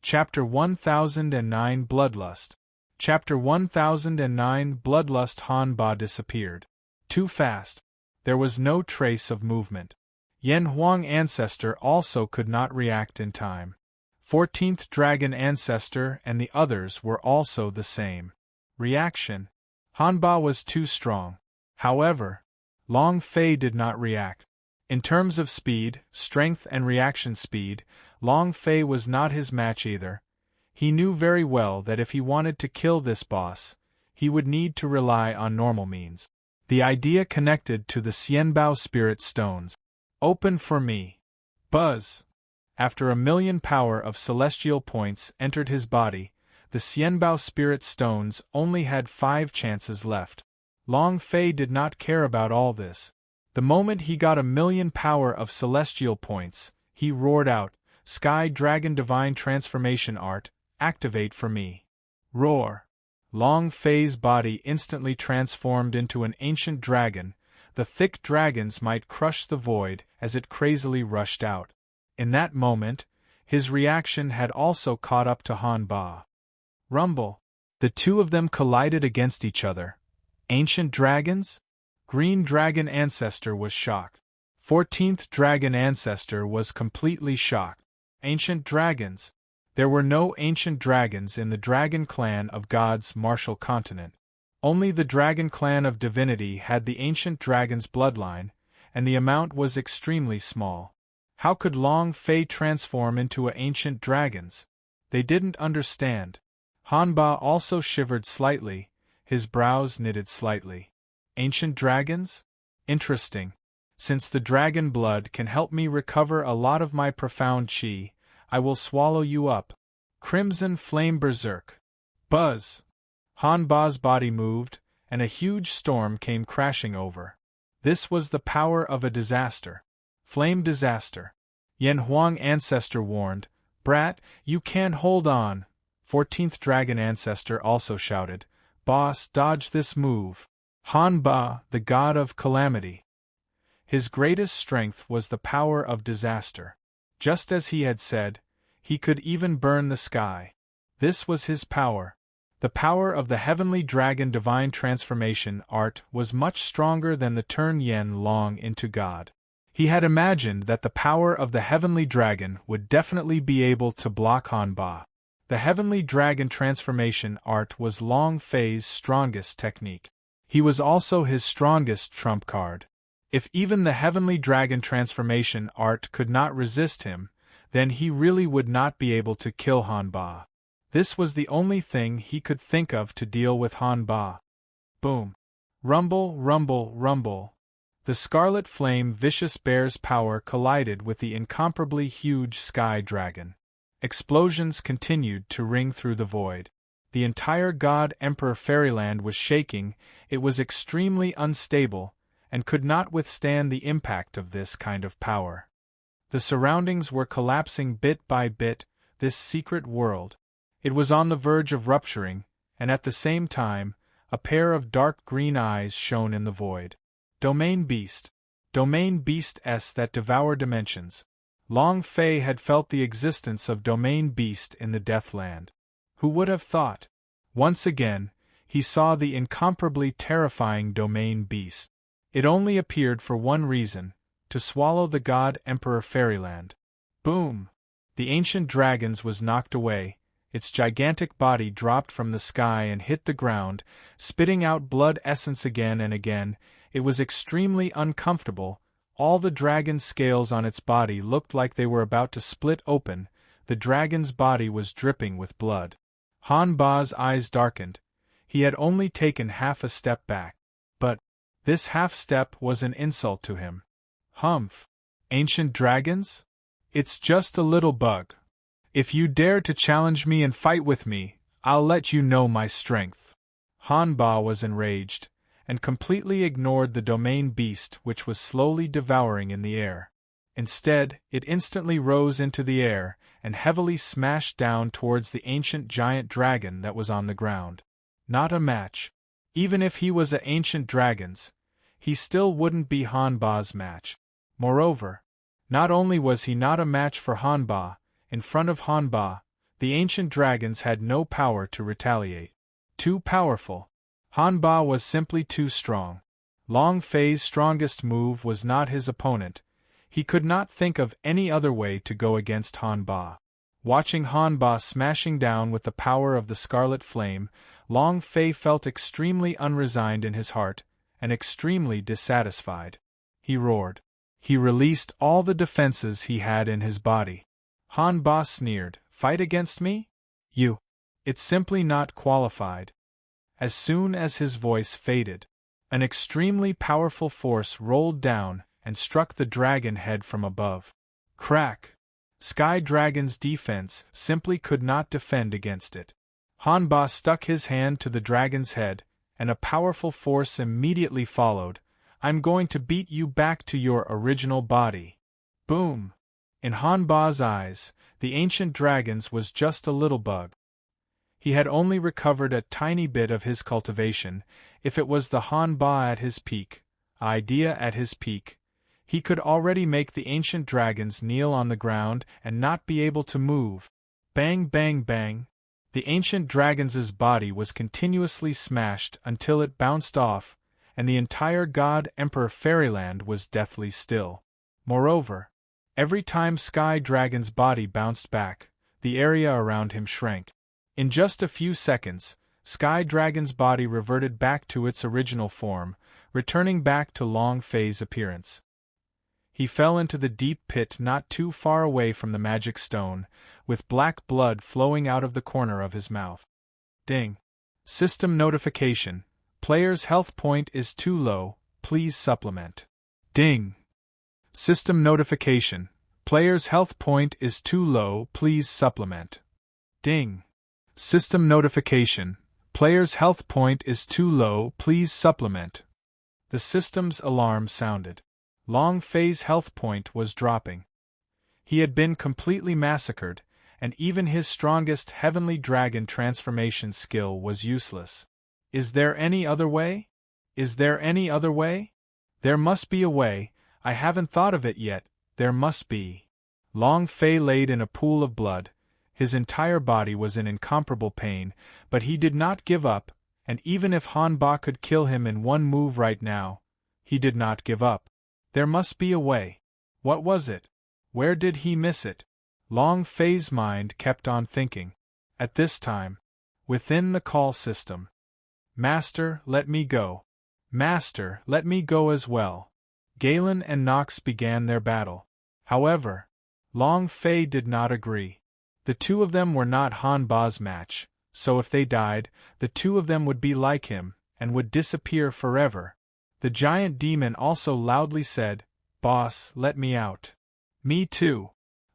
Chapter 1009 Bloodlust. Chapter 1009 Bloodlust. Han Ba disappeared. Too fast. There was no trace of movement. Yen Huang Ancestor also could not react in time. 14th Dragon Ancestor and the others were also the same. Reaction. Han Ba was too strong. However, Long Fei did not react. In terms of speed, strength and reaction speed, Long Fei was not his match either. He knew very well that if he wanted to kill this boss, he would need to rely on normal means. The idea connected to the Xianbao Spirit Stones. Open for me. Buzz. After 1,000,000 power of celestial points entered his body, the Xianbao Spirit Stones only had 5 chances left. Long Fei did not care about all this. The moment he got 1,000,000 power of celestial points, he roared out, "Sky Dragon Divine Transformation Art, activate for me." Roar. Long Fei's body instantly transformed into an ancient dragon. The thick dragons might crush the void as it crazily rushed out. In that moment, his reaction had also caught up to Han Ba. Rumble. The two of them collided against each other. Ancient dragons? Green Dragon Ancestor was shocked. 14th Dragon Ancestor was completely shocked. Ancient dragons. There were no ancient dragons in the Dragon Clan of God's Martial Continent. Only the Dragon Clan of Divinity had the ancient dragon's bloodline, and the amount was extremely small. How could Long Fei transform into ancient dragons? They didn't understand. Han Ba also shivered slightly, his brows knitted slightly. Ancient dragons? Interesting. Since the dragon blood can help me recover a lot of my profound chi, I will swallow you up. Crimson Flame Berserk. Buzz. Han Ba's body moved, and a huge storm came crashing over. This was the power of a disaster. Flame disaster. Yen Huang Ancestor warned, "Brat, you can't hold on." 14th Dragon Ancestor also shouted, "Boss, dodge this move." Han Ba, the god of calamity. His greatest strength was the power of disaster. Just as he had said, he could even burn the sky. This was his power. The power of the Heavenly Dragon Divine Transformation Art was much stronger than the turn Yen Long into God. He had imagined that the power of the Heavenly Dragon would definitely be able to block Han Ba. The Heavenly Dragon Transformation Art was Long Fei's strongest technique. He was also his strongest trump card. If even the Heavenly Dragon Transformation Art could not resist him, then he really would not be able to kill Han Ba. This was the only thing he could think of to deal with Han Ba. Boom. Rumble, rumble, rumble. The Scarlet Flame Vicious Bear's power collided with the incomparably huge Sky Dragon. Explosions continued to ring through the void. The entire God Emperor Fairyland was shaking, it was extremely unstable, and could not withstand the impact of this kind of power. The surroundings were collapsing bit by bit, this secret world. It was on the verge of rupturing, and at the same time, a pair of dark green eyes shone in the void. Domain Beast. Domain Beasts that devour dimensions. Long Fei had felt the existence of Domain Beast in the Deathland. Who would have thought? Once again, he saw the incomparably terrifying Domain Beast. It only appeared for one reason, to swallow the God Emperor Fairyland. Boom! The ancient dragons was knocked away, its gigantic body dropped from the sky and hit the ground, spitting out blood essence again and again. It was extremely uncomfortable. All the dragon scales on its body looked like they were about to split open. The dragon's body was dripping with blood. Han Ba's eyes darkened. He had only taken half a step back. But this half step was an insult to him. Humph! Ancient dragons? It's just a little bug. If you dare to challenge me and fight with me, I'll let you know my strength. Han Ba was enraged, and completely ignored the Domain Beast which was slowly devouring in the air. Instead, it instantly rose into the air, and heavily smashed down towards the ancient giant dragon that was on the ground. Not a match. Even if he was a ancient dragons, he still wouldn't be Han Ba's match. Moreover, not only was he not a match for Han Ba, in front of Han Ba, The ancient dragons had no power to retaliate. Too powerful. Han Ba was simply too strong. Long Fei's strongest move was not his opponent. He could not think of any other way to go against Han Ba. Watching Han Ba smashing down with the power of the scarlet flame, Long Fei felt extremely unresigned in his heart, and extremely dissatisfied. He roared. He released all the defenses he had in his body. Han Ba sneered, "Fight against me? You. It's simply not qualified." As soon as his voice faded, an extremely powerful force rolled down and struck the dragon head from above. Crack! Sky Dragon's defense simply could not defend against it. Han Ba stuck his hand to the dragon's head, and a powerful force immediately followed. "I'm going to beat you back to your original body." Boom! In Han Ba's eyes, the ancient dragon's was just a little bug. He had only recovered a tiny bit of his cultivation. If it was the Han Ba at his peak, idea at his peak, he could already make the ancient dragons kneel on the ground and not be able to move. Bang, bang, bang. The ancient dragon's body was continuously smashed until it bounced off, and the entire God Emperor Fairyland was deathly still. Moreover, every time Sky Dragon's body bounced back, the area around him shrank. In just a few seconds, Sky Dragon's body reverted back to its original form, returning back to Long Fei's appearance. He fell into the deep pit not too far away from the magic stone, with black blood flowing out of the corner of his mouth. Ding! System notification. Player's health point is too low, please supplement. Ding! System notification. Player's health point is too low, please supplement. Ding! System notification. Player's health point is too low, please supplement. The system's alarm sounded. Long Fei's health point was dropping. He had been completely massacred, and even his strongest heavenly dragon transformation skill was useless. Is there any other way? Is there any other way? There must be a way, I haven't thought of it yet, there must be. Long Fei laid in a pool of blood. His entire body was in incomparable pain, but he did not give up, and even if Han Ba could kill him in one move right now, he did not give up. There must be a way. What was it? Where did he miss it? Long Fei's mind kept on thinking. At this time, within the call system. Master, let me go. Master, let me go as well. Galen and Nox began their battle. However, Long Fei did not agree. The two of them were not Han Ba's match, so if they died, the two of them would be like him, and would disappear forever. The giant demon also loudly said, "Boss, let me out." Me too.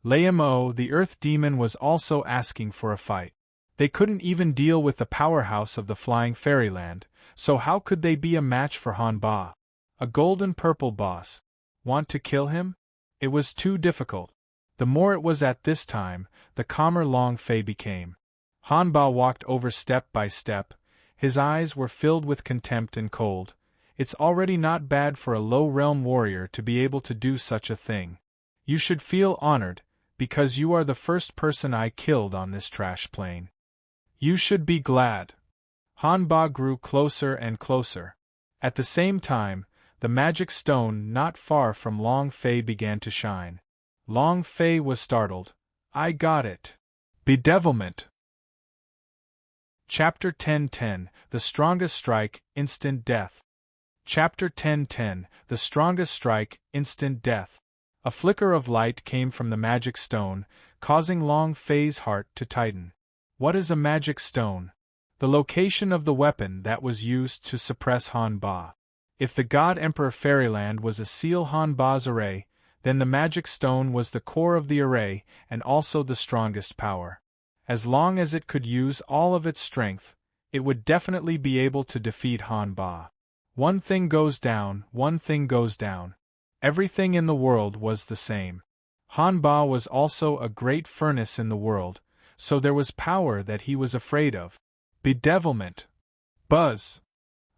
Laimo, the earth demon, was also asking for a fight. They couldn't even deal with the powerhouse of the flying fairyland, so how could they be a match for Han Ba? A golden purple boss. Want to kill him? It was too difficult. The more it was at this time, the calmer Long Fei became. Han Ba walked over step by step. His eyes were filled with contempt and cold. It's already not bad for a low-realm warrior to be able to do such a thing. You should feel honored, because you are the first person I killed on this trash plane. You should be glad. Han Ba grew closer and closer. At the same time, the magic stone not far from Long Fei began to shine. Long Fei was startled. I got it. Bedevilment. Chapter 10:10 The Strongest Strike, Instant Death. Chapter 10:10 The Strongest Strike, Instant Death. A flicker of light came from the magic stone, causing Long Fei's heart to tighten. What is a magic stone? The location of the weapon that was used to suppress Han Ba. If the God Emperor Fairyland was a seal Han Ba's array, then the magic stone was the core of the array and also the strongest power. As long as it could use all of its strength, it would definitely be able to defeat Han Ba. One thing goes down, one thing goes down. Everything in the world was the same. Han Ba was also a great furnace in the world, so there was power that he was afraid of. Bedevilment. Buzz.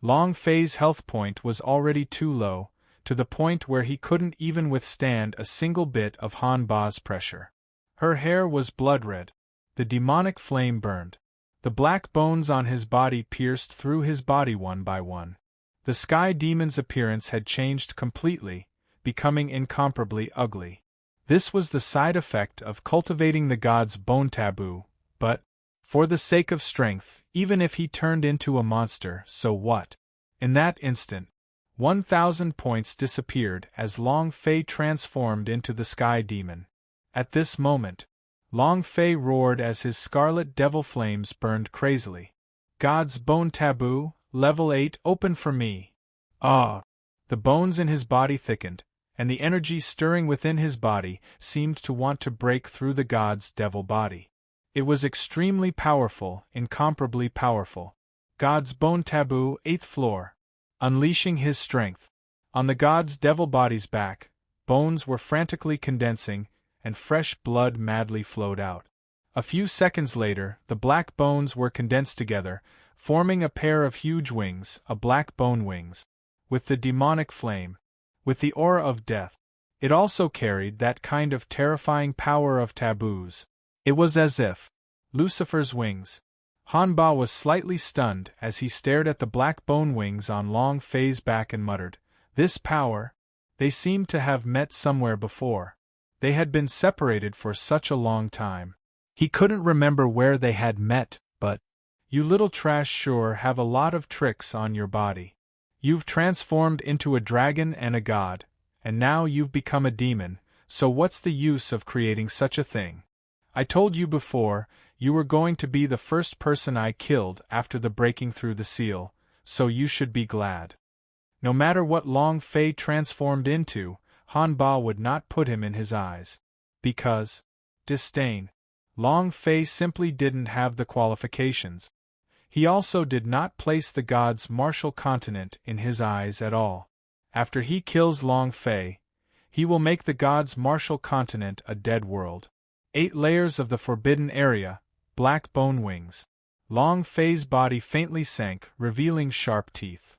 Long Fei's health point was already too low, to the point where he couldn't even withstand a single bit of Han Ba's pressure. Her hair was blood red. The demonic flame burned. The black bones on his body pierced through his body one by one. The sky demon's appearance had changed completely, becoming incomparably ugly. This was the side effect of cultivating the god's bone taboo, but, for the sake of strength, even if he turned into a monster, so what? In that instant, 1,000 points disappeared as Long Fei transformed into the sky demon. At this moment, Long Fei roared as his scarlet devil flames burned crazily. God's bone taboo, level 8, open for me. Ah! The bones in his body thickened, and the energy stirring within his body seemed to want to break through the god's devil body. It was extremely powerful, incomparably powerful. God's bone taboo, 8th floor. Unleashing his strength. On the god's devil body's back, bones were frantically condensing, and fresh blood madly flowed out. A few seconds later, the black bones were condensed together, forming a pair of huge wings, black bone wings. With the demonic flame, with the aura of death, it also carried that kind of terrifying power of taboos. It was as if Lucifer's wings. Hanba was slightly stunned as he stared at the black bone wings on Long Fei's back and muttered, "This power? They seemed to have met somewhere before. They had been separated for such a long time. He couldn't remember where they had met, but you little trash sure have a lot of tricks on your body. You've transformed into a dragon and a god, and now you've become a demon, so what's the use of creating such a thing? I told you before, you were going to be the first person I killed after the breaking through the seal, so you should be glad." No matter what Long Fei transformed into, Hanba would not put him in his eyes. Because disdain. Long Fei simply didn't have the qualifications. He also did not place the god's martial continent in his eyes at all. After he kills Long Fei, he will make the god's martial continent a dead world. 8 layers of the forbidden area, black bone wings. Long Fei's body faintly sank, revealing sharp teeth.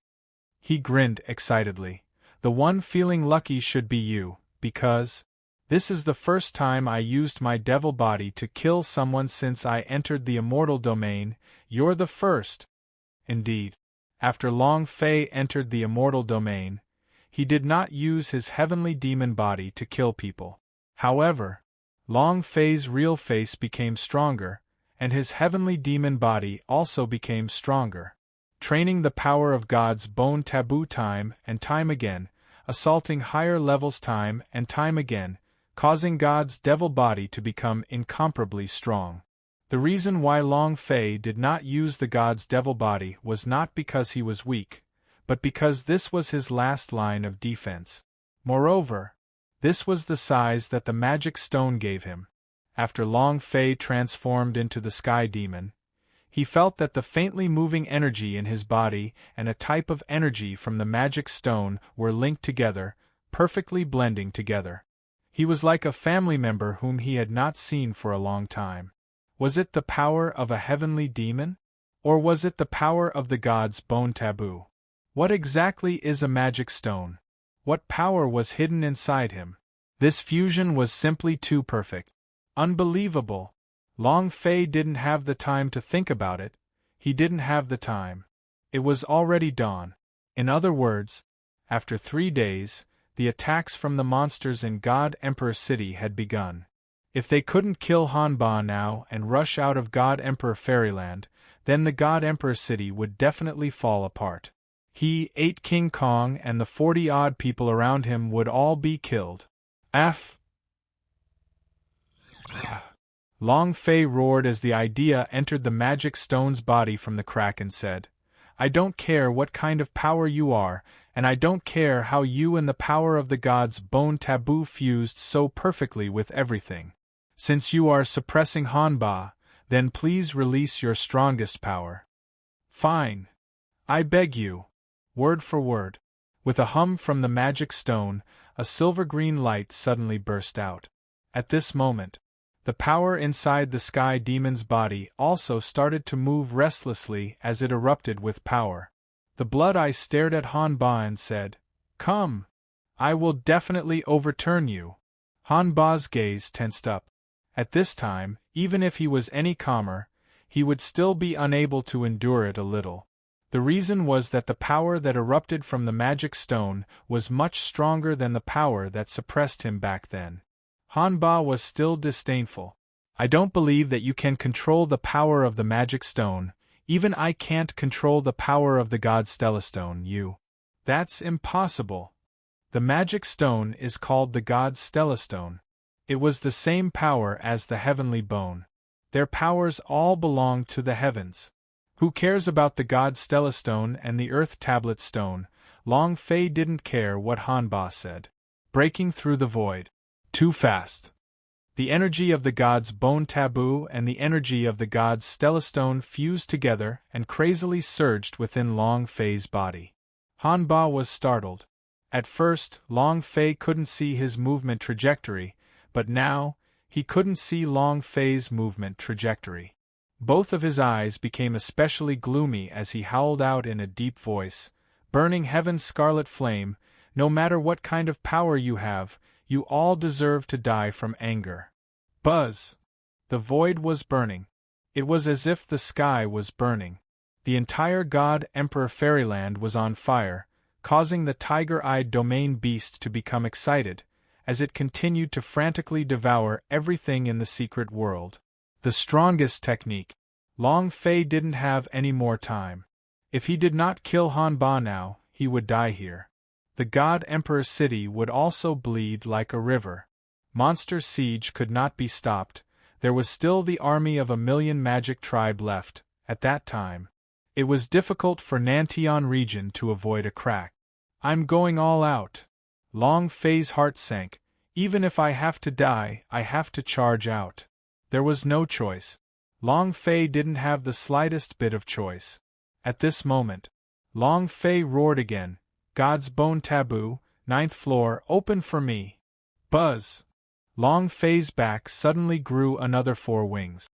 He grinned excitedly. The one feeling lucky should be you, because this is the first time I used my devil body to kill someone since I entered the immortal domain. You're the first. Indeed, after Long Fei entered the immortal domain, he did not use his heavenly demon body to kill people. However, Long Fei's real face became stronger, and his heavenly demon body also became stronger. Training the power of God's bone taboo time and time again, assaulting higher levels time and time again, causing God's devil body to become incomparably strong. The reason why Long Fei did not use the god's devil body was not because he was weak, but because this was his last line of defense. Moreover, this was the size that the magic stone gave him. After Long Fei transformed into the sky demon, he felt that the faintly moving energy in his body and a type of energy from the magic stone were linked together, perfectly blending together. He was like a family member whom he had not seen for a long time. Was it the power of a heavenly demon? Or was it the power of the god's bone taboo? What exactly is a magic stone? What power was hidden inside him? This fusion was simply too perfect. Unbelievable. Long Fei didn't have the time to think about it. He didn't have the time. It was already dawn. In other words, after 3 days, the attacks from the monsters in God Emperor City had begun. If they couldn't kill Hanba now and rush out of God Emperor Fairyland, then the God Emperor City would definitely fall apart. He, 8 King Kong, and the 40-odd people around him would all be killed. Long Fei roared as the idea entered the magic stone's body from the crack and said, "I don't care what kind of power you are, and I don't care how you and the power of the god's bone taboo fused so perfectly with everything. Since you are suppressing Hanba, then please release your strongest power." "Fine. I beg you." Word for word. With a hum from the magic stone, a silver-green light suddenly burst out. At this moment, the power inside the sky demon's body also started to move restlessly as it erupted with power. The Blood Eye stared at Hanba and said, "Come. I will definitely overturn you." Hanba's gaze tensed up. At this time, even if he was any calmer, he would still be unable to endure it a little. The reason was that the power that erupted from the magic stone was much stronger than the power that suppressed him back then. Hanba was still disdainful. I don't believe that you can control the power of the magic stone. Even I can't control the power of the god Stellastone, you. That's impossible. The magic stone is called the god Stellastone. It was the same power as the heavenly bone. Their powers all belong to the heavens. Who cares about the god Stellastone and the earth tablet stone? Long Fei didn't care what Hanba said. Breaking through the void. Too fast. The energy of the god's bone taboo and the energy of the god's Stellastone fused together and crazily surged within Long Fei's body. Hanba was startled. At first, Long Fei couldn't see his movement trajectory, but now, he couldn't see Long Fei's movement trajectory. Both of his eyes became especially gloomy as he howled out in a deep voice, "Burning heaven's scarlet flame, no matter what kind of power you have, you all deserve to die from anger." Buzz! The void was burning. It was as if the sky was burning. The entire God Emperor Fairyland was on fire, causing the tiger-eyed domain beast to become excited, as it continued to frantically devour everything in the secret world. The strongest technique. Long Fei didn't have any more time. If he did not kill Hanba now, he would die here. The God Emperor city would also bleed like a river. Monster siege could not be stopped. There was still the army of 1,000,000 magic tribe left. At that time, it was difficult for Nantion region to avoid a crack. I'm going all out. Long Fei's heart sank. Even if I have to die, I have to charge out. There was no choice. Long Fei didn't have the slightest bit of choice. At this moment, Long Fei roared again, "God's bone taboo, 9th floor, open for me." Buzz! Long Fei's back suddenly grew another 4 wings.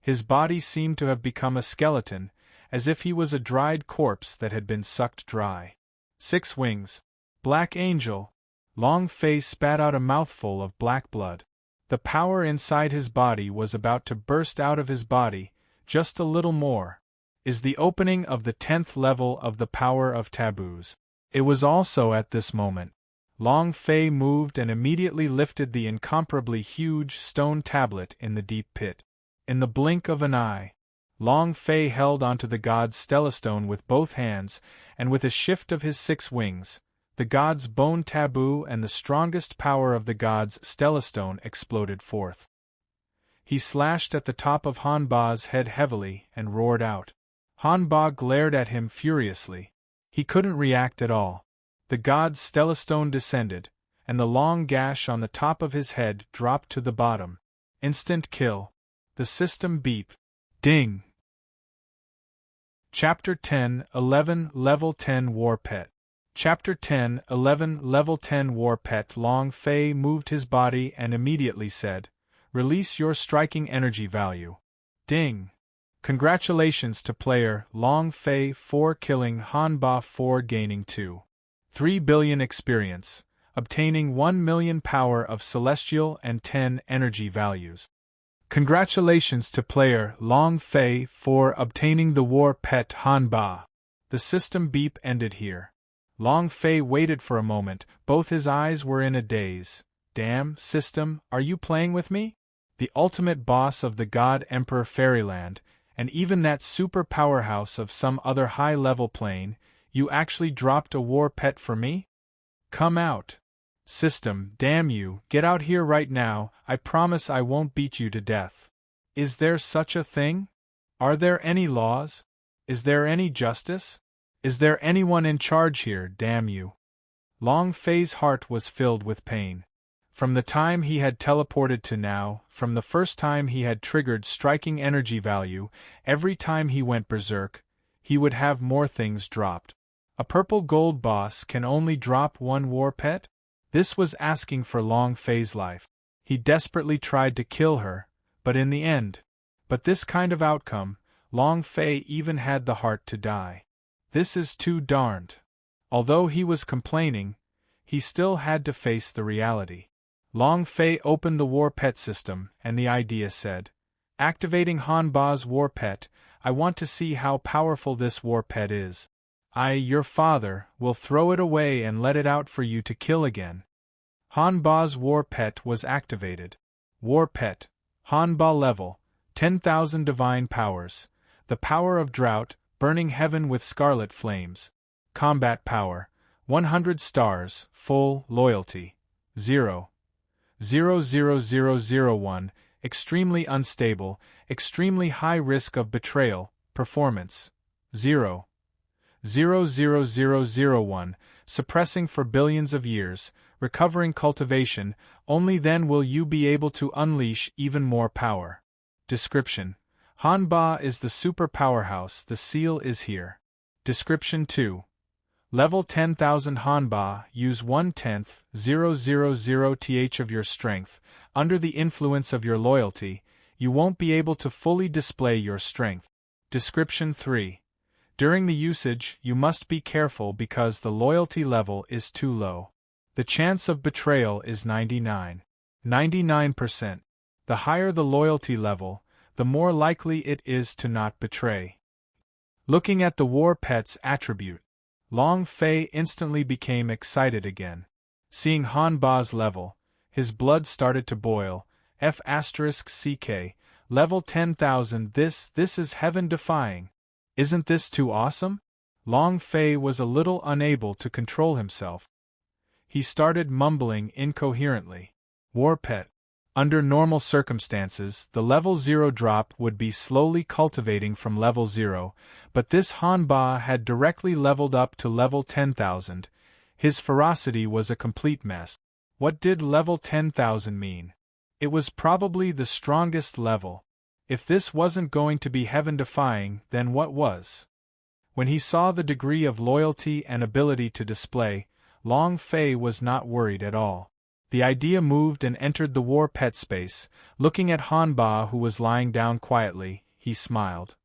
His body seemed to have become a skeleton, as if he was a dried corpse that had been sucked dry. 6 wings. Black Angel! Long Fei spat out a mouthful of black blood. The power inside his body was about to burst out of his body, just a little more. Is the opening of the 10th level of the power of taboos. It was also at this moment. Long Fei moved and immediately lifted the incomparably huge stone tablet in the deep pit. In the blink of an eye, Long Fei held onto the god's Stellastone with both hands, and with a shift of his 6 wings, the god's bone taboo and the strongest power of the god's Stellastone exploded forth. He slashed at the top of Hanba's head heavily and roared out. Hanba glared at him furiously. He couldn't react at all. The god's Stellastone descended, and the long gash on the top of his head dropped to the bottom. Instant kill. The system beep. Ding! Chapter 10-11 Level 10 War Pet. Chapter 10-11 Level 10 War Pet. Long Fei moved his body and immediately said, "Release your striking energy value." Ding! Congratulations to player Long Fei 4 killing Hanba 4 gaining 2.3 billion experience, obtaining 1,000,000 power of celestial and 10 energy values. Congratulations to player Long Fei for obtaining the war pet Hanba. The system beep ended here. Long Fei waited for a moment, both his eyes were in a daze. Damn, system, are you playing with me? The ultimate boss of the God Emperor Fairyland, and even that super powerhouse of some other high-level plane, you actually dropped a war pet for me? Come out. System, damn you, get out here right now, I promise I won't beat you to death. Is there such a thing? Are there any laws? Is there any justice? Is there anyone in charge here, damn you? Long Fei's heart was filled with pain. From the time he had teleported to now, from the first time he had triggered striking energy value, every time he went berserk, he would have more things dropped. A purple gold boss can only drop 1 war pet? This was asking for Long Fei's life. He desperately tried to kill her, but in the end. But this kind of outcome, Long Fei even had the heart to die. This is too darned. Although he was complaining, he still had to face the reality. Long Fei opened the war pet system, and the idea said, "Activating Han Ba's war pet, I want to see how powerful this war pet is. I, your father, will throw it away and let it out for you to kill again." Han Ba's war pet was activated. War pet, Han Ba level, 10,000 divine powers. The power of drought, burning heaven with scarlet flames. Combat power, 100 stars, full, loyalty, 0.00001, extremely unstable, extremely high risk of betrayal, performance, 0.00001, suppressing for billions of years, recovering cultivation, only then will you be able to unleash even more power. Description: Han Ba is the super powerhouse, the seal is here. Description 2. Level 10,000 Han Ba, use 1/10, 0.000th of your strength. Under the influence of your loyalty, you won't be able to fully display your strength. Description 3. During the usage, you must be careful because the loyalty level is too low. The chance of betrayal is 99%. The higher the loyalty level, the more likely it is to not betray. Looking at the war pet's attribute, Long Fei instantly became excited again. Seeing Han Ba's level, his blood started to boil. F***CK, level 10,000, this is heaven-defying. Isn't this too awesome? Long Fei was a little unable to control himself. He started mumbling incoherently. War pet. Under normal circumstances, the level 0 drop would be slowly cultivating from level 0, but this Han Ba had directly leveled up to level 10,000. His ferocity was a complete mess. What did level 10,000 mean? It was probably the strongest level. If this wasn't going to be heaven-defying, then what was? When he saw the degree of loyalty and ability to display, Long Fei was not worried at all. The idea moved and entered the war pet space. Looking at Han Ba, who was lying down quietly, he smiled.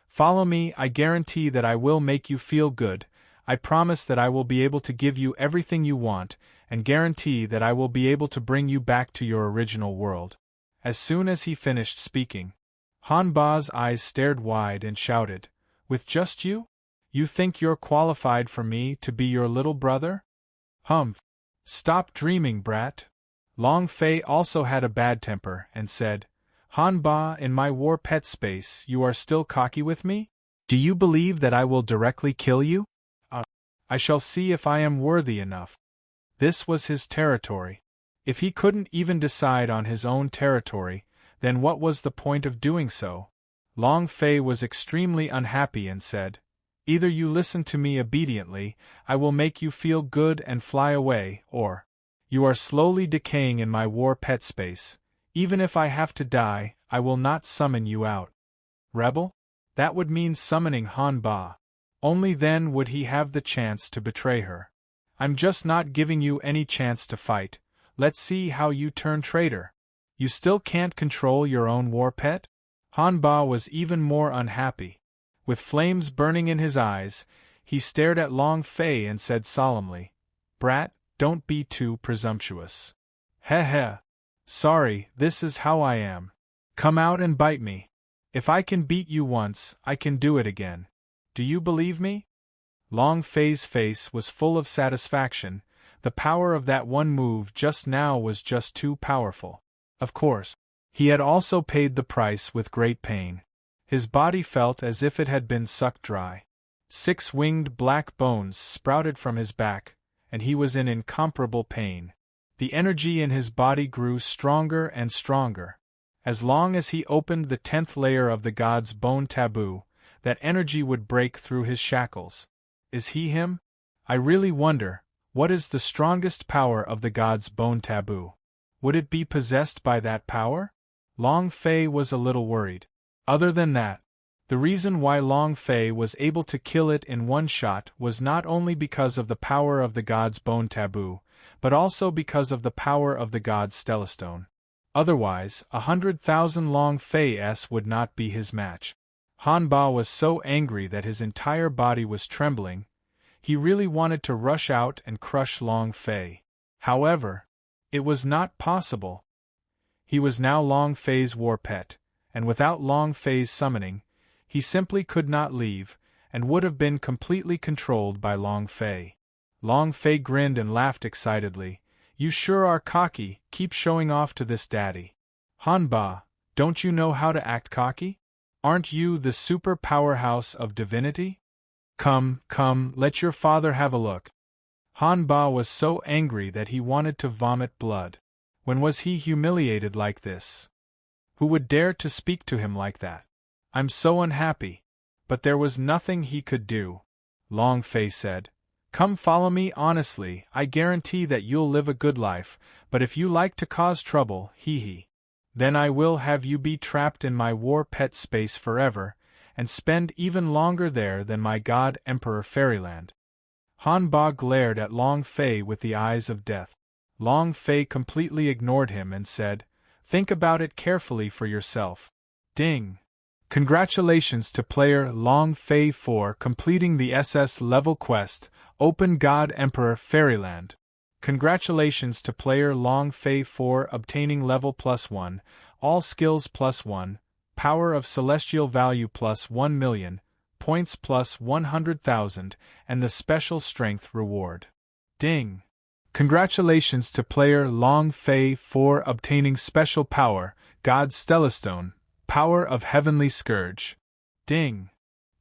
"Follow me, I guarantee that I will make you feel good. I promise that I will be able to give you everything you want, and guarantee that I will be able to bring you back to your original world." As soon as he finished speaking, Han Ba's eyes stared wide and shouted, "With just you? You think you're qualified for me to be your little brother? Humph! Stop dreaming, brat." Long Fei also had a bad temper and said, "Han Ba, in my war pet space, you are still cocky with me? Do you believe that I will directly kill you? I shall see if I am worthy enough." This was his territory. If he couldn't even decide on his own territory, then what was the point of doing so? Long Fei was extremely unhappy and said, "Either you listen to me obediently, I will make you feel good and fly away, or you are slowly decaying in my war pet space. Even if I have to die, I will not summon you out." Rebel? That would mean summoning Han Ba. Only then would he have the chance to betray her. "I'm just not giving you any chance to fight. Let's see how you turn traitor. You still can't control your own war pet?" Han Ba was even more unhappy. With flames burning in his eyes, he stared at Long Fei and said solemnly, "Brat, don't be too presumptuous." Heh. Sorry, this is how I am. Come out and bite me. If I can beat you once, I can do it again. Do you believe me?" Long Fei's face was full of satisfaction. The power of that one move just now was just too powerful. Of course, he had also paid the price with great pain. His body felt as if it had been sucked dry. 6 winged black bones sprouted from his back, and he was in incomparable pain. The energy in his body grew stronger and stronger. As long as he opened the 10th layer of the god's bone taboo, that energy would break through his shackles. Is he him? I really wonder, what is the strongest power of the god's bone taboo? Would it be possessed by that power? Long Fei was a little worried. Other than that, the reason why Long Fei was able to kill it in one shot was not only because of the power of the god's bone taboo, but also because of the power of the god's stellastone. Otherwise, 100,000 Long Fei's would not be his match. Han Ba was so angry that his entire body was trembling. He really wanted to rush out and crush Long Fei. However, It was not possible. He was now Long Fei's war pet, and without Long Fei's summoning, he simply could not leave, and would have been completely controlled by Long Fei. Long Fei grinned and laughed excitedly. You sure are cocky, keep showing off to this daddy. Hanba, don't you know how to act cocky? Aren't you the super powerhouse of divinity? Come, let your father have a look. Hanba was so angry that he wanted to vomit blood. When was he humiliated like this? Who would dare to speak to him like that? I'm so unhappy. But there was nothing he could do. Long Fei said, Come follow me honestly, I guarantee that you'll live a good life, but if you like to cause trouble, then I will have you be trapped in my war pet space forever, and spend even longer there than my god Emperor Fairyland. Hanba glared at Long Fei with the eyes of death. Long Fei completely ignored him and said, Think about it carefully for yourself. Ding! Congratulations to player Long Fei for completing the SS level quest, Open God Emperor Fairyland. Congratulations to player Long Fei for obtaining level +1, all skills +1, power of celestial value +1,000,000, points +100,000, and the special strength reward. Ding! Congratulations to player Long Fei for obtaining special power, God's Stellastone, power of Heavenly Scourge. Ding!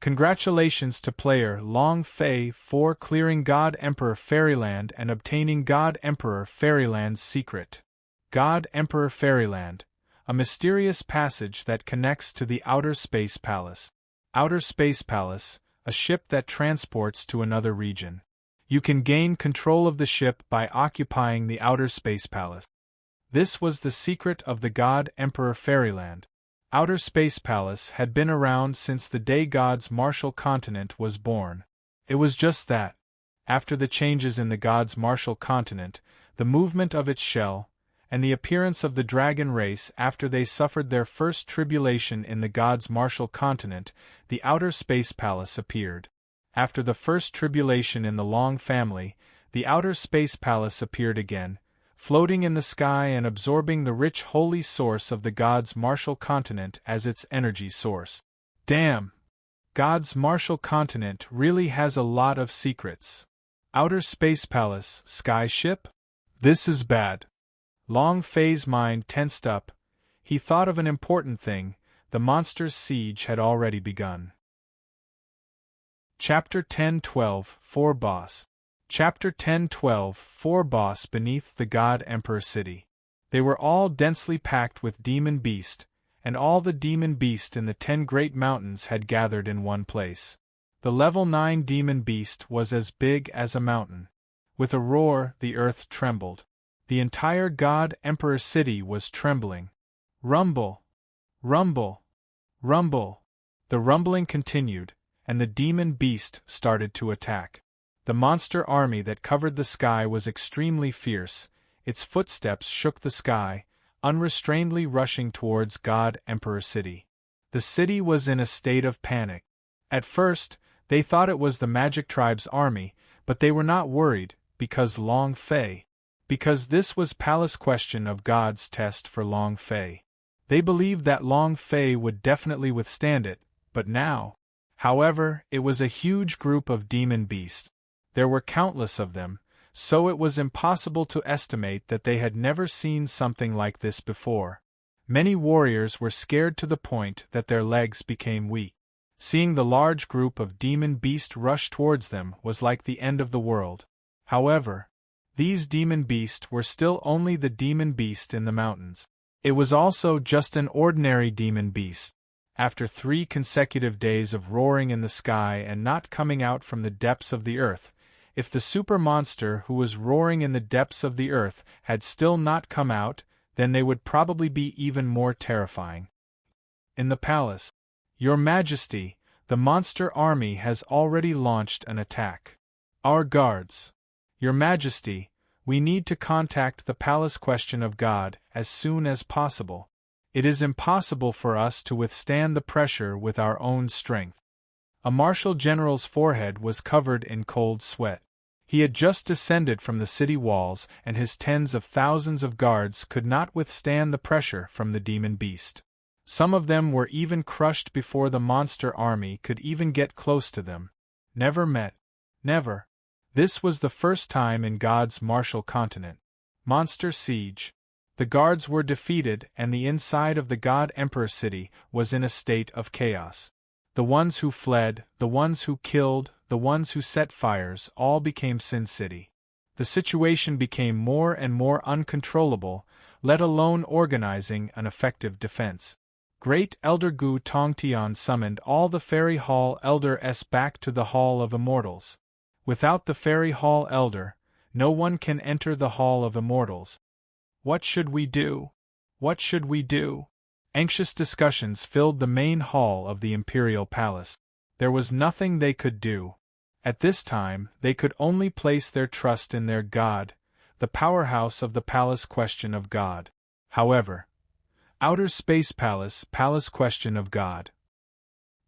Congratulations to player Long Fei for clearing God Emperor Fairyland and obtaining God Emperor Fairyland's secret. God Emperor Fairyland, a mysterious passage that connects to the Outer Space Palace. Outer Space Palace, a ship that transports to another region. You can gain control of the ship by occupying the Outer Space Palace. This was the secret of the God Emperor Fairyland. Outer Space Palace had been around since the day God's Martial Continent was born. It was just that. After the changes in the God's Martial Continent, the movement of its shell, and the appearance of the dragon race after they suffered their first tribulation in the God's Martial Continent, the Outer Space Palace appeared. After the first tribulation in the Long family, the Outer Space Palace appeared again, floating in the sky and absorbing the rich holy source of the God's Martial Continent as its energy source. Damn! God's Martial Continent really has a lot of secrets. Outer Space Palace, sky ship? This is bad. Long Fei's mind tensed up. He thought of an important thing: the monster's siege had already begun. Chapter 10-12, 4 Boss. Chapter 10-12, 4 Boss beneath the God Emperor City. They were all densely packed with demon beast, and all the demon beast in the 10 great mountains had gathered in one place. The level 9 demon beast was as big as a mountain. With a roar, the earth trembled. The entire God Emperor City was trembling. Rumble! Rumble! Rumble! The rumbling continued, and the demon beast started to attack. The monster army that covered the sky was extremely fierce. Its footsteps shook the sky, unrestrainedly rushing towards God Emperor City. The city was in a state of panic. At first, they thought it was the Magic Tribe's army, but they were not worried, because Long Fei. Because this was Palace question of God's test for Long Fei. They believed that Long Fei would definitely withstand it, but now. However, it was a huge group of demon beasts. There were countless of them, so it was impossible to estimate that they had never seen something like this before. Many warriors were scared to the point that their legs became weak. Seeing the large group of demon beasts rush towards them was like the end of the world. However, these demon beasts were still only the demon beast in the mountains. It was also just an ordinary demon beast. After 3 consecutive days of roaring in the sky and not coming out from the depths of the earth, if the super monster who was roaring in the depths of the earth had still not come out, then they would probably be even more terrifying. In the palace, Your Majesty, the monster army has already launched an attack. Our guards. Your Majesty, we need to contact the palace question of God as soon as possible. It is impossible for us to withstand the pressure with our own strength. A martial general's forehead was covered in cold sweat. He had just descended from the city walls, and his tens of thousands of guards could not withstand the pressure from the demon beast. Some of them were even crushed before the monster army could even get close to them. Never met. Never. This was the first time in God's martial continent. Monster siege. The guards were defeated, and the inside of the God Emperor city was in a state of chaos. The ones who fled, the ones who killed, the ones who set fires, all became Sin City. The situation became more and more uncontrollable, let alone organizing an effective defense. Great Elder Gu Tongtian summoned all the Fairy Hall Elders back to the Hall of Immortals. Without the Fairy Hall Elder, no one can enter the Hall of Immortals. What should we do? What should we do? Anxious discussions filled the main hall of the Imperial Palace. There was nothing they could do. At this time, they could only place their trust in their God, the powerhouse of the Palace Question of God. However, Outer Space Palace Question of God.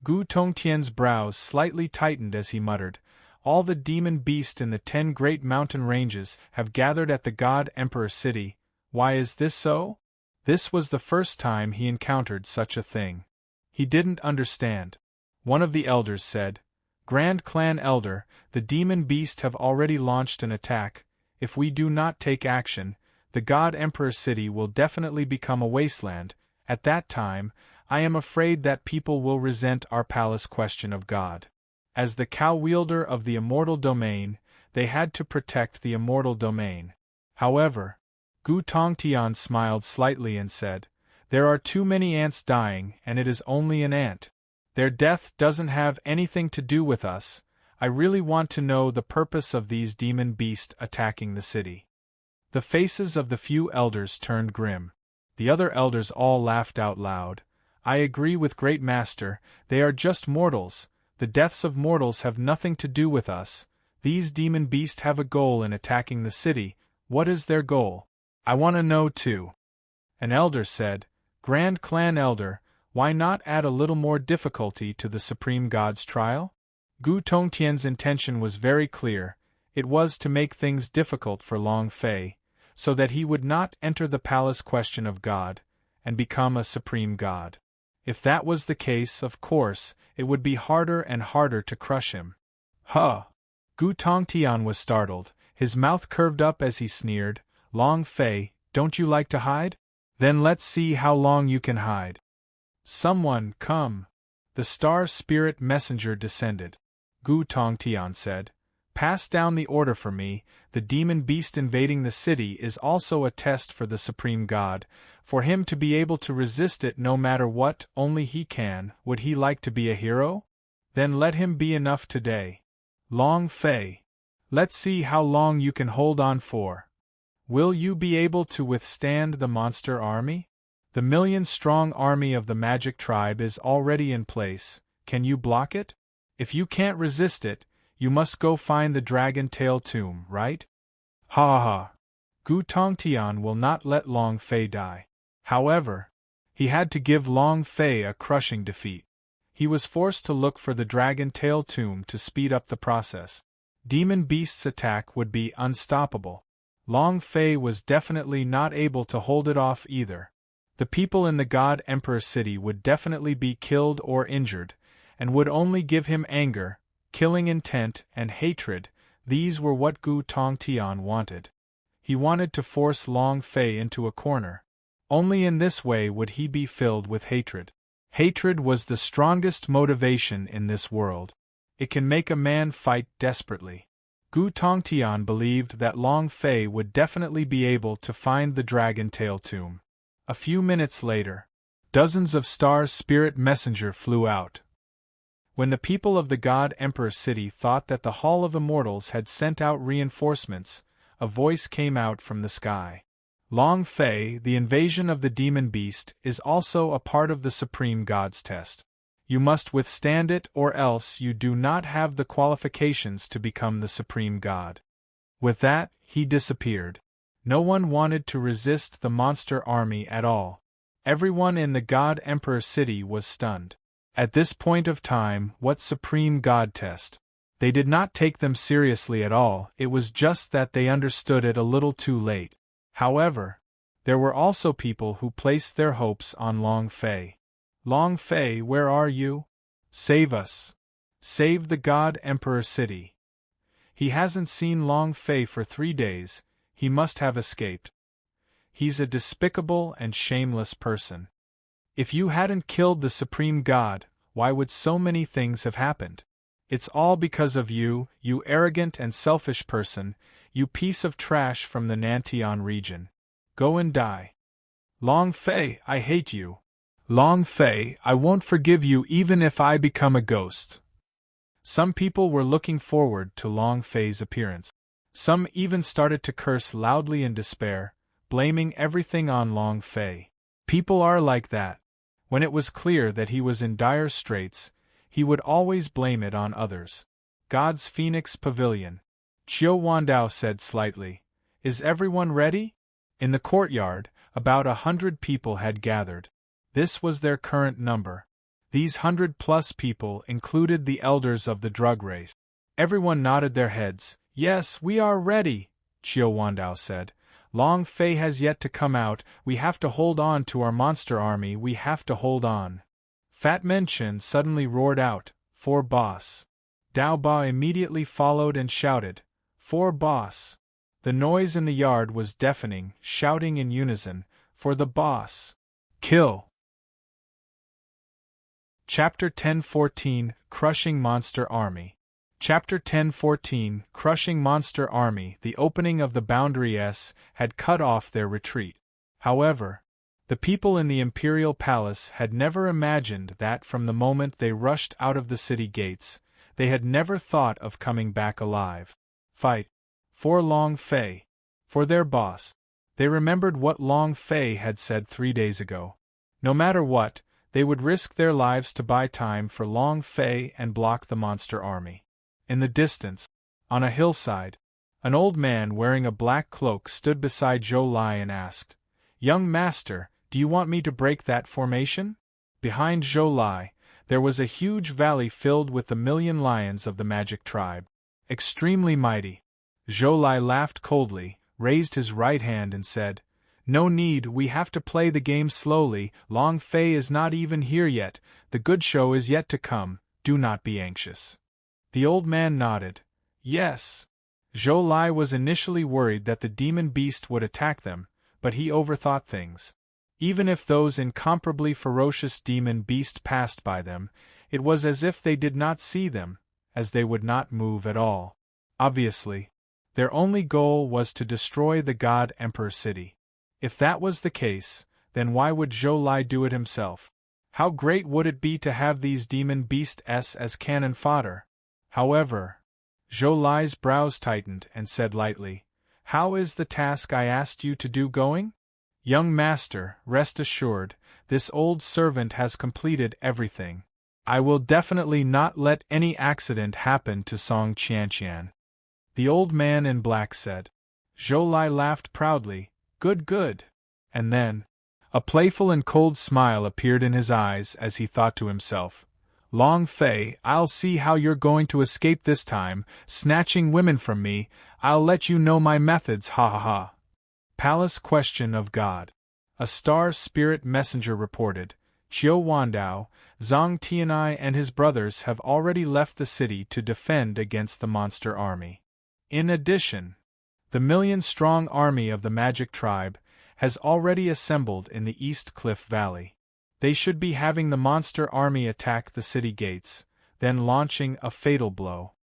Gu Tongtian's brows slightly tightened as he muttered, "All the demon beasts in the 10 great mountain ranges have gathered at the God Emperor city. Why is this so?" This was the first time he encountered such a thing. He didn't understand. One of the elders said, "Grand Clan Elder, the demon beasts have already launched an attack. If we do not take action, the God Emperor city will definitely become a wasteland. At that time, I am afraid that people will resent our Palace Question of God. As the cow wielder of the immortal domain, they had to protect the immortal domain. However, Gu Tongtian smiled slightly and said, "There are too many ants dying, and it is only an ant. Their death doesn't have anything to do with us. I really want to know the purpose of these demon beasts attacking the city." The faces of the few elders turned grim. The other elders all laughed out loud. "I agree with Great Master, they are just mortals. The deaths of mortals have nothing to do with us. These demon beasts have a goal in attacking the city. What is their goal? I want to know too." An elder said, "Grand Clan Elder, why not add a little more difficulty to the Supreme God's trial?" Gu Tongtian's intention was very clear. It was to make things difficult for Long Fei, so that he would not enter the Palace Question of God, and become a Supreme God. If that was the case, of course, it would be harder and harder to crush him. Huh! Gu Tongtian was startled, his mouth curved up as he sneered, "Long Fei, don't you like to hide? Then let's see how long you can hide." "Someone, come!" The Star Spirit Messenger descended. Gu Tongtian said, "Pass down the order for me. The demon beast invading the city is also a test for the Supreme God, for him to be able to resist it no matter what, only he can. Would he like to be a hero? Then let him be enough today. Long Fei, let's see how long you can hold on for. Will you be able to withstand the monster army? The million-strong army of the magic tribe is already in place. Can you block it? If you can't resist it, you must go find the Dragon Tail Tomb, right?" Ha ha! Gu Tongtian will not let Long Fei die. However, he had to give Long Fei a crushing defeat. He was forced to look for the Dragon Tail Tomb to speed up the process. Demon Beast's attack would be unstoppable. Long Fei was definitely not able to hold it off either. The people in the God Emperor city would definitely be killed or injured, and would only give him anger, killing intent, and hatred. These were what Gu Tongtian wanted. He wanted to force Long Fei into a corner. Only in this way would he be filled with hatred. Hatred was the strongest motivation in this world. It can make a man fight desperately. Gu Tongtian believed that Long Fei would definitely be able to find the Dragon Tail Tomb. A few minutes later, dozens of Star Spirit Messenger flew out. When the people of the God Emperor city thought that the Hall of Immortals had sent out reinforcements, a voice came out from the sky. "Long Fei, the invasion of the demon beast is also a part of the Supreme God's test. You must withstand it, or else you do not have the qualifications to become the Supreme God." With that, he disappeared. No one wanted to resist the monster army at all. Everyone in the God Emperor city was stunned. At this point of time, what Supreme God test? They did not take them seriously at all, it was just that they understood it a little too late. However, there were also people who placed their hopes on Long Fei. Long Fei, where are you? Save us. Save the God Emperor City. He hasn't seen Long Fei for 3 days, he must have escaped. He's a despicable and shameless person. If you hadn't killed the Supreme God, why would so many things have happened? It's all because of you, you arrogant and selfish person, you piece of trash from the Nantian region. Go and die. Long Fei, I hate you. Long Fei, I won't forgive you even if I become a ghost. Some people were looking forward to Long Fei's appearance. Some even started to curse loudly in despair, blaming everything on Long Fei. People are like that. When it was clear that he was in dire straits, he would always blame it on others. God's Phoenix Pavilion. Qiu Wandao said slightly. Is everyone ready? In the courtyard, about 100 people had gathered. This was their current number. These 100+ people included the elders of the drug race. Everyone nodded their heads. Yes, we are ready, Qiu Wandao said. Long Fei has yet to come out, we have to hold on to our monster army, we have to hold on. Fat Men Chen suddenly roared out, For boss. Dao Ba immediately followed and shouted, For boss. The noise in the yard was deafening, shouting in unison, For the boss. Kill. Chapter 1014 Crushing Monster Army. Chapter 1014 Crushing Monster Army. The opening of the Boundary S had cut off their retreat. However, the people in the Imperial Palace had never imagined that from the moment they rushed out of the city gates, they had never thought of coming back alive. Fight. For Long Fei. For their boss. They remembered what Long Fei had said 3 days ago. No matter what, they would risk their lives to buy time for Long Fei and block the monster army. In the distance, on a hillside, an old man wearing a black cloak stood beside Zhou Lai and asked, Young master, do you want me to break that formation? Behind Zhou Lai, there was a huge valley filled with the 1,000,000 lions of the magic tribe. Extremely mighty. Zhou Lai laughed coldly, raised his right hand and said, No need, we have to play the game slowly, Long Fei is not even here yet, the good show is yet to come, do not be anxious. The old man nodded. Yes. Zhou Lai was initially worried that the demon beast would attack them, but he overthought things. Even if those incomparably ferocious demon beast passed by them, it was as if they did not see them, as they would not move at all. Obviously, their only goal was to destroy the God Emperor City. If that was the case, then why would Zhou Lai do it himself? How great would it be to have these demon beasts as cannon fodder? However, Zhou Lai's brows tightened and said lightly, How is the task I asked you to do going? Young master, rest assured, this old servant has completed everything. I will definitely not let any accident happen to Song Qianqian. The old man in black said. Zhou Lai laughed proudly, Good, good. And then, a playful and cold smile appeared in his eyes as he thought to himself, Long Fei, I'll see how you're going to escape this time, snatching women from me, I'll let you know my methods, ha ha ha. Palace Question of God. A star spirit messenger reported, Qiu Wandao, Zhang Tianai and his brothers have already left the city to defend against the monster army. In addition, the 1,000,000-strong army of the magic tribe has already assembled in the East Cliff Valley. They should be having the monster army attack the city gates, then launching a fatal blow.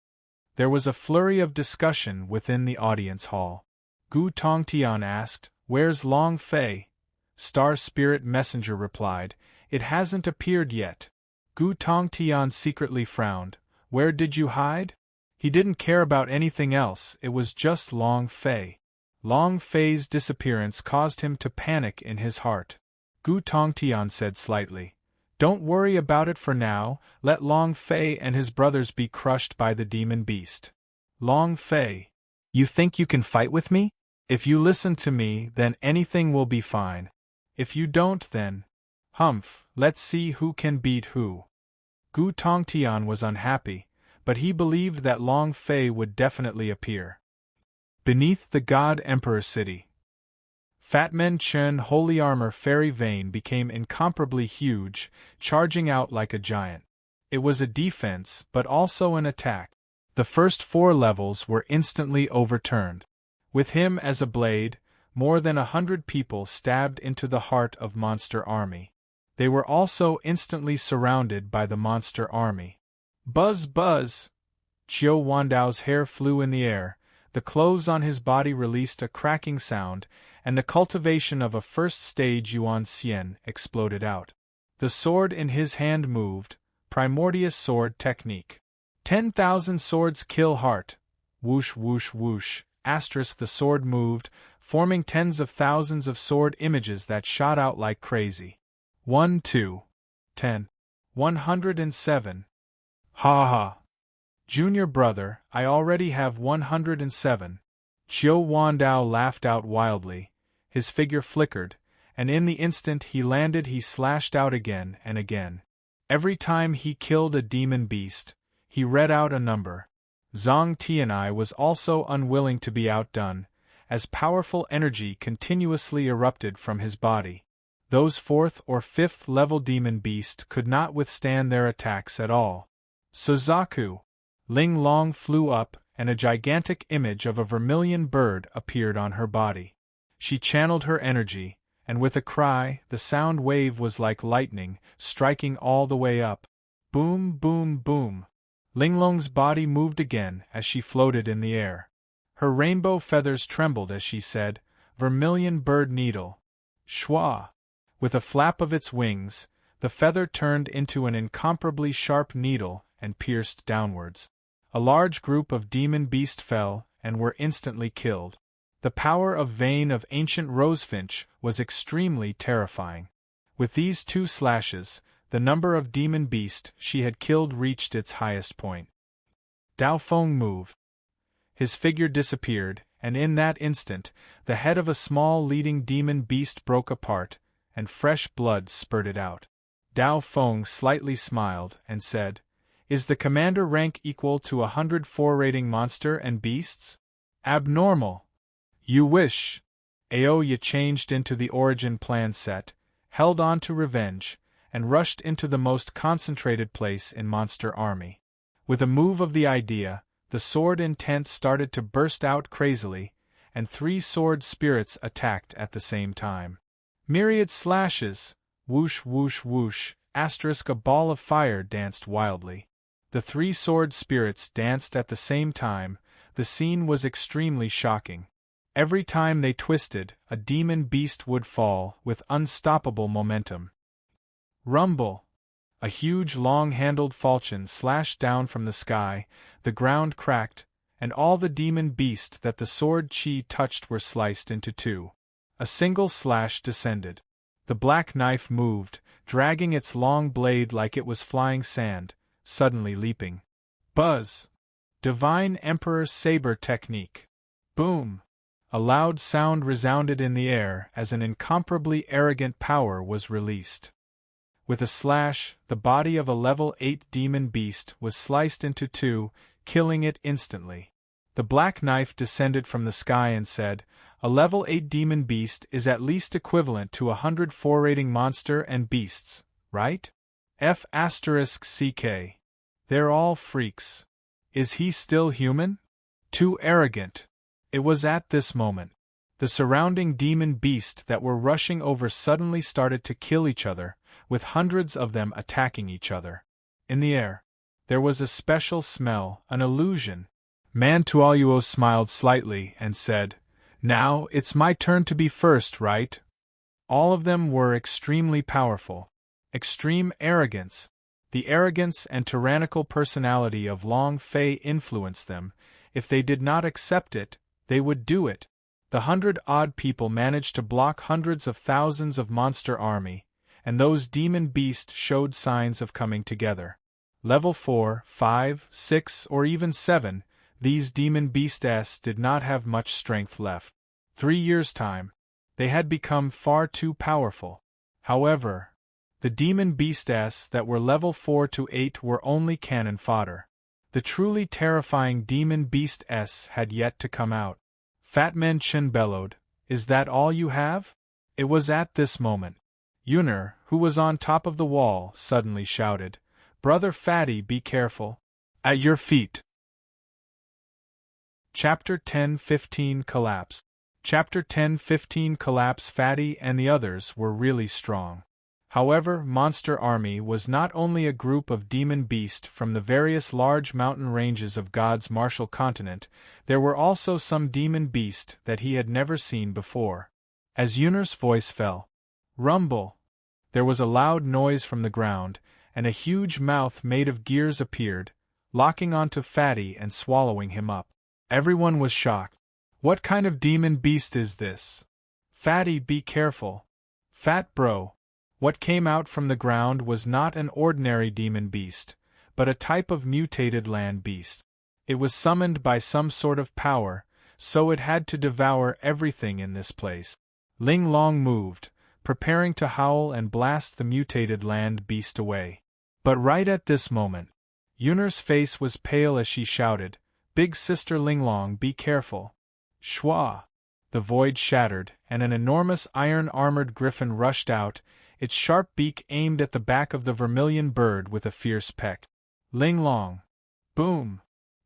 There was a flurry of discussion within the audience hall. Gu Tongtian asked, Where's Long Fei? Star Spirit Messenger replied, It hasn't appeared yet. Gu Tongtian secretly frowned. Where did you hide? He didn't care about anything else, it was just Long Fei. Long Fei's disappearance caused him to panic in his heart. Gu Tongtian said slightly, Don't worry about it for now, let Long Fei and his brothers be crushed by the demon beast. Long Fei, you think you can fight with me? If you listen to me, then anything will be fine. If you don't, then... Humph, let's see who can beat who. Gu Tongtian was unhappy, but he believed that Long Fei would definitely appear. Beneath the God Emperor City, Fatman Chen Holy Armor Fairy Vane became incomparably huge, charging out like a giant. It was a defense, but also an attack. The first 4 levels were instantly overturned. With him as a blade, more than 100 people stabbed into the heart of Monster Army. They were also instantly surrounded by the Monster Army. Buzz buzz! Qiu Wandao's hair flew in the air, the clothes on his body released a cracking sound, and the cultivation of a first-stage Yuan Xian exploded out. The sword in his hand moved, primordial sword technique. 10,000 swords kill heart. Whoosh whoosh whoosh, asterisk the sword moved, forming tens of thousands of sword images that shot out like crazy. 1 2 10 107. Ha ha. Junior brother, I already have 107. Qiu Wandao laughed out wildly. His figure flickered, and in the instant he landed he slashed out again and again. Every time he killed a demon beast, he read out a number. Zhang Tianai was also unwilling to be outdone, as powerful energy continuously erupted from his body. Those 4th or 5th level demon beasts could not withstand their attacks at all. Suzaku! Ling Long flew up, and a gigantic image of a vermilion bird appeared on her body. She channeled her energy, and with a cry, the sound wave was like lightning, striking all the way up. Boom, boom, boom. Linglong's body moved again as she floated in the air. Her rainbow feathers trembled as she said, "Vermilion bird needle." Schwa! With a flap of its wings, the feather turned into an incomparably sharp needle and pierced downwards. A large group of demon beasts fell and were instantly killed. The power of Vein of Ancient Rosefinch was extremely terrifying. With these 2 slashes, the number of demon beasts she had killed reached its highest point. Dao Feng moved. His figure disappeared, and in that instant, the head of a small leading demon beast broke apart, and fresh blood spurted out. Dao Feng slightly smiled and said, "Is the commander rank equal to 104 rating monster and beasts? Abnormal. You wish." Aoya changed into the origin plan set, held on to revenge, and rushed into the most concentrated place in Monster Army. With a move of the idea, the sword intent started to burst out crazily, and 3 sword spirits attacked at the same time. Myriad slashes, whoosh whoosh whoosh, asterisk a ball of fire danced wildly. The 3 sword spirits danced at the same time. The scene was extremely shocking. Every time they twisted, a demon beast would fall with unstoppable momentum. Rumble! A huge long-handled falchion slashed down from the sky, the ground cracked, and all the demon beasts that the sword chi touched were sliced into 2. A single slash descended. The black knife moved, dragging its long blade like it was flying sand, suddenly leaping. Buzz! Divine Emperor Saber Technique. Boom! A loud sound resounded in the air as an incomparably arrogant power was released. With a slash, the body of a level 8 demon beast was sliced into 2, killing it instantly. The black knife descended from the sky and said, "A level 8 demon beast is at least equivalent to 104 rating monster and beasts, right? F***CK. They're all freaks. Is he still human? Too arrogant." It was at this moment. The surrounding demon beasts that were rushing over suddenly started to kill each other, with hundreds of them attacking each other. In the air, there was a special smell, an illusion. Mantuoluo smiled slightly and said, "Now it's my turn to be first, right?" All of them were extremely powerful. Extreme arrogance. The arrogance and tyrannical personality of Long Fei influenced them. If they did not accept it, they would do it. The 100-odd people managed to block hundreds of thousands of monster army, and those demon beasts showed signs of coming together. Level 4, 5, 6, or even 7, these demon beasts did not have much strength left. 3 years' time, they had become far too powerful. However, the demon beasts that were level 4 to 8 were only cannon fodder. The truly terrifying demon beast had yet to come out. Fat Man Chen bellowed, "Is that all you have?" It was at this moment. Yuner, who was on top of the wall, suddenly shouted, "Brother Fatty, be careful! At your feet!" Chapter 10-15 Collapse. Chapter 10-15 Collapse. Fatty and the others were really strong. However, Monster Army was not only a group of demon beasts from the various large mountain ranges of God's martial continent, there were also some demon beasts that he had never seen before. As Yuner's voice fell, "Rumble!" there was a loud noise from the ground, and a huge mouth made of gears appeared, locking onto Fatty and swallowing him up. Everyone was shocked. "What kind of demon beast is this?" "Fatty, be careful. Fat bro." What came out from the ground was not an ordinary demon beast, but a type of mutated land beast. It was summoned by some sort of power, so it had to devour everything in this place. Ling Long moved, preparing to howl and blast the mutated land beast away. But right at this moment, Yuner's face was pale as she shouted, "Big Sister Ling Long, be careful!" Shwa! The void shattered, and an enormous iron-armored griffin rushed out, its sharp beak aimed at the back of the vermilion bird with a fierce peck. Ling Long! Boom!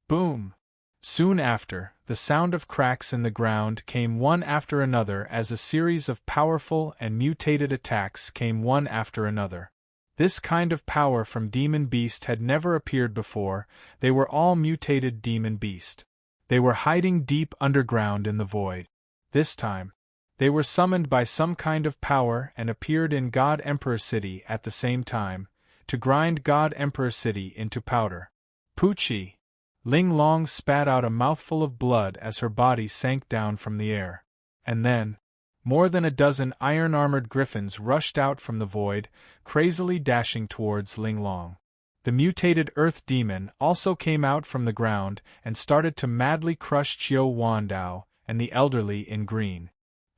Boom! Soon after, the sound of cracks in the ground came one after another as a series of powerful and mutated attacks came one after another. This kind of power from demon beast had never appeared before. They were all mutated demon beast. They were hiding deep underground in the void. This time, they were summoned by some kind of power and appeared in God Emperor City at the same time, to grind God Emperor City into powder. Poochie! Ling Long spat out a mouthful of blood as her body sank down from the air. And then, more than a dozen iron-armored griffins rushed out from the void, crazily dashing towards Ling Long. The mutated earth demon also came out from the ground and started to madly crush Qiu Wandao and the elderly in green.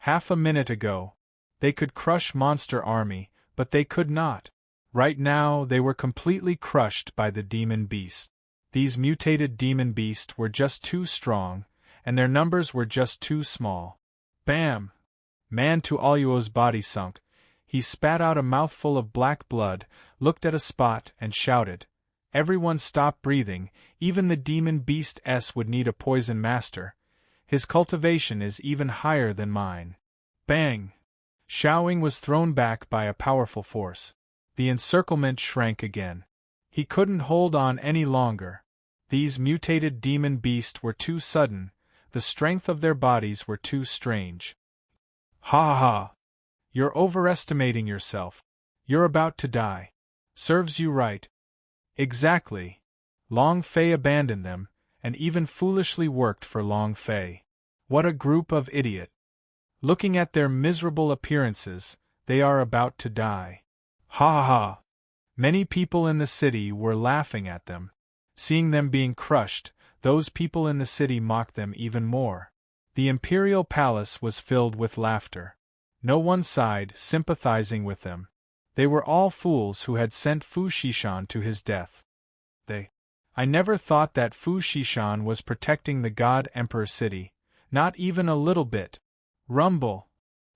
Half a minute ago, they could crush Monster Army, but they could not. Right now they were completely crushed by the demon beast. These mutated demon beasts were just too strong, and their numbers were just too small. Bam! Man Tu Aluo's body sunk. He spat out a mouthful of black blood, looked at a spot, and shouted, "Everyone stop breathing, even the demon beast would need a poison master. His cultivation is even higher than mine." Bang! Xiaoying was thrown back by a powerful force. The encirclement shrank again. He couldn't hold on any longer. These mutated demon beasts were too sudden, the strength of their bodies were too strange. "Ha ha! You're overestimating yourself. You're about to die. Serves you right." Exactly. Long Fei abandoned them, and even foolishly worked for Long Fei. What a group of idiot! Looking at their miserable appearances, they are about to die. Ha ha! Many people in the city were laughing at them. Seeing them being crushed, those people in the city mocked them even more. The imperial palace was filled with laughter. No one sighed, sympathizing with them. They were all fools who had sent Fu Shishan to his death. I never thought that Fu Shishan was protecting the God Emperor City, not even a little bit. Rumble!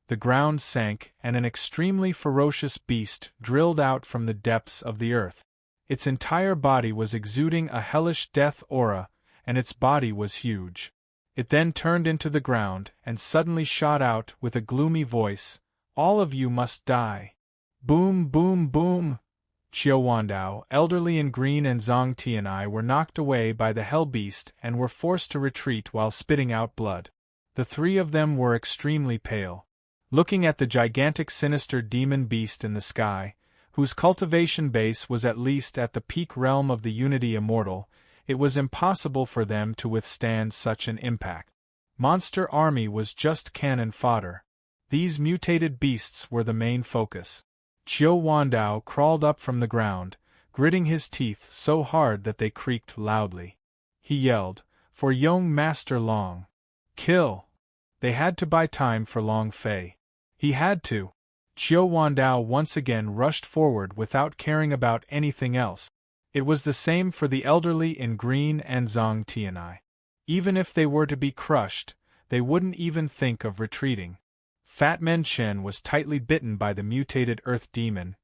The ground sank, and an extremely ferocious beast drilled out from the depths of the earth. Its entire body was exuding a hellish death aura, and its body was huge. It then turned into the ground, and suddenly shot out with a gloomy voice, "All of you must die." Boom, boom, boom! Qiu Wandao, elderly in green, and Zhang Tianai were knocked away by the hell beast and were forced to retreat while spitting out blood. The three of them were extremely pale. Looking at the gigantic sinister demon beast in the sky, whose cultivation base was at least at the peak realm of the Unity Immortal, it was impossible for them to withstand such an impact. Monster Army was just cannon fodder. These mutated beasts were the main focus. Qiu Wandao crawled up from the ground, gritting his teeth so hard that they creaked loudly. He yelled, "For young Master Long! Kill!" They had to buy time for Long Fei. He had to. Qiu Wandao once again rushed forward without caring about anything else. It was the same for the elderly in green and Zhang Tianai. Even if they were to be crushed, they wouldn't even think of retreating. Fat Man Chen was tightly bitten by the mutated earth demon.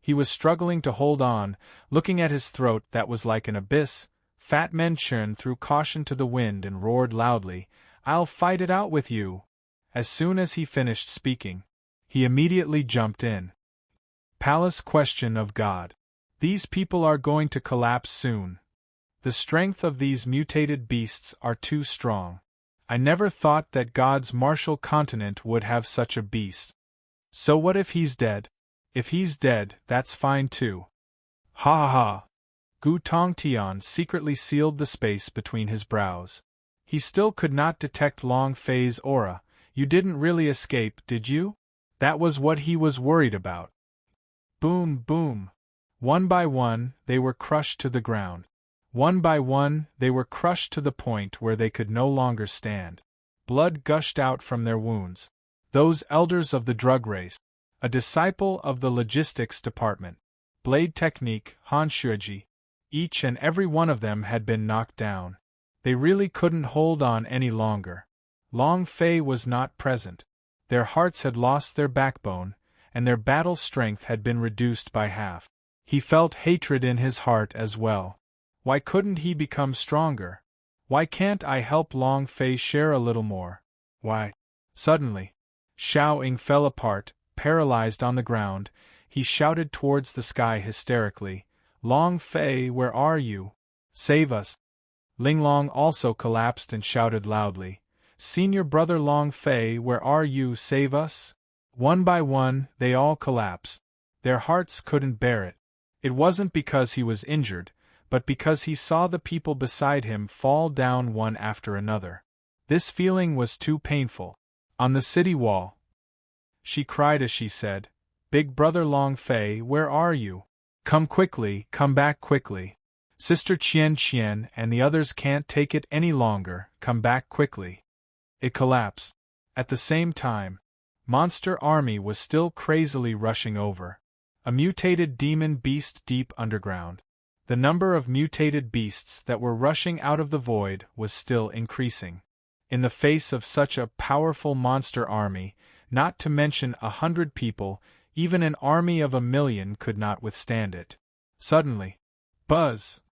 He was struggling to hold on, looking at his throat that was like an abyss. Fat Man Chen threw caution to the wind and roared loudly, "I'll fight it out with you!" As soon as he finished speaking, he immediately jumped in. Palace question of God. These people are going to collapse soon. The strength of these mutated beasts are too strong. I never thought that God's martial continent would have such a beast. So what if he's dead? If he's dead, that's fine too. Ha ha ha. Gu Tongtian secretly sealed the space between his brows. He still could not detect Long Fei's aura. You didn't really escape, did you? That was what he was worried about. Boom, boom. One by one, they were crushed to the ground. One by one, they were crushed to the point where they could no longer stand. Blood gushed out from their wounds. Those elders of the drug race, a disciple of the logistics department, blade technique, Han Shuji, each and every one of them had been knocked down. They really couldn't hold on any longer. Long Fei was not present. Their hearts had lost their backbone, and their battle strength had been reduced by half. He felt hatred in his heart as well. Why couldn't he become stronger? Why can't I help Long Fei share a little more? Why? Suddenly, Xiao Ying fell apart, paralyzed on the ground. He shouted towards the sky hysterically, "Long Fei, where are you? Save us!" Ling Long also collapsed and shouted loudly, "Senior brother Long Fei, where are you? Save us!" One by one, they all collapsed. Their hearts couldn't bear it. It wasn't because he was injured, but because he saw the people beside him fall down one after another. This feeling was too painful. On the city wall, she cried as she said, "Big brother Long Fei, where are you? Come quickly, come back quickly. Sister Qian Qian and the others can't take it any longer, come back quickly." It collapsed. At the same time, Monster Army was still crazily rushing over. A mutated demon beast deep underground. The number of mutated beasts that were rushing out of the void was still increasing. In the face of such a powerful monster army, not to mention 100 people, even an army of 1,000,000 could not withstand it. Suddenly, buzz!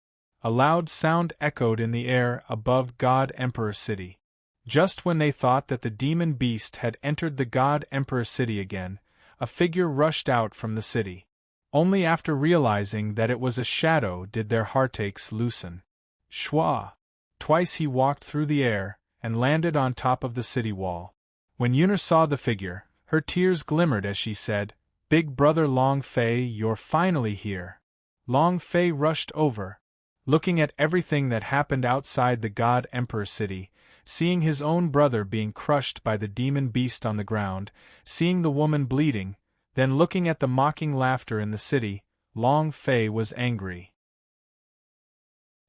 A loud sound echoed in the air above God Emperor City. Just when they thought that the demon beast had entered the God Emperor City again, a figure rushed out from the city. Only after realizing that it was a shadow did their heartaches loosen. Shwa! Twice he walked through the air, and landed on top of the city wall. When Yunar saw the figure, her tears glimmered as she said, "Big brother Long Fei, you're finally here." Long Fei rushed over. Looking at everything that happened outside the God Emperor City, seeing his own brother being crushed by the demon beast on the ground, seeing the woman bleeding, then looking at the mocking laughter in the city, Long Fei was angry.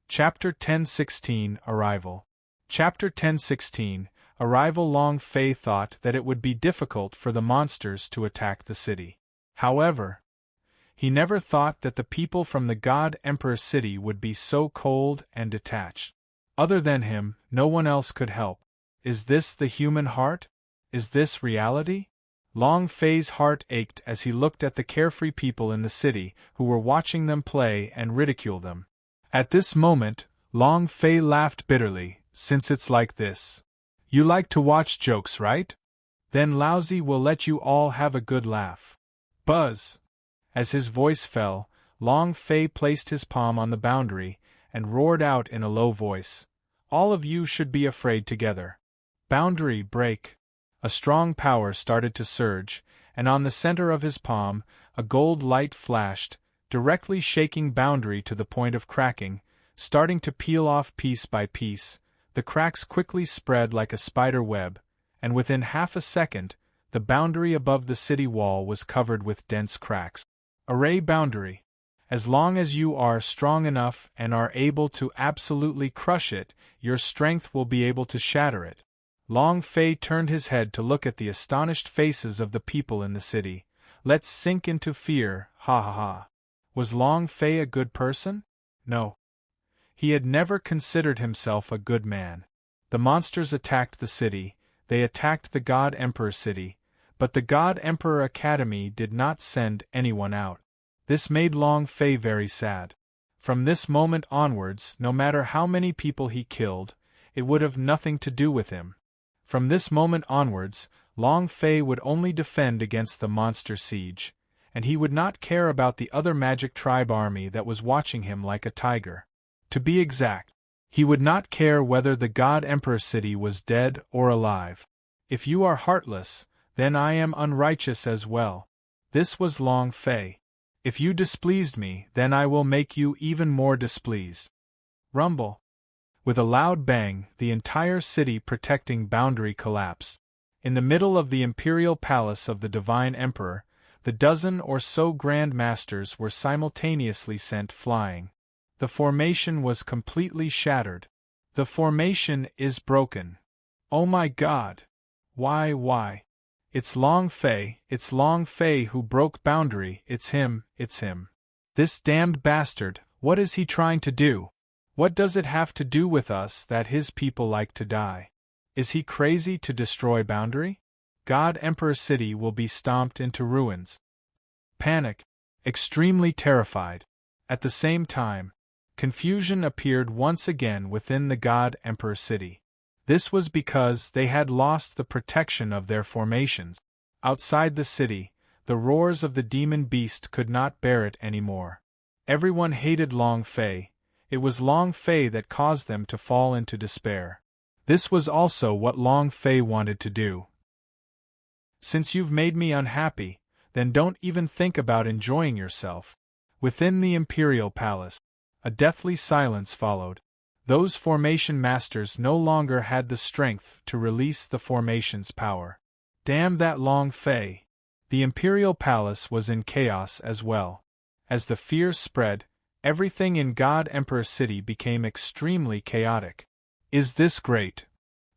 Chapter 10:16 Arrival. Chapter 10:16 Arrival. Long Fei thought that it would be difficult for the monsters to attack the city. However, he never thought that the people from the God Emperor City would be so cold and detached. Other than him, no one else could help. Is this the human heart? Is this reality? Long Fei's heart ached as he looked at the carefree people in the city who were watching them play and ridicule them. At this moment, Long Fei laughed bitterly, "Since it's like this. You like to watch jokes, right? Then Lousy will let you all have a good laugh." Buzz! As his voice fell, Long Fei placed his palm on the boundary and roared out in a low voice, "All of you should be afraid together. Boundary break." A strong power started to surge, and on the center of his palm, a gold light flashed, directly shaking boundary to the point of cracking, starting to peel off piece by piece. The cracks quickly spread like a spider web, and within half a second, the boundary above the city wall was covered with dense cracks. Array boundary. As long as you are strong enough and are able to absolutely crush it, your strength will be able to shatter it. Long Fei turned his head to look at the astonished faces of the people in the city. Let's sink into fear, ha ha ha. Was Long Fei a good person? No. He had never considered himself a good man. The monsters attacked the city, they attacked the God Emperor city, but the God Emperor Academy did not send anyone out. This made Long Fei very sad. From this moment onwards, no matter how many people he killed, it would have nothing to do with him. From this moment onwards, Long Fei would only defend against the monster siege, and he would not care about the other magic tribe army that was watching him like a tiger. To be exact, he would not care whether the God Emperor city was dead or alive. If you are heartless, then I am unrighteous as well. This was Long Fei. If you displeased me, then I will make you even more displeased. Rumble. With a loud bang, the entire city protecting boundary collapsed. In the middle of the imperial palace of the Divine Emperor, the dozen or so Grand Masters were simultaneously sent flying. The formation was completely shattered. The formation is broken. Oh my God! Why? It's Long Fei who broke boundary, it's him. This damned bastard, what is he trying to do? What does it have to do with us that his people like to die? Is he crazy to destroy boundary? God Emperor City will be stomped into ruins. Panic. Extremely terrified. At the same time, confusion appeared once again within the God Emperor City. This was because they had lost the protection of their formations. Outside the city, the roars of the demon beast could not bear it anymore. Everyone hated Long Fei. It was Long Fei that caused them to fall into despair. This was also what Long Fei wanted to do. Since you've made me unhappy, then don't even think about enjoying yourself. Within the Imperial Palace, a deathly silence followed. Those formation masters no longer had the strength to release the formation's power. Damn that Long Fei! The Imperial Palace was in chaos as well. As the fear spread, everything in God Emperor City became extremely chaotic. Is this great?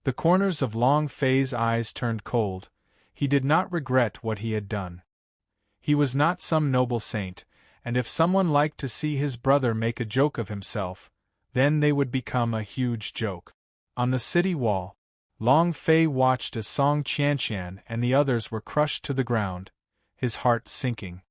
The corners of Long Fei's eyes turned cold. He did not regret what he had done. He was not some noble saint, and if someone liked to see his brother make a joke of himself, then they would become a huge joke. On the city wall, Long Fei watched as Song Qianqian and the others were crushed to the ground, his heart sinking.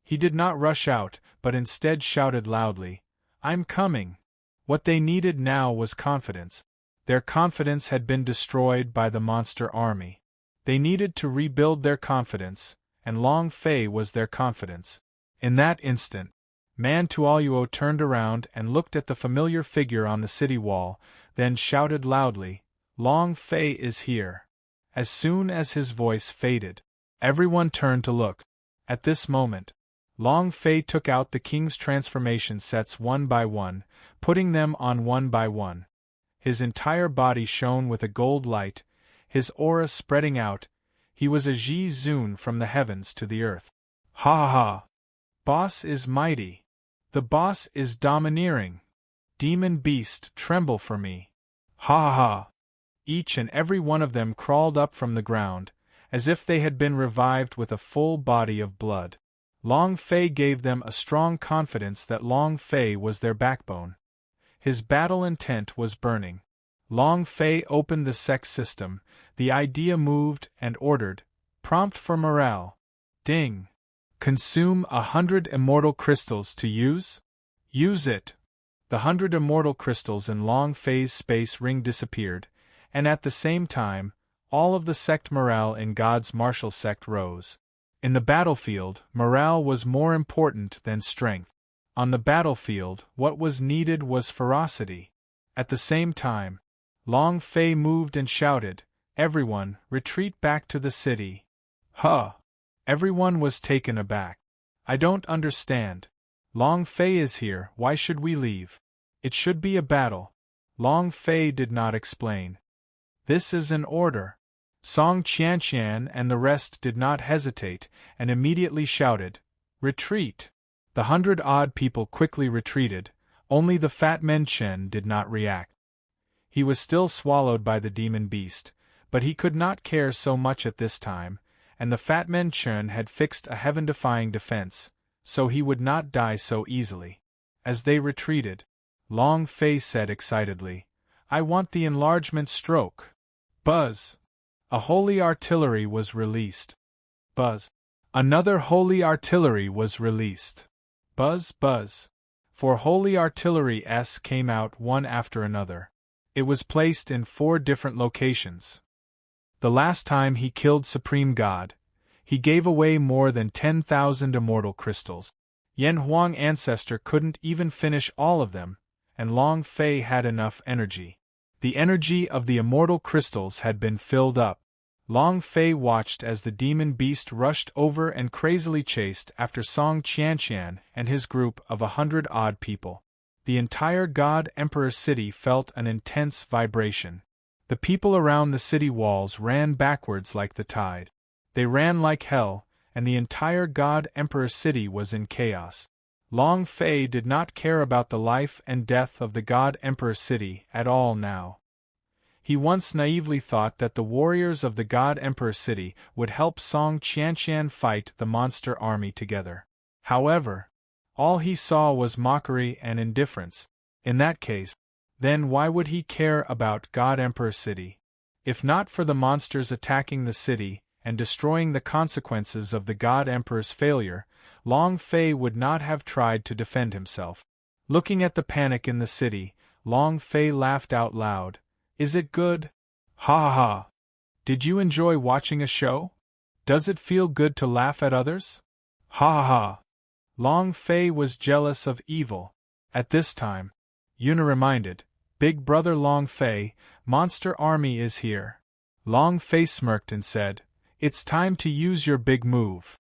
He did not rush out, but instead shouted loudly, "I'm coming!" What they needed now was confidence. Their confidence had been destroyed by the monster army. They needed to rebuild their confidence, and Long Fei was their confidence. In that instant, Man Tuoluo turned around and looked at the familiar figure on the city wall, then shouted loudly, "Long Fei is here." As soon as his voice faded, everyone turned to look. At this moment, Long Fei took out the king's transformation sets one by one, putting them on one by one. His entire body shone with a gold light, his aura spreading out. He was a Ji Zun from the heavens to the earth. Ha ha ha! Boss is mighty. The boss is domineering. Demon beast, tremble for me. Ha ha ha! Each and every one of them crawled up from the ground, as if they had been revived with a full body of blood. Long Fei gave them a strong confidence that Long Fei was their backbone. His battle intent was burning. Long Fei opened the sex system, the idea moved and ordered, prompt for morale. Ding! Consume 100 immortal crystals to use? Use it! The 100 immortal crystals in Long Fei's space ring disappeared, and at the same time, all of the sect morale in God's martial sect rose. In the battlefield, morale was more important than strength. On the battlefield, what was needed was ferocity. At the same time, Long Fei moved and shouted, "Everyone, retreat back to the city." Huh! Everyone was taken aback. I don't understand. Long Fei is here, why should we leave? It should be a battle. Long Fei did not explain. This is an order. Song Qianqian and the rest did not hesitate, and immediately shouted, "Retreat!" The 100-odd people quickly retreated, only the fat Men Chen did not react. He was still swallowed by the demon beast, but he could not care so much at this time, and the fat Men Chen had fixed a heaven-defying defense, so he would not die so easily. As they retreated, Long Fei said excitedly, "I want the enlargement stroke." Buzz! A holy artillery was released. Buzz! Another holy artillery was released. Buzz, buzz. 4 holy artillery-s came out one after another. It was placed in 4 different locations. The last time he killed Supreme God, he gave away more than 10,000 immortal crystals. Yen Huang Ancestor couldn't even finish all of them, and Long Fei had enough energy. The energy of the immortal crystals had been filled up. Long Fei watched as the demon beast rushed over and crazily chased after Song Qianqian and his group of 100-odd people. The entire God Emperor city felt an intense vibration. The people around the city walls ran backwards like the tide. They ran like hell, and the entire God Emperor city was in chaos. Long Fei did not care about the life and death of the God Emperor city at all now. He once naively thought that the warriors of the God Emperor city would help Song Qianqian fight the monster army together. However, all he saw was mockery and indifference. In that case, then why would he care about God Emperor city? If not for the monsters attacking the city and destroying the consequences of the God Emperor's failure, Long Fei would not have tried to defend himself. Looking at the panic in the city, Long Fei laughed out loud. Is it good? Ha ha ha. Did you enjoy watching a show? Does it feel good to laugh at others? Ha ha ha. Long Fei was jealous of evil. At this time, Yuna reminded, "Big brother Long Fei, monster army is here." Long Fei smirked and said, "It's time to use your big move."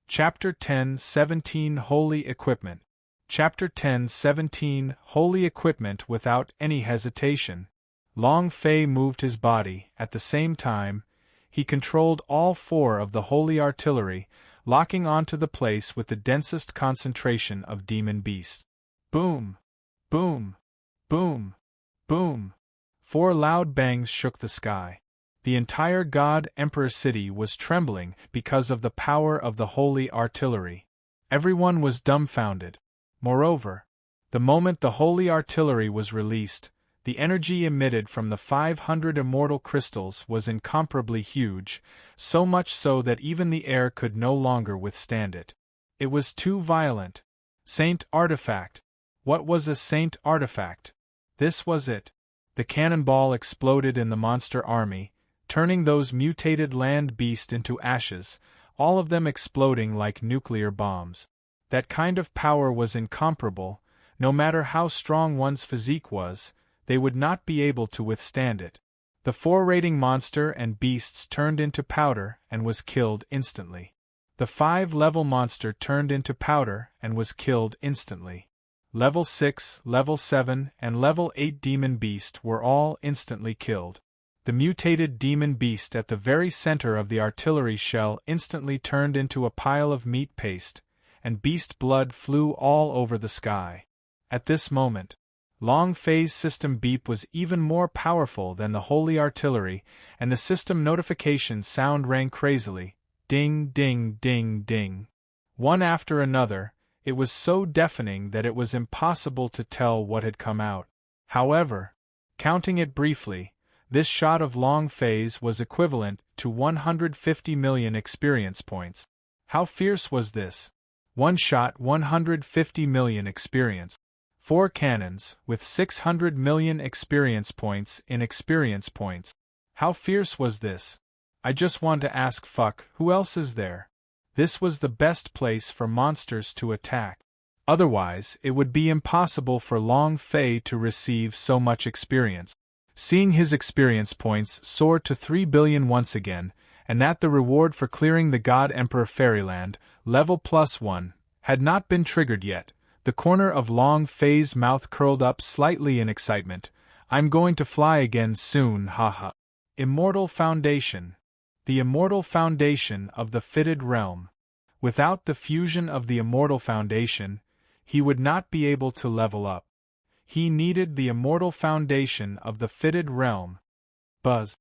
Chapter 10-17 Holy Equipment. Chapter 10-17 Holy Equipment. Without any hesitation, Long Fei moved his body. At the same time, he controlled all 4 of the holy artillery, locking onto the place with the densest concentration of demon beasts. Boom! Boom! Boom! Boom! 4 loud bangs shook the sky. The entire God Emperor city was trembling because of the power of the holy artillery. Everyone was dumbfounded. Moreover, the moment the holy artillery was released, the energy emitted from the 500 immortal crystals was incomparably huge, so much so that even the air could no longer withstand it. It was too violent. Saint Artifact. What was a Saint Artifact? This was it. The cannonball exploded in the monster army, turning those mutated land beasts into ashes, all of them exploding like nuclear bombs. That kind of power was incomparable. No matter how strong one's physique was, they would not be able to withstand it. The 4 raiding monster and beasts turned into powder and was killed instantly. The 5-level monster turned into powder and was killed instantly. Level 6, Level 7, and Level 8 demon beast were all instantly killed. The mutated demon beast at the very center of the artillery shell instantly turned into a pile of meat paste, and beast blood flew all over the sky. At this moment, Long Fei's system beep was even more powerful than the holy artillery, and the system notification sound rang crazily, ding ding ding ding. One after another, it was so deafening that it was impossible to tell what had come out. However, counting it briefly, this shot of Long Fei's was equivalent to 150 million experience points. How fierce was this? One shot 150 million experience. 4 cannons, with 600 million experience points in experience points. How fierce was this? I just want to ask who else is there? This was the best place for monsters to attack. Otherwise, it would be impossible for Long Fei to receive so much experience. Seeing his experience points soar to 3 billion once again, and that the reward for clearing the God Emperor Fairyland, level +1, had not been triggered yet, the corner of Long Fei's mouth curled up slightly in excitement. I'm going to fly again soon, haha. Immortal Foundation. The Immortal Foundation of the Fitted Realm. Without the fusion of the Immortal Foundation, he would not be able to level up. He needed the Immortal Foundation of the Fitted Realm. Buzz.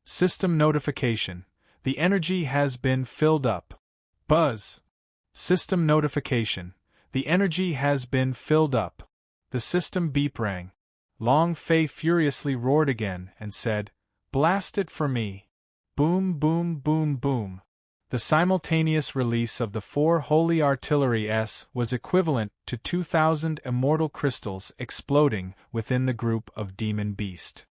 System notification. The energy has been filled up. Buzz. System notification. The energy has been filled up. The system beep rang. Long Fei furiously roared again and said, "Blast it for me!" Boom, boom, boom, boom. The simultaneous release of the 4 holy artillery S was equivalent to 2,000 immortal crystals exploding within the group of demon beast.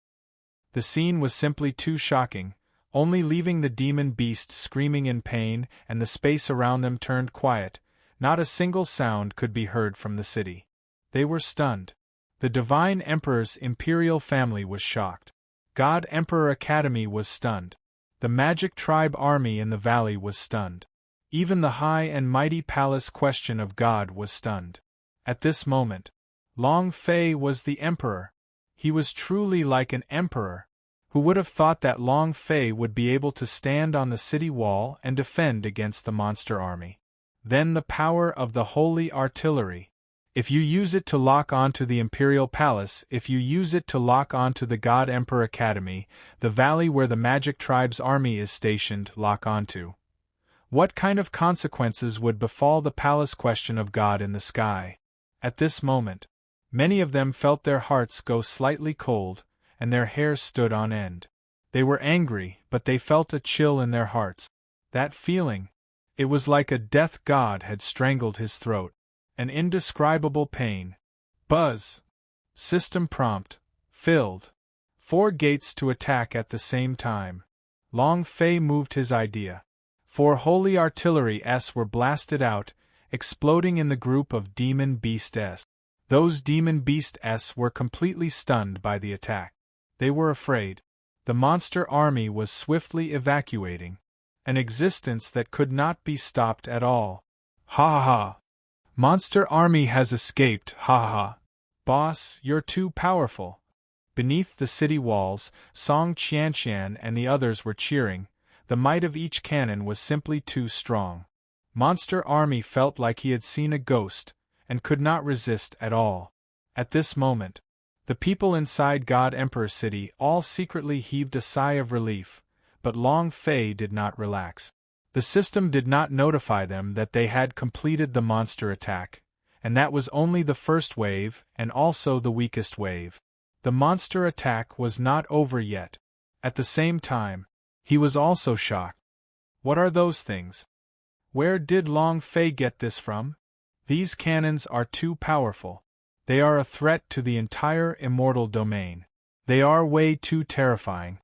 The scene was simply too shocking, only leaving the demon beast screaming in pain, and the space around them turned quiet. Not a single sound could be heard from the city. They were stunned. The Divine Emperor's imperial family was shocked. God Emperor Academy was stunned. The Magic Tribe army in the valley was stunned. Even the high and mighty palace question of God was stunned. At this moment, Long Fei was the emperor. He was truly like an emperor. Who would have thought that Long Fei would be able to stand on the city wall and defend against the monster army? Then the power of the holy artillery. If you use it to lock onto the Imperial Palace, if you use it to lock onto the God Emperor Academy, the valley where the Magic Tribe's army is stationed, lock onto. What kind of consequences would befall the palace question of God in the sky? At this moment, many of them felt their hearts go slightly cold, and their hair stood on end. They were angry, but they felt a chill in their hearts. That feeling, it was like a death god had strangled his throat. An indescribable pain. Buzz. System prompt. Filled. 4 gates to attack at the same time. Long Fei moved his idea. 4 holy artillery S were blasted out, exploding in the group of demon beast S. Those demon beast S were completely stunned by the attack. They were afraid. The monster army was swiftly evacuating. An existence that could not be stopped at all. Ha ha ha! Monster army has escaped, ha ha ha! Boss, you're too powerful. Beneath the city walls, Song Qianqian and the others were cheering. The might of each cannon was simply too strong. Monster army felt like he had seen a ghost, and could not resist at all. At this moment, the people inside God Emperor City all secretly heaved a sigh of relief, but Long Fei did not relax. The system did not notify them that they had completed the monster attack, and that was only the first wave and also the weakest wave. The monster attack was not over yet. At the same time, he was also shocked. What are those things? Where did Long Fei get this from? These cannons are too powerful. They are a threat to the entire immortal domain. They are way too terrifying.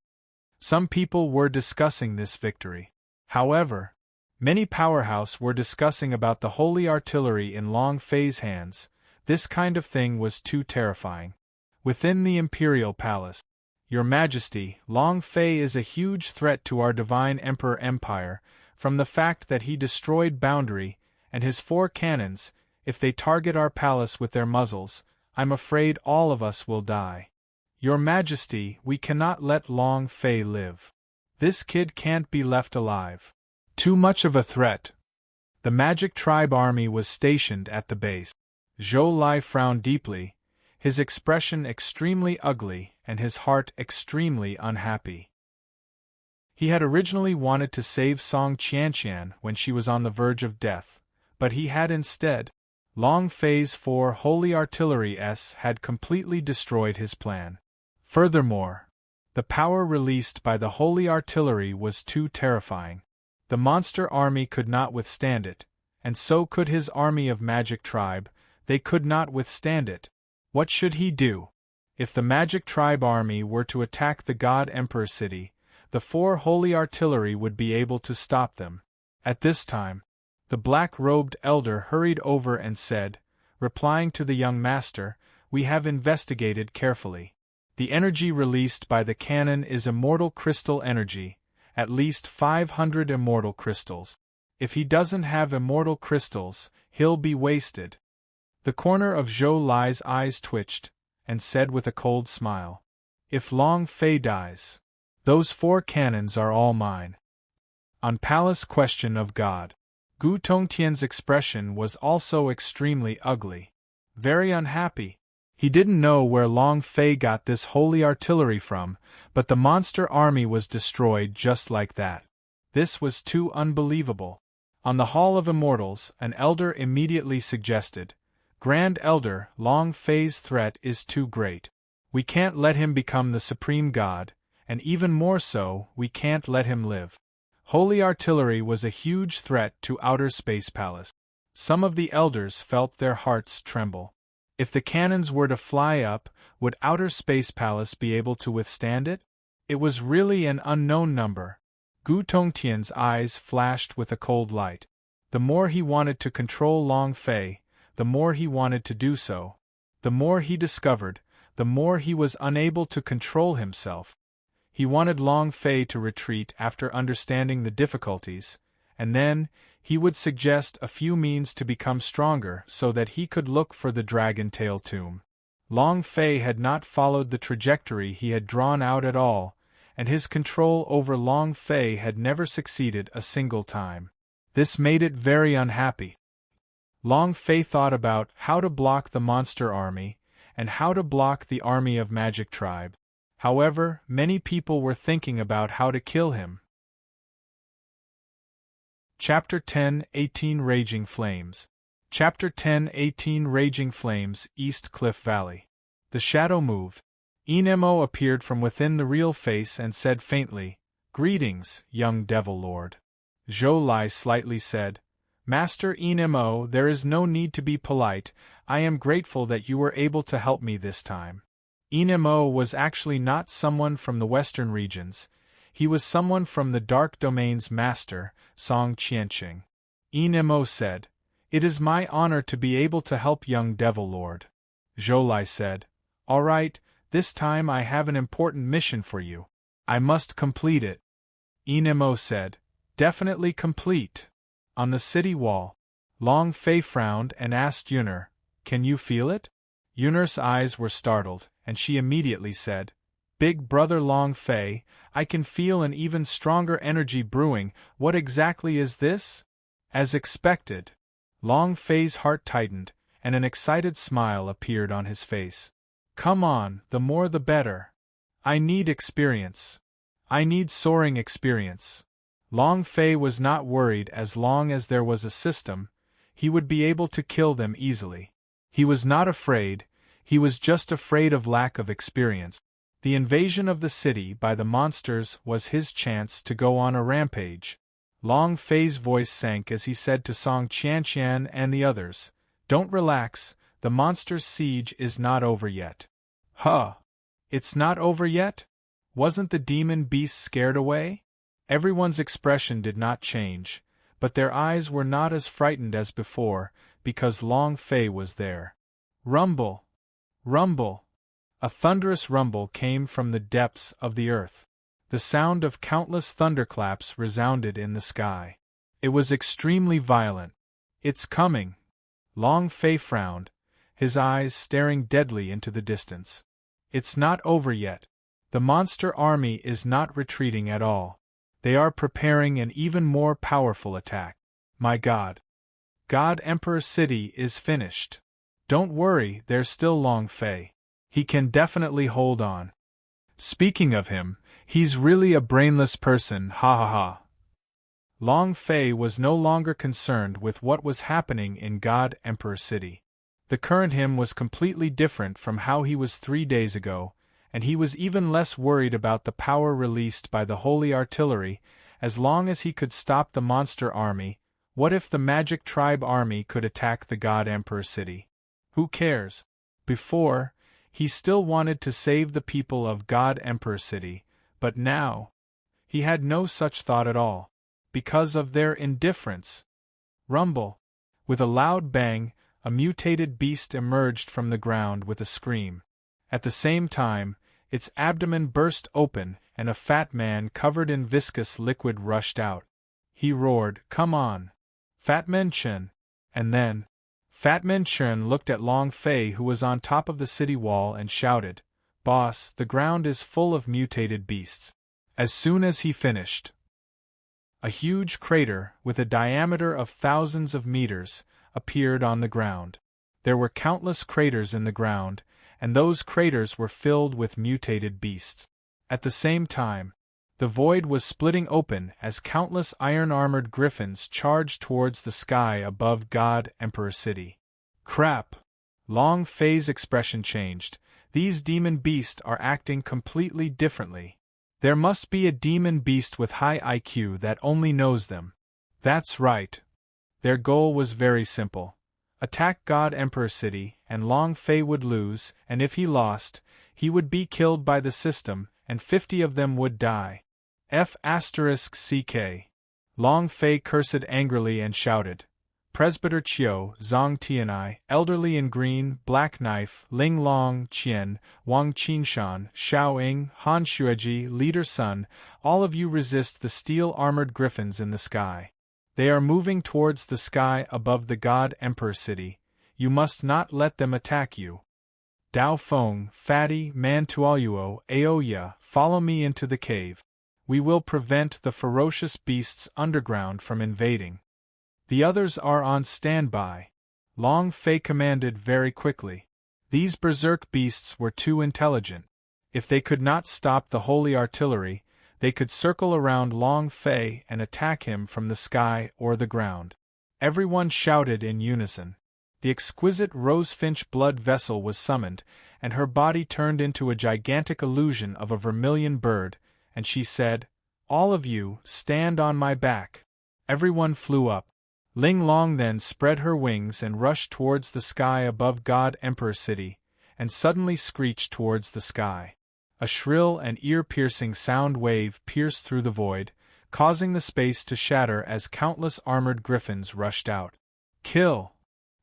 Some people were discussing this victory. However, many powerhouse were discussing about the holy artillery in Long Fei's hands. This kind of thing was too terrifying. Within the Imperial Palace, Your Majesty, Long Fei is a huge threat to our Divine Emperor Empire, from the fact that he destroyed Boundary, and his 4 cannons. If they target our palace with their muzzles, I'm afraid all of us will die. Your Majesty, we cannot let Long Fei live. This kid can't be left alive. Too much of a threat. The Magic Tribe army was stationed at the base. Zhou Lai frowned deeply, his expression extremely ugly and his heart extremely unhappy. He had originally wanted to save Song Qianqian when she was on the verge of death, but he had instead. Long Fei's 4 holy artillery S had completely destroyed his plan. Furthermore, the power released by the holy artillery was too terrifying. The monster army could not withstand it, and so could his army of Magic Tribe. They could not withstand it. What should he do? If the Magic Tribe army were to attack the God Emperor City, the 4 holy artillery would be able to stop them. At this time, the black-robed elder hurried over and said, replying to the young master, "We have investigated carefully. The energy released by the cannon is immortal crystal energy, at least 500 immortal crystals. If he doesn't have immortal crystals, he'll be wasted." The corner of Zhou Lai's eyes twitched, and said with a cold smile, "If Long Fei dies, those 4 cannons are all mine." On Palace Question of God. Gu Tongtian's expression was also extremely ugly. Very unhappy. He didn't know where Long Fei got this holy artillery from, but the monster army was destroyed just like that. This was too unbelievable. On the Hall of Immortals, an elder immediately suggested, "Grand Elder, Long Fei's threat is too great. We can't let him become the supreme god, and even more so, we can't let him live." Holy artillery was a huge threat to Outer Space Palace. Some of the elders felt their hearts tremble. If the cannons were to fly up, would Outer Space Palace be able to withstand it? It was really an unknown number. Gu Tongtian's eyes flashed with a cold light. The more he wanted to control Long Fei, the more he wanted to do so. The more he discovered, the more he was unable to control himself. He wanted Long Fei to retreat after understanding the difficulties, and then he would suggest a few means to become stronger so that he could look for the Dragon Tail tomb. Long Fei had not followed the trajectory he had drawn out at all, and his control over Long Fei had never succeeded a single time. This made it very unhappy. Long Fei thought about how to block the monster army, and how to block the army of Magic Tribe. However, many people were thinking about how to kill him. Chapter 10-18 Raging Flames. Chapter 10-18 Raging Flames, East Cliff Valley. The shadow moved. Enemo appeared from within the real face and said faintly, "Greetings, young Devil Lord." Zhou Lai slightly said, "Master Enemo, there is no need to be polite. I am grateful that you were able to help me this time." Enemo was actually not someone from the western regions. He was someone from the Dark Domain's master, Song Qianqing. Enemo said, "It is my honor to be able to help young Devil Lord." Zhou Lai said, "All right, this time I have an important mission for you. I must complete it." Enemo said, "Definitely complete." On the city wall, Long Fei frowned and asked Yuner, "Can you feel it?" Yuner's eyes were startled, and she immediately said, "Big brother Long Fei, I can feel an even stronger energy brewing. What exactly is this?" As expected, Long Fei's heart tightened, and an excited smile appeared on his face. "Come on, the more the better. I need experience. I need soaring experience." Long Fei was not worried as long as there was a system, he would be able to kill them easily. He was not afraid, he was just afraid of lack of experience. The invasion of the city by the monsters was his chance to go on a rampage. Long Fei's voice sank as he said to Song Qianqian and the others, "Don't relax, the monsters' siege is not over yet." "Huh! It's not over yet? Wasn't the demon beast scared away?" Everyone's expression did not change, but their eyes were not as frightened as before, because Long Fei was there. Rumble! Rumble! A thunderous rumble came from the depths of the earth. The sound of countless thunderclaps resounded in the sky. It was extremely violent. "It's coming." Long Fei frowned, his eyes staring deadly into the distance. "It's not over yet. The monster army is not retreating at all. They are preparing an even more powerful attack. My God! God Emperor City is finished. Don't worry, there's still Long Fei. He can definitely hold on. Speaking of him, he's really a brainless person, ha ha ha." Long Fei was no longer concerned with what was happening in God Emperor City. The current him was completely different from how he was 3 days ago, and he was even less worried about the power released by the Holy Artillery. As long as he could stop the monster army, what if the Magic Tribe army could attack the God Emperor City? Who cares? Before, he still wanted to save the people of God Emperor City, but now, he had no such thought at all, because of their indifference. Rumble! With a loud bang, a mutated beast emerged from the ground with a scream. At the same time, its abdomen burst open and a fat man covered in viscous liquid rushed out. He roared, "Come on! Fat Man Chen!" And then, Fat Man Chen looked at Long Fei who was on top of the city wall and shouted, "Boss, the ground is full of mutated beasts." As soon as he finished, a huge crater, with a diameter of thousands of meters, appeared on the ground. There were countless craters in the ground, and those craters were filled with mutated beasts. At the same time, The void was splitting open as countless iron-armored griffins charged towards the sky above God Emperor City. Crap! Long Fei's expression changed. These demon beasts are acting completely differently. There must be a demon beast with high IQ that only knows them. That's right. Their goal was very simple. Attack God Emperor City, and Long Fei would lose, and if he lost, he would be killed by the system, and 50 of them would die. F***CK. Long Fei cursed angrily and shouted. Presbyter Chiu, Zhang Tianai, Elderly in Green, Black Knife, Ling Long, Qian, Wang Qinshan, Xiao Ying, Han Xueji, Leader Sun, all of you resist the steel-armored griffins in the sky. They are moving towards the sky above the God Emperor City. You must not let them attack you. Dao Feng, Fatty, Mantuoluo, Aoya, follow me into the cave. We will prevent the ferocious beasts underground from invading. The others are on standby. Long Fei commanded very quickly. These berserk beasts were too intelligent. If they could not stop the holy artillery, they could circle around Long Fei and attack him from the sky or the ground. Everyone shouted in unison. The exquisite rosefinch blood vessel was summoned, and her body turned into a gigantic illusion of a vermilion bird, and she said, "All of you, stand on my back." Everyone flew up. Ling Long then spread her wings and rushed towards the sky above God Emperor City, and suddenly screeched towards the sky. A shrill and ear-piercing sound wave pierced through the void, causing the space to shatter as countless armored griffins rushed out. Kill!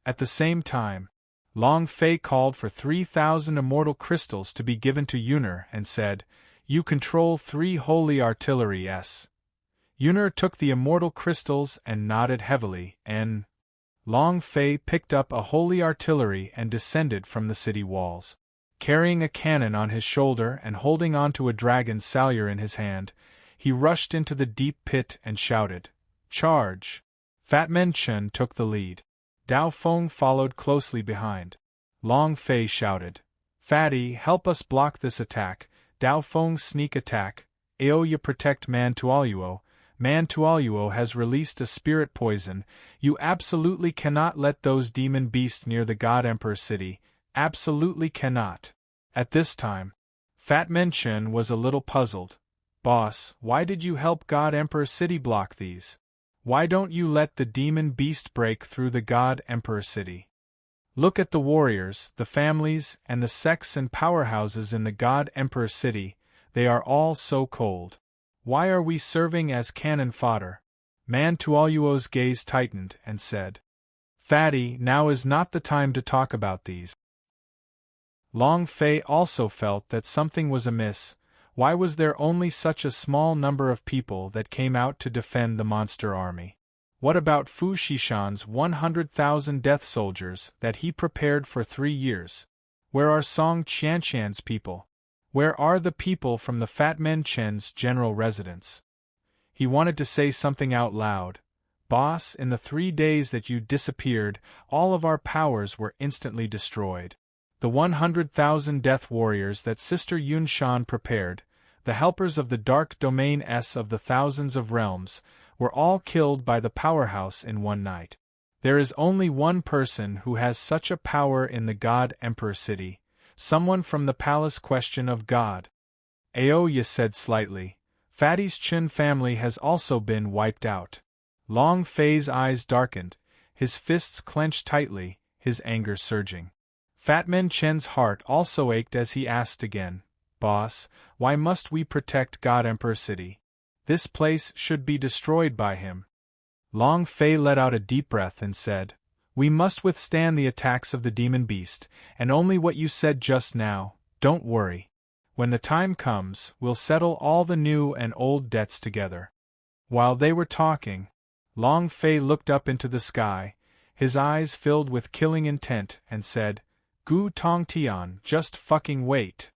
At the same time, Long Fei called for 3,000 immortal crystals to be given to Yuner and said, "You control 3 holy artillery S." Yuner took the immortal crystals and nodded heavily, and Long Fei picked up a holy artillery and descended from the city walls. Carrying a cannon on his shoulder and holding onto a dragon's salure in his hand, he rushed into the deep pit and shouted, "Charge!" Fat Men Chen took the lead. Dao Feng followed closely behind. Long Fei shouted, "Fatty, help us block this attack." Dao Feng's sneak attack. Aoya protect Mantuoluo. Mantuoluo has released a spirit poison. You absolutely cannot let those demon beasts near the God Emperor City. Absolutely cannot. At this time, Fat Men Chen was a little puzzled. Boss, why did you help God Emperor City block these? Why don't you let the demon beast break through the God Emperor City? Look at the warriors, the families, and the sects and powerhouses in the God Emperor City. They are all so cold. Why are we serving as cannon fodder? Mantuoluo's gaze tightened and said, "Fatty, now is not the time to talk about these." Long Fei also felt that something was amiss. Why was there only such a small number of people that came out to defend the monster army? What about Fu Shishan's 100,000 death soldiers that he prepared for 3 years? Where are Song Qianshan's people? Where are the people from the Fat Men Chen's general residence? He wanted to say something out loud. Boss, in the 3 days that you disappeared, all of our powers were instantly destroyed. The 100,000 death warriors that Sister Yun Shan prepared, the helpers of the dark domain S of the thousands of realms, were all killed by the powerhouse in one night. There is only one person who has such a power in the God Emperor City, someone from the Palace Question of God. Aoya said slightly, Fatty's Chun family has also been wiped out. Long Fei's eyes darkened, his fists clenched tightly, his anger surging. Fat Man Chen's heart also ached as he asked again, Boss, why must we protect God Emperor City? This place should be destroyed by him. Long Fei let out a deep breath and said, We must withstand the attacks of the demon beast, and only what you said just now. Don't worry. When the time comes, we'll settle all the new and old debts together. While they were talking, Long Fei looked up into the sky, his eyes filled with killing intent, and said, Gu Tong Tian, just fucking wait.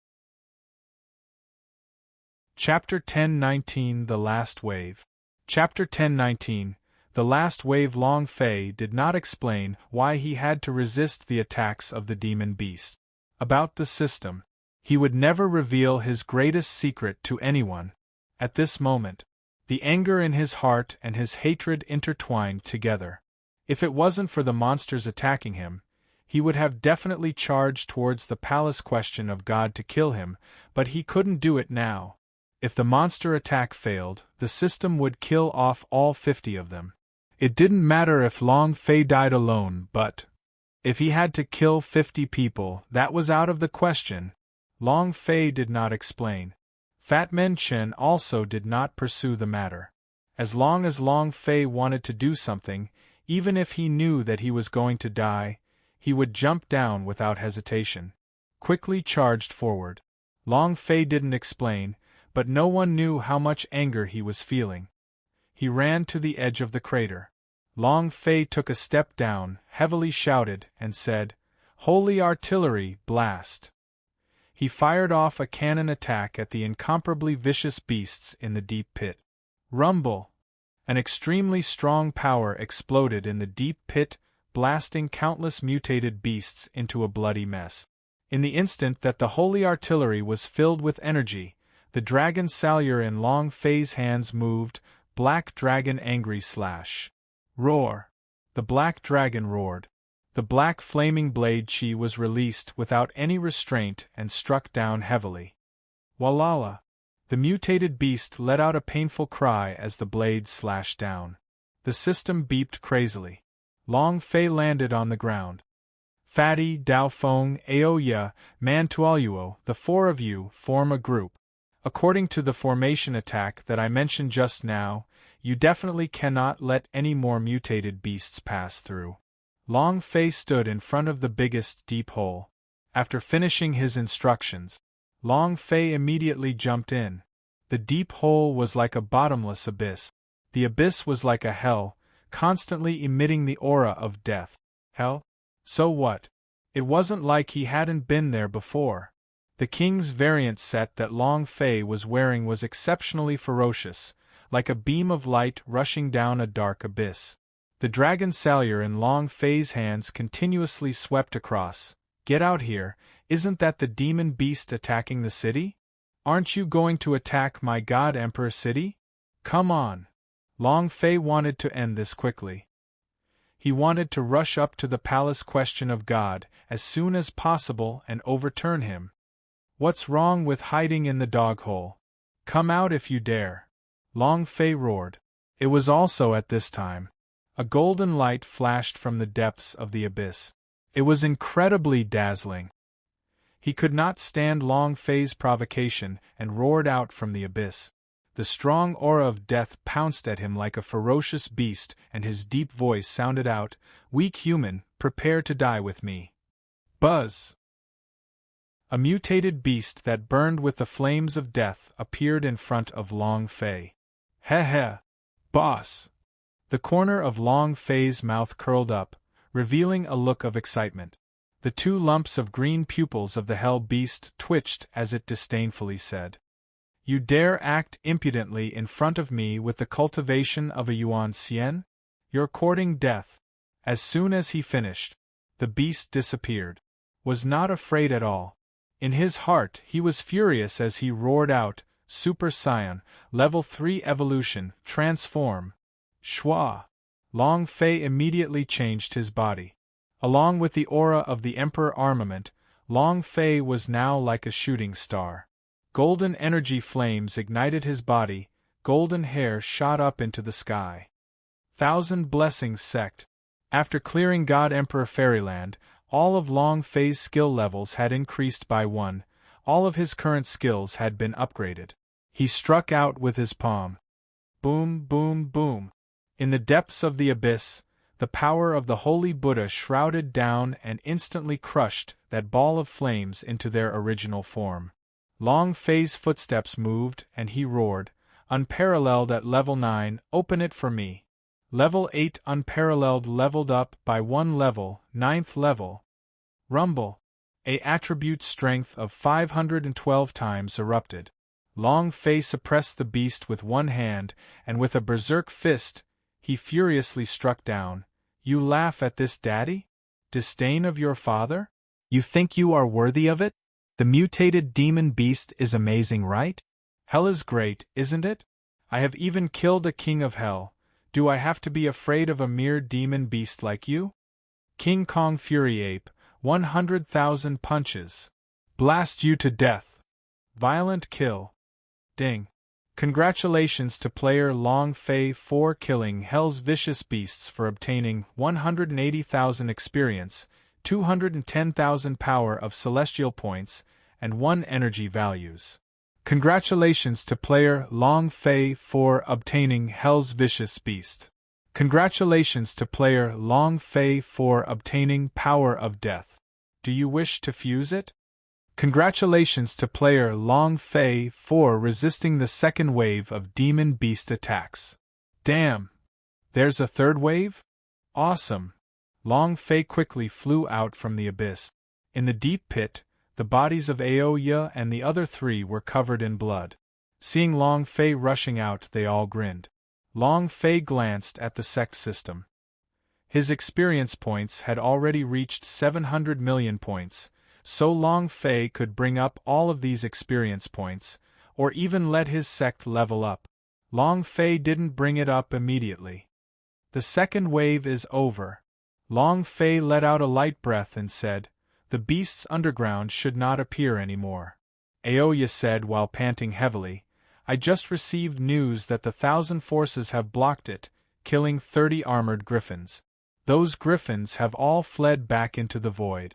Chapter 1019 The Last Wave. Chapter 1019 The Last Wave. Long Fei did not explain why he had to resist the attacks of the demon beast. About the system, he would never reveal his greatest secret to anyone. At this moment, the anger in his heart and his hatred intertwined together. If it wasn't for the monsters attacking him, he would have definitely charged towards the palace question of God to kill him, but he couldn't do it now. If the monster attack failed, the system would kill off all 50 of them. It didn't matter if Long Fei died alone, but if he had to kill 50 people, that was out of the question. Long Fei did not explain. Fat Man Chen also did not pursue the matter. As long as Long Fei wanted to do something, even if he knew that he was going to die, he would jump down without hesitation. Quickly charged forward. Long Fei didn't explain, but no one knew how much anger he was feeling. He ran to the edge of the crater. Long Fei took a step down, heavily shouted, and said, "Holy artillery, blast!" He fired off a cannon attack at the incomparably vicious beasts in the deep pit. Rumble! An extremely strong power exploded in the deep pit, blasting countless mutated beasts into a bloody mess. In the instant that the holy artillery was filled with energy, the dragon salure in Long Fei's hands moved, Black Dragon angry slash. Roar! The black dragon roared. The black flaming blade chi was released without any restraint and struck down heavily. Walala! The mutated beast let out a painful cry as the blade slashed down. The system beeped crazily. Long Fei landed on the ground. Fatty, Dao Feng, Aoya, Mantualuo, the 4 of you form a group. According to the formation attack that I mentioned just now, you definitely cannot let any more mutated beasts pass through. Long Fei stood in front of the biggest deep hole. After finishing his instructions, Long Fei immediately jumped in. The deep hole was like a bottomless abyss. The abyss was like a hell, constantly emitting the aura of death. Hell? So what? It wasn't like he hadn't been there before. The king's variant set that Long Fei was wearing was exceptionally ferocious, like a beam of light rushing down a dark abyss. The dragon salure in Long Fei's hands continuously swept across. Get out here, isn't that the demon beast attacking the city? Aren't you going to attack my God Emperor city? Come on. Long Fei wanted to end this quickly. He wanted to rush up to the palace question of God as soon as possible and overturn him. What's wrong with hiding in the dog hole? Come out if you dare. Long Fei roared. It was also at this time. A golden light flashed from the depths of the abyss. It was incredibly dazzling. He could not stand Long Fei's provocation and roared out from the abyss. The strong aura of death pounced at him like a ferocious beast, and his deep voice sounded out, "Weak human, prepare to die with me." Buzz! A mutated beast that burned with the flames of death appeared in front of Long Fei. "Heh heh, boss!" The corner of Long Fei's mouth curled up, revealing a look of excitement. The 2 lumps of green pupils of the hell beast twitched as it disdainfully said, "You dare act impudently in front of me with the cultivation of a Yuan Xian? You're courting death." As soon as he finished, the beast disappeared. Was not afraid at all. In his heart he was furious as he roared out, "Super Saiyan, Level 3 Evolution, Transform!" Shwa! Long Fei immediately changed his body. Along with the aura of the Emperor armament, Long Fei was now like a shooting star. Golden energy flames ignited his body, golden hair shot up into the sky. 1,000 blessings sect. After clearing God Emperor Fairyland, all of Long Fei's skill levels had increased by 1, all of his current skills had been upgraded. He struck out with his palm. Boom, boom, boom. In the depths of the abyss, the power of the Holy Buddha shrouded down and instantly crushed that ball of flames into their original form. Long Fei's footsteps moved and he roared, "Unparalleled at level 9, open it for me." Level 8 unparalleled leveled up by 1 level, 9th level. Rumble. A attribute strength of 512 times erupted. Long Fei suppressed the beast with one hand, and with a berserk fist, he furiously struck down. "You laugh at this, daddy? Disdain of your father? You think you are worthy of it? The mutated demon beast is amazing, right? Hell is great, isn't it? I have even killed a king of hell. Do I have to be afraid of a mere demon beast like you? King Kong Fury Ape, 100,000 punches. Blast you to death. Violent kill. Ding. Congratulations to player Long Fei for killing Hell's vicious beasts for obtaining 180,000 experience, 210,000 power of celestial points, and 1 energy values. Congratulations to player Long Fei for obtaining Hell's vicious beast. Congratulations to player Long Fei for obtaining Power of Death. Do you wish to fuse it? Congratulations to player Long Fei for resisting the second wave of demon beast attacks. Damn! There's a third wave? Awesome! Long Fei quickly flew out from the abyss. In the deep pit, the bodies of Aoya and the other 3 were covered in blood. Seeing Long Fei rushing out, they all grinned. Long Fei glanced at the sect system. His experience points had already reached 700 million points, so Long Fei could bring up all of these experience points, or even let his sect level up. Long Fei didn't bring it up immediately. The second wave is over. Long Fei let out a light breath and said, "The beasts underground should not appear anymore." Aoya said while panting heavily, "I just received news that the 1,000 forces have blocked it, killing 30 armored griffins. Those griffins have all fled back into the void."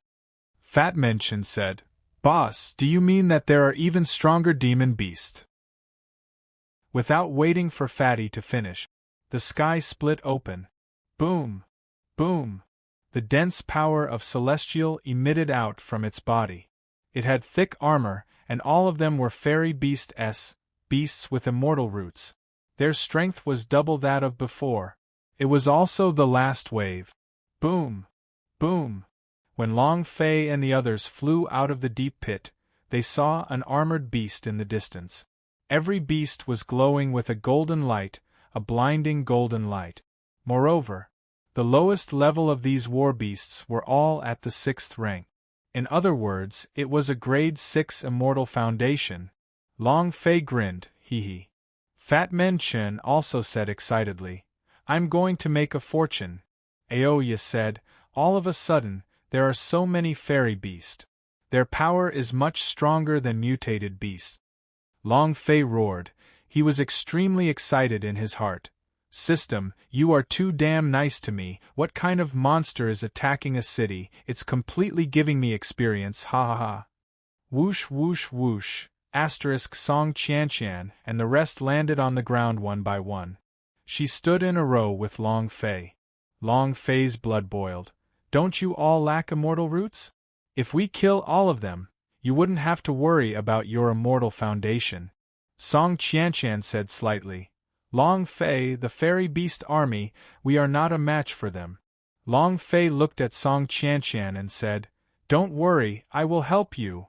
Fat Mention said, "Boss, do you mean that there are even stronger demon beasts?" Without waiting for Fatty to finish, the sky split open. Boom! Boom! The dense power of Celestial emitted out from its body. It had thick armor, and all of them were fairy beasts with immortal roots. Their strength was double that of before. It was also the last wave. Boom! Boom! When Long Fei and the others flew out of the deep pit, they saw an armored beast in the distance. Every beast was glowing with a golden light, a blinding golden light. Moreover, the lowest level of these war beasts were all at the 6th rank. In other words, it was a grade 6 immortal foundation. Long Fei grinned, hee hee. Fat Men Chen also said excitedly, "I'm going to make a fortune." Aoya said, "All of a sudden, there are so many fairy beasts. Their power is much stronger than mutated beasts." Long Fei roared. He was extremely excited in his heart. "System, you are too damn nice to me. What kind of monster is attacking a city? It's completely giving me experience, ha ha ha." Whoosh whoosh whoosh, Song Qianqian and the rest landed on the ground one by one. She stood in a row with Long Fei. Long Fei's blood boiled. "Don't you all lack immortal roots? If we kill all of them, you wouldn't have to worry about your immortal foundation." Song Qianqian said slightly, "Long Fei, the fairy beast army, we are not a match for them." Long Fei looked at Song Qianqian and said, "Don't worry, I will help you."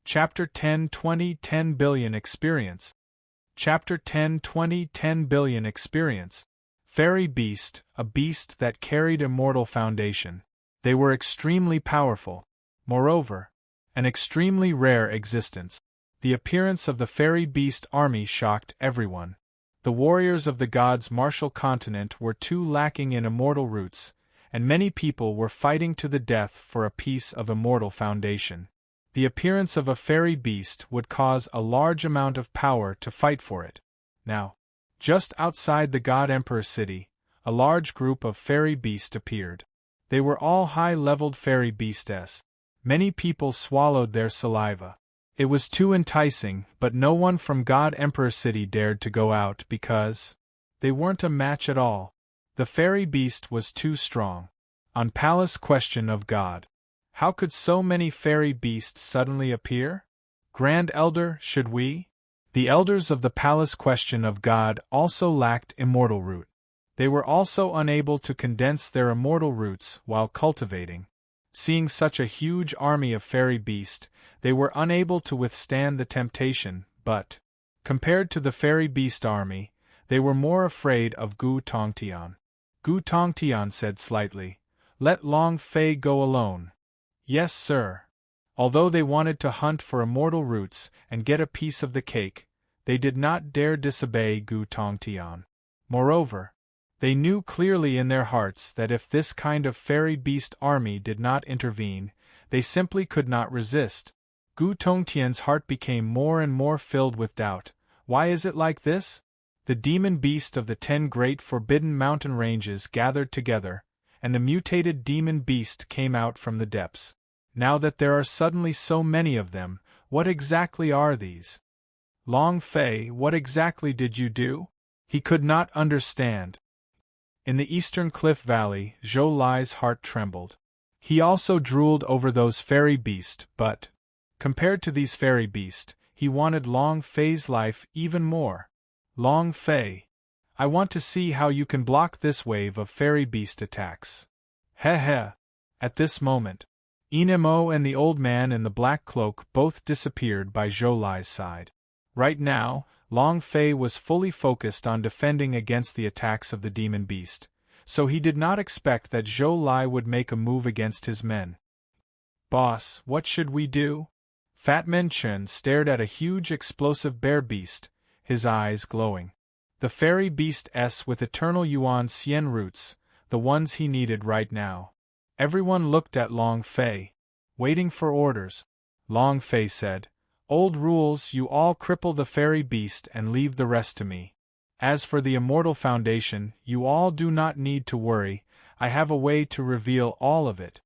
Chapter 10-20 10 billion experience. Chapter 10-20 10 billion experience. Fairy beast, a beast that carried immortal foundation. They were extremely powerful. Moreover, an extremely rare existence. The appearance of the fairy beast army shocked everyone. The warriors of the gods' martial continent were too lacking in immortal roots, and many people were fighting to the death for a piece of immortal foundation. The appearance of a fairy beast would cause a large amount of power to fight for it. Now, just outside the God Emperor city, a large group of fairy beasts appeared. They were all high-leveled fairy beasts. Many people swallowed their saliva. It was too enticing, but no one from God Emperor city dared to go out because they weren't a match at all. The fairy beast was too strong. On Palace Question of God. How could so many fairy beasts suddenly appear? Grand Elder, should we? The elders of the Palace Question of God also lacked immortal root. They were also unable to condense their immortal roots while cultivating. Seeing such a huge army of fairy beasts, they were unable to withstand the temptation, but, compared to the fairy beast army, they were more afraid of Gu Tongtian. Gu Tongtian said slightly, "Let Long Fei go alone." "Yes, sir." Although they wanted to hunt for immortal roots and get a piece of the cake, they did not dare disobey Gu Tongtian. Moreover, they knew clearly in their hearts that if this kind of fairy beast army did not intervene, they simply could not resist. Gu Tongtian's heart became more and more filled with doubt. Why is it like this? The demon beast of the 10 great forbidden mountain ranges gathered together, and the mutated demon beast came out from the depths. Now that there are suddenly so many of them, what exactly are these? Long Fei, what exactly did you do? He could not understand. In the eastern cliff valley, Zhou Lai's heart trembled. He also drooled over those fairy beasts, but, compared to these fairy beasts, he wanted Long Fei's life even more. Long Fei, I want to see how you can block this wave of fairy beast attacks. Heh heh. At this moment, Inemo and the old man in the black cloak both disappeared by Zhou Lai's side. Right now, Long Fei was fully focused on defending against the attacks of the demon beast, so he did not expect that Zhou Lai would make a move against his men. Boss, what should we do? Fat Man Chen stared at a huge explosive bear beast, his eyes glowing. The fairy beast S with eternal Yuan Xian roots, the ones he needed right now. Everyone looked at Long Fei, waiting for orders. Long Fei said, "Old rules, you all cripple the fairy beast and leave the rest to me. As for the Immortal Foundation, you all do not need to worry, I have a way to reveal all of it."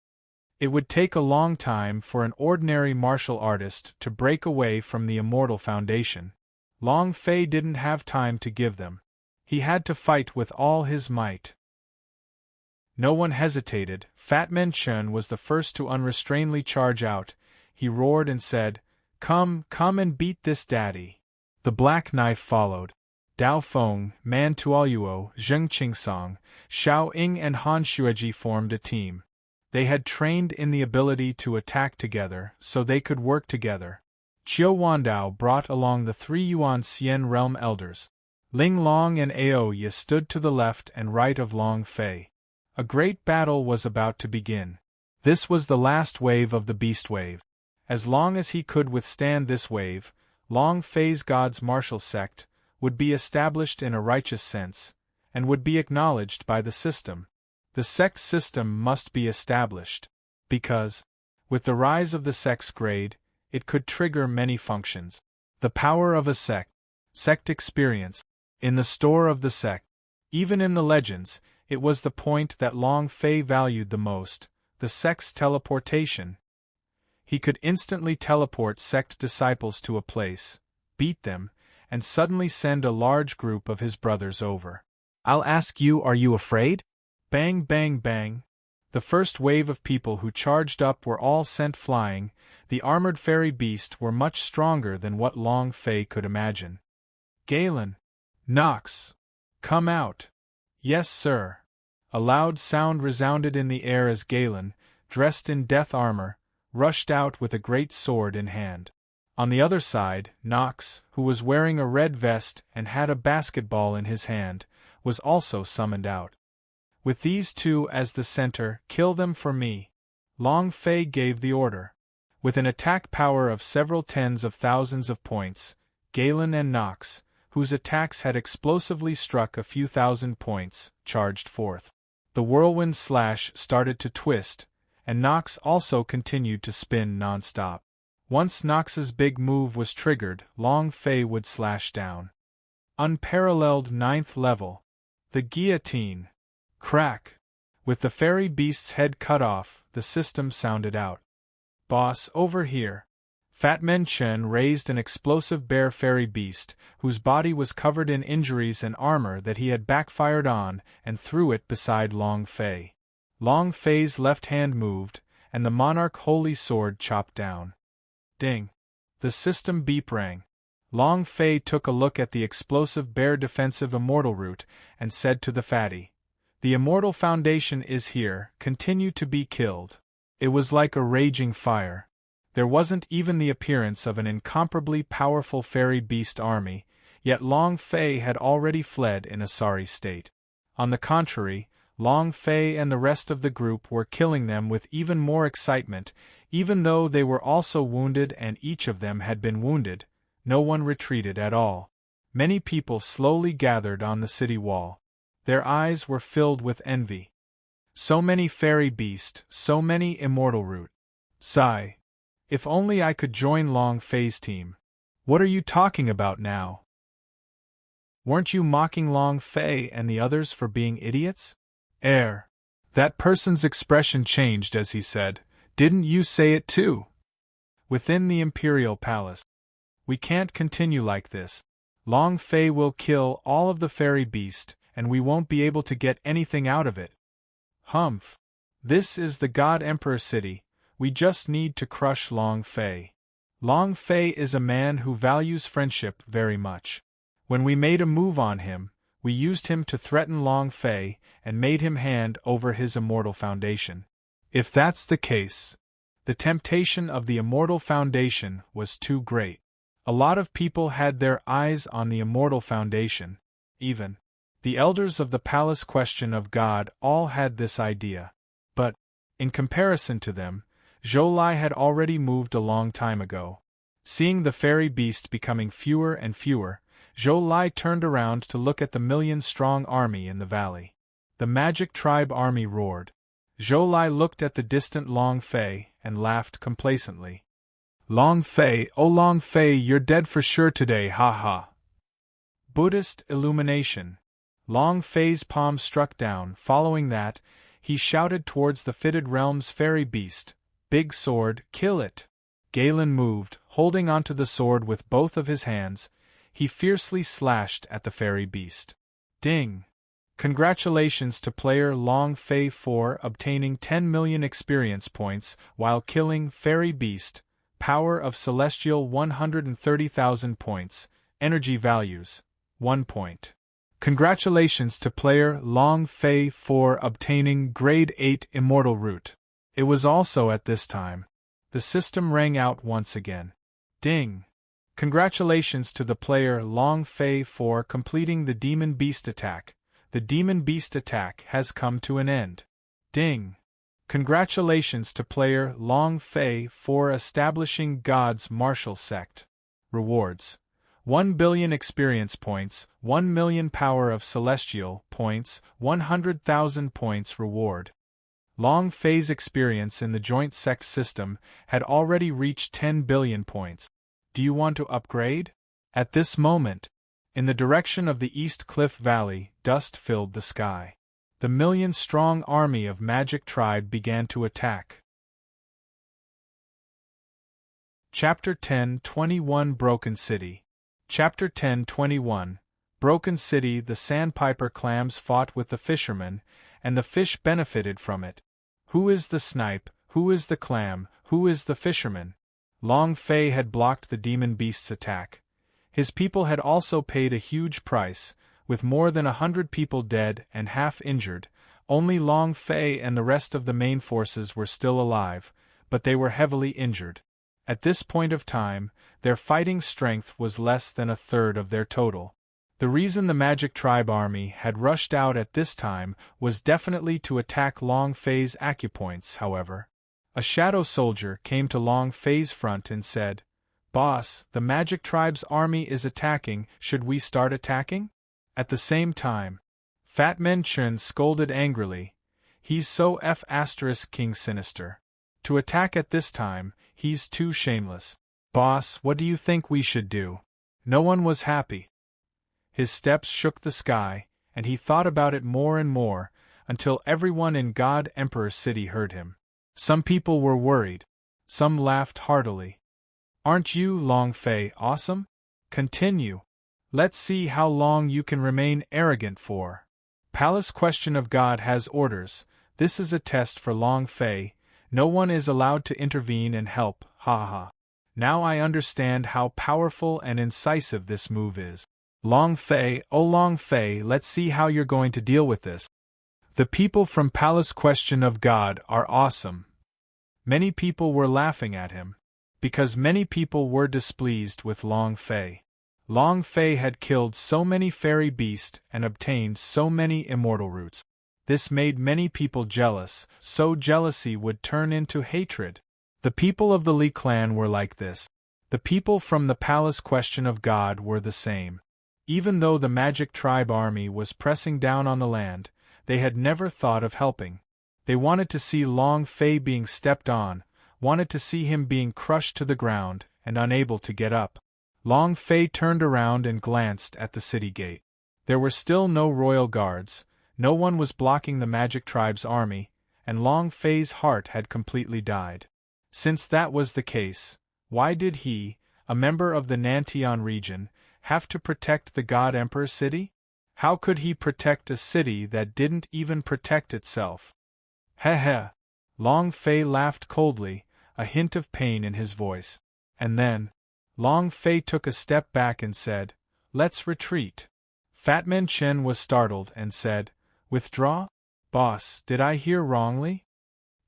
It would take a long time for an ordinary martial artist to break away from the Immortal Foundation. Long Fei didn't have time to give them. He had to fight with all his might. No one hesitated. Fat Man Chen was the first to unrestrainedly charge out. He roared and said, "Come, come and beat this daddy." The black knife followed. Dao Feng, Man Tuoyuo, Zheng Qingsong, Xiao Ying and Han Xueji formed a team. They had trained in the ability to attack together, so they could work together. Qiu Wandao brought along the 3 Yuan Xian realm elders. Ling Long and Ao Ye stood to the left and right of Long Fei. A great battle was about to begin. This was the last wave of the Beast Wave. As long as he could withstand this wave, Long Fei's God's martial sect would be established in a righteous sense, and would be acknowledged by the system. The sect system must be established, because, with the rise of the sect's grade, it could trigger many functions. The power of a sect experience, in the store of the sect. Even in the legends, it was the point that Long Fei valued the most, the sect's teleportation. He could instantly teleport sect disciples to a place, beat them, and suddenly send a large group of his brothers over. "I'll ask you, are you afraid?" Bang bang bang. The first wave of people who charged up were all sent flying. The armored fairy beasts were much stronger than what Long Fei could imagine. "Galen! Nox! Come out!" "Yes, sir." A loud sound resounded in the air as Galen, dressed in death armor, rushed out with a great sword in hand. On the other side, Nox, who was wearing a red vest and had a basketball in his hand, was also summoned out. With these two as the center, "Kill them for me." Long Fei gave the order. With an attack power of several tens of thousands of points, Galen and Nox, whose attacks had explosively struck a few thousand points, charged forth. The whirlwind slash started to twist, and Nox also continued to spin non-stop. Once Nox's big move was triggered, Long Fei would slash down. Unparalleled 9th level. The guillotine. Crack. With the fairy beast's head cut off, the system sounded out. "Boss, over here." Fat Man Chen raised an explosive bear fairy beast, whose body was covered in injuries and armor that he had backfired on, and threw it beside Long Fei. Long Fei's left hand moved, and the monarch holy sword chopped down. Ding! The system beep rang. Long Fei took a look at the explosive bear defensive immortal root, and said to the fatty, "The Immortal Foundation is here, continue to be killed." It was like a raging fire. There wasn't even the appearance of an incomparably powerful fairy beast army, yet Long Fei had already fled in a sorry state. On the contrary, Long Fei and the rest of the group were killing them with even more excitement, even though they were also wounded and each of them had been wounded. No one retreated at all. Many people slowly gathered on the city wall. Their eyes were filled with envy. So many fairy beasts, so many immortal root. Sigh. If only I could join Long Fei's team. What are you talking about now? Weren't you mocking Long Fei and the others for being idiots? That person's expression changed as he said, "Didn't you say it too?" Within the Imperial Palace. We can't continue like this. Long Fei will kill all of the fairy beast, and we won't be able to get anything out of it. Humph. This is the God Emperor city, we just need to crush Long Fei. Long Fei is a man who values friendship very much. When we made a move on him, we used him to threaten Long Fei and made him hand over his immortal foundation. If that's the case, the temptation of the immortal foundation was too great. A lot of people had their eyes on the immortal foundation. Even the elders of the palace question of God all had this idea. But, in comparison to them, Zhou Lai had already moved a long time ago. Seeing the fairy beast becoming fewer and fewer, Zhou Lai turned around to look at the million-strong army in the valley. The magic tribe army roared. Zhou Lai looked at the distant Long Fei and laughed complacently. Long Fei, oh Long Fei, you're dead for sure today, ha ha. Buddhist illumination. Long Fei's palm struck down. Following that, he shouted towards the fitted realm's fairy beast, "Big sword, kill it!" Galen moved, holding onto the sword with both of his hands. He fiercely slashed at the fairy beast. Ding! Congratulations to player Long Fei for obtaining 10 million experience points while killing Fairy Beast. Power of Celestial 130,000 points. Energy values 1 point. Congratulations to player Long Fei for obtaining Grade 8 Immortal Root. It was also at this time. The system rang out once again. Ding! Congratulations to the player Long Fei for completing the Demon Beast attack. The Demon Beast attack has come to an end. Ding! Congratulations to player Long Fei for establishing God's martial sect. Rewards: 1 billion experience points, 1 million power of celestial points, 100,000 points reward. Long Fei's experience in the joint sect system had already reached 10 billion points. Do you want to upgrade? At this moment, in the direction of the East Cliff Valley, dust filled the sky. The million-strong army of Magic Tribe began to attack. Chapter 10:21 Broken City. Chapter 10:21 Broken City. The sandpiper clams fought with the fishermen, and the fish benefited from it. Who is the snipe? Who is the clam? Who is the fisherman? Long Fei had blocked the demon beast's attack. His people had also paid a huge price, with more than 100 people dead and half injured. Only Long Fei and the rest of the main forces were still alive, but they were heavily injured. At this point of time, their fighting strength was less than a third of their total. The reason the Magic Tribe army had rushed out at this time was definitely to attack Long Fei's acupoints. However, a shadow soldier came to Long Fei's front and said, "Boss, the Magic Tribe's army is attacking, should we start attacking?" At the same time, Fat Man Chun scolded angrily, "He's so King sinister. To attack at this time, he's too shameless. Boss, what do you think we should do?" No one was happy. His steps shook the sky, and he thought about it more and more, until everyone in God Emperor City heard him. Some people were worried. Some laughed heartily. "Aren't you, Long Fei, awesome? Continue. Let's see how long you can remain arrogant for." Palace Question of God has orders. This is a test for Long Fei. No one is allowed to intervene and help, ha ha. Now I understand how powerful and incisive this move is. Long Fei, oh Long Fei, let's see how you're going to deal with this. The people from Palace Question of God are awesome. Many people were laughing at him, because many people were displeased with Long Fei. Long Fei had killed so many fairy beasts and obtained so many immortal roots. This made many people jealous, so jealousy would turn into hatred. The people of the Li clan were like this. The people from the palace question of God were the same. Even though the magic tribe army was pressing down on the land, they had never thought of helping. They wanted to see Long Fei being stepped on, wanted to see him being crushed to the ground and unable to get up. Long Fei turned around and glanced at the city gate. There were still no royal guards, no one was blocking the magic tribe's army, and Long Fei's heart had completely died. Since that was the case, why did he, a member of the Nantian region, have to protect the God Emperor city? How could he protect a city that didn't even protect itself? Heh. Long Fei laughed coldly, a hint of pain in his voice. And then, Long Fei took a step back and said, "Let's retreat." Fatman Chen was startled and said, "Withdraw? Boss, did I hear wrongly?"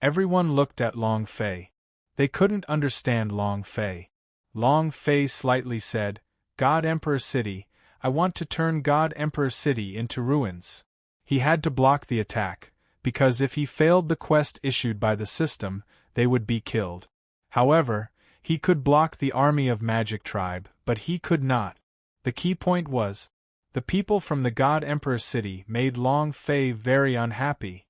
Everyone looked at Long Fei. They couldn't understand Long Fei. Long Fei slightly said, "God Emperor City, I want to turn God Emperor City into ruins." He had to block the attack, because if he failed the quest issued by the system, they would be killed. However, he could block the army of Magic Tribe, but he could not. The key point was, the people from the God Emperor City made Long Fei very unhappy.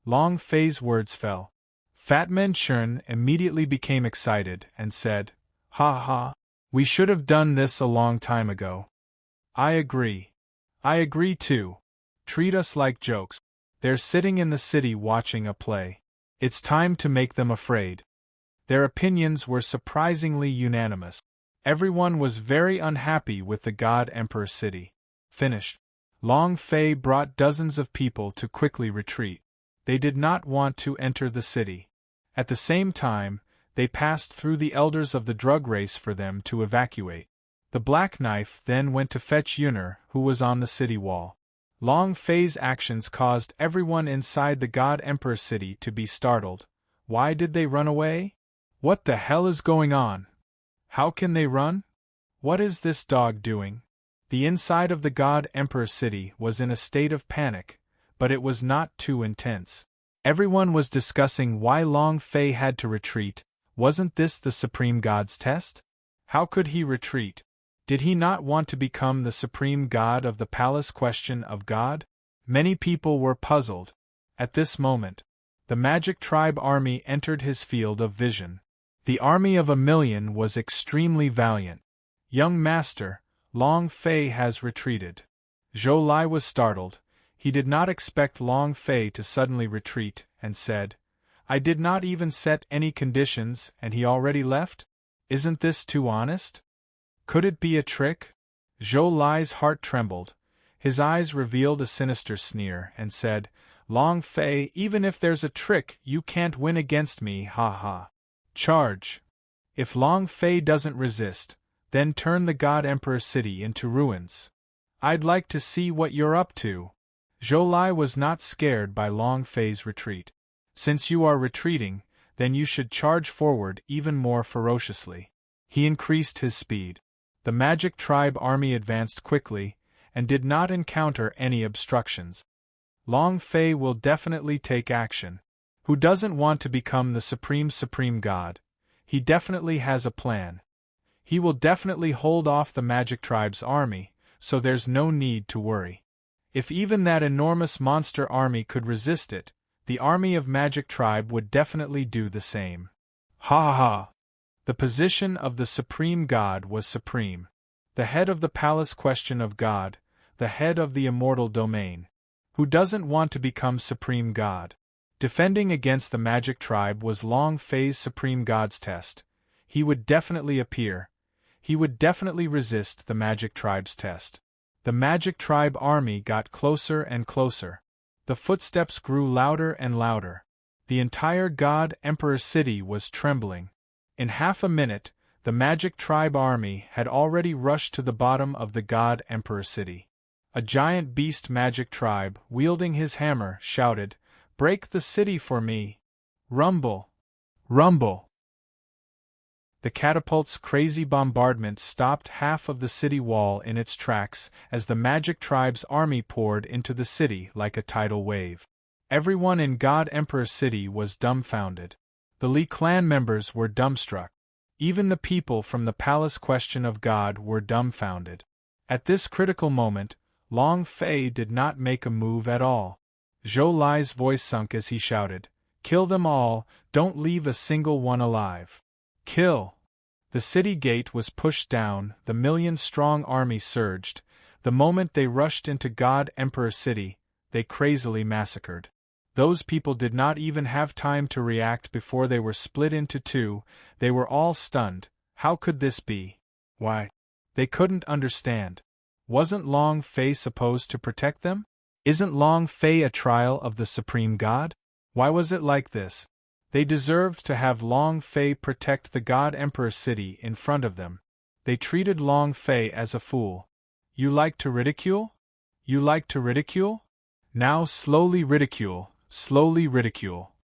Long Fei's words fell. Fatman Chen immediately became excited and said, "Ha ha, we should have done this a long time ago." I agree. I agree too. Treat us like jokes. They're sitting in the city watching a play. It's time to make them afraid. Their opinions were surprisingly unanimous. Everyone was very unhappy with the God Emperor City. Finished. Long Fei brought dozens of people to quickly retreat. They did not want to enter the city. At the same time, they passed through the elders of the drug race for them to evacuate. The Black Knife then went to fetch Yuner, who was on the city wall. Long Fei's actions caused everyone inside the God Emperor City to be startled. Why did they run away? What the hell is going on? How can they run? What is this dog doing? The inside of the God Emperor City was in a state of panic, but it was not too intense. Everyone was discussing why Long Fei had to retreat. Wasn't this the Supreme God's test? How could he retreat? Did he not want to become the Supreme God of the Palace Question of God? Many people were puzzled. At this moment, the Magic Tribe army entered his field of vision. The army of 1,000,000 was extremely valiant. "Young master, Long Fei has retreated." Zhou Lai was startled. He did not expect Long Fei to suddenly retreat, and said, "I did not even set any conditions and he already left? Isn't this too honest? Could it be a trick?" Zhou Lai's heart trembled. His eyes revealed a sinister sneer, and said, "Long Fei, even if there's a trick, you can't win against me, ha ha. Charge! If Long Fei doesn't resist, then turn the God Emperor City into ruins. I'd like to see what you're up to." Zhou Lai was not scared by Long Fei's retreat. "Since you are retreating, then you should charge forward even more ferociously." He increased his speed. The Magic Tribe army advanced quickly, and did not encounter any obstructions. Long Fei will definitely take action. Who doesn't want to become the Supreme God? He definitely has a plan. He will definitely hold off the Magic Tribe's army, so there's no need to worry. If even that enormous monster army could resist it, the army of Magic Tribe would definitely do the same. Ha ha! The position of the Supreme God was supreme. The head of the Palace Question of God, the head of the immortal domain. Who doesn't want to become Supreme God? Defending against the Magic Tribe was Long Fei's Supreme God's test. He would definitely appear. He would definitely resist the Magic Tribe's test. The Magic Tribe army got closer and closer. The footsteps grew louder and louder. The entire God Emperor City was trembling. In half a minute, the Magic Tribe army had already rushed to the bottom of the God Emperor City. A giant beast Magic Tribe, wielding his hammer, shouted, "Break the city for me! Rumble! Rumble!" The catapult's crazy bombardment stopped half of the city wall in its tracks as the Magic Tribe's army poured into the city like a tidal wave. Everyone in God Emperor City was dumbfounded. The Li clan members were dumbstruck. Even the people from the Palace Question of God were dumbfounded. At this critical moment, Long Fei did not make a move at all. Zhou Lai's voice sunk as he shouted, "Kill them all, don't leave a single one alive. Kill!" The city gate was pushed down, the million-strong army surged. The moment they rushed into God Emperor City, they crazily massacred. Those people did not even have time to react before they were split into two. They were all stunned. How could this be? Why? They couldn't understand. Wasn't Long Fei supposed to protect them? Isn't Long Fei a trial of the Supreme God? Why was it like this? They deserved to have Long Fei protect the God Emperor City in front of them. They treated Long Fei as a fool. You like to ridicule? You like to ridicule? Now slowly ridicule. Slowly ridicule.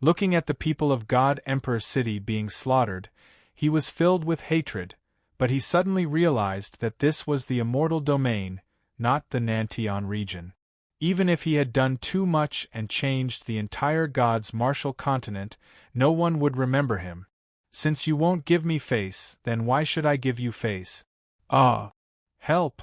Looking at the people of God Emperor City being slaughtered, he was filled with hatred, but he suddenly realized that this was the immortal domain, not the Nantian region. Even if he had done too much and changed the entire God's martial continent, no one would remember him. Since you won't give me face, then why should I give you face? Ah! Help!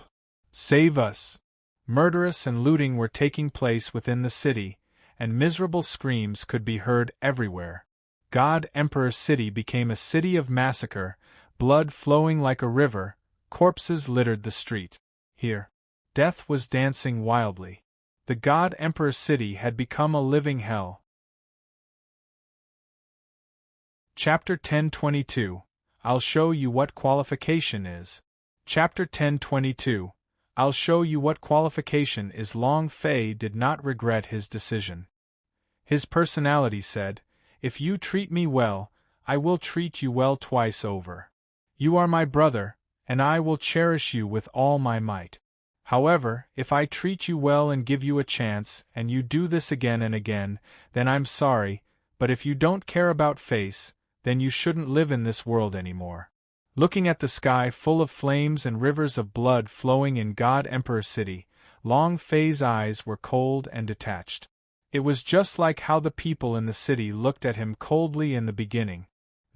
Save us! Murderous and looting were taking place within the city, and miserable screams could be heard everywhere. God Emperor City became a city of massacre, blood flowing like a river, corpses littered the street. Here, death was dancing wildly. The God Emperor City had become a living hell. Chapter 1022. I'll show you what qualification is. Chapter 1022. I'll show you what qualification is. Long Fei did not regret his decision. His personality said, "If you treat me well, I will treat you well twice over. You are my brother, and I will cherish you with all my might. However, if I treat you well and give you a chance, and you do this again and again, then I'm sorry, but if you don't care about face, then you shouldn't live in this world anymore." Looking at the sky full of flames and rivers of blood flowing in God Emperor City, Long Fei's eyes were cold and detached. It was just like how the people in the city looked at him coldly in the beginning.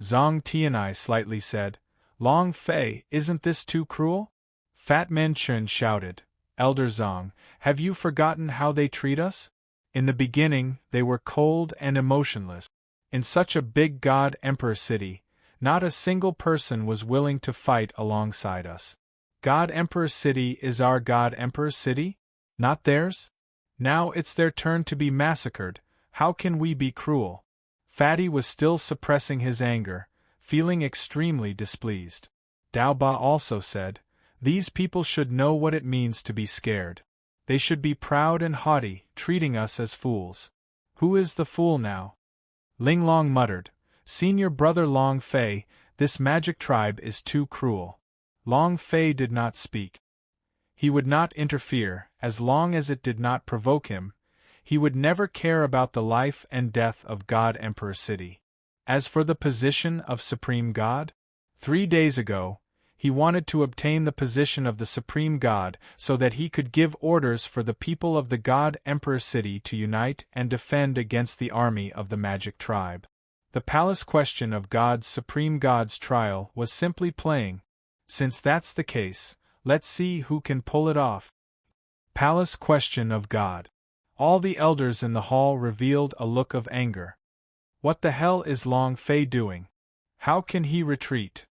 Zhang Tianai slightly said, "Long Fei, isn't this too cruel?" Fat Man Chun shouted, "Elder Zhang, have you forgotten how they treat us? In the beginning, they were cold and emotionless. In such a big God Emperor City, not a single person was willing to fight alongside us. God Emperor City is our God Emperor City? Not theirs? Now it's their turn to be massacred. How can we be cruel?" Fatty was still suppressing his anger, feeling extremely displeased. Dao Ba also said, "These people should know what it means to be scared. They should be proud and haughty, treating us as fools. Who is the fool now?" Ling Long muttered, "Senior brother Long Fei, this magic tribe is too cruel." Long Fei did not speak. He would not interfere, as long as it did not provoke him. He would never care about the life and death of God Emperor City. As for the position of Supreme God? 3 days ago, he wanted to obtain the position of the Supreme God so that he could give orders for the people of the God Emperor City to unite and defend against the army of the Magic Tribe. The Palace Question of God's Supreme God's trial was simply playing. Since that's the case, let's see who can pull it off. Palace Question of God. All the elders in the hall revealed a look of anger. What the hell is Long Fei doing? How can he retreat?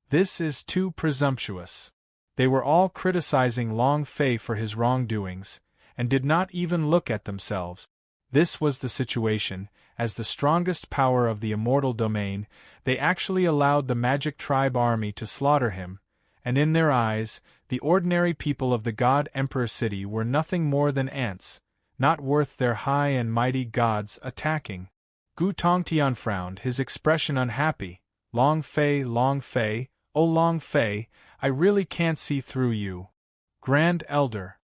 This is too presumptuous. They were all criticizing Long Fei for his wrongdoings, and did not even look at themselves. This was the situation. As the strongest power of the immortal domain, they actually allowed the Magic Tribe army to slaughter him, and in their eyes, the ordinary people of the God Emperor City were nothing more than ants, not worth their high and mighty gods attacking. Gu Tongtian frowned, his expression unhappy. Long Fei, oh Long Fei, I really can't see through you. Grand Elder.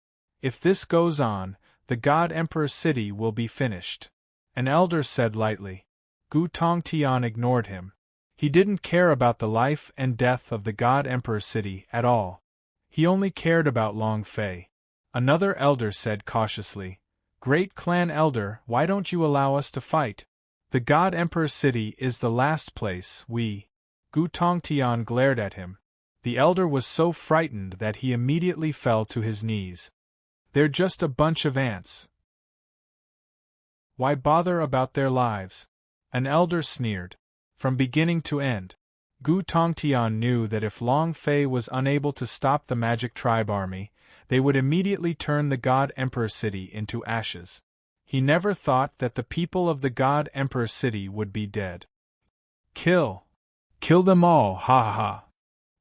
If this goes on, the God Emperor City will be finished. An elder said lightly. Gu Tongtian ignored him. He didn't care about the life and death of the God Emperor city at all. He only cared about Long Fei. Another elder said cautiously, "Great clan elder, why don't you allow us to fight? The God Emperor city is the last place we—" Gu Tongtian glared at him. The elder was so frightened that he immediately fell to his knees. "They're just a bunch of ants. Why bother about their lives?" An elder sneered. From beginning to end, Gu Tongtian knew that if Long Fei was unable to stop the Magic Tribe army, they would immediately turn the God Emperor city into ashes. He never thought that the people of the God Emperor city would be dead. Kill them all, ha ha ha.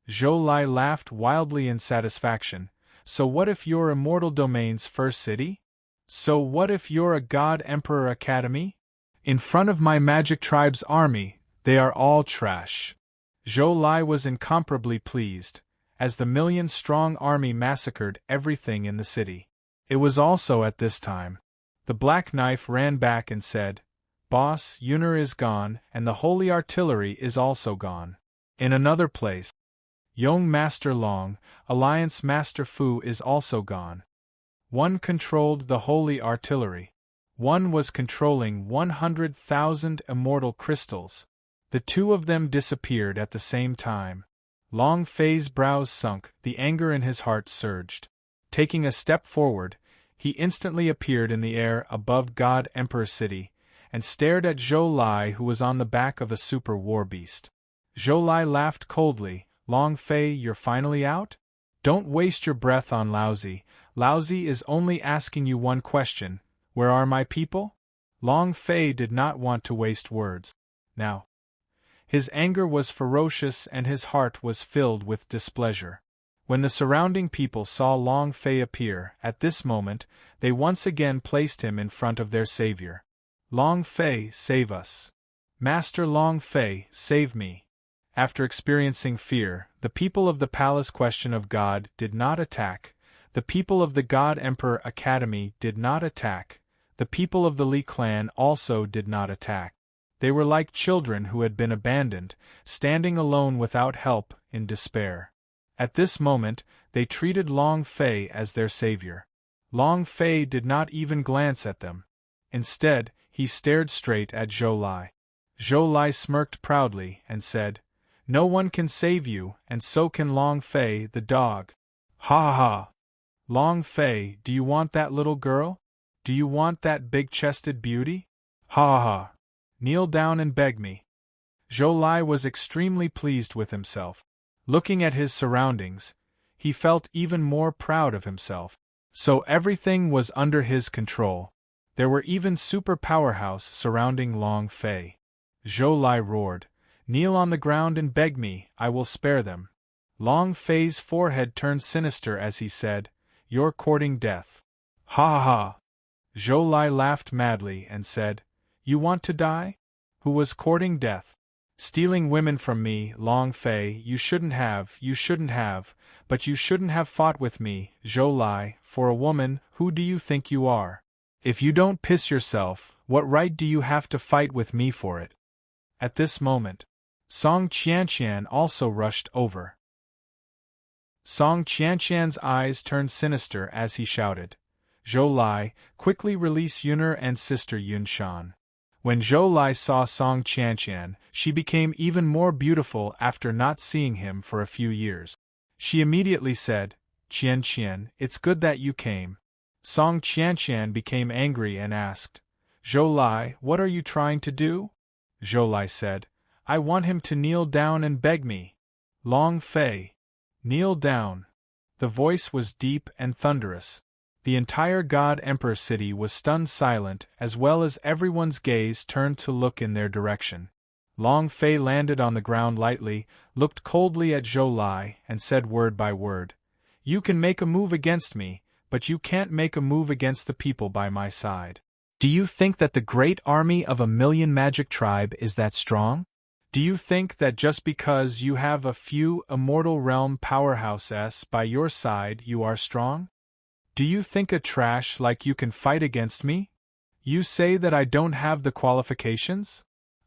Zhou Lai laughed wildly in satisfaction. So what if you're Immortal Domain's first city? So what if you're a God Emperor Academy? In front of my Magic Tribe's army, they are all trash. Zhou Lai was incomparably pleased, as the million-strong army massacred everything in the city. It was also at this time. The Black Knife ran back and said, "Boss, Yuner is gone, and the Holy Artillery is also gone." In another place, Yong Master Long, Alliance Master Fu is also gone. One controlled the Holy Artillery. One was controlling 100,000 immortal crystals. The two of them disappeared at the same time. Long Fei's brows sunk, the anger in his heart surged. Taking a step forward, he instantly appeared in the air above God Emperor City, and stared at Zhou Lai, who was on the back of a super war beast. Zhou Lai laughed coldly. "Long Fei, you're finally out? Don't waste your breath on Laozi. Laozi is only asking you one question: where are my people?" Long Fei did not want to waste words. Now, his anger was ferocious and his heart was filled with displeasure. When the surrounding people saw Long Fei appear, at this moment, they once again placed him in front of their savior. "Long Fei, save us. Master Long Fei, save me." After experiencing fear, the people of the Palace Question of God did not attack. The people of the God Emperor Academy did not attack. The people of the Li clan also did not attack. They were like children who had been abandoned, standing alone without help, in despair. At this moment, they treated Long Fei as their savior. Long Fei did not even glance at them. Instead, he stared straight at Zhou Lai. Zhou Lai smirked proudly and said, "No one can save you, and so can Long Fei the dog." "Ha ha ha! Long Fei, do you want that little girl? Do you want that big-chested beauty? Ha ha ha! Kneel down and beg me." Zhou Lai was extremely pleased with himself. Looking at his surroundings, he felt even more proud of himself. So everything was under his control. There were even super powerhouse surrounding Long Fei. Zhou Lai roared, "Kneel on the ground and beg me, I will spare them." Long Fei's forehead turned sinister as he said, "You're courting death." "Ha ha ha!" Zhou Lai laughed madly and said, "You want to die? Who was courting death? Stealing women from me, Long Fei, you shouldn't have, but you shouldn't have fought with me, Zhou Lai, for a woman, who do you think you are? If you don't piss yourself, what right do you have to fight with me for it?" At this moment, Song Qianqian also rushed over. Song Qianqian's eyes turned sinister as he shouted, "Zhou Lai, quickly release Yuner and Sister Yunshan." When Zhou Lai saw Song Qianqian, she became even more beautiful after not seeing him for a few years. She immediately said, "Qianqian, it's good that you came." Song Qianqian became angry and asked, "Zhou Lai, what are you trying to do?" Zhou Lai said, "I want him to kneel down and beg me." "Long Fei, kneel down." The voice was deep and thunderous. The entire God Emperor city was stunned silent, as well as everyone's gaze turned to look in their direction. Long Fei landed on the ground lightly, looked coldly at Zhou Lai, and said word by word, "You can make a move against me, but you can't make a move against the people by my side. Do you think that the great army of 1,000,000 magic tribe is that strong? Do you think that just because you have a few immortal realm powerhouses by your side you are strong? Do you think a trash like you can fight against me? You say that I don't have the qualifications?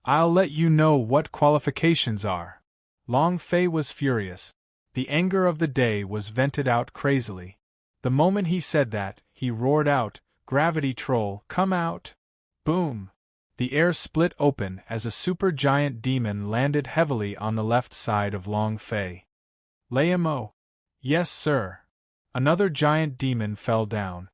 I'll let you know what qualifications are. Long Fei was furious. The anger of the day was vented out crazily. The moment he said that, he roared out, "Gravity Troll, come out!" Boom! The air split open as a super-giant demon landed heavily on the left side of Long Fei. "Layamo." "Yes, sir." Another giant demon fell down.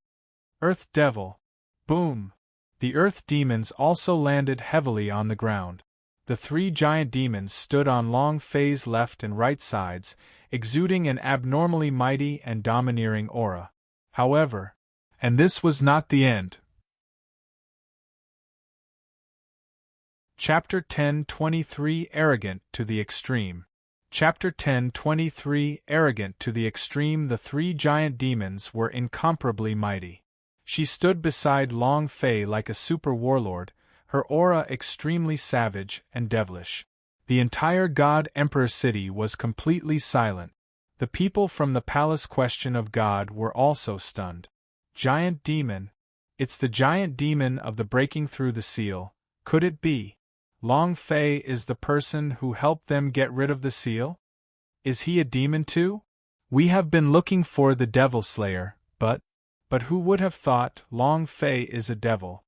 "Earth Devil." Boom! The Earth demons also landed heavily on the ground. The three giant demons stood on Long Fei's left and right sides, exuding an abnormally mighty and domineering aura. However, and this was not the end. Chapter 10:23 Arrogant to the Extreme. Chapter 10:23 Arrogant to the extreme. The three giant demons were incomparably mighty. She stood beside Long Fei like a super warlord, her aura extremely savage and devilish. The entire God Emperor city was completely silent. The people from the Palace Question of God were also stunned. Giant demon. It's the giant demon of the breaking through the seal. Could it be? Long Fei is the person who helped them get rid of the seal? Is he a demon too? We have been looking for the Devil Slayer, but who would have thought Long Fei is a devil?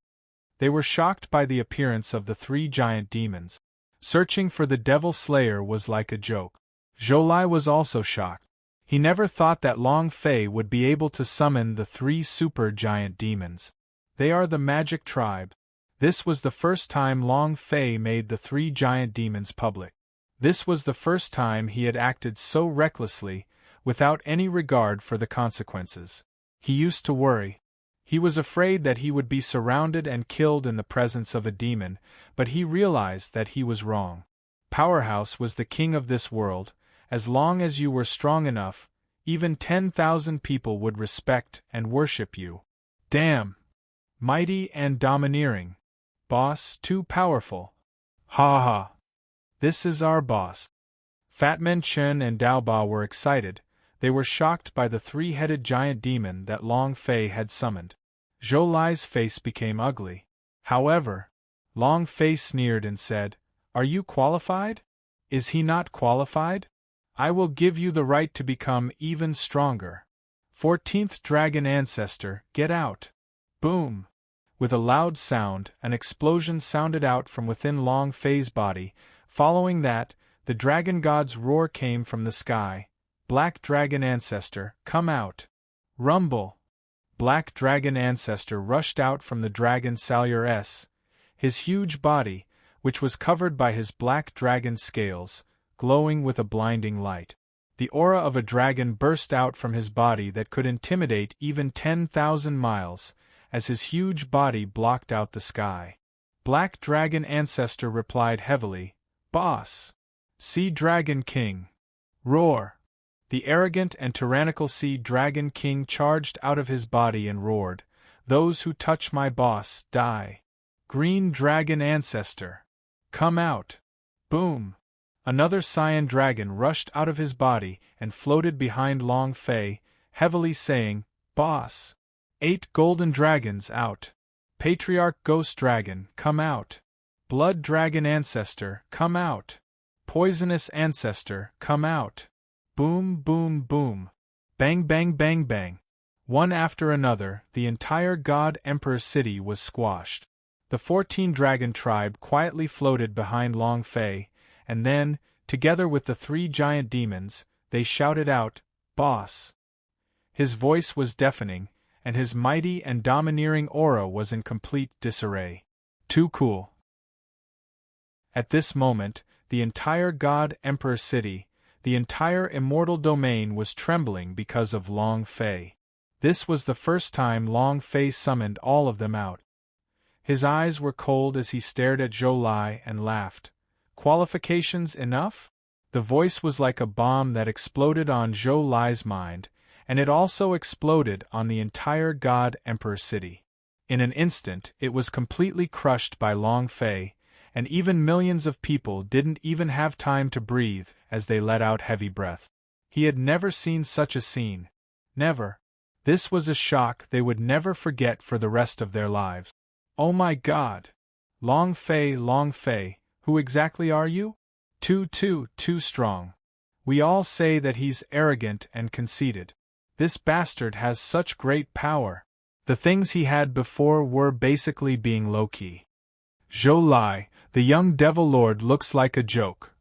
They were shocked by the appearance of the three giant demons. Searching for the Devil Slayer was like a joke. Zhou was also shocked. He never thought that Long Fei would be able to summon the three super giant demons. They are the magic tribe. This was the first time Long Fei made the three giant demons public. This was the first time he had acted so recklessly, without any regard for the consequences. He used to worry. He was afraid that he would be surrounded and killed in the presence of a demon, but he realized that he was wrong. Powerhouse was the king of this world. As long as you were strong enough, even 10,000 people would respect and worship you. Damn! Mighty and domineering. Boss too powerful. Ha ha! This is our boss. Fatman Chen and Daoba were excited. They were shocked by the three-headed giant demon that Long Fei had summoned. Zhou Lai's face became ugly. However, Long Fei sneered and said, "Are you qualified? Is he not qualified? I will give you the right to become even stronger. 14th Dragon Ancestor, get out!" Boom! With a loud sound, an explosion sounded out from within Long Fei's body. Following that, the dragon god's roar came from the sky. "Black Dragon Ancestor, come out!" Rumble! Black Dragon Ancestor rushed out from the dragon Salure S. His huge body, which was covered by his black dragon scales, glowing with a blinding light. The aura of a dragon burst out from his body that could intimidate even 10,000 miles, as his huge body blocked out the sky. Black Dragon Ancestor replied heavily, "Boss! Sea Dragon King! Roar!" The arrogant and tyrannical Sea Dragon King charged out of his body and roared, "Those who touch my boss, die! Green Dragon Ancestor! Come out!" Boom! Another Cyan Dragon rushed out of his body and floated behind Long Fei, heavily saying, "Boss! 8 golden dragons out! Patriarch Ghost Dragon, come out! Blood Dragon Ancestor, come out! Poisonous Ancestor, come out!" Boom, boom, boom. Bang, bang, bang, bang. One after another, the entire God Emperor city was squashed. The 14 dragon tribe quietly floated behind Long Fei, and then, together with the three giant demons, they shouted out, "Boss!" His voice was deafening, and his mighty and domineering aura was in complete disarray. Too cool. At this moment, the entire God Emperor city, the entire immortal domain was trembling because of Long Fei. This was the first time Long Fei summoned all of them out. His eyes were cold as he stared at Zhou Lai and laughed. "Qualifications enough?" The voice was like a bomb that exploded on Zhou Lai's mind, and it also exploded on the entire God Emperor city. In an instant, it was completely crushed by Long Fei, and even millions of people didn't even have time to breathe as they let out heavy breath. He had never seen such a scene. Never. This was a shock they would never forget for the rest of their lives. "Oh my God! Long Fei, Who exactly are you? Too strong. We all say that he's arrogant and conceited. This bastard has such great power. The things he had before were basically being low-key. Zhou Lai, the young devil lord, looks like a joke.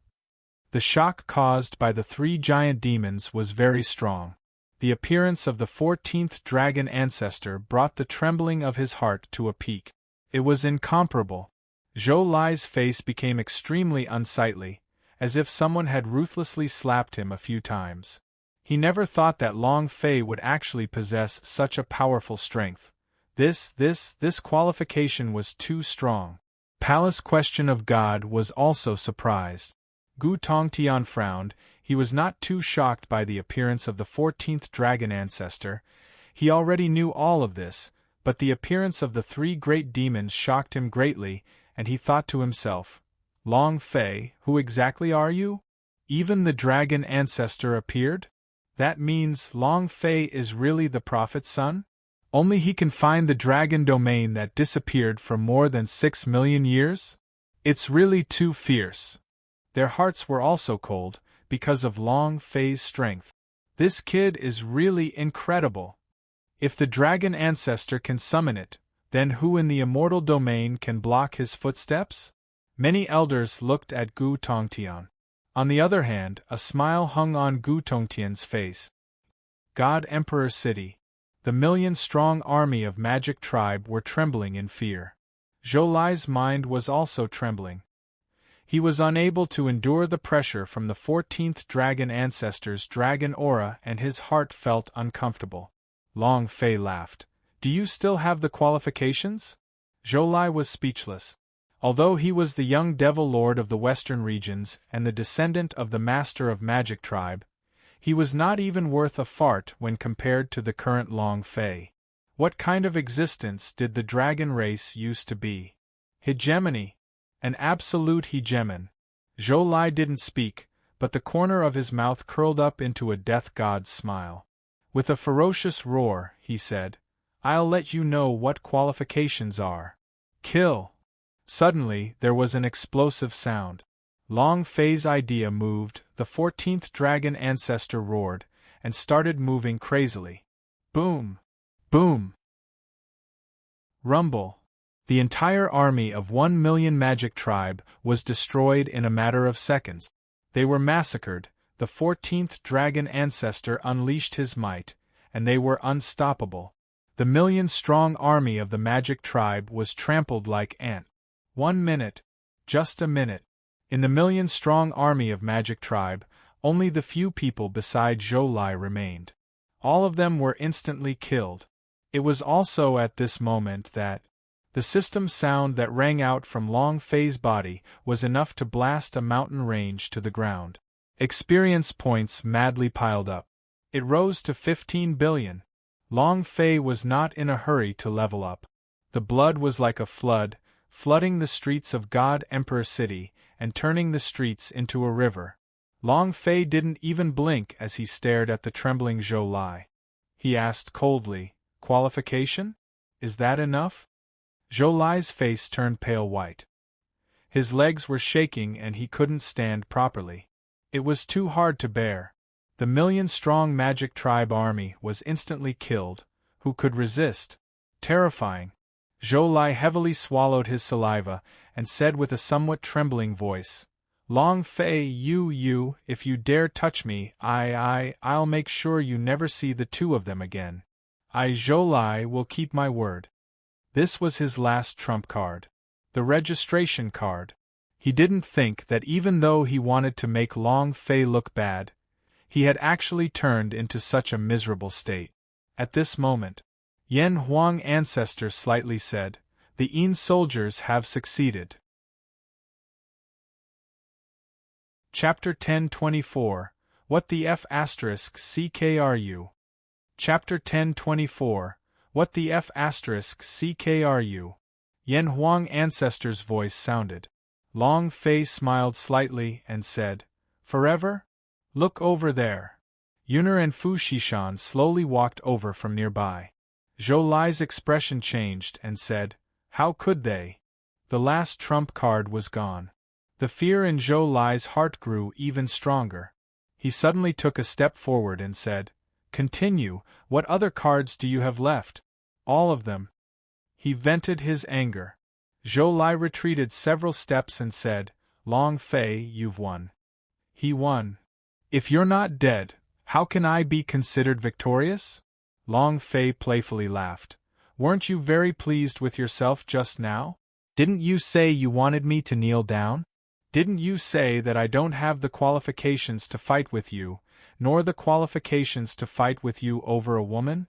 The shock caused by the 3 giant demons was very strong. The appearance of the 14th dragon ancestor brought the trembling of his heart to a peak. It was incomparable. Zhou Lai's face became extremely unsightly, as if someone had ruthlessly slapped him a few times. He never thought that Long Fei would actually possess such a powerful strength. This qualification was too strong. Palace Question of God was also surprised. Gu Tongtian frowned. He was not too shocked by the appearance of the 14th dragon ancestor. He already knew all of this, but the appearance of the 3 great demons shocked him greatly, and he thought to himself, Long Fei, who exactly are you? Even the dragon ancestor appeared? That means Long Fei is really the prophet's son? Only he can find the dragon domain that disappeared for more than 6 million years? It's really too fierce. Their hearts were also cold, because of Long Fei's strength. This kid is really incredible. If the dragon ancestor can summon it, then who in the immortal domain can block his footsteps? Many elders looked at Gu Tongtian. On the other hand, a smile hung on Gu Tongtian's face. God Emperor City. The million-strong army of Magic Tribe were trembling in fear. Zhou Lai's mind was also trembling. He was unable to endure the pressure from the 14th dragon ancestor's dragon aura, and his heart felt uncomfortable. Long Fei laughed. Do you still have the qualifications? Zhou Lai was speechless. Although he was the young devil lord of the western regions and the descendant of the master of Magic Tribe, he was not even worth a fart when compared to the current Long Fei. What kind of existence did the dragon race used to be? Hegemony. An absolute hegemon. Zhou Lai didn't speak, but the corner of his mouth curled up into a death god's smile. With a ferocious roar, he said, I'll let you know what qualifications are. Kill! Suddenly, there was an explosive sound. Long Fei's idea moved, the 14th dragon ancestor roared, and started moving crazily. Boom! Boom! Rumble! The entire army of 1 million Magic Tribe was destroyed in a matter of seconds. They were massacred, the 14th dragon ancestor unleashed his might, and they were unstoppable. The million-strong army of the Magic Tribe was trampled like ants. 1 minute. Just a minute. In the million-strong army of Magic Tribe, only the few people beside Zhou Lai remained. All of them were instantly killed. It was also at this moment that the system sound that rang out from Long Fei's body was enough to blast a mountain range to the ground. Experience points madly piled up. It rose to 15 billion. Long Fei was not in a hurry to level up. The blood was like a flood, flooding the streets of God Emperor City and turning the streets into a river. Long Fei didn't even blink as he stared at the trembling Zhou Lai. He asked coldly, Qualification? Is that enough? Zhou Lai's face turned pale white. His legs were shaking and he couldn't stand properly. It was too hard to bear. The million-strong Magic Tribe army was instantly killed. Who could resist? Terrifying. Zhou Lai heavily swallowed his saliva and said with a somewhat trembling voice, Long Fei, if you dare touch me, I'll make sure you never see the 2 of them again. Zhou Lai will keep my word. This was his last trump card. The registration card. He didn't think that even though he wanted to make Long Fei look bad, he had actually turned into such a miserable state. At this moment, Yan Huang ancestor slightly said, The Yin soldiers have succeeded. Chapter 1024, What the F*** CKRU? Chapter 1024, What the F*** CKRU? Yan Huang ancestor's voice sounded. Long Fei smiled slightly and said, Forever? Look over there. Yunar and Fu Shishan slowly walked over from nearby. Zhou Lai's expression changed and said, How could they? The last trump card was gone. The fear in Zhou Lai's heart grew even stronger. He suddenly took a step forward and said, "Continue, what other cards do you have left?" "All of them." He vented his anger. Zhou Lai retreated several steps and said, "Long Fei, you've won." He won. "If you're not dead, how can I be considered victorious?" Long Fei playfully laughed. "Weren't you very pleased with yourself just now? Didn't you say you wanted me to kneel down? Didn't you say that I don't have the qualifications to fight with you, nor the qualifications to fight with you over a woman?"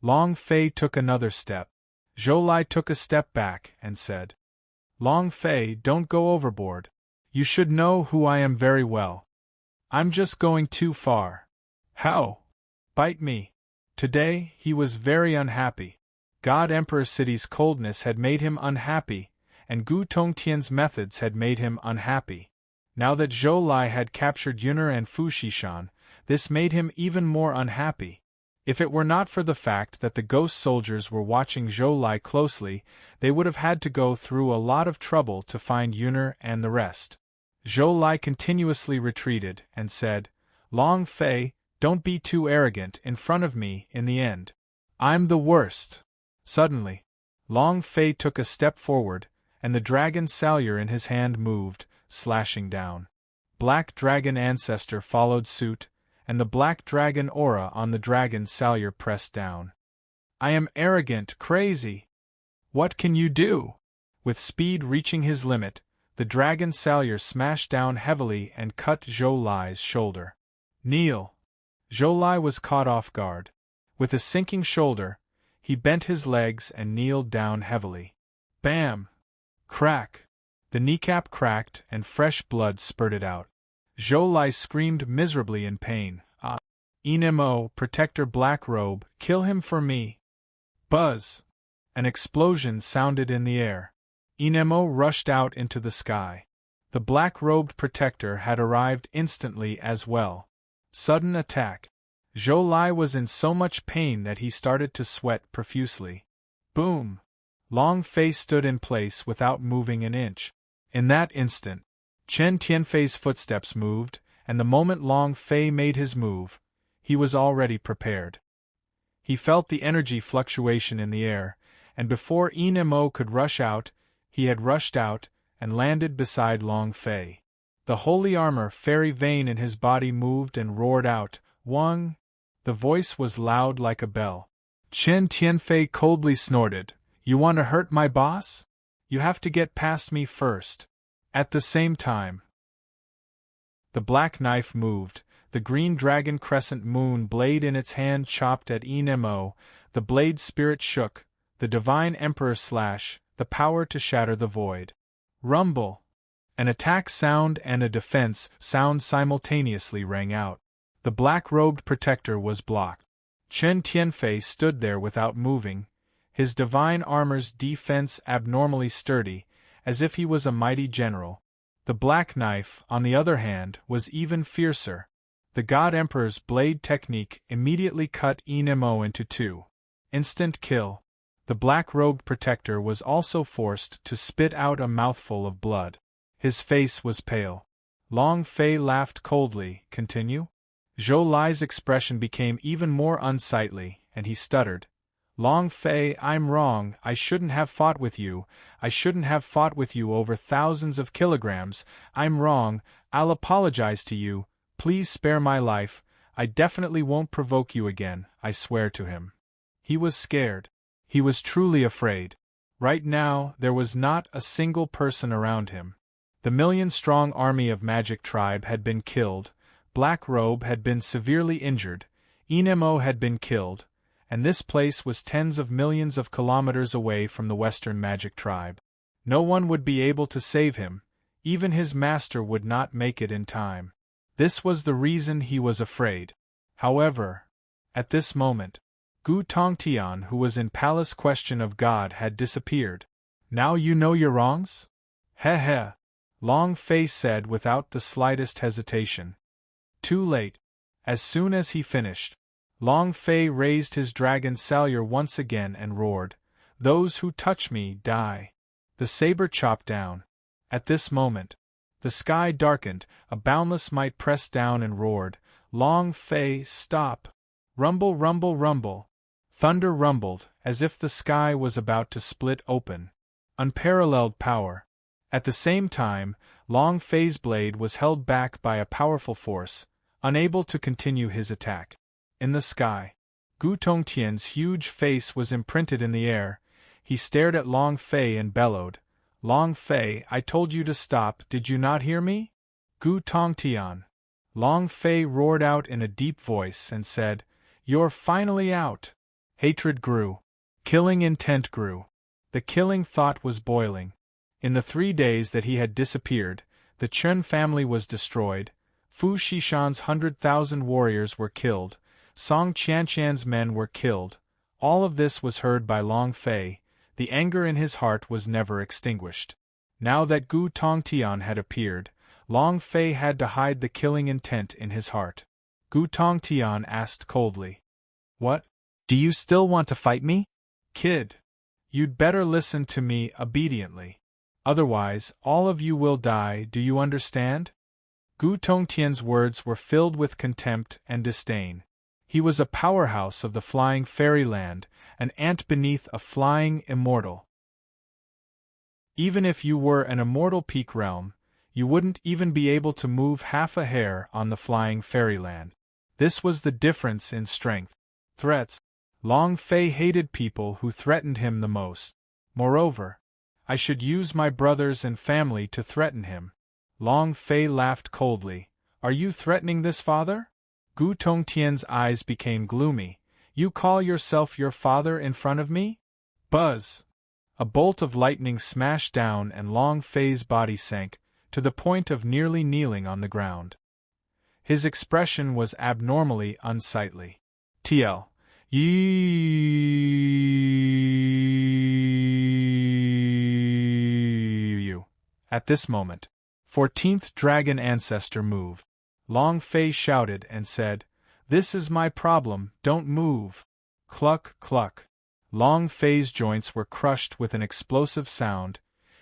Long Fei took another step. Zhou Lai took a step back and said, "Long Fei, don't go overboard. You should know who I am very well. I'm just going too far." "How?" "Bite me." Today, he was very unhappy. God Emperor City's coldness had made him unhappy, and Gu Tongtian's methods had made him unhappy. Now that Zhou Lai had captured Yun'er and Fu Xishan, this made him even more unhappy. If it were not for the fact that the ghost soldiers were watching Zhou Lai closely, they would have had to go through a lot of trouble to find Yun'er and the rest. Zhou Lai continuously retreated and said, "Long Fei, don't be too arrogant in front of me in the end. I'm the worst." Suddenly, Long Fei took a step forward, and the dragon salure in his hand moved, slashing down. Black Dragon Ancestor followed suit, and the black dragon aura on the dragon salure pressed down. "I am arrogant, crazy. What can you do?" With speed reaching his limit, the dragon salure smashed down heavily and cut Zhou Lai's shoulder. "Kneel." Zhou Lai was caught off guard. With a sinking shoulder, he bent his legs and kneeled down heavily. Bam! Crack! The kneecap cracked and fresh blood spurted out. Zhou Lai screamed miserably in pain. "Ah! Enmo, Protector Black Robe, kill him for me!" Buzz! An explosion sounded in the air. Enmo rushed out into the sky. The black-robed protector had arrived instantly as well. Sudden attack. Zhou Lai was in so much pain that he started to sweat profusely. Boom! Long Fei stood in place without moving an inch. In that instant, Chen Tianfei's footsteps moved, and the moment Long Fei made his move, he was already prepared. He felt the energy fluctuation in the air, and before Enmo could rush out, he had rushed out and landed beside Long Fei. The holy armor fairy vein in his body moved and roared out, "Wang!" The voice was loud like a bell. Chen Tianfei coldly snorted, "You want to hurt my boss? You have to get past me first." At the same time, the black knife moved, the green dragon crescent moon blade in its hand chopped at Enmo, the blade spirit shook, the divine emperor slash, the power to shatter the void. Rumble! An attack sound and a defense sound simultaneously rang out. The black-robed protector was blocked. Chen Tianfei stood there without moving, his divine armor's defense abnormally sturdy, as if he was a mighty general. The black knife, on the other hand, was even fiercer. The God Emperor's blade technique immediately cut Enmo into two. Instant kill. The black-robed protector was also forced to spit out a mouthful of blood. His face was pale. Long Fei laughed coldly. "Continue?" Zhou Lai's expression became even more unsightly, and he stuttered. "Long Fei, I'm wrong, I shouldn't have fought with you, I shouldn't have fought with you over thousands of kilograms, I'm wrong, I'll apologize to you, please spare my life, I definitely won't provoke you again, I swear to him." He was scared. He was truly afraid. Right now, there was not a single person around him. The million-strong army of Magic Tribe had been killed, Black Robe had been severely injured, Enmo had been killed, and this place was tens of millions of kilometers away from the Western Magic Tribe. No one would be able to save him, even his master would not make it in time. This was the reason he was afraid. However, at this moment, Gu Tongtian, who was in Palace Question of God, had disappeared. "Now you know your wrongs?" "Heh heh," Long Fei said without the slightest hesitation. Too late. As soon as he finished, Long Fei raised his dragon salure once again and roared, "Those who touch me, die." The saber chopped down. At this moment, The sky darkened, a boundless might pressed down and roared, "Long Fei, stop!" Rumble, rumble, rumble. Thunder rumbled, as if the sky was about to split open. Unparalleled power. At the same time, Long Fei's blade was held back by a powerful force, unable to continue his attack. In the sky, Gu Tongtian's huge face was imprinted in the air. He stared at Long Fei and bellowed, "Long Fei, I told you to stop, did you not hear me?" "Gu Tongtian." Long Fei roared out in a deep voice and said, "You're finally out." Hatred grew. Killing intent grew. The killing thought was boiling. In the 3 days that he had disappeared, the Chen family was destroyed, Fu Shishan's 100,000 warriors were killed, Song Qianqian's men were killed. All of this was heard by Long Fei. The anger in his heart was never extinguished. Now that Gu Tongtian had appeared, Long Fei had to hide the killing intent in his heart. Gu Tongtian asked coldly, "What? Do you still want to fight me? Kid, you'd better listen to me obediently. Otherwise, all of you will die, do you understand?" Gu Tongtian's words were filled with contempt and disdain. He was a powerhouse of the flying fairyland, an ant beneath a flying immortal. Even if you were an immortal peak realm, you wouldn't even be able to move half a hair on the flying fairyland. This was the difference in strength. Threats. Long Fei hated people who threatened him the most. Moreover, I should use my brothers and family to threaten him. Long Fei laughed coldly. "Are you threatening this father?" Gu Tongtian's eyes became gloomy. "You call yourself your father in front of me?" Buzz! A bolt of lightning smashed down and Long Fei's body sank, to the point of nearly kneeling on the ground. His expression was abnormally unsightly. TL. You. At this moment, 14th Dragon Ancestor moved. Long Fei shouted and said, "This is my problem, don't move." Cluck, cluck. Long Fei's joints were crushed with an explosive sound.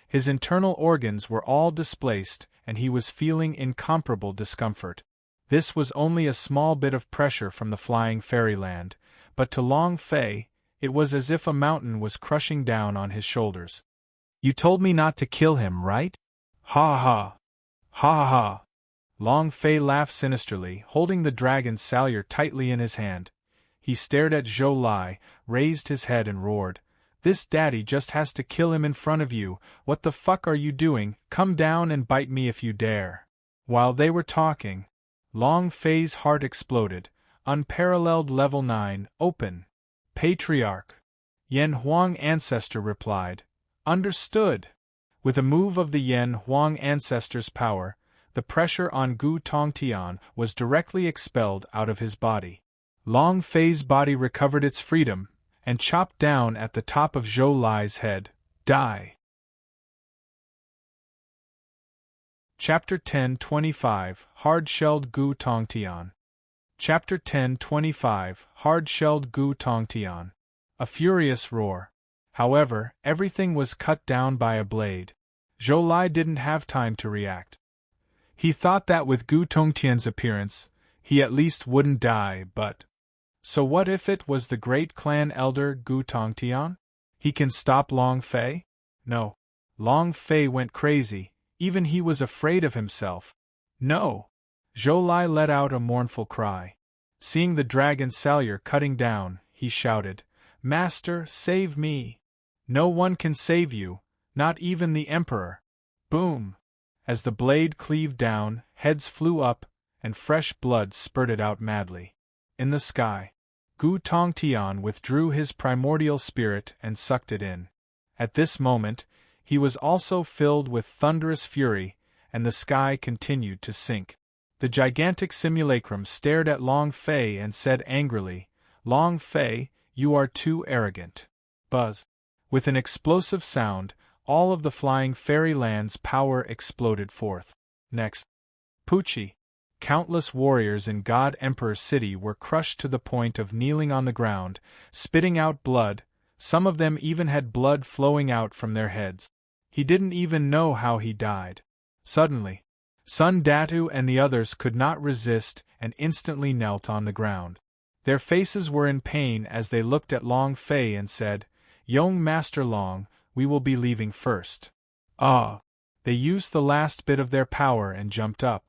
His internal organs were all displaced and he was feeling incomparable discomfort. This was only a small bit of pressure from the flying fairyland, but to Long Fei, it was as if a mountain was crushing down on his shoulders. "You told me not to kill him, right? Ha ha! Ha ha!" Long Fei laughed sinisterly, holding the dragon's salyer tightly in his hand. He stared at Zhou Lai, raised his head and roared, "This daddy just has to kill him in front of you, what the fuck are you doing, come down and bite me if you dare." While they were talking, Long Fei's heart exploded. Unparalleled level 9, open. Patriarch. Yan Huang ancestor replied, "Understood." With a move of the Yan Huang ancestor's power, the pressure on Gu Tongtian was directly expelled out of his body. Long Fei's body recovered its freedom, and chopped down at the top of Zhou Lai's head. Die. Chapter 10:25 Hard-Shelled Gu Tongtian. Chapter 10:25 Hard-Shelled Gu Tongtian. A furious roar. However, everything was cut down by a blade. Zhou Lai didn't have time to react. He thought that with Gu Tongtian's appearance, he at least wouldn't die, but... So what if it was the great clan elder Gu Tongtian? He can stop Long Fei? No. Long Fei went crazy, even he was afraid of himself. No! Zhou Lai let out a mournful cry. Seeing the dragon salyer cutting down, he shouted, "Master, save me! No one can save you, not even the Emperor." Boom! As the blade cleaved down, heads flew up, and fresh blood spurted out madly. In the sky, Gu Tongtian withdrew his primordial spirit and sucked it in. At this moment, he was also filled with thunderous fury, and the sky continued to sink. The gigantic simulacrum stared at Long Fei and said angrily, "Long Fei, you are too arrogant." Buzz! With an explosive sound, all of the flying fairyland's power exploded forth. Next, Pucci. Countless warriors in God Emperor City were crushed to the point of kneeling on the ground, spitting out blood. Some of them even had blood flowing out from their heads. He didn't even know how he died. Suddenly, Sun Datu and the others could not resist and instantly knelt on the ground. Their faces were in pain as they looked at Long Fei and said, "Young Master Long, we will be leaving first." Ah! They used the last bit of their power and jumped up.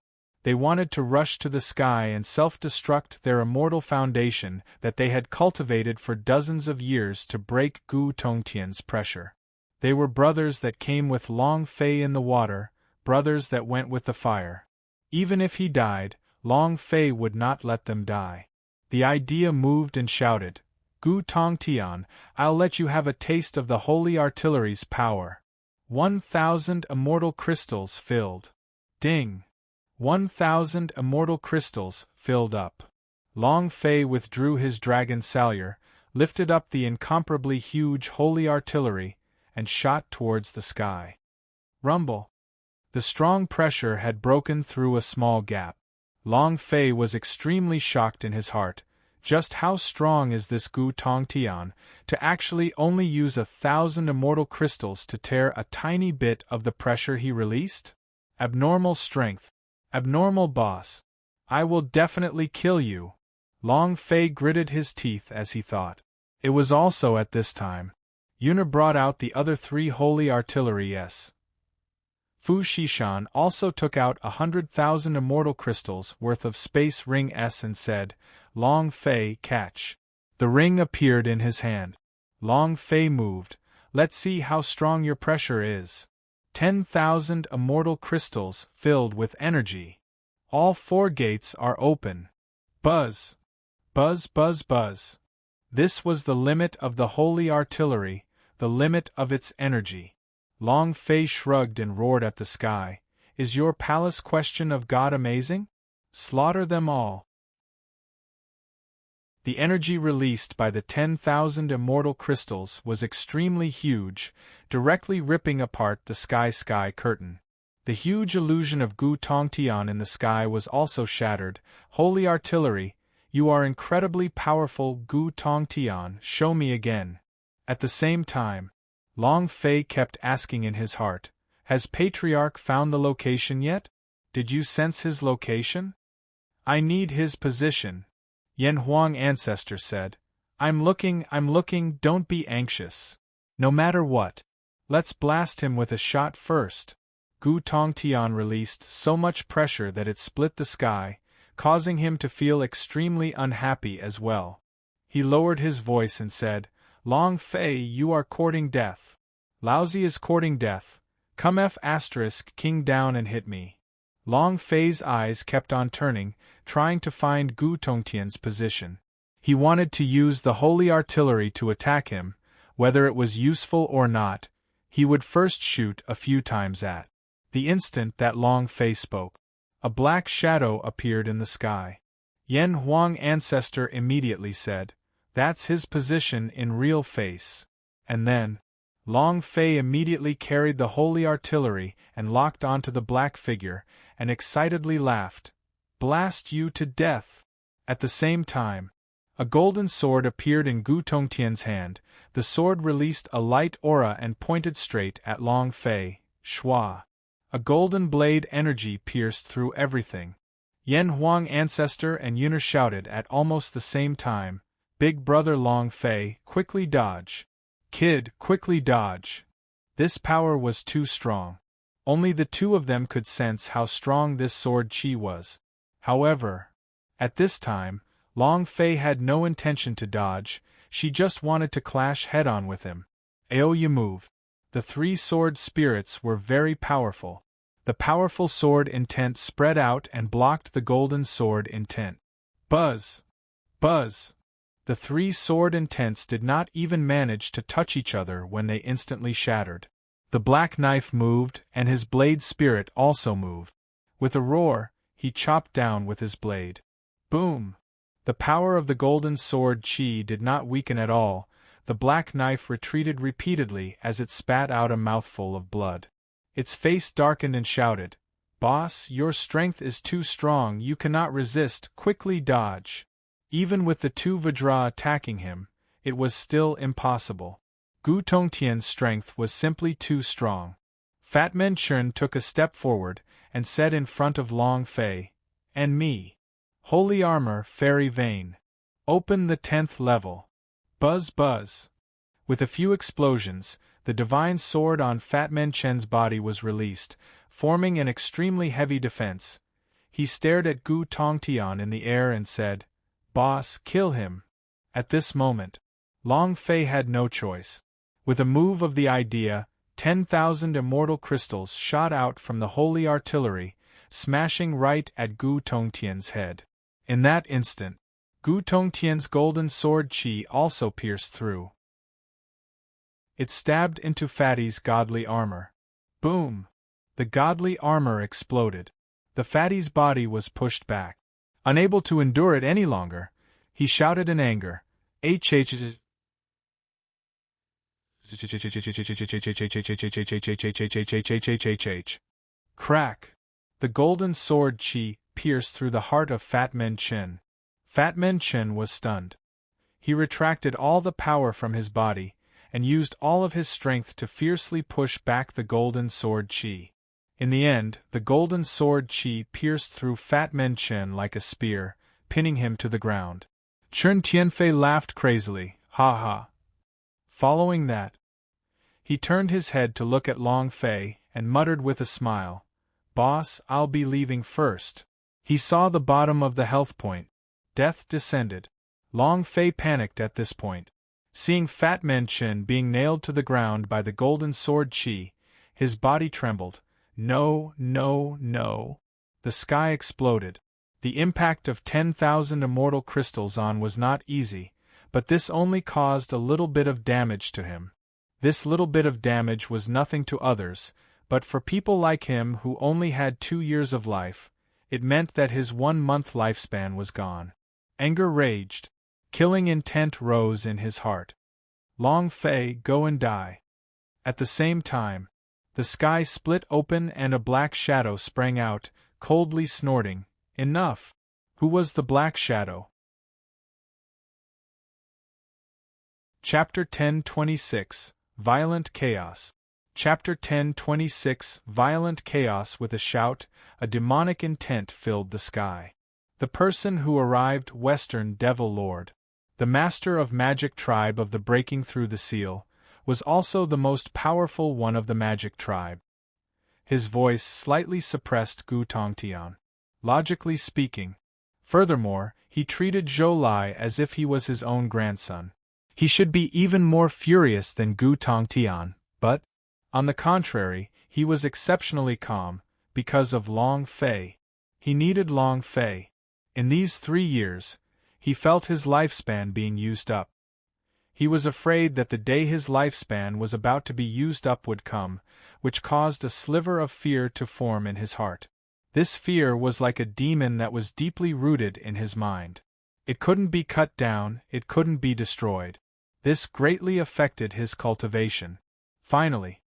They wanted to rush to the sky and self-destruct their immortal foundation that they had cultivated for dozens of years to break Gu Tongtian's pressure. They were brothers that came with Long Fei in the water, brothers that went with the fire. Even if he died, Long Fei would not let them die. The idea moved and shouted, "Gu Tongtian, I'll let you have a taste of the holy artillery's power." 1,000 immortal crystals filled. Ding! 1,000 immortal crystals filled up. Long Fei withdrew his dragon salure, lifted up the incomparably huge holy artillery, and shot towards the sky. Rumble! The strong pressure had broken through a small gap. Long Fei was extremely shocked in his heart. Just how strong is this Gu Tongtian, to actually only use 1,000 immortal crystals to tear a tiny bit of the pressure he released? Abnormal strength. Abnormal boss. I will definitely kill you. Long Fei gritted his teeth as he thought. It was also at this time. Yuna brought out the other 3 holy artillery s. Fu Shishan also took out 100,000 immortal crystals worth of space ring s and said, "Long Fei, catch." The ring appeared in his hand. Long Fei moved. "Let's see how strong your pressure is." 10,000 immortal crystals filled with energy. All 4 gates are open. Buzz! Buzz, buzz, buzz. This was the limit of the holy artillery, the limit of its energy. Long Fei shrugged and roared at the sky. "Is your palace question of God amazing? Slaughter them all." The energy released by the 10,000 immortal crystals was extremely huge, directly ripping apart the sky curtain. The huge illusion of Gu Tongtian in the sky was also shattered. "Holy artillery, you are incredibly powerful, Gu Tongtian, show me again." At the same time, Long Fei kept asking in his heart, "Has Patriarch found the location yet? Did you sense his location? I need his position." Yan Huang Ancestor said, I'm looking, don't be anxious. No matter what. Let's blast him with a shot first." Gu Tongtian released so much pressure that it split the sky, causing him to feel extremely unhappy as well. He lowered his voice and said, "Long Fei, you are courting death. Laozi is courting death. Come King down and hit me." Long Fei's eyes kept on turning, trying to find Gu Tongtian's position. He wanted to use the holy artillery to attack him. Whether it was useful or not, he would first shoot a few times at. The instant that Long Fei spoke, a black shadow appeared in the sky. Yan Huang Ancestor immediately said, "That's his position in real face." And then, Long Fei immediately carried the holy artillery and locked onto the black figure, and excitedly laughed. "Blast you to death!" At the same time, a golden sword appeared in Gu Tongtian's hand. The sword released a light aura and pointed straight at Long Fei. Shua! A golden blade energy pierced through everything. Yan Huang Ancestor and Yuna shouted at almost the same time, "Big brother Long Fei, quickly dodge! Kid, quickly dodge!" This power was too strong. Only the 2 of them could sense how strong this sword chi was. However, at this time, Long Fei had no intention to dodge, she just wanted to clash head-on with him. Aoya move. The 3 sword spirits were very powerful. The powerful sword intent spread out and blocked the golden sword intent. Buzz! Buzz! The 3 sword intents did not even manage to touch each other when they instantly shattered. The black knife moved, and his blade spirit also moved. With a roar, he chopped down with his blade. Boom! The power of the golden sword chi did not weaken at all. The black knife retreated repeatedly as it spat out a mouthful of blood. Its face darkened and shouted, "Boss, your strength is too strong, you cannot resist, quickly dodge." Even with the 2 Vajra attacking him, it was still impossible. Gu Tongtian's strength was simply too strong. Fat Man Chun took a step forward, and said in front of Long Fei, "And me. Holy armor, fairy vein. Open the 10th level." Buzz buzz. With a few explosions, the divine sword on Fat Man Chen's body was released, forming an extremely heavy defense. He stared at Gu Tongtian in the air and said, "Boss, kill him." At this moment, Long Fei had no choice. With a move of the idea, 10,000 immortal crystals shot out from the holy artillery, smashing right at Gu Tongtian's head. In that instant, Gu Tongtian's golden sword chi also pierced through. It stabbed into Fatty's godly armor. Boom! The godly armor exploded. The Fatty's body was pushed back. Unable to endure it any longer, he shouted in anger, "HHHH!" Crack! The golden sword chi pierced through the heart of Fat Man Chen. Fat Man Chen was stunned. He retracted all the power from his body, and used all of his strength to fiercely push back the golden sword chi. In the end, the golden sword chi pierced through Fat Man Chen like a spear, pinning him to the ground. Chen Tianfei laughed crazily, "Ha ha." Following that, he turned his head to look at Long Fei, and muttered with a smile, "Boss, I'll be leaving first." He saw the bottom of the health point. Death descended. Long Fei panicked at this point. Seeing Fat Man Chen being nailed to the ground by the golden sword chi, his body trembled. No, no, no. The sky exploded. The impact of 10,000 immortal crystals on was not easy, but this only caused a little bit of damage to him. This little bit of damage was nothing to others, but for people like him who only had 2 years of life, it meant that his 1-month lifespan was gone. Anger raged. Killing intent rose in his heart. Long Fei, go and die. At the same time, the sky split open and a black shadow sprang out, coldly snorting, "Enough!" Who was the black shadow? Chapter 10:26 Violent Chaos. Chapter 10:26 Violent Chaos. With a shout, a demonic intent filled the sky. The person who arrived, Western Devil Lord, the master of magic tribe of the Breaking Through the Seal, was also the most powerful one of the magic tribe. His voice slightly suppressed Gu Tongtian. Logically speaking. Furthermore, he treated Zhou Lai as if he was his own grandson. He should be even more furious than Gu Tongtian, but, on the contrary, he was exceptionally calm, because of Long Fei. He needed Long Fei. In these 3 years, he felt his lifespan being used up. He was afraid that the day his lifespan was about to be used up would come, which caused a sliver of fear to form in his heart. This fear was like a demon that was deeply rooted in his mind. It couldn't be cut down, it couldn't be destroyed. This greatly affected his cultivation. Finally,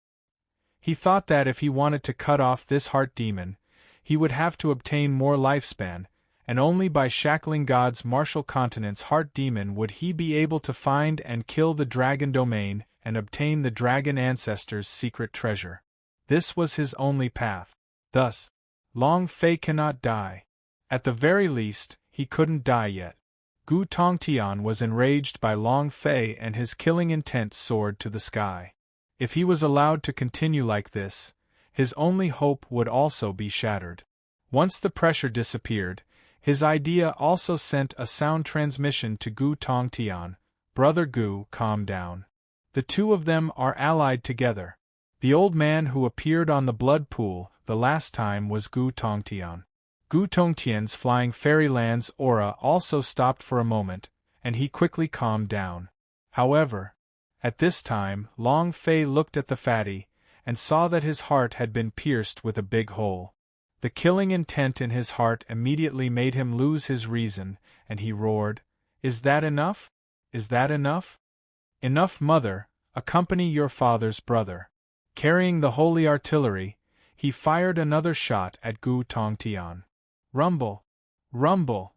he thought that if he wanted to cut off this heart demon, he would have to obtain more lifespan, and only by shackling God's martial continent's heart demon would he be able to find and kill the dragon domain and obtain the dragon ancestor's secret treasure. This was his only path. Thus, Long Fei cannot die. At the very least, he couldn't die yet. Gu Tongtian was enraged by Long Fei and his killing intent soared to the sky. If he was allowed to continue like this, his only hope would also be shattered. Once the pressure disappeared, his idea also sent a sound transmission to Gu Tongtian. "Brother Gu, calm down. The two of them are allied together." The old man who appeared on the blood pool the last time was Gu Tongtian. Gu Tongtian's flying fairyland's aura also stopped for a moment, and he quickly calmed down. However, at this time, Long Fei looked at the fatty, and saw that his heart had been pierced with a big hole. The killing intent in his heart immediately made him lose his reason, and he roared, "Is that enough? Is that enough? Enough, mother, accompany your father's brother." Carrying the holy artillery, he fired another shot at Gu Tongtian. Rumble! Rumble!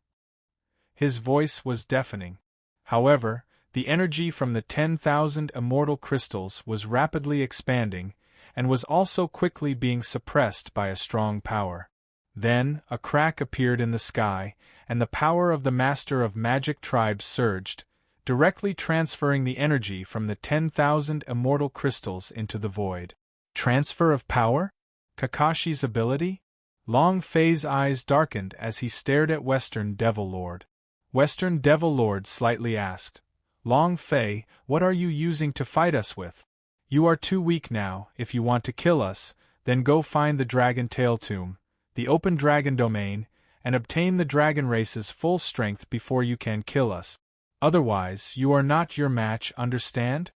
His voice was deafening. However, the energy from the 10,000 immortal crystals was rapidly expanding, and was also quickly being suppressed by a strong power. Then, a crack appeared in the sky, and the power of the Master of Magic tribe surged, directly transferring the energy from the 10,000 immortal crystals into the void. Transfer of power? Kakashi's ability? Long Fei's eyes darkened as he stared at Western Devil Lord. Western Devil Lord slightly asked, Long Fei, what are you using to fight us with? You are too weak now. If you want to kill us, then go find the Dragon Tail Tomb, the open dragon domain, and obtain the dragon race's full strength before you can kill us. Otherwise, you are not your match, understand?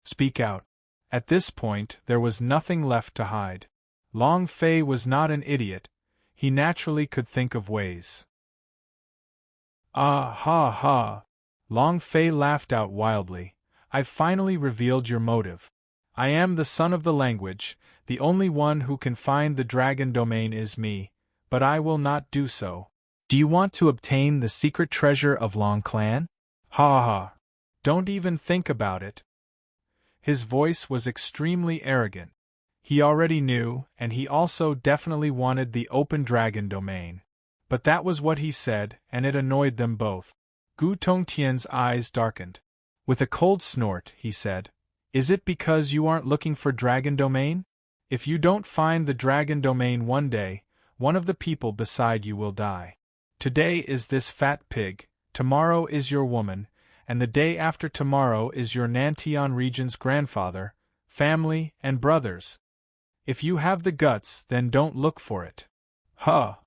Speak out. At this point, there was nothing left to hide. Long Fei was not an idiot. He naturally could think of ways. Ah ha ha! Long Fei laughed out wildly. I've finally revealed your motive. I am the son of the language, the only one who can find the dragon domain is me, but I will not do so. Do you want to obtain the secret treasure of Long Clan? Ha ha! Don't even think about it. His voice was extremely arrogant. He already knew, and he also definitely wanted the open dragon domain. But that was what he said, and it annoyed them both. Gu Tongtian's eyes darkened. With a cold snort, he said, Is it because you aren't looking for dragon domain? If you don't find the dragon domain one day, one of the people beside you will die. Today is this fat pig, tomorrow is your woman, and the day after tomorrow is your Nantian region's grandfather, family, and brothers. If you have the guts, then don't look for it. Huh!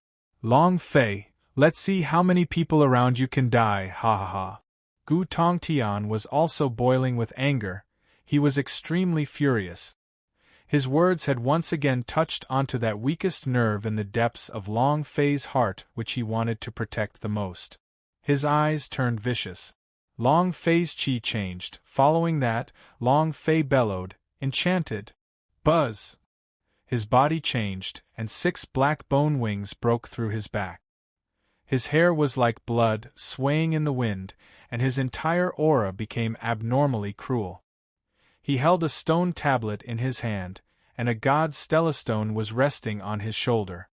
Long Fei, let's see how many people around you can die, ha ha ha. Gu Tongtian was also boiling with anger. He was extremely furious. His words had once again touched onto that weakest nerve in the depths of Long Fei's heart which he wanted to protect the most. His eyes turned vicious. Long Fei's chi changed. Following that, Long Fei bellowed, enchanted. Buzz! His body changed, and 6 black bone wings broke through his back. His hair was like blood, swaying in the wind, and his entire aura became abnormally cruel. He held a stone tablet in his hand, and a god's stellastone was resting on his shoulder.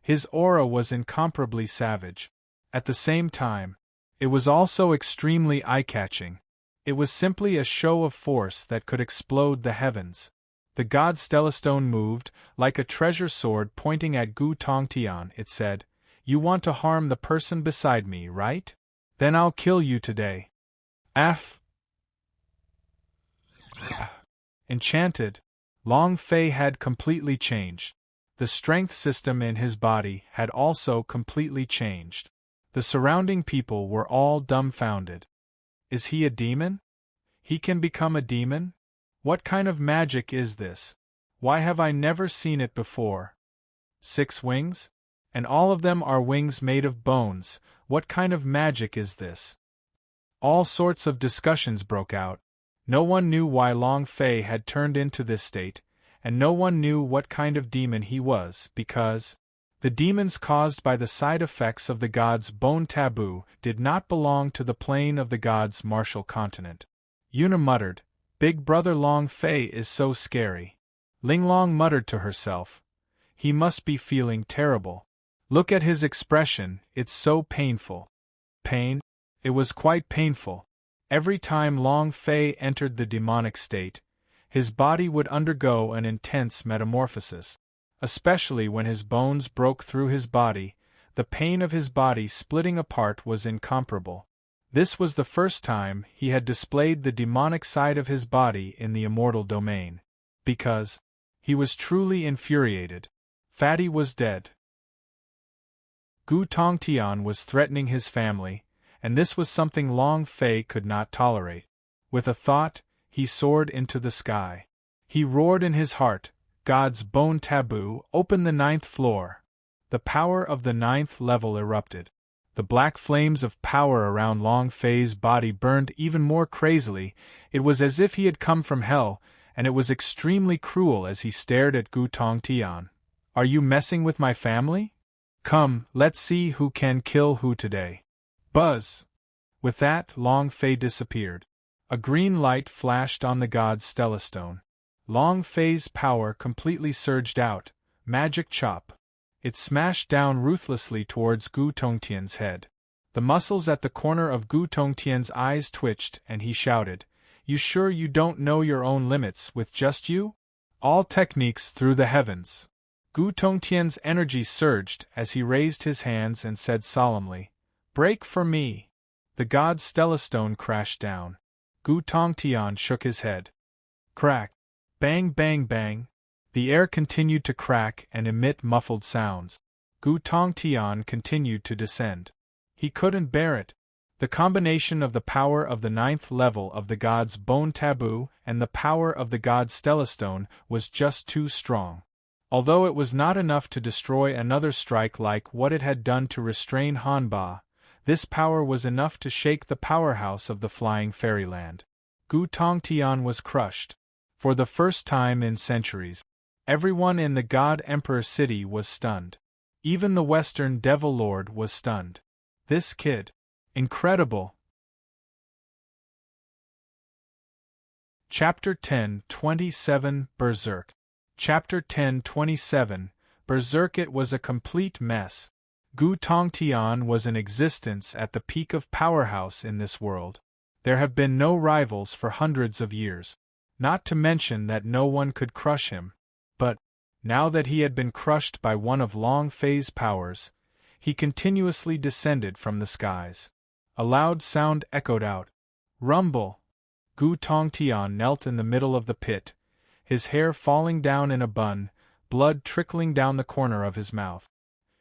His aura was incomparably savage. At the same time, it was also extremely eye-catching. It was simply a show of force that could explode the heavens. The god stellastone moved, like a treasure sword pointing at Gu Tongtian. It said, You want to harm the person beside me, right? Then I'll kill you today. Af! Enchanted, Long Fei had completely changed. The strength system in his body had also completely changed. The surrounding people were all dumbfounded. Is he a demon? He can become a demon? What kind of magic is this? Why have I never seen it before? 6 wings? And all of them are wings made of bones. What kind of magic is this? All sorts of discussions broke out. No one knew why Long Fei had turned into this state, and no one knew what kind of demon he was, because the demons caused by the side effects of the god's bone taboo did not belong to the plane of the god's martial continent. Yuna muttered, Big brother Long Fei is so scary. Linglong muttered to herself, He must be feeling terrible. Look at his expression, it's so painful. Pain? It was quite painful. Every time Long Fei entered the demonic state, his body would undergo an intense metamorphosis. Especially when his bones broke through his body, the pain of his body splitting apart was incomparable. This was the first time he had displayed the demonic side of his body in the immortal domain. Because he was truly infuriated. Fatty was dead. Gu Tongtian was threatening his family, and this was something Long Fei could not tolerate. With a thought, he soared into the sky. He roared in his heart, God's bone taboo, open the 9th floor. The power of the 9th level erupted. The black flames of power around Long Fei's body burned even more crazily. It was as if he had come from hell, and it was extremely cruel as he stared at Gu Tongtian. Are you messing with my family? Come, let's see who can kill who today. Buzz! With that, Long Fei disappeared. A green light flashed on the god's stellastone. Long Fei's power completely surged out. Magic chop. It smashed down ruthlessly towards Gu Tongtian's head. The muscles at the corner of Gu Tongtian's eyes twitched and he shouted, "You sure you don't know your own limits with just you? All techniques through the heavens." Gu Tongtian's energy surged as he raised his hands and said solemnly, "Break for me." The god's stellastone crashed down. Gu Tongtian shook his head. Crack. Bang bang bang. The air continued to crack and emit muffled sounds. Gu Tongtian continued to descend. He couldn't bear it. The combination of the power of the 9th level of the god's bone taboo and the power of the god's stellastone was just too strong. Although it was not enough to destroy another strike like what it had done to restrain Hanba, this power was enough to shake the powerhouse of the flying fairyland. Gu Tongtian was crushed. For the first time in centuries, everyone in the God Emperor city was stunned. Even the Western Devil Lord was stunned. This kid. Incredible. Chapter 10:27 Berserk. Chapter 10:27 Berserk. It was a complete mess. Gu Tongtian was in existence at the peak of powerhouse in this world. There have been no rivals for hundreds of years. Not to mention that no one could crush him. But, now that he had been crushed by one of Long Fei's powers, he continuously descended from the skies. A loud sound echoed out. Rumble! Gu Tongtian knelt in the middle of the pit, his hair falling down in a bun, blood trickling down the corner of his mouth.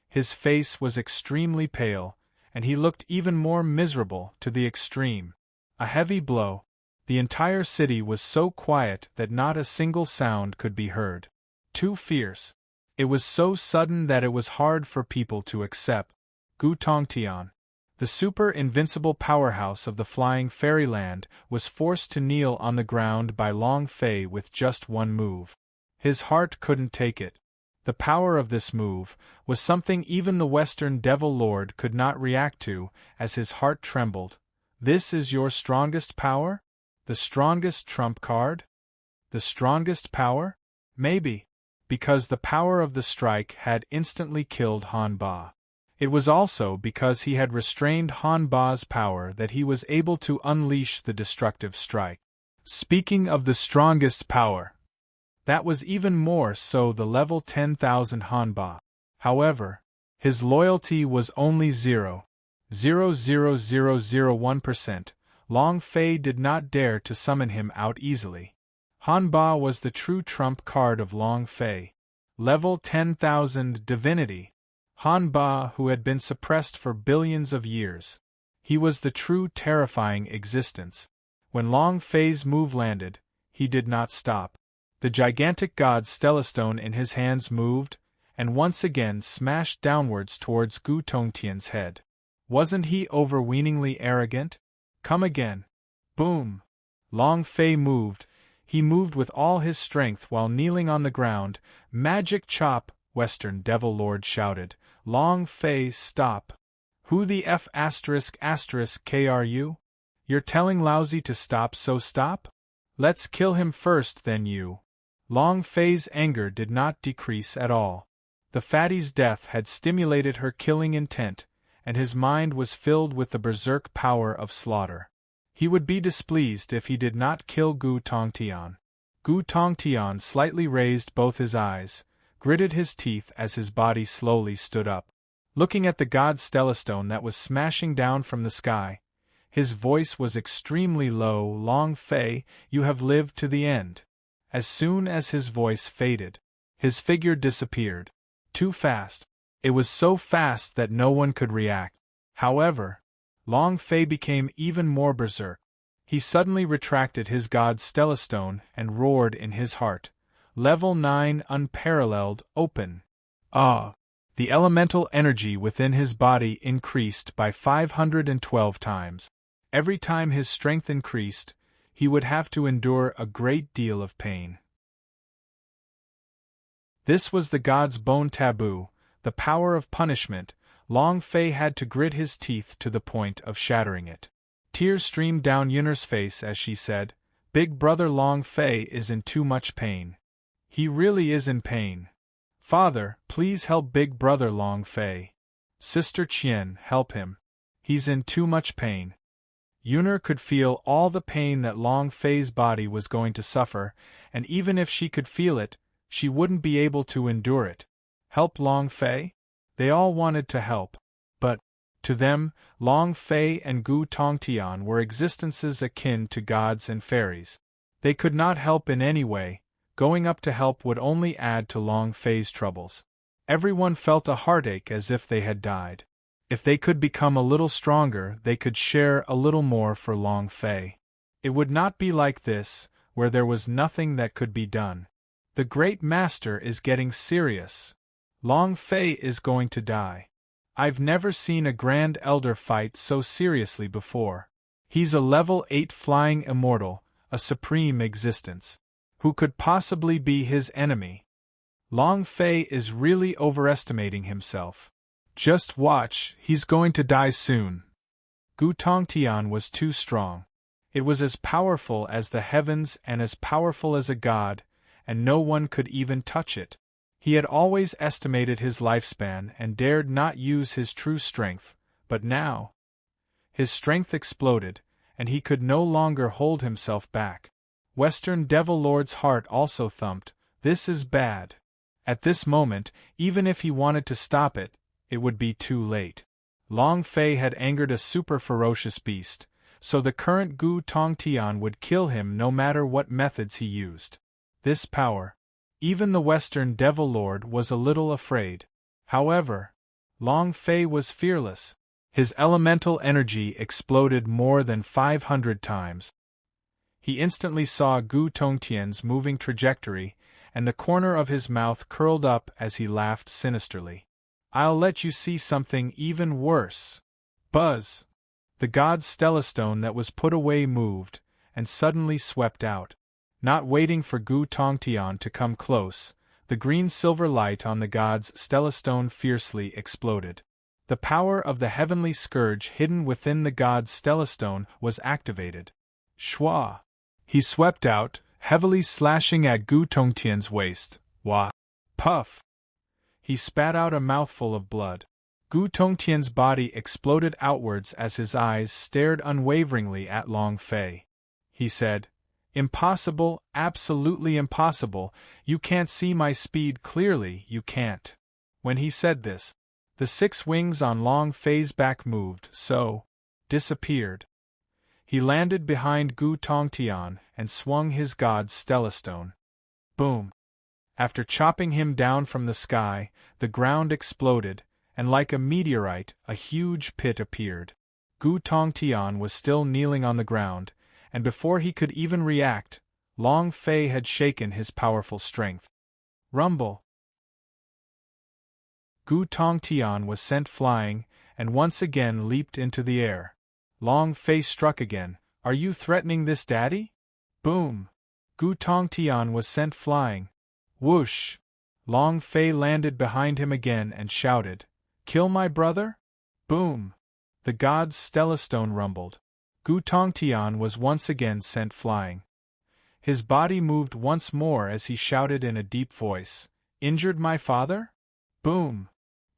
His face was extremely pale, and he looked even more miserable to the extreme. A heavy blow. The entire city was so quiet that not a single sound could be heard. Too fierce. It was so sudden that it was hard for people to accept. Gu Tongtian, the super invincible powerhouse of the flying fairyland, was forced to kneel on the ground by Long Fei with just one move. His heart couldn't take it. The power of this move was something even the Western Devil Lord could not react to, as his heart trembled. This is your strongest power? The strongest trump card? The strongest power? Maybe. Because the power of the strike had instantly killed Hanba. It was also because he had restrained Hanba's power that he was able to unleash the destructive strike. Speaking of the strongest power, that was even more so the level 10,000 Hanba. However, his loyalty was only 0.00001%. Long Fei did not dare to summon him out easily. Hanba was the true trump card of Long Fei. Level 10,000 divinity. Hanba, who had been suppressed for billions of years. He was the true terrifying existence. When Long Fei's move landed, he did not stop. The gigantic god's stellastone in his hands moved, and once again smashed downwards towards Gu Tongtian's head. Wasn't he overweeningly arrogant? Come again. Boom! Long Fei moved. He moved with all his strength while kneeling on the ground. Magic chop, Western Devil Lord shouted. Long Fei, stop. Who the F*** K are you? You're telling Lousy to stop, so stop? Let's kill him first, then you. Long Fei's anger did not decrease at all. The fatty's death had stimulated her killing intent, and his mind was filled with the berserk power of slaughter. He would be displeased if he did not kill Gu Tongtian. Gu Tongtian slightly raised both his eyes, gritted his teeth as his body slowly stood up. Looking at the god's stellastone that was smashing down from the sky, his voice was extremely low. Long Fei, you have lived to the end. As soon as his voice faded, his figure disappeared. Too fast. It was so fast that no one could react. However, Long Fei became even more berserk. He suddenly retracted his god's stellastone and roared in his heart. Level 9 unparalleled, open. Ah! The elemental energy within his body increased by 512 times. Every time his strength increased, he would have to endure a great deal of pain. This was the god's bone taboo, the power of punishment. Long Fei had to grit his teeth to the point of shattering it. Tears streamed down Yunner's face as she said, Big brother Long Fei is in too much pain. He really is in pain. Father, please help big brother Long Fei. Sister Qian, help him. He's in too much pain. Yuner could feel all the pain that Long Fei's body was going to suffer, and even if she could feel it, she wouldn't be able to endure it. Help Long Fei? They all wanted to help. But, to them, Long Fei and Gu Tongtian were existences akin to gods and fairies. They could not help in any way. Going up to help would only add to Long Fei's troubles. Everyone felt a heartache as if they had died. If they could become a little stronger, they could share a little more for Long Fei. It would not be like this, where there was nothing that could be done. The great master is getting serious. Long Fei is going to die. I've never seen a grand elder fight so seriously before. He's a level 8 flying immortal, a supreme existence. Who could possibly be his enemy? Long Fei is really overestimating himself. Just watch, he's going to die soon. Gu Tongtian was too strong. It was as powerful as the heavens and as powerful as a god, and no one could even touch it. He had always estimated his lifespan and dared not use his true strength, but now his strength exploded, and he could no longer hold himself back. Western Devil Lord's heart also thumped. This is bad. At this moment, even if he wanted to stop it, it would be too late. Long Fei had angered a super ferocious beast, so the current Gu Tongtian would kill him no matter what methods he used. This power. Even the Western Devil Lord was a little afraid. However, Long Fei was fearless. His elemental energy exploded more than 500 times. He instantly saw Gu Tongtian's moving trajectory, and the corner of his mouth curled up as he laughed sinisterly. I'll let you see something even worse. Buzz! The god's stellastone that was put away moved, and suddenly swept out. Not waiting for Gu Tongtian to come close, the green-silver light on the god's stellastone fiercely exploded. The power of the heavenly scourge hidden within the god's stellastone was activated. Shwa! He swept out, heavily slashing at Gu Tongtian's waist. Wah! Puff! He spat out a mouthful of blood. Gu Tongtian's body exploded outwards as his eyes stared unwaveringly at Long Fei. He said, "Impossible, absolutely impossible, you can't see my speed clearly, you can't." When he said this, the 6 wings on Long Fei's back moved, disappeared. He landed behind Gu Tongtian and swung his god's stellastone. Boom! After chopping him down from the sky, the ground exploded, and like a meteorite, a huge pit appeared. Gu Tongtian was still kneeling on the ground, and before he could even react, Long Fei had shaken his powerful strength. Rumble! Gu Tongtian was sent flying, and once again leaped into the air. Long Fei struck again. Are you threatening this, Daddy? Boom! Gu Tongtian was sent flying. Whoosh! Long Fei landed behind him again and shouted, Kill my brother? Boom! The god's stellastone rumbled. Gu Tongtian was once again sent flying. His body moved once more as he shouted in a deep voice, Injured my father? Boom!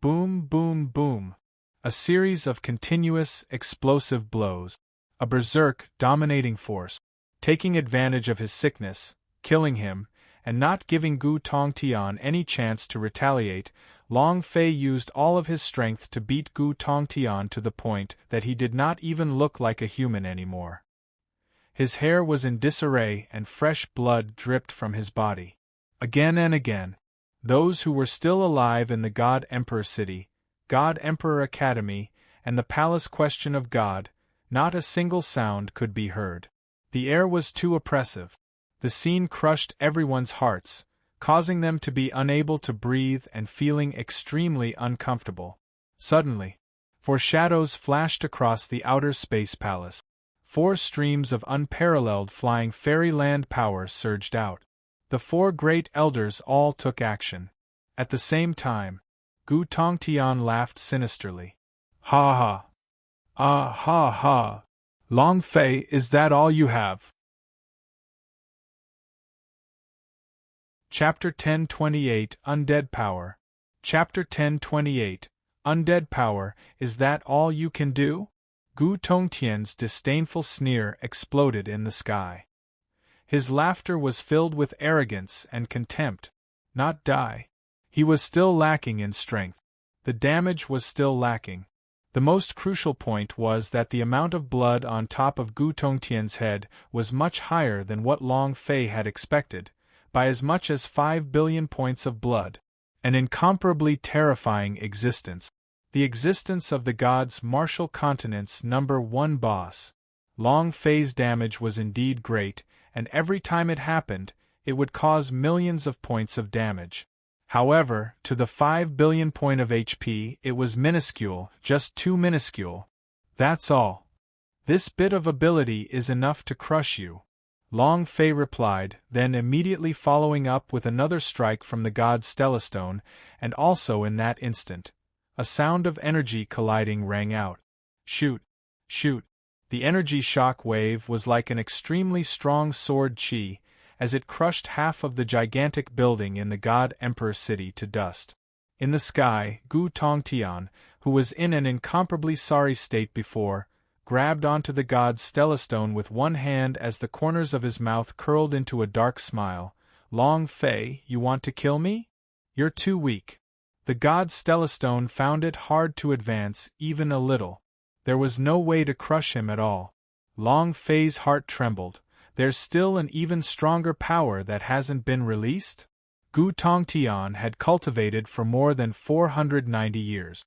Boom, boom, boom. A series of continuous, explosive blows. A berserk, dominating force, taking advantage of his sickness, killing him, and not giving Gu Tongtian any chance to retaliate. Long Fei used all of his strength to beat Gu Tongtian to the point that he did not even look like a human anymore. His hair was in disarray and fresh blood dripped from his body. Again and again, those who were still alive in the God Emperor City, God Emperor Academy, and the Palace Question of God, not a single sound could be heard. The air was too oppressive. The scene crushed everyone's hearts, causing them to be unable to breathe and feeling extremely uncomfortable. Suddenly, 4 shadows flashed across the outer space palace. 4 streams of unparalleled flying fairyland power surged out. The 4 great elders all took action. At the same time, Gu Tongtian laughed sinisterly. Ha ha! Ah ha ha! Long Fei, is that all you have? Chapter 1028 Undead Power. Chapter 1028 Undead Power, is that all you can do? Gu Tongtian's disdainful sneer exploded in the sky. His laughter was filled with arrogance and contempt. Not die. He was still lacking in strength. The damage was still lacking. The most crucial point was that the amount of blood on top of Gu Tongtian's head was much higher than what Long Fei had expected, by as much as 5 billion points of blood. An incomparably terrifying existence. The existence of the gods' martial continent's #1 boss. Long Fei's damage was indeed great, and every time it happened, it would cause millions of points of damage. However, to the 5 billion point of HP, it was minuscule, just too minuscule. That's all. This bit of ability is enough to crush you. Long Fei replied, then immediately following up with another strike from the god Stellastone, and also in that instant, a sound of energy colliding rang out. Shoot! Shoot! The energy shock wave was like an extremely strong sword chi, as it crushed half of the gigantic building in the God Emperor city to dust. In the sky, Gu Tongtian, who was in an incomparably sorry state before, grabbed onto the god's stellastone with one hand as the corners of his mouth curled into a dark smile. Long Fei, you want to kill me? You're too weak. The god's stellastone found it hard to advance even a little. There was no way to crush him at all. Long Fei's heart trembled. There's still an even stronger power that hasn't been released? Gu Tongtian had cultivated for more than 490 years.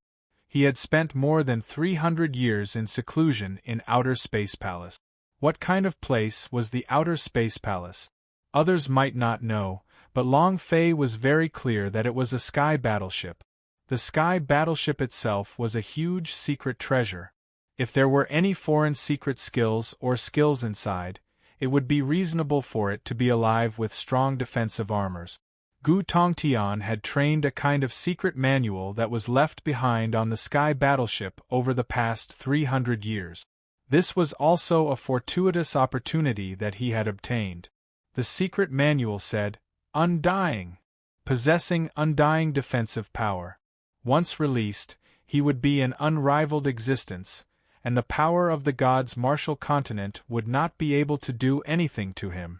He had spent more than 300 years in seclusion in Outer Space Palace. What kind of place was the Outer Space Palace? Others might not know, but Long Fei was very clear that it was a sky battleship. The sky battleship itself was a huge secret treasure. If there were any foreign secret skills or skills inside, it would be reasonable for it to be alive with strong defensive armors. Gu Tongtian had trained a kind of secret manual that was left behind on the sky battleship over the past 300 years. This was also a fortuitous opportunity that he had obtained. The secret manual said, "Undying," possessing undying defensive power. Once released, he would be an unrivaled existence, and the power of the god's martial continent would not be able to do anything to him.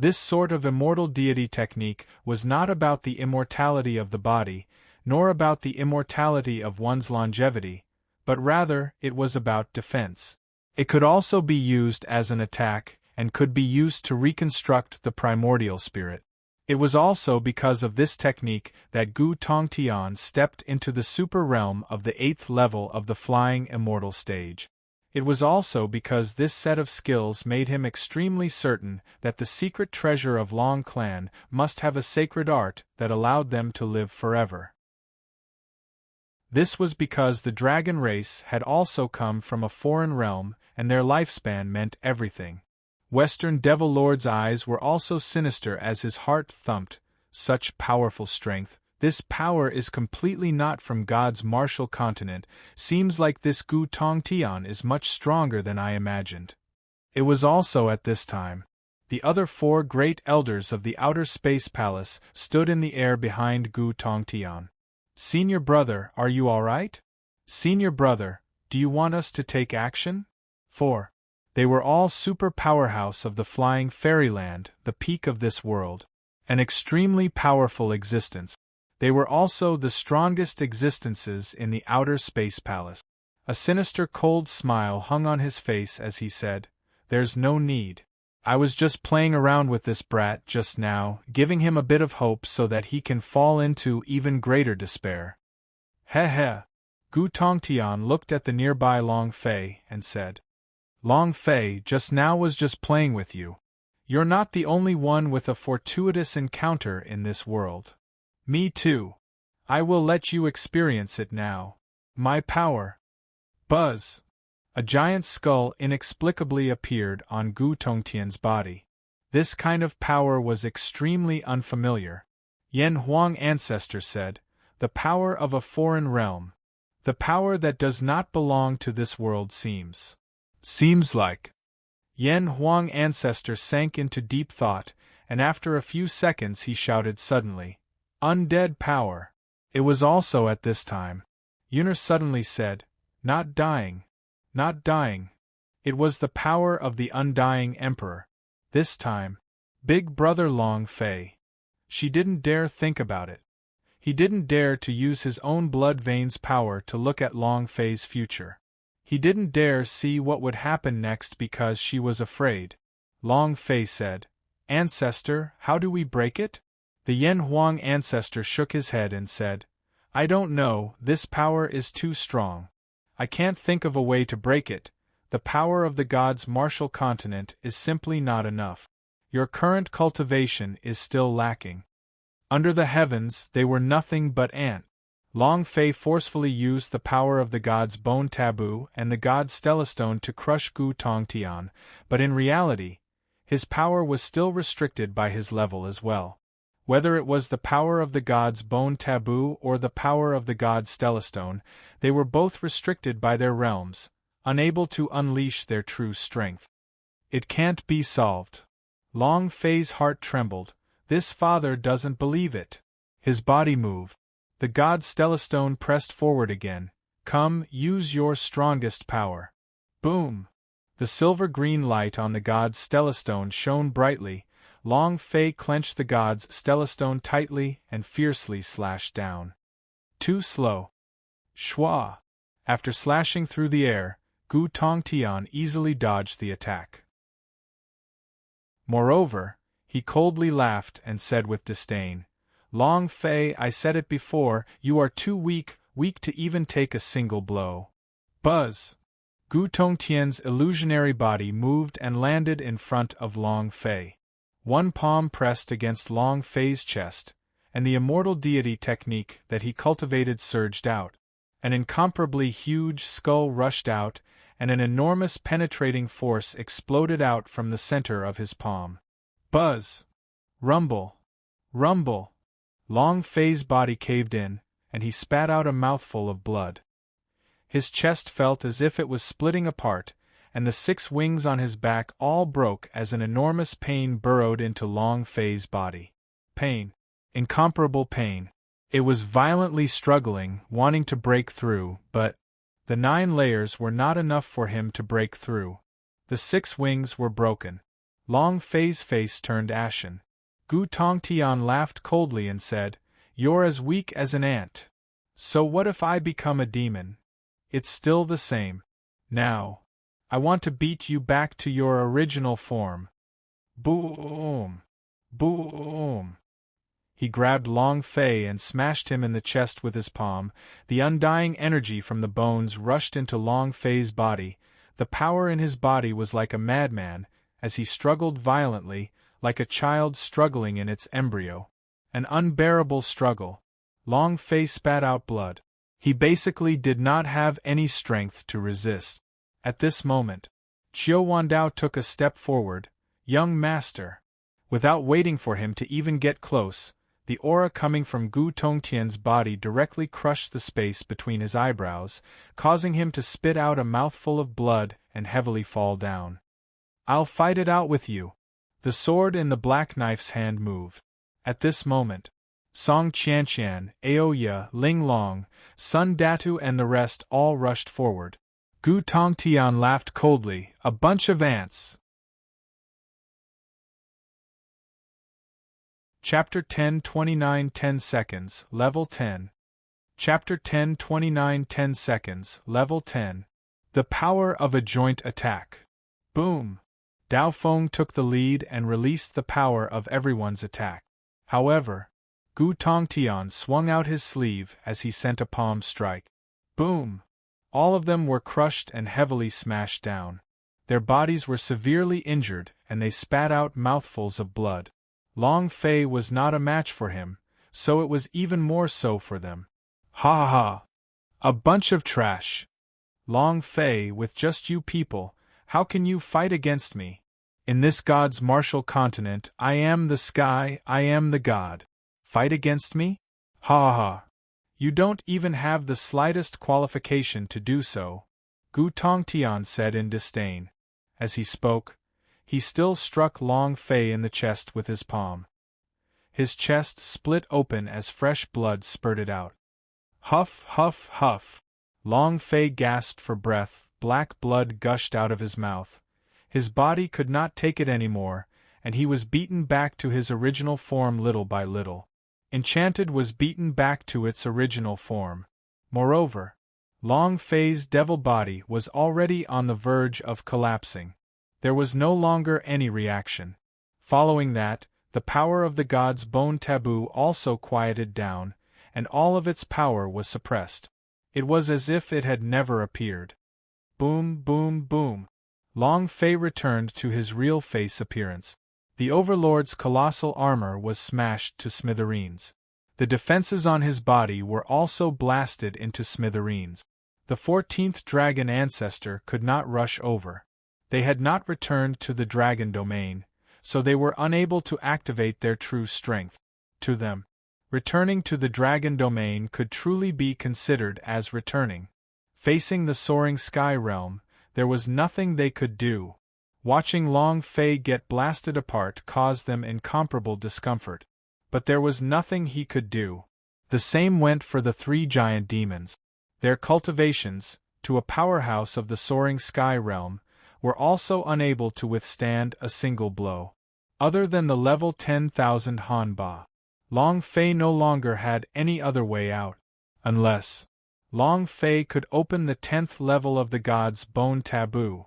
This sort of immortal deity technique was not about the immortality of the body, nor about the immortality of one's longevity, but rather it was about defense. It could also be used as an attack, and could be used to reconstruct the primordial spirit. It was also because of this technique that Gu Tongtian stepped into the super realm of the 8th level of the flying immortal stage. It was also because this set of skills made him extremely certain that the secret treasure of Long Clan must have a sacred art that allowed them to live forever. This was because the dragon race had also come from a foreign realm, and their lifespan meant everything. Western Devil Lord's eyes were also sinister as his heart thumped. Such powerful strength. This power is completely not from God's martial continent. Seems like this Gu Tongtian is much stronger than I imagined. It was also at this time. The other 4 great elders of the Outer Space Palace stood in the air behind Gu Tongtian. Senior brother, are you all right? Senior brother, do you want us to take action? 4. They were all super powerhouse of the flying fairyland, the peak of this world. An extremely powerful existence. They were also the strongest existences in the Outer Space Palace. A sinister cold smile hung on his face as he said, "There's no need. I was just playing around with this brat just now, giving him a bit of hope so that he can fall into even greater despair." Heh heh. Gu Tongtian looked at the nearby Long Fei and said, "Long Fei just now was just playing with you. You're not the only one with a fortuitous encounter in this world. Me too. I will let you experience it now. My power." Buzz! A giant skull inexplicably appeared on Gu Tongtian's body. This kind of power was extremely unfamiliar. Yan Huang ancestor said, "The power of a foreign realm. The power that does not belong to this world seems like." Yan Huang ancestor sank into deep thought, and after a few seconds he shouted suddenly, "Undead power!" It was also at this time. Yunner suddenly said, "Not dying. Not dying." It was the power of the undying emperor. This time. Big brother Long Fei. She didn't dare think about it. He didn't dare to use his own blood veins' power to look at Long Fei's future. He didn't dare see what would happen next because she was afraid. Long Fei said, "Ancestor, how do we break it?" The Yen Huang ancestor shook his head and said, "I don't know, this power is too strong. I can't think of a way to break it. The power of the gods' martial continent is simply not enough. Your current cultivation is still lacking." Under the heavens, they were nothing but ant. Long Fei forcefully used the power of the god's bone taboo and the god's stellastone to crush Gu Tongtian, but in reality, his power was still restricted by his level as well. Whether it was the power of the god's bone taboo or the power of the god's stellastone, they were both restricted by their realms, unable to unleash their true strength. It can't be solved. Long Fei's heart trembled. This father doesn't believe it. His body moved. The god's stellastone pressed forward again. "Come, use your strongest power." Boom! The silver-green light on the god's stellastone shone brightly. Long Fei clenched the god's stellastone tightly and fiercely slashed down. Too slow. Shwa! After slashing through the air, Gu Tongtian easily dodged the attack. Moreover, he coldly laughed and said with disdain, "Long Fei, I said it before, you are too weak to even take a single blow." Buzz! Gu Tongtian's illusionary body moved and landed in front of Long Fei. One palm pressed against Long Fei's chest, and the immortal deity technique that he cultivated surged out. An incomparably huge skull rushed out, and an enormous penetrating force exploded out from the center of his palm. Buzz! Rumble! Rumble! Long Fei's body caved in, and he spat out a mouthful of blood. His chest felt as if it was splitting apart, and the 6 wings on his back all broke as an enormous pain burrowed into Long Fei's body. Pain. Incomparable pain. It was violently struggling, wanting to break through, but the 9 layers were not enough for him to break through. The 6 wings were broken. Long Fei's face turned ashen. Gu Tongtian laughed coldly and said, "You're as weak as an ant. So what if I become a demon? It's still the same. Now, I want to beat you back to your original form." Boom! Boom! He grabbed Long Fei and smashed him in the chest with his palm. The undying energy from the bones rushed into Long Fei's body. The power in his body was like a madman, as he struggled violently, like a child struggling in its embryo. An unbearable struggle. Long Fei spat out blood. He basically did not have any strength to resist. At this moment, Qiu Wandao took a step forward. "Young master." Without waiting for him to even get close, the aura coming from Gu Tongtian's body directly crushed the space between his eyebrows, causing him to spit out a mouthful of blood and heavily fall down. "I'll fight it out with you." The sword in the black knife's hand moved. At this moment, Song Qianqian, Aoya, Ling Long, Sun Datu and the rest all rushed forward. Gu Tongtian laughed coldly, "A bunch of ants." Chapter 10 29 10 seconds, Level 10. Chapter 10 29 10 seconds, Level 10. The power of a joint attack. Boom! Dao Feng took the lead and released the power of everyone's attack. However, Gu Tongtian swung out his sleeve as he sent a palm strike. Boom! All of them were crushed and heavily smashed down. Their bodies were severely injured and they spat out mouthfuls of blood. Long Fei was not a match for him, so it was even more so for them. Ha ha ha! A bunch of trash! Long Fei, with just you people, how can you fight against me? In this god's martial continent, I am the sky, I am the god. Fight against me? Ha ha ha! You don't even have the slightest qualification to do so, Gu Tongtian said in disdain. As he spoke, he still struck Long Fei in the chest with his palm. His chest split open as fresh blood spurted out. Huff, huff, huff. Long Fei gasped for breath, black blood gushed out of his mouth. His body could not take it anymore, and he was beaten back to his original form little by little. Enchanted was beaten back to its original form. Moreover, Long Fei's devil body was already on the verge of collapsing. There was no longer any reaction. Following that, the power of the god's bone taboo also quieted down, and all of its power was suppressed. It was as if it had never appeared. Boom, boom, boom. Long Fei returned to his real face appearance. The Overlord's colossal armor was smashed to smithereens. The defenses on his body were also blasted into smithereens. The 14th dragon ancestor could not rush over. They had not returned to the dragon domain, so they were unable to activate their true strength. To them, returning to the dragon domain could truly be considered as returning. Facing the soaring sky realm, there was nothing they could do. Watching Long Fei get blasted apart caused them incomparable discomfort. But there was nothing he could do. The same went for the 3 giant demons. Their cultivations, to a powerhouse of the soaring sky realm, were also unable to withstand a single blow. Other than the level 10,000 Hanba, Long Fei no longer had any other way out. Unless Long Fei could open the 10th level of the god's bone taboo.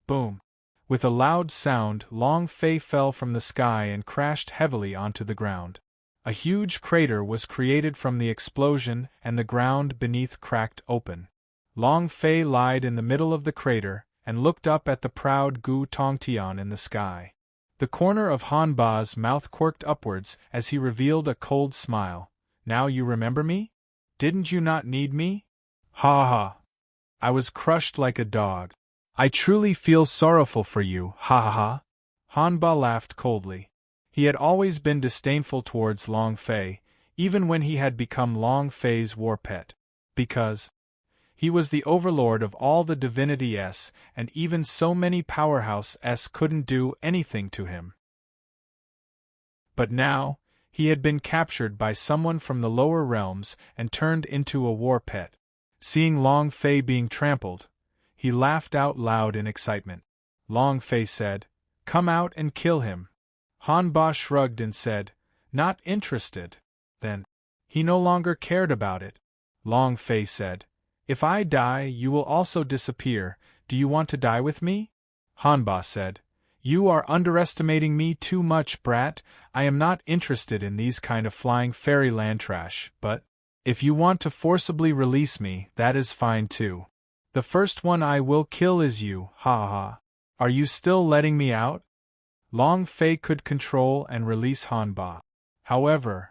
Boom. With a loud sound, Long Fei fell from the sky and crashed heavily onto the ground. A huge crater was created from the explosion and the ground beneath cracked open. Long Fei lied in the middle of the crater and looked up at the proud Gu Tongtian in the sky. The corner of Hanba's mouth quirked upwards as he revealed a cold smile. Now you remember me? Didn't you not need me? Ha ha. I was crushed like a dog. I truly feel sorrowful for you, ha ha ha. Hanba laughed coldly. He had always been disdainful towards Long Fei, even when he had become Long Fei's war pet. Because he was the overlord of all the Divinity S, and even so many Powerhouse S couldn't do anything to him. But now, he had been captured by someone from the lower realms and turned into a war pet. Seeing Long Fei being trampled, he laughed out loud in excitement. Long Fei said, "Come out and kill him." Hanba shrugged and said, "Not interested." Then, he no longer cared about it. Long Fei said, "If I die, you will also disappear. Do you want to die with me?" Hanba said, "You are underestimating me too much, brat. I am not interested in these kind of flying fairyland trash, but if you want to forcibly release me, that is fine too. The first one I will kill is you, ha ha. Are you still letting me out?" Long Fei could control and release Hanba. However,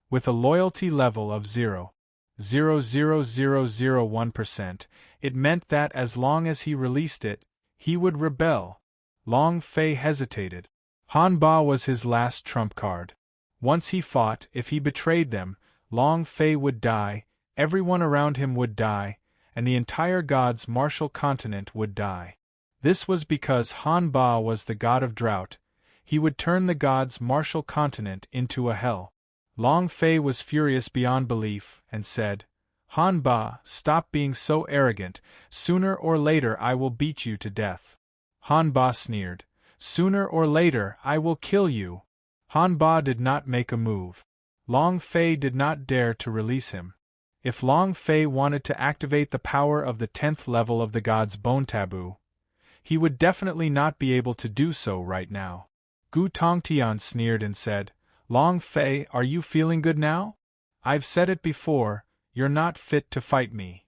with a loyalty level of 0.00001%, it meant that as long as he released it, he would rebel. Long Fei hesitated. Hanba was his last trump card. Once he fought, if he betrayed them, Long Fei would die, everyone around him would die, and the entire god's martial continent would die. This was because Hanba was the god of drought. He would turn the god's martial continent into a hell. Long Fei was furious beyond belief, and said, "Hanba, stop being so arrogant. Sooner or later I will beat you to death." Hanba sneered, "Sooner or later I will kill you." Hanba did not make a move. Long Fei did not dare to release him. If Long Fei wanted to activate the power of the 10th level of the god's bone taboo, he would definitely not be able to do so right now. Gu Tongtian sneered and said, "Long Fei, are you feeling good now? I've said it before, you're not fit to fight me.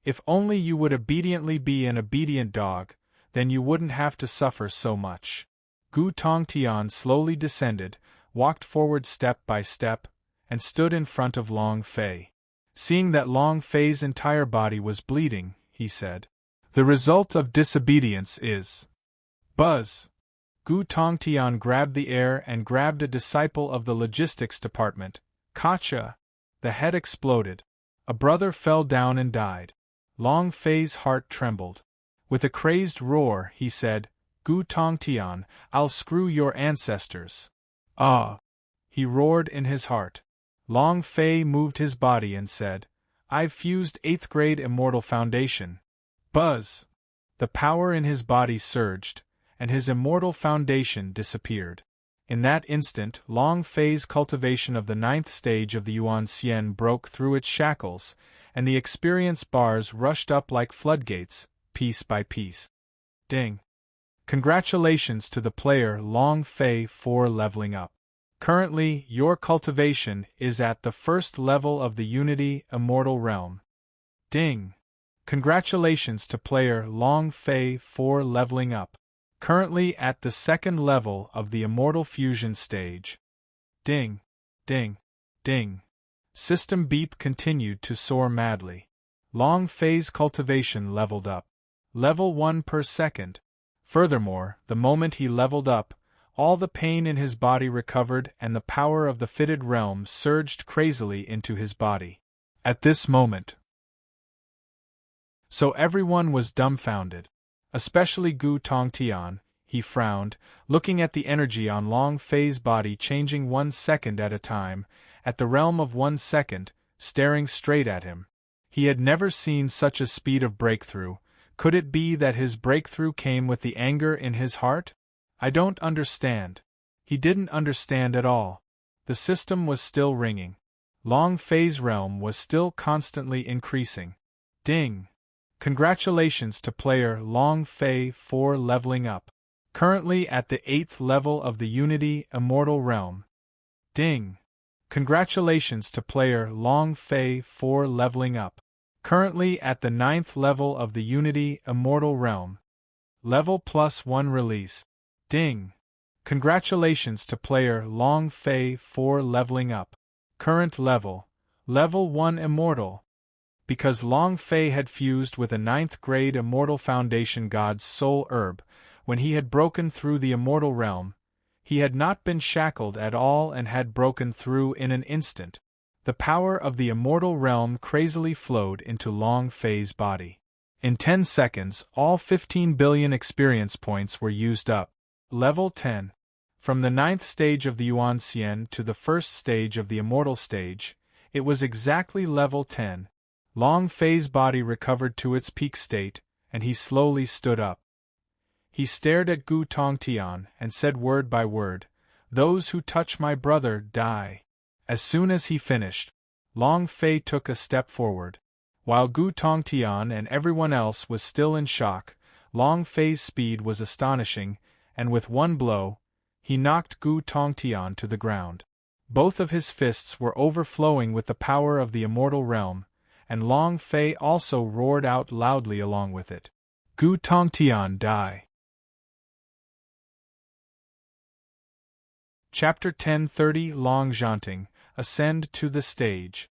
If only you would obediently be an obedient dog, then you wouldn't have to suffer so much." Gu Tongtian slowly descended, walked forward step by step, and stood in front of Long Fei. Seeing that Long Fei's entire body was bleeding, he said, "The result of disobedience is..." Buzz! Gu Tongtian grabbed the air and grabbed a disciple of the logistics department. Kacha! The head exploded. A brother fell down and died. Long Fei's heart trembled. With a crazed roar, he said, Gu Tongtian, I'll screw your ancestors. Ah! He roared in his heart. Long Fei moved his body and said, I've fused 8th grade Immortal Foundation. Buzz! The power in his body surged, and his Immortal Foundation disappeared. In that instant, Long Fei's cultivation of the 9th stage of the Yuan Xian broke through its shackles, and the experience bars rushed up like floodgates, piece by piece. Ding! Congratulations to the player Long Fei for leveling up. Currently, your cultivation is at the 1st level of the Unity Immortal Realm. Ding! Congratulations to player Long Fei for leveling up. Currently at the 2nd level of the Immortal Fusion stage. Ding! Ding! Ding! System beep continued to soar madly. Long Fei's cultivation leveled up. Level 1 per second. Furthermore, the moment he leveled up, all the pain in his body recovered and the power of the fitted realm surged crazily into his body. At this moment. So everyone was dumbfounded. Especially Gu Tongtian. He frowned, looking at the energy on Long Fei's body changing 1 second at a time, at the realm of 1 second, staring straight at him. He had never seen such a speed of breakthrough. Could it be that his breakthrough came with the anger in his heart? I don't understand. He didn't understand at all. The system was still ringing. Long Fei's realm was still constantly increasing. Ding! Congratulations to player Long Fei for leveling up. Currently at the 8th level of the Unity Immortal Realm. Ding! Congratulations to player Long Fei for leveling up. Currently at the 9th level of the Unity Immortal Realm. Level +1 release. Ding! Congratulations to player Long Fei for leveling up. Current level. Level 1 Immortal. Because Long Fei had fused with a 9th grade Immortal Foundation God's Soul Herb, when he had broken through the Immortal Realm, he had not been shackled at all and had broken through in an instant. The power of the Immortal Realm crazily flowed into Long Fei's body. In 10 seconds, all 15 billion experience points were used up. Level 10. From the 9th stage of the Yuan Xian to the 1st stage of the Immortal stage, it was exactly level 10. Long Fei's body recovered to its peak state, and he slowly stood up. He stared at Gu Tongtian and said word by word, "Those who touch my brother die." As soon as he finished, Long Fei took a step forward. While Gu Tongtian and everyone else was still in shock, Long Fei's speed was astonishing, and with one blow, he knocked Gu Tongtian to the ground. Both of his fists were overflowing with the power of the Immortal Realm, and Long Fei also roared out loudly along with it. Gu Tongtian die. Chapter 1030 Long Zhanting, Ascend to the Stage.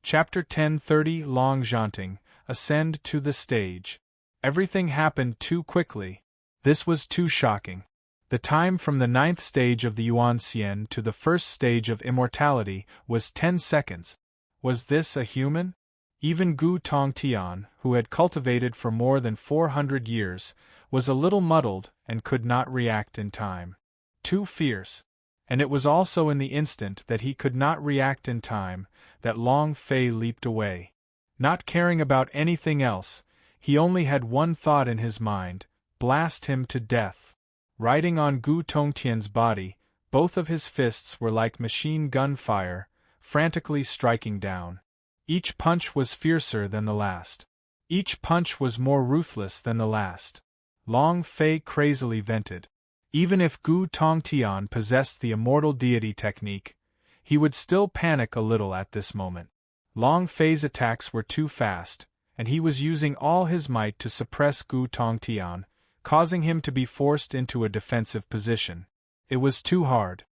Chapter 1030 Long Zhanting, Ascend to the Stage. Everything happened too quickly. This was too shocking. The time from the 9th stage of the Yuan Xian to the 1st stage of immortality was 10 seconds. Was this a human? Even Gu Tongtian, who had cultivated for more than 400 years, was a little muddled and could not react in time. Too fierce. And it was also in the instant that he could not react in time that Long Fei leaped away. Not caring about anything else, he only had one thought in his mind: blast him to death. Riding on Gu Tongtian's body, both of his fists were like machine gun fire, frantically striking down. Each punch was fiercer than the last. Each punch was more ruthless than the last. Long Fei crazily vented. Even if Gu Tongtian possessed the immortal deity technique, he would still panic a little at this moment. Long Fei's attacks were too fast, and he was using all his might to suppress Gu Tongtian, causing him to be forced into a defensive position. It was too hard.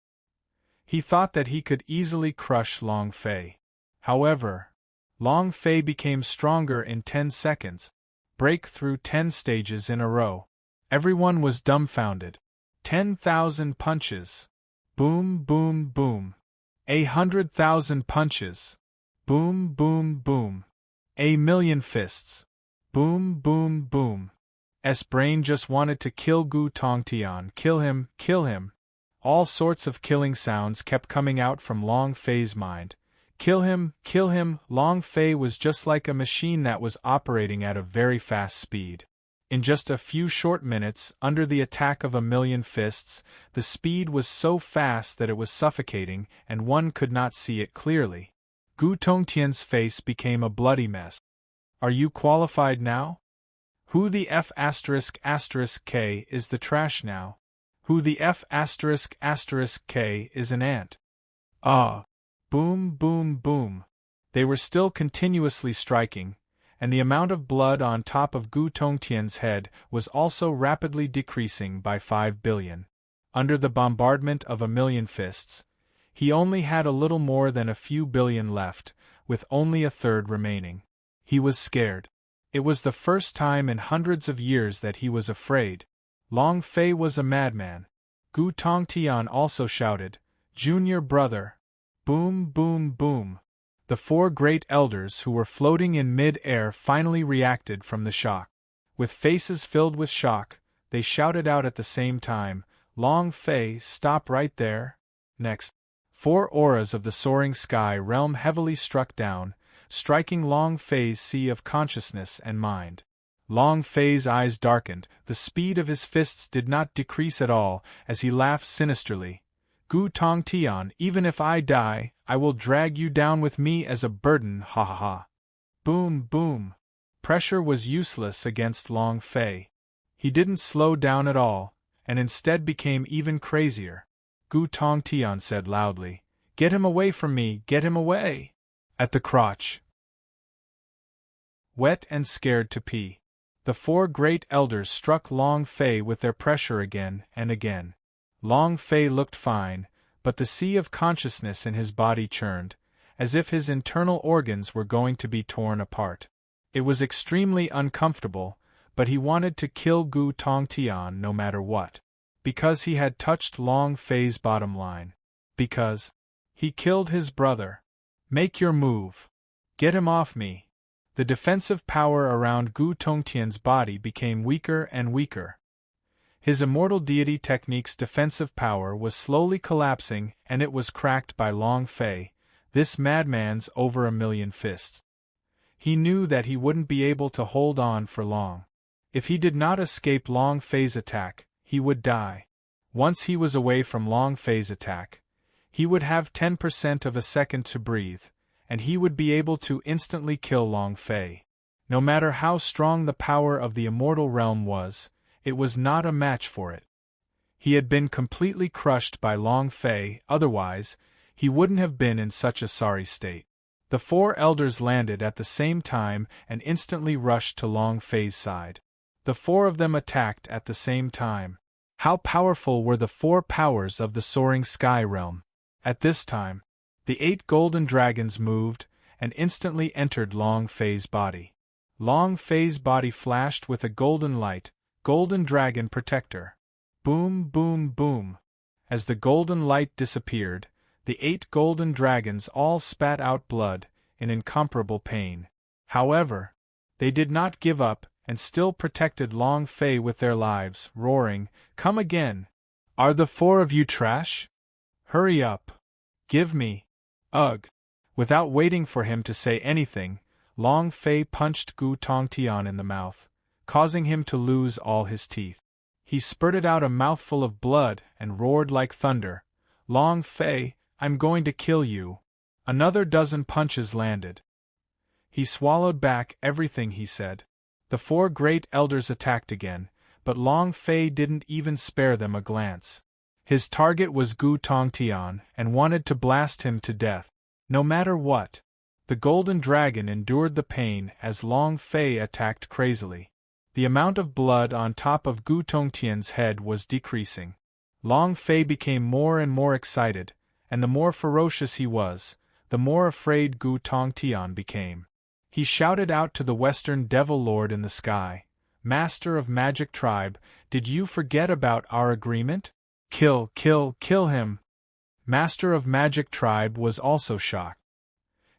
He thought that he could easily crush Long Fei. However, Long Fei became stronger in 10 seconds. Break through 10 stages in a row. Everyone was dumbfounded. 10,000 punches. Boom, boom, boom. 100,000 punches. Boom, boom, boom. 1,000,000 fists. Boom, boom, boom. brain just wanted to kill Gu Tongtian, kill him, kill him. All sorts of killing sounds kept coming out from Long Fei's mind. Kill him, kill him. Long Fei was just like a machine that was operating at a very fast speed. In just a few short minutes, under the attack of 1,000,000 fists, the speed was so fast that it was suffocating and one could not see it clearly. Gu Tongtian's face became a bloody mess. Are you qualified now? Who the F*** K is the trash now? Who the F*** K is an ant? Ah! Boom, boom, boom. They were still continuously striking, and the amount of blood on top of Gu Tongtian's head was also rapidly decreasing by 5 billion. Under the bombardment of 1,000,000 fists, he only had a little more than a few billion left, with only a third remaining. He was scared. It was the first time in hundreds of years that he was afraid. Long Fei was a madman. Gu Tongtian also shouted, "Junior brother!" Boom, boom, boom. The 4 great elders who were floating in mid-air finally reacted from the shock. With faces filled with shock, they shouted out at the same time, "Long Fei, stop right there!" Next, 4 auras of the soaring sky realm heavily struck down, striking Long Fei's sea of consciousness and mind. Long Fei's eyes darkened, the speed of his fists did not decrease at all, as he laughed sinisterly. "Gu Tongtian, even if I die, I will drag you down with me as a burden, ha ha ha." Boom, boom. Pressure was useless against Long Fei. He didn't slow down at all, and instead became even crazier. Gu Tongtian said loudly, "Get him away from me, get him away!" At the crotch. Wet and scared to pee. The 4 great elders struck Long Fei with their pressure again and again. Long Fei looked fine, but the sea of consciousness in his body churned, as if his internal organs were going to be torn apart. It was extremely uncomfortable, but he wanted to kill Gu Tongtian no matter what. Because he had touched Long Fei's bottom line. Because he killed his brother. Make your move. Get him off me. The defensive power around Gu Tongtian's body became weaker and weaker. His immortal deity technique's defensive power was slowly collapsing, and it was cracked by Long Fei, this madman's over 1,000,000 fists. He knew that he wouldn't be able to hold on for long. If he did not escape Long Fei's attack, he would die. Once he was away from Long Fei's attack, he would have 10% of a second to breathe, and he would be able to instantly kill Long Fei. No matter how strong the power of the immortal realm was, it was not a match for it. He had been completely crushed by Long Fei, otherwise, he wouldn't have been in such a sorry state. The 4 elders landed at the same time and instantly rushed to Long Fei's side. The 4 of them attacked at the same time. How powerful were the 4 powers of the soaring sky realm? At this time, the 8 golden dragons moved and instantly entered Long Fei's body. Long Fei's body flashed with a golden light, Golden Dragon Protector. Boom, boom, boom. As the golden light disappeared, the 8 golden dragons all spat out blood, in incomparable pain. However, they did not give up, and still protected Long Fei with their lives, roaring, "Come again! Are the 4 of you trash? Hurry up! Give me! Ugh!" Without waiting for him to say anything, Long Fei punched Gu Tongtian in the mouth, causing him to lose all his teeth. He spurted out a mouthful of blood and roared like thunder, "Long Fei, I'm going to kill you." Another dozen punches landed. He swallowed back everything he said. The 4 great elders attacked again, but Long Fei didn't even spare them a glance. His target was Gu Tongtian and wanted to blast him to death. No matter what. The golden dragon endured the pain as Long Fei attacked crazily. The amount of blood on top of Gu Tongtian's head was decreasing. Long Fei became more and more excited, and the more ferocious he was, the more afraid Gu Tongtian became. He shouted out to the Western Devil Lord in the sky, "Master of Magic Tribe, did you forget about our agreement? Kill, kill, kill him!" Master of Magic Tribe was also shocked.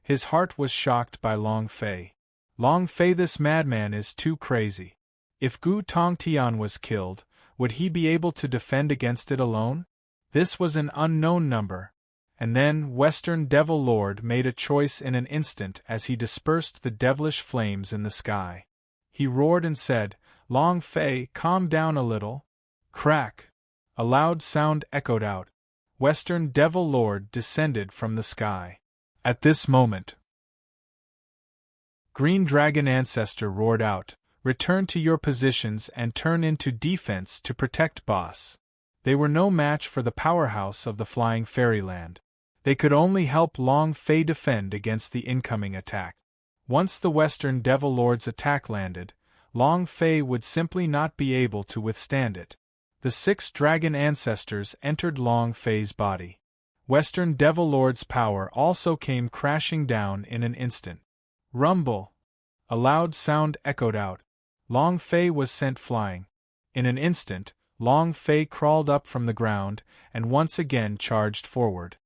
His heart was shocked by Long Fei. "Long Fei, this madman is too crazy. If Gu Tongtian was killed, would he be able to defend against it alone? This was an unknown number. And then Western Devil Lord made a choice in an instant as he dispersed the devilish flames in the sky. He roared and said, "Long Fei, calm down a little." Crack! A loud sound echoed out. Western Devil Lord descended from the sky. At this moment, Green Dragon Ancestor roared out, "Return to your positions and turn into defense to protect boss." They were no match for the powerhouse of the flying fairyland. They could only help Long Fei defend against the incoming attack. Once the Western Devil Lord's attack landed, Long Fei would simply not be able to withstand it. The 6 dragon ancestors entered Long Fei's body. Western Devil Lord's power also came crashing down in an instant. Rumble! A loud sound echoed out. Long Fei was sent flying. In an instant, Long Fei crawled up from the ground and once again charged forward.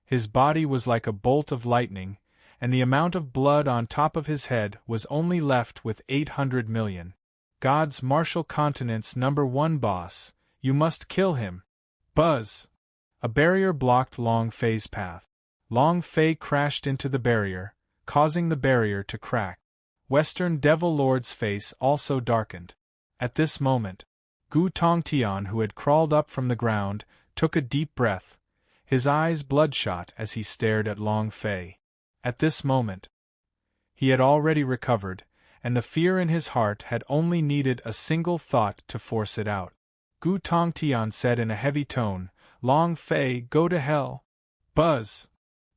His body was like a bolt of lightning, and the amount of blood on top of his head was only left with 800 million. God's martial continent's #1 boss, you must kill him. Buzz! A barrier blocked Long Fei's path. Long Fei crashed into the barrier, causing the barrier to crack. Western Devil Lord's face also darkened. At this moment, Gu Tongtian, who had crawled up from the ground, took a deep breath, his eyes bloodshot as he stared at Long Fei. At this moment, he had already recovered, and the fear in his heart had only needed a single thought to force it out. Gu Tongtian said in a heavy tone, "Long Fei, go to hell." Buzz!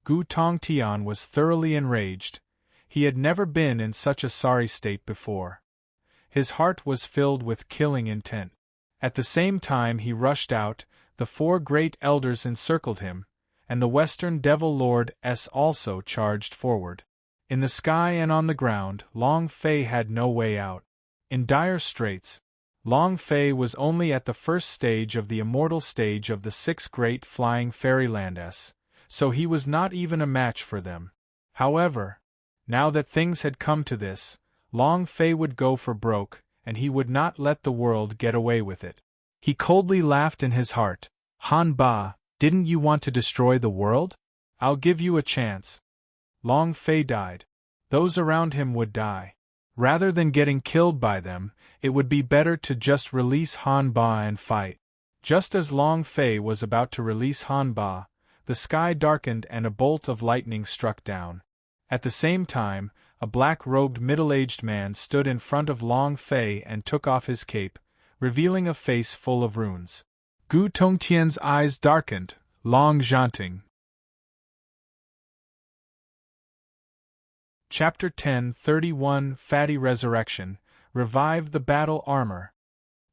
Gu Tongtian was thoroughly enraged. He had never been in such a sorry state before. His heart was filled with killing intent. At the same time he rushed out, the 4 great elders encircled him, and the Western Devil Lord also charged forward. In the sky and on the ground, Long Fei had no way out. In dire straits, Long Fei was only at the first stage of the immortal stage of the 6 great flying fairyland so he was not even a match for them. However, now that things had come to this, Long Fei would go for broke, and he would not let the world get away with it. He coldly laughed in his heart. "Han Ba, didn't you want to destroy the world? I'll give you a chance." Long Fei died. Those around him would die. Rather than getting killed by them, it would be better to just release Han Ba and fight. Just as Long Fei was about to release Han Ba, the sky darkened and a bolt of lightning struck down. At the same time, a black-robed middle-aged man stood in front of Long Fei and took off his cape, revealing a face full of runes. Gu Tongtian's eyes darkened. Long Zhanting. Chapter 10:31 Fatty Resurrection. Revive the battle armor.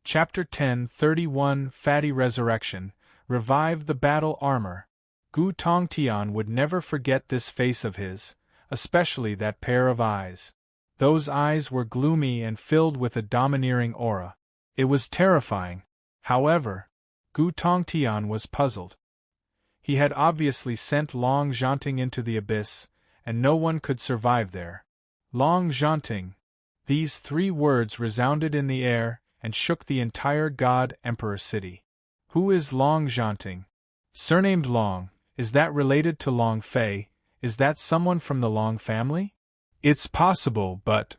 Chapter 10:31 Fatty Resurrection. Revive the battle armor. Gu Tongtian would never forget this face of his, especially that pair of eyes. Those eyes were gloomy and filled with a domineering aura. It was terrifying. However, Gu Tongtian was puzzled. He had obviously sent Long Zhanting into the abyss, and no one could survive there. Long Zhanting. These 3 words resounded in the air and shook the entire God Emperor city. Who is Long Zhanting? Surnamed Long, is that related to Long Fei? Is that someone from the Long family? It's possible, but...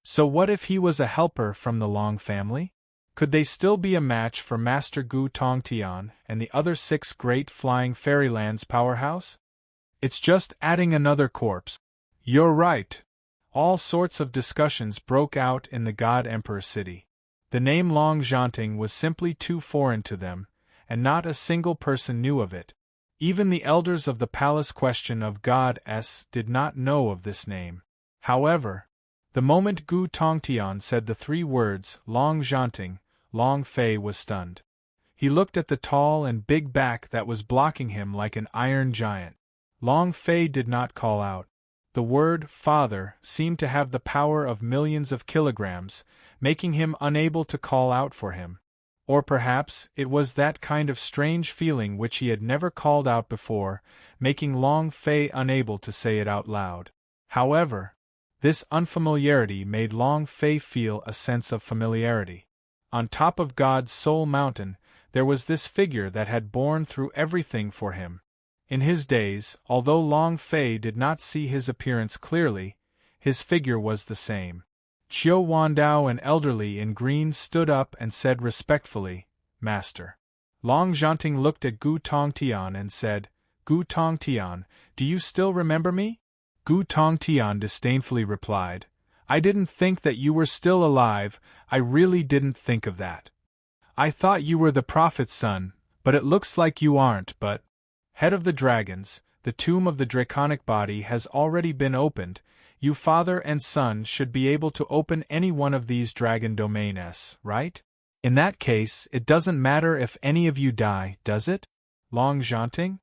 So what if he was a helper from the Long family? Could they still be a match for Master Gu Tongtian and the other 6 great flying fairylands powerhouse? It's just adding another corpse. You're right. All sorts of discussions broke out in the God Emperor city. The name Long Zhanting was simply too foreign to them, and not a single person knew of it. Even the elders of the Palace Question of God did not know of this name. However, the moment Gu Tongtian said the 3 words, Long Zhanting, Long Fei was stunned. He looked at the tall and big back that was blocking him like an iron giant. Long Fei did not call out. The word father seemed to have the power of millions of kilograms, making him unable to call out for him. Or perhaps it was that kind of strange feeling which he had never called out before, making Long Fei unable to say it out loud. However, This unfamiliarity made Long Fei feel a sense of familiarity. On top of God's Soul Mountain, there was this figure that had borne through everything for him. In his days, although Long Fei did not see his appearance clearly, his figure was the same. Qiu Wandao, an elderly in green, stood up and said respectfully, "Master." Long Zhanting looked at Gu Tongtian and said, "Gu Tongtian, do you still remember me?" Gu Tongtian disdainfully replied, "I didn't think that you were still alive, I really didn't think of that. I thought you were the prophet's son, but it looks like you aren't, but..." Head of the dragons, the tomb of the draconic body has already been opened. You father and son should be able to open any one of these dragon domains, right? In that case, it doesn't matter if any of you die, does it? Long Zhanting?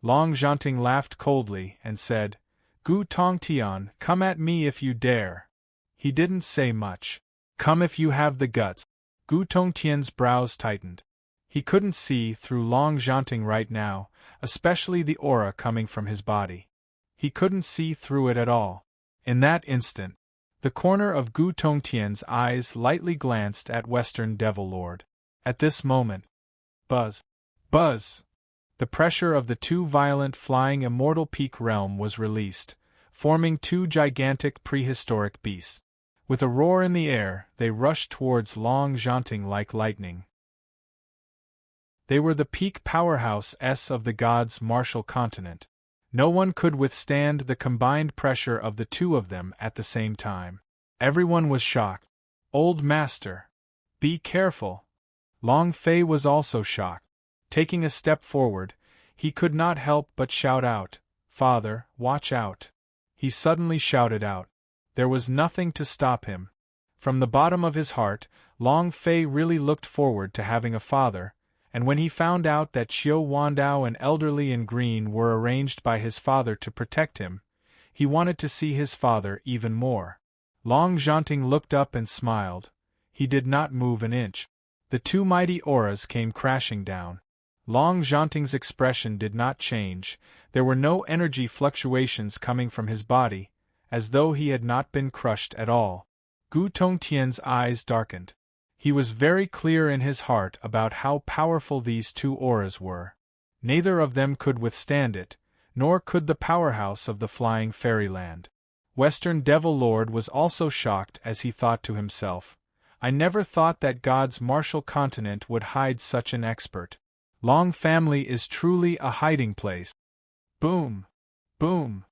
Long Zhanting laughed coldly and said, "Gu Tongtian, come at me if you dare." He didn't say much. "Come if you have the guts." Gu Tongtian's brows tightened. He couldn't see through Long Zhanting right now, especially the aura coming from his body. He couldn't see through it at all. In that instant, the corner of Gu Tongtian's eyes lightly glanced at Western Devil Lord. At this moment, buzz, buzz! The pressure of the two violent flying immortal peak realm was released, forming two gigantic prehistoric beasts. With a roar in the air, they rushed towards Long Zhanting like lightning. They were the peak powerhouses of the gods' martial continent. No one could withstand the combined pressure of the two of them at the same time. Everyone was shocked. "Old Master! Be careful!" Long Fei was also shocked. Taking a step forward, he could not help but shout out, "Father, watch out!" He suddenly shouted out. There was nothing to stop him. From the bottom of his heart, Long Fei really looked forward to having a father, and when he found out that Qiu Wandao and elderly in green were arranged by his father to protect him, he wanted to see his father even more. Long Zhanting looked up and smiled. He did not move an inch. The two mighty auras came crashing down. Long Zhanting's expression did not change. There were no energy fluctuations coming from his body, as though he had not been crushed at all. Gu Tongtian's eyes darkened. He was very clear in his heart about how powerful these two auras were. Neither of them could withstand it, nor could the powerhouse of the flying fairyland. Western Devil Lord was also shocked as he thought to himself, "I never thought that God's martial continent would hide such an expert. Long family is truly a hiding place." Boom! Boom!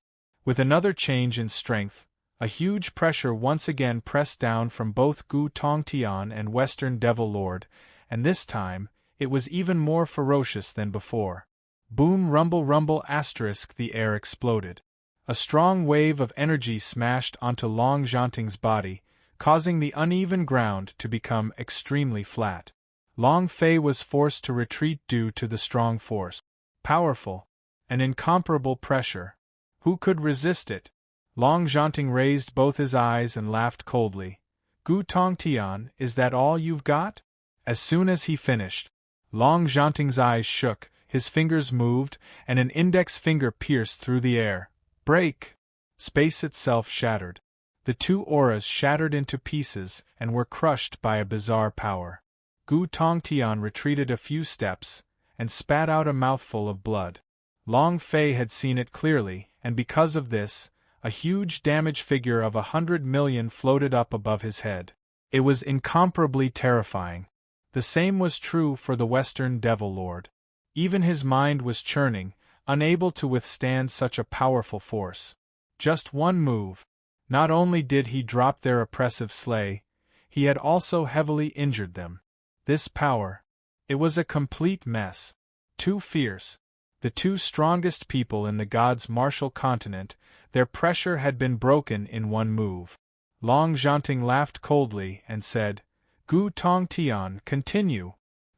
With another change in strength, a huge pressure once again pressed down from both Gu Tongtian and Western Devil Lord, and this time, it was even more ferocious than before. Boom, rumble, rumble, asterisk, the air exploded. A strong wave of energy smashed onto Long Zhanting's body, causing the uneven ground to become extremely flat. Long Fei was forced to retreat due to the strong force. Powerful, an incomparable pressure. Who could resist it? Long Zhanting raised both his eyes and laughed coldly. "Gu Tongtian, is that all you've got?" As soon as he finished, Long Zhanting's eyes shook, his fingers moved, and an index finger pierced through the air. Break! Space itself shattered. The two auras shattered into pieces and were crushed by a bizarre power. Gu Tongtian retreated a few steps and spat out a mouthful of blood. Long Fei had seen it clearly, and because of this, a huge damaged figure of 100 million floated up above his head. It was incomparably terrifying. The same was true for the Western Devil Lord. Even his mind was churning, unable to withstand such a powerful force. Just one move. Not only did he drop their oppressive slay, he had also heavily injured them. This power. It was a complete mess. Too fierce. The two strongest people in the gods' martial continent, their pressure had been broken in one move. Long Zhanting laughed coldly and said, "Gu Tongtian, continue."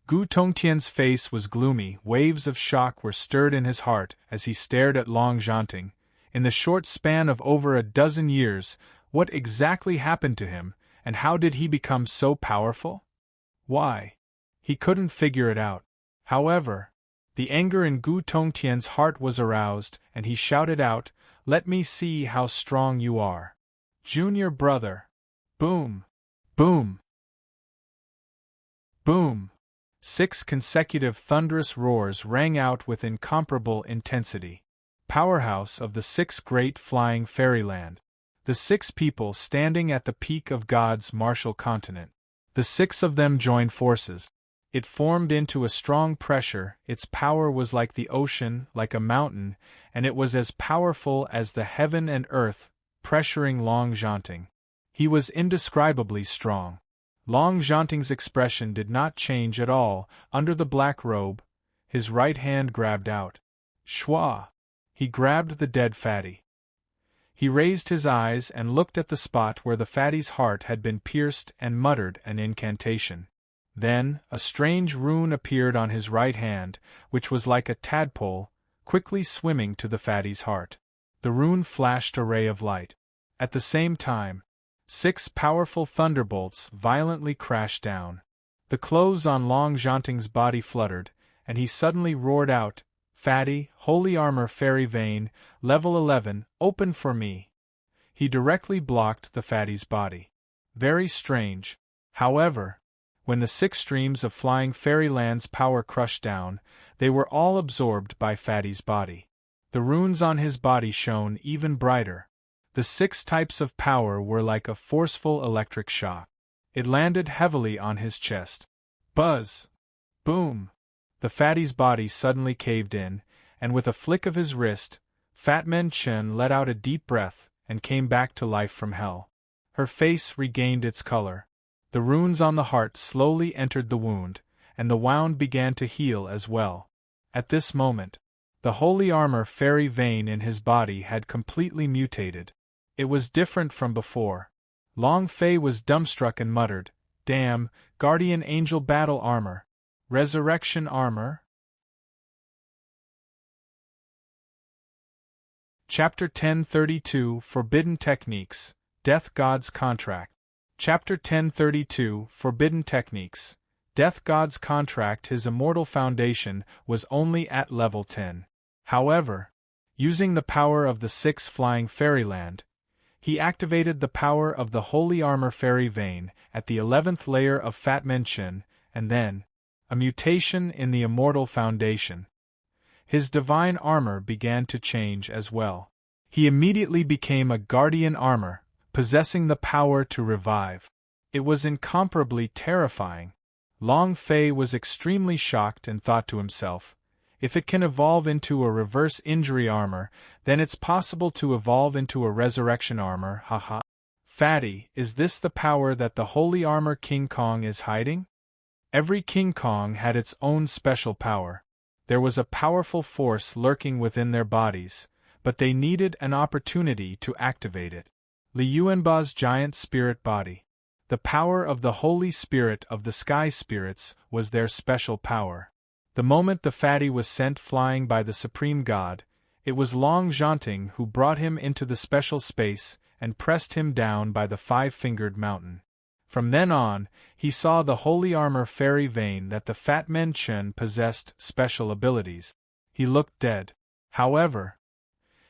Gu Tongtian's face was gloomy, waves of shock were stirred in his heart as he stared at Long Zhanting. In the short span of over a dozen years, what exactly happened to him, and how did he become so powerful? Why? He couldn't figure it out. However, the anger in Gu Tongtian's heart was aroused, and he shouted out, "Let me see how strong you are." Junior brother. Boom! Boom! Boom! 6 consecutive thunderous roars rang out with incomparable intensity. Powerhouse of the 6 great flying fairyland. The 6 people standing at the peak of God's martial continent. The 6 of them joined forces. It formed into a strong pressure, its power was like the ocean, like a mountain, and it was as powerful as the heaven and earth, pressuring Long Janting. He was indescribably strong. Long Janting's expression did not change at all. Under the black robe, his right hand grabbed out. Schwa! He grabbed the dead fatty. He raised his eyes and looked at the spot where the fatty's heart had been pierced and muttered an incantation. Then, a strange rune appeared on his right hand, which was like a tadpole, quickly swimming to the fatty's heart. The rune flashed a ray of light. At the same time, 6 powerful thunderbolts violently crashed down. The clothes on Long Janting's body fluttered, and he suddenly roared out, "Fatty, holy armor fairy vein, level 11, open for me!" He directly blocked the fatty's body. Very strange. However, when the 6 streams of flying fairyland's power crushed down, they were all absorbed by fatty's body. The runes on his body shone even brighter. The 6 types of power were like a forceful electric shock. It landed heavily on his chest. Buzz! Boom! The fatty's body suddenly caved in, and with a flick of his wrist, Fat Man Chen let out a deep breath and came back to life from hell. Her face regained its color. The runes on the heart slowly entered the wound, and the wound began to heal as well. At this moment, the holy armor fairy vein in his body had completely mutated. It was different from before. Long Fei was dumbstruck and muttered, "Damn, guardian angel battle armor. Resurrection armor?" Chapter 1032 Forbidden Techniques, Death God's Contract. Chapter 1032 Forbidden Techniques, Death God's Contract. His immortal foundation was only at level 10. However, using the power of the 6 flying fairyland, he activated the power of the holy armor fairy vein at the 11th layer of Fat Man Chen, and then, a mutation in the immortal foundation. His divine armor began to change as well. He immediately became a guardian armor, possessing the power to revive. It was incomparably terrifying. Long Fei was extremely shocked and thought to himself, if it can evolve into a reverse injury armor, then it's possible to evolve into a resurrection armor, haha. Fatty, is this the power that the holy armor King Kong is hiding? Every King Kong had its own special power. There was a powerful force lurking within their bodies, but they needed an opportunity to activate it. Li Yuanba's giant spirit body. The power of the Holy Spirit of the Sky Spirits was their special power. The moment the fatty was sent flying by the Supreme God, it was Long Janting who brought him into the special space and pressed him down by the 5-fingered mountain. From then on, he saw the holy armor fairy vein that the Fat Man Chen possessed special abilities. He looked dead. However,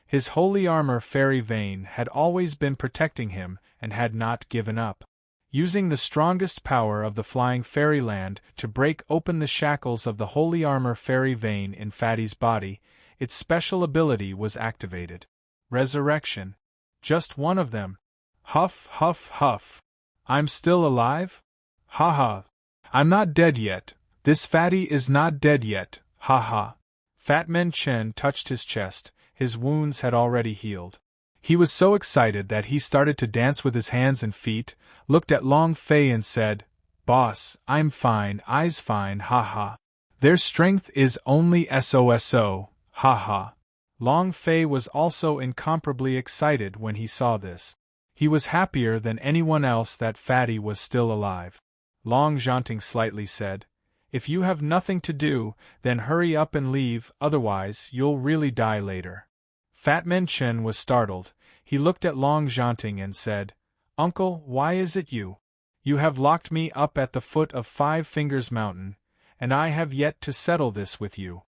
his holy armor fairy vein had always been protecting him and had not given up. Using the strongest power of the flying fairyland to break open the shackles of the holy armor fairy vein in Fatty's body, its special ability was activated. Resurrection. Just one of them. Huff, huff, huff. I'm still alive? Ha ha. I'm not dead yet. This fatty is not dead yet. Ha ha. Fat Man Chen touched his chest. His wounds had already healed. He was so excited that he started to dance with his hands and feet, looked at Long Fei and said, "Boss, I'm fine, I's fine, ha ha. Their strength is only SOSO, ha ha." Long Fei was also incomparably excited when he saw this. He was happier than anyone else that Fatty was still alive. Long Janting slightly said, "If you have nothing to do, then hurry up and leave, otherwise you'll really die later." Fat Man Chen was startled. He looked at Long Janting and said, "Uncle, why is it you? You have locked me up at the foot of 5 Fingers Mountain, and I have yet to settle this with you.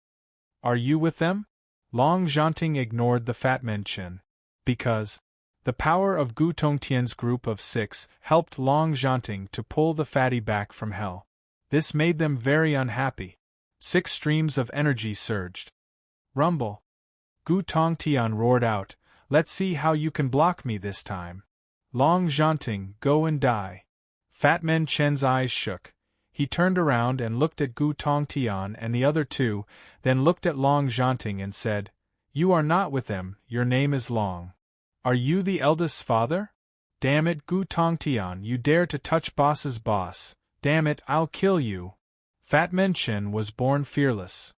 Are you with them?" Long Janting ignored the Fat Man Chen. "Because The power of Gu Tongtian's group of 6 helped Long Zhanting to pull the fatty back from hell. This made them very unhappy. 6 streams of energy surged. Rumble! Gu Tongtian roared out, "Let's see how you can block me this time. Long Zhanting, go and die." Fat Man Chen's eyes shook. He turned around and looked at Gu Tongtian and the other 2, then looked at Long Zhanting and said, "You are not with them, your name is Long. Are you the eldest's father? Damn it, Gu Tongtian, you dare to touch boss's boss. Damn it, I'll kill you." Fat Man Chen was born fearless.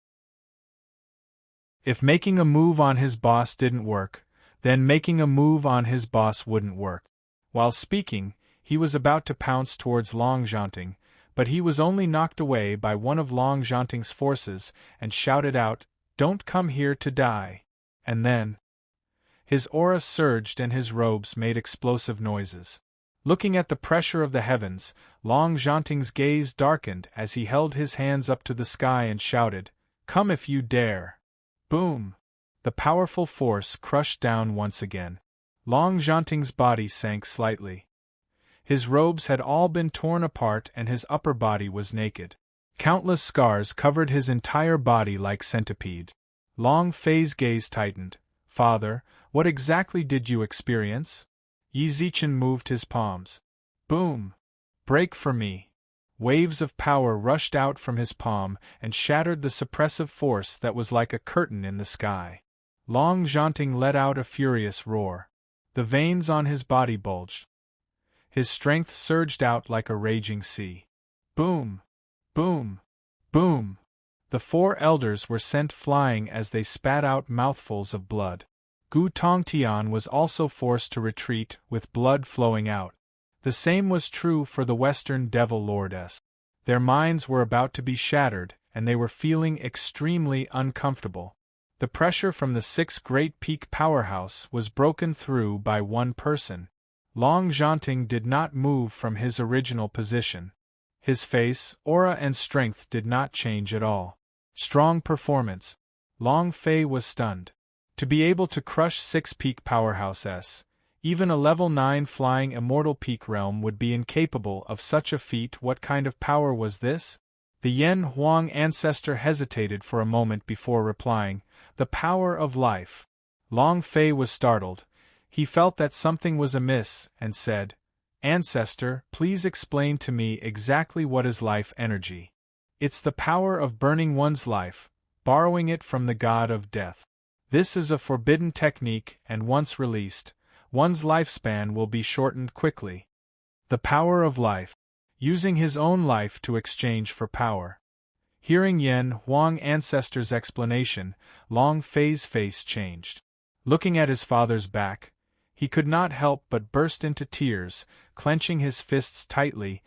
If making a move on his boss didn't work, then making a move on his boss wouldn't work. While speaking, he was about to pounce towards Long Zhanting, but he was only knocked away by one of Long Zhanting's forces and shouted out, "Don't come here to die." And then his aura surged and his robes made explosive noises. Looking at the pressure of the heavens, Long Zhanting's gaze darkened as he held his hands up to the sky and shouted, "Come if you dare." Boom! The powerful force crushed down once again. Long Zhanting's body sank slightly. His robes had all been torn apart and his upper body was naked. Countless scars covered his entire body like centipedes. Long Fei's gaze tightened. "Father, what exactly did you experience?" Yi Zichen moved his palms. Boom! "Break for me." Waves of power rushed out from his palm and shattered the suppressive force that was like a curtain in the sky. Long Zhanting let out a furious roar. The veins on his body bulged. His strength surged out like a raging sea. Boom! Boom! Boom! The 4 elders were sent flying as they spat out mouthfuls of blood. Gu Tongtian was also forced to retreat, with blood flowing out. The same was true for the Western Devil Lordess. Their minds were about to be shattered, and they were feeling extremely uncomfortable. The pressure from the 6 Great Peak Powerhouse was broken through by one person. Long Zhanting did not move from his original position. His face, aura and strength did not change at all. Strong performance. Long Fei was stunned. To be able to crush 6 Peak Powerhouses, even a level 9 flying immortal peak realm would be incapable of such a feat. What kind of power was this? The Yen Huang ancestor hesitated for a moment before replying, "The power of life." Long Fei was startled. He felt that something was amiss, and said, "Ancestor, please explain to me exactly what is life energy." "It's the power of burning one's life, borrowing it from the god of death. This is a forbidden technique, and once released, one's lifespan will be shortened quickly." The power of life. Using his own life to exchange for power. Hearing Yen Huang ancestor's explanation, Long Fei's face changed. Looking at his father's back, he could not help but burst into tears, clenching his fists tightly,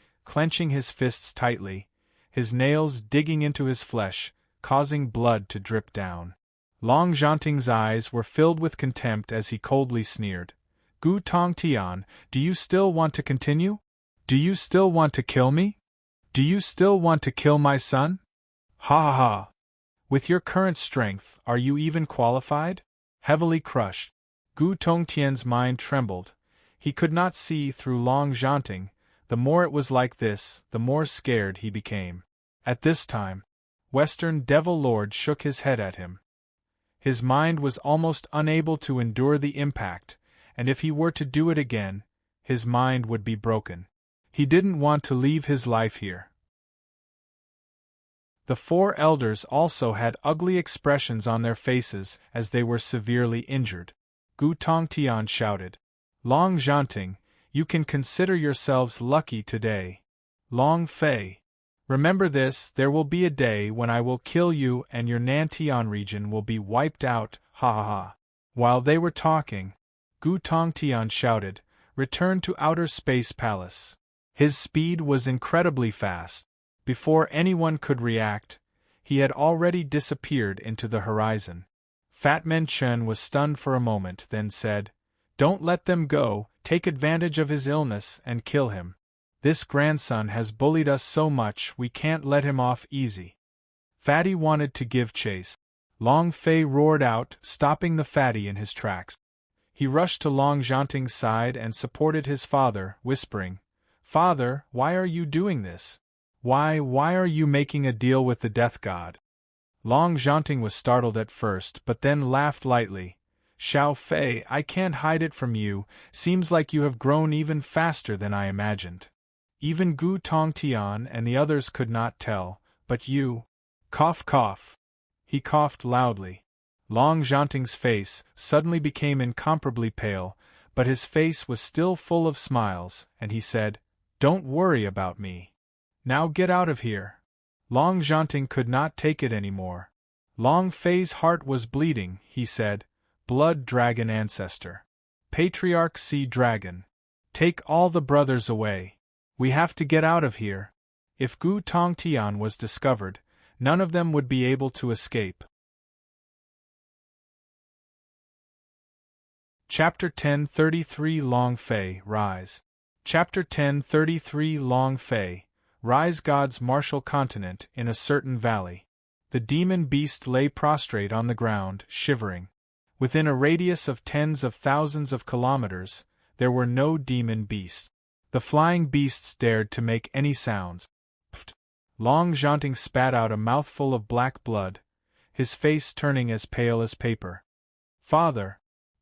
his nails digging into his flesh, causing blood to drip down. Long Zhanting's eyes were filled with contempt as he coldly sneered, "Gu Tongtian, do you still want to continue? Do you still want to kill me? Do you still want to kill my son? Ha ha ha! With your current strength, are you even qualified?" Heavily crushed, Gu Tongtian's mind trembled. He could not see through Long Zhanting. The more it was like this, the more scared he became. At this time, Western Devil Lord shook his head at him. His mind was almost unable to endure the impact, and if he were to do it again, his mind would be broken. He didn't want to leave his life here. The 4 elders also had ugly expressions on their faces as they were severely injured. Gu Tongtian shouted, "Long Zhanting, you can consider yourselves lucky today. Long Fei, remember this, there will be a day when I will kill you and your Nantian region will be wiped out, ha ha ha." While they were talking, Gu Tongtian shouted, "Return to Outer Space Palace." His speed was incredibly fast. Before anyone could react, he had already disappeared into the horizon. Fat Man Chen was stunned for a moment, then said, "Don't let them go, take advantage of his illness and kill him. This grandson has bullied us so much we can't let him off easy." Fatty wanted to give chase. Long Fei roared out, stopping the fatty in his tracks. He rushed to Long Zhanting's side and supported his father, whispering, "Father, why are you doing this? Why are you making a deal with the death god?" Long Zhanting was startled at first but then laughed lightly. "Xiao Fei, I can't hide it from you, seems like you have grown even faster than I imagined. Even Gu Tongtian and the others could not tell, but you—" Cough cough. He coughed loudly. Long Zhanting's face suddenly became incomparably pale, but his face was still full of smiles, and he said, "Don't worry about me. Now get out of here." Long Zhanting could not take it anymore. Long Fei's heart was bleeding, he said, "Blood Dragon Ancestor. Patriarch Sea Dragon. Take all the brothers away. We have to get out of here. If Gu Tongtian was discovered, none of them would be able to escape." Chapter 1033 Long Fei, Rise. Chapter 1033 Long Fei, Rise. God's martial continent in a certain valley. The demon beast lay prostrate on the ground, shivering. Within a radius of tens of thousands of kilometers, there were no demon beasts. The flying beasts dared to make any sounds. Pfft. Long Zhanting spat out a mouthful of black blood, his face turning as pale as paper. "Father!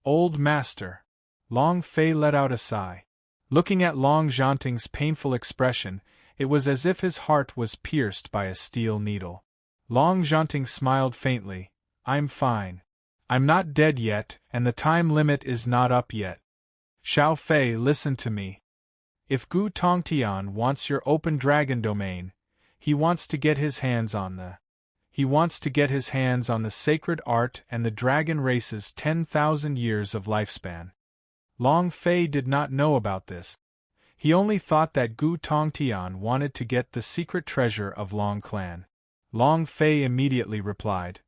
Old master!" Long Fei let out a sigh. Looking at Long Zhanting's painful expression, it was as if his heart was pierced by a steel needle. Long Zhanting smiled faintly. "I'm fine. I'm not dead yet, and the time limit is not up yet. Xiao Fei, listen to me. If Gu Tongtian wants your open dragon domain, he wants to get his hands on the sacred art and the dragon race's 10,000 years of lifespan." Long Fei did not know about this. He only thought that Gu Tongtian wanted to get the secret treasure of Long Clan. Long Fei immediately replied,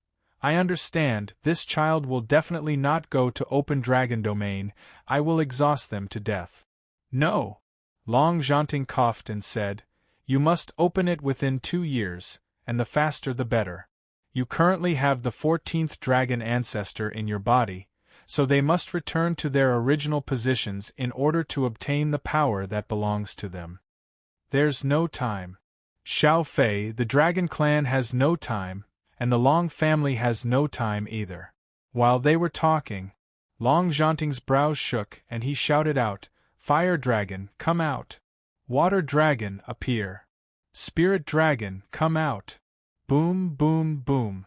"I understand, this child will definitely not go to Open Dragon Domain, I will exhaust them to death." "No." Long Zhanting coughed and said, "You must open it within 2 years, and the faster the better. You currently have the 14th dragon ancestor in your body, so they must return to their original positions in order to obtain the power that belongs to them. There's no time. Xiao Fei, the dragon clan has no time, and the Long family has no time either." While they were talking, Long Zhanting's brows shook and he shouted out, "Fire dragon, come out! Water dragon, appear! Spirit dragon, come out!" Boom, boom, boom.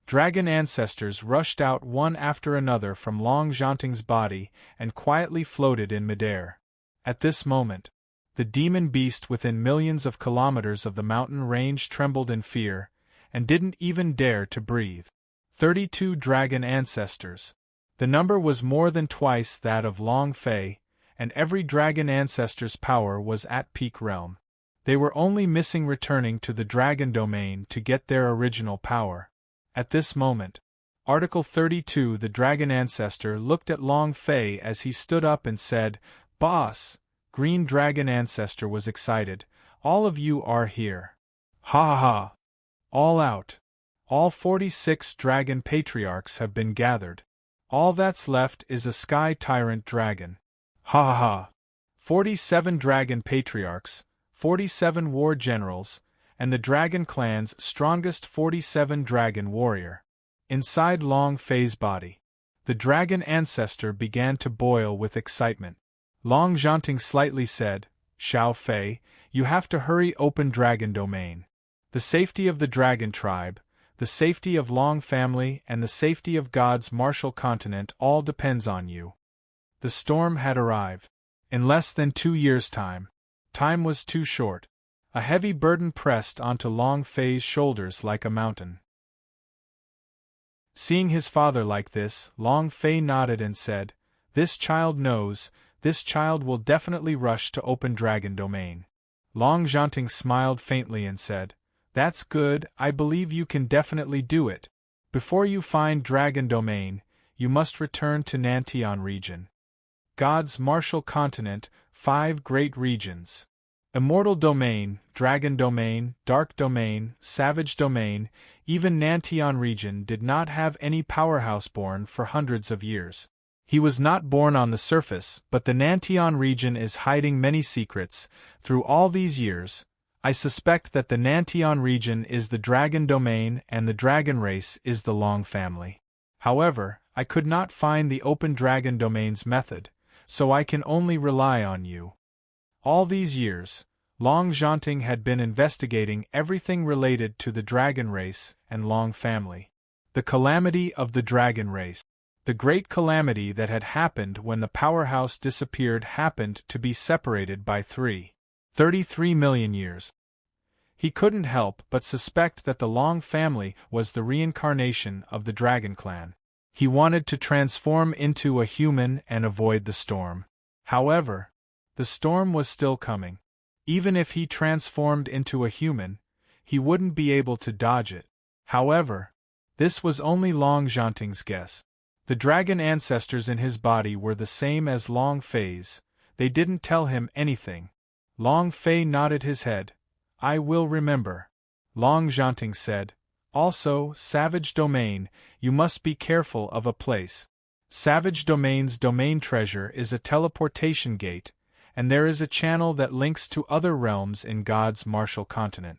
Dragon ancestors rushed out one after another from Long Zhanting's body and quietly floated in midair. At this moment, the demon beast within millions of kilometers of the mountain range trembled in fear, and didn't even dare to breathe. 32 dragon ancestors. The number was more than twice that of Long Fei, and every dragon ancestor's power was at peak realm. They were only missing returning to the dragon domain to get their original power. At this moment, Article 32, the dragon ancestor, looked at Long Fei as he stood up and said, "Boss!" Green dragon ancestor was excited, "All of you are here. Ha ha ha! All out. All 46 dragon patriarchs have been gathered. All that's left is a sky tyrant dragon. Ha ha ha! 47 dragon patriarchs, 47 war generals, and the dragon clan's strongest 47 dragon warrior." Inside Long Fei's body, the dragon ancestor began to boil with excitement. Long Zhanting slightly said, "Xiao Fei, you have to hurry open dragon domain. The safety of the dragon tribe, the safety of Long family and the safety of God's martial continent all depends on you." The storm had arrived. In less than 2 years' time. Time was too short. A heavy burden pressed onto Long Fei's shoulders like a mountain. Seeing his father like this, Long Fei nodded and said, "This child knows, this child will definitely rush to open dragon domain." Long Zhanting smiled faintly and said, "That's good, I believe you can definitely do it. Before you find dragon domain, you must return to Nantian region. God's martial continent, 5 great regions. Immortal domain, dragon domain, dark domain, savage domain, even Nantian region did not have any powerhouse born for hundreds of years. He was not born on the surface, but the Nantian region is hiding many secrets. Through all these years, I suspect that the Nantian region is the dragon domain and the dragon race is the Long family. However, I could not find the open dragon domain's method, so I can only rely on you. All these years, Long Zhanting had been investigating everything related to the dragon race and Long family. The calamity of the dragon race. The great calamity that had happened when the powerhouse disappeared happened to be separated by 33 million years. He couldn't help but suspect that the Long family was the reincarnation of the dragon clan. He wanted to transform into a human and avoid the storm. However, the storm was still coming. Even if he transformed into a human, he wouldn't be able to dodge it. However, this was only Long Zhanting's guess. The dragon ancestors in his body were the same as Long Fei's. They didn't tell him anything. Long Fei nodded his head. I will remember. Long Zhanting said. Also, Savage Domain, you must be careful of a place. Savage Domain's domain treasure is a teleportation gate, and there is a channel that links to other realms in God's martial continent.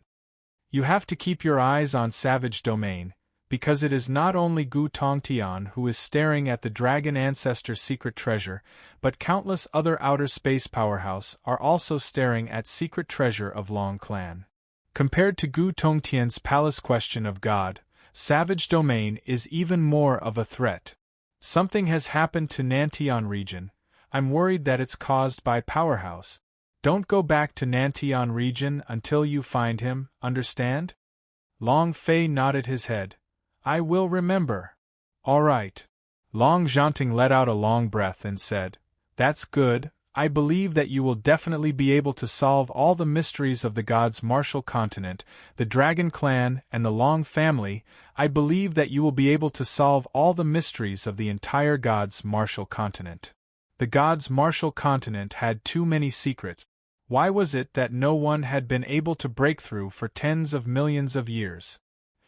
You have to keep your eyes on Savage Domain, because it is not only Gu Tongtian who is staring at the dragon ancestor's secret treasure, but countless other outer space powerhouse are also staring at secret treasure of Long clan. Compared to Gu Tongtian's palace question of God, Savage Domain is even more of a threat. Something has happened to Nantian region. I'm worried that it's caused by powerhouse. Don't go back to Nantian region until you find him, understand? Long Fei nodded his head. I will remember. All right. Long Zhanting let out a long breath and said, That's good. I believe that you will definitely be able to solve all the mysteries of the gods' martial continent, the dragon clan, and the Long family. I believe that you will be able to solve all the mysteries of the entire gods' martial continent. The gods' martial continent had too many secrets. Why was it that no one had been able to break through for tens of millions of years?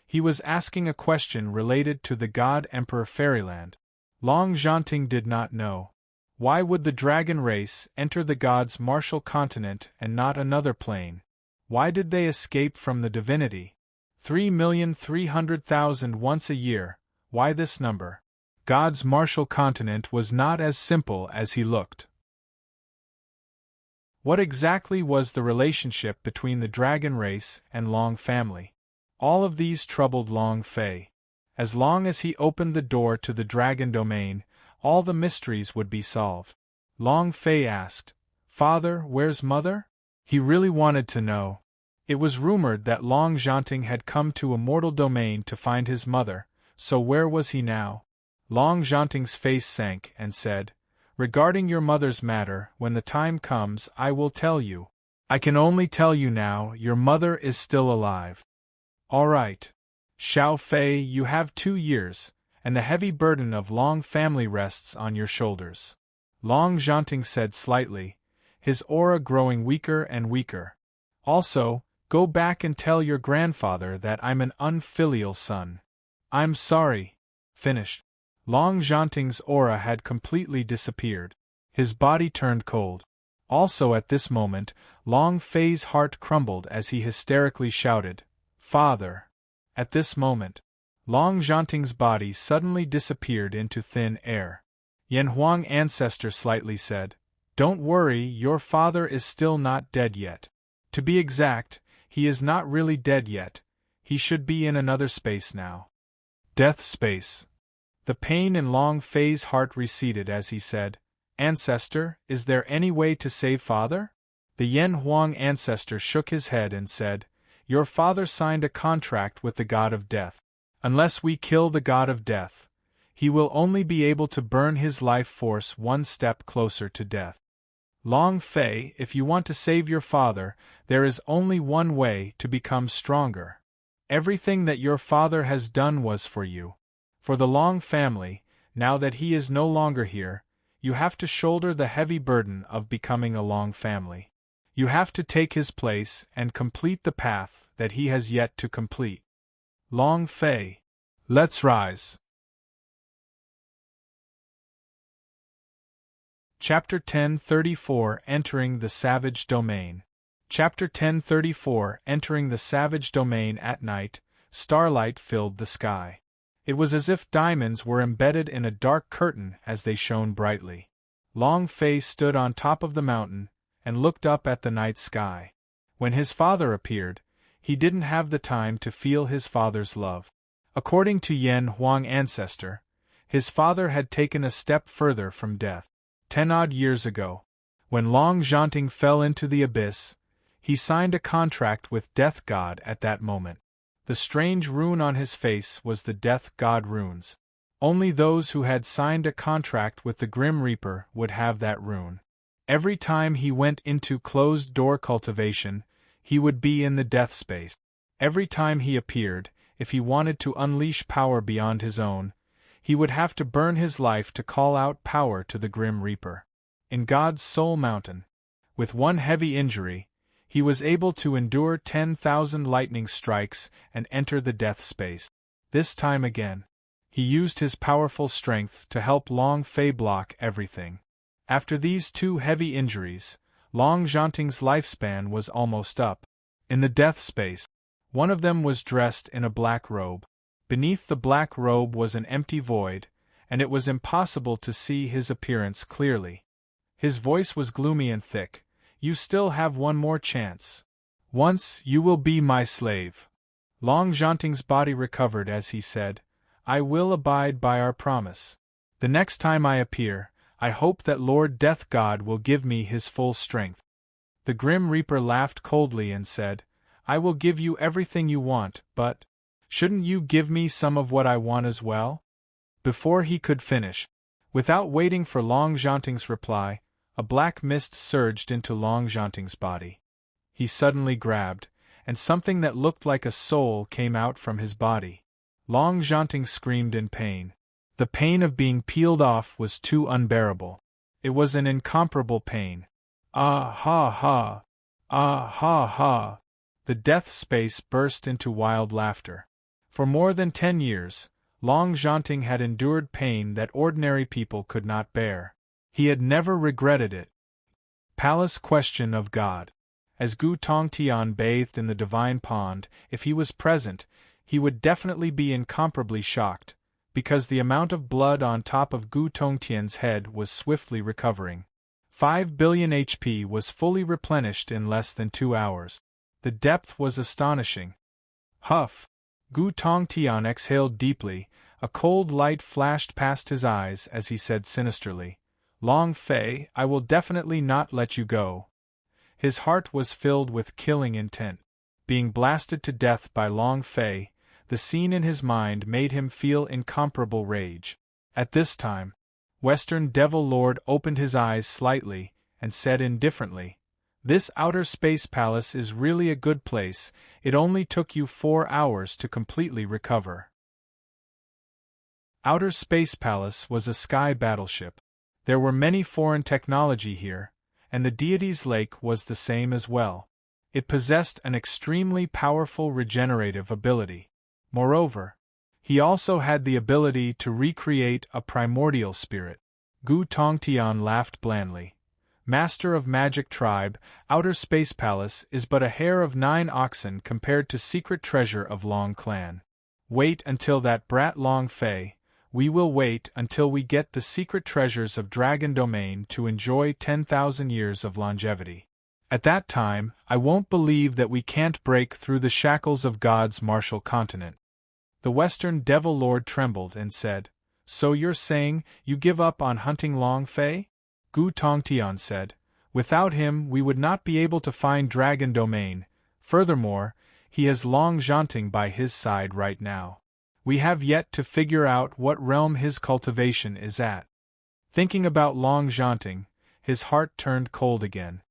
He was asking a question related to the God Emperor Fairyland. Long Zhanting did not know. Why would the dragon race enter the gods' martial continent and not another plane? Why did they escape from the divinity? 3,300,000 once a year. Why this number? God's martial continent was not as simple as he looked. What exactly was the relationship between the dragon race and Long family? All of these troubled Long Fei. As long as he opened the door to the dragon domain, all the mysteries would be solved. Long Fei asked, Father, where's Mother? He really wanted to know. It was rumored that Long Zhanting had come to a mortal domain to find his mother, so where was he now? Long Zhanting's face sank and said, Regarding your mother's matter, when the time comes, I will tell you. I can only tell you now, your mother is still alive. All right. Xiao Fei, you have 2 years, and the heavy burden of Long family rests on your shoulders. Long Zhanting said slightly, his aura growing weaker and weaker. Also, go back and tell your grandfather that I'm an unfilial son. I'm sorry. Finished. Long Zhanting's aura had completely disappeared. His body turned cold. Also at this moment, Long Fei's heart crumbled as he hysterically shouted, Father! At this moment, Long Zhanting's body suddenly disappeared into thin air. Yan Huang ancestor slightly said, Don't worry, your father is still not dead yet. To be exact, he is not really dead yet. He should be in another space now. Death space. The pain in Long Fei's heart receded as he said, Ancestor, is there any way to save father? The Yan Huang ancestor shook his head and said, Your father signed a contract with the god of death. Unless we kill the god of death, he will only be able to burn his life force one step closer to death. Long Fei, if you want to save your father, there is only one way to become stronger. Everything that your father has done was for you. For the Long family, now that he is no longer here, you have to shoulder the heavy burden of becoming a Long family. You have to take his place and complete the path that he has yet to complete. Long Fei. Let's rise. Chapter 1034 Entering the Savage Domain. Chapter 1034 Entering the Savage Domain. At night, starlight filled the sky. It was as if diamonds were embedded in a dark curtain as they shone brightly. Long Fei stood on top of the mountain and looked up at the night sky. When his father appeared, he didn't have the time to feel his father's love. According to Yan Huang ancestor, his father had taken a step further from death. 10-odd years ago, when Long Zhanting fell into the abyss, he signed a contract with Death God at that moment. The strange rune on his face was the Death God runes. Only those who had signed a contract with the Grim Reaper would have that rune. Every time he went into closed-door cultivation, he would be in the death space. Every time he appeared, if he wanted to unleash power beyond his own, he would have to burn his life to call out power to the Grim Reaper. In God's Soul Mountain, with one heavy injury, he was able to endure 10,000 lightning strikes and enter the death space. This time again, he used his powerful strength to help Long Fei block everything. After these two heavy injuries, Long Zhanting's lifespan was almost up. In the death space, one of them was dressed in a black robe. Beneath the black robe was an empty void, and it was impossible to see his appearance clearly. His voice was gloomy and thick. "You still have one more chance. Once you will be my slave." Long Zhanting's body recovered as he said, "I will abide by our promise. The next time I appear, I hope that Lord Death God will give me his full strength." The Grim Reaper laughed coldly and said, "I will give you everything you want, but shouldn't you give me some of what I want as well?" Before he could finish, without waiting for Long Zhanting's reply, a black mist surged into Long Zhanting's body. He suddenly grabbed, and something that looked like a soul came out from his body. Long Zhanting screamed in pain. The pain of being peeled off was too unbearable. It was an incomparable pain. Ah ha ha! Ah ha ha! The death space burst into wild laughter. For more than 10 years, Long Zhanting had endured pain that ordinary people could not bear. He had never regretted it. Palace Question of God. As Gu Tongtian bathed in the divine pond, if he was present, he would definitely be incomparably shocked, because the amount of blood on top of Gu Tongtian's head was swiftly recovering. 5 billion HP was fully replenished in less than 2 hours. The depth was astonishing. Huff! Gu Tongtian exhaled deeply. A cold light flashed past his eyes as he said sinisterly, "Long Fei, I will definitely not let you go." His heart was filled with killing intent. Being blasted to death by Long Fei, the scene in his mind made him feel incomparable rage. At this time, Western Devil Lord opened his eyes slightly and said indifferently, "This outer space palace is really a good place. It only took you 4 hours to completely recover." Outer Space Palace was a sky battleship. There were many foreign technology here, and the deity's lake was the same as well. It possessed an extremely powerful regenerative ability. Moreover, he also had the ability to recreate a primordial spirit. Gu Tongtian laughed blandly. "Master of Magic Tribe, Outer Space Palace is but a hair of 9 oxen compared to secret treasure of Long Clan. Wait until that brat Long Fei. We will wait until we get the secret treasures of Dragon Domain to enjoy 10,000 years of longevity. At that time, I won't believe that we can't break through the shackles of God's martial continent." The Western Devil Lord trembled and said, "So you're saying you give up on hunting Long Fei?" Gu Tongtian said, "Without him we would not be able to find Dragon Domain. Furthermore, he has Long Zhanting by his side right now. We have yet to figure out what realm his cultivation is at." Thinking about Long Zhanting, his heart turned cold again.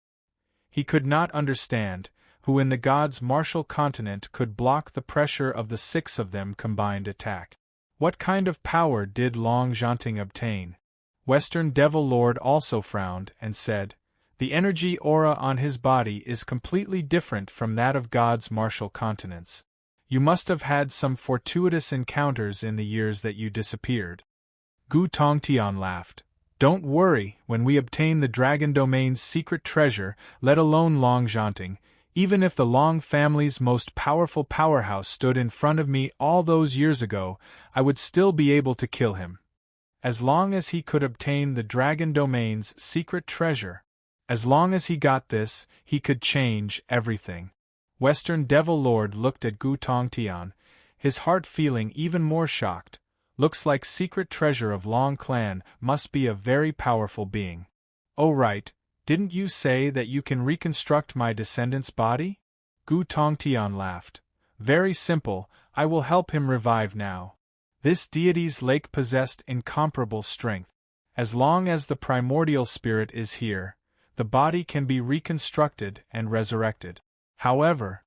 He could not understand who in the gods' martial continent could block the pressure of the 6 of them combined attack. What kind of power did Long Zhanting obtain? Western Devil Lord also frowned and said, "The energy aura on his body is completely different from that of God's martial continents. You must have had some fortuitous encounters in the years that you disappeared." Gu Tongtian laughed. Don't worry, when we obtain the Dragon Domain's secret treasure, let alone Long Zhanting, even if the Long family's most powerful powerhouse stood in front of me all those years ago, I would still be able to kill him. As long as he could obtain the Dragon Domain's secret treasure, as long as he got this, he could change everything. Western Devil Lord looked at Gu Tongtian, his heart feeling even more shocked. Looks like secret treasure of Long clan must be a very powerful being. Oh right, didn't you say that you can reconstruct my descendant's body? Gu Tongtian laughed. Very simple, I will help him revive now. This deity's lake possessed incomparable strength. As long as the primordial spirit is here, the body can be reconstructed and resurrected. However,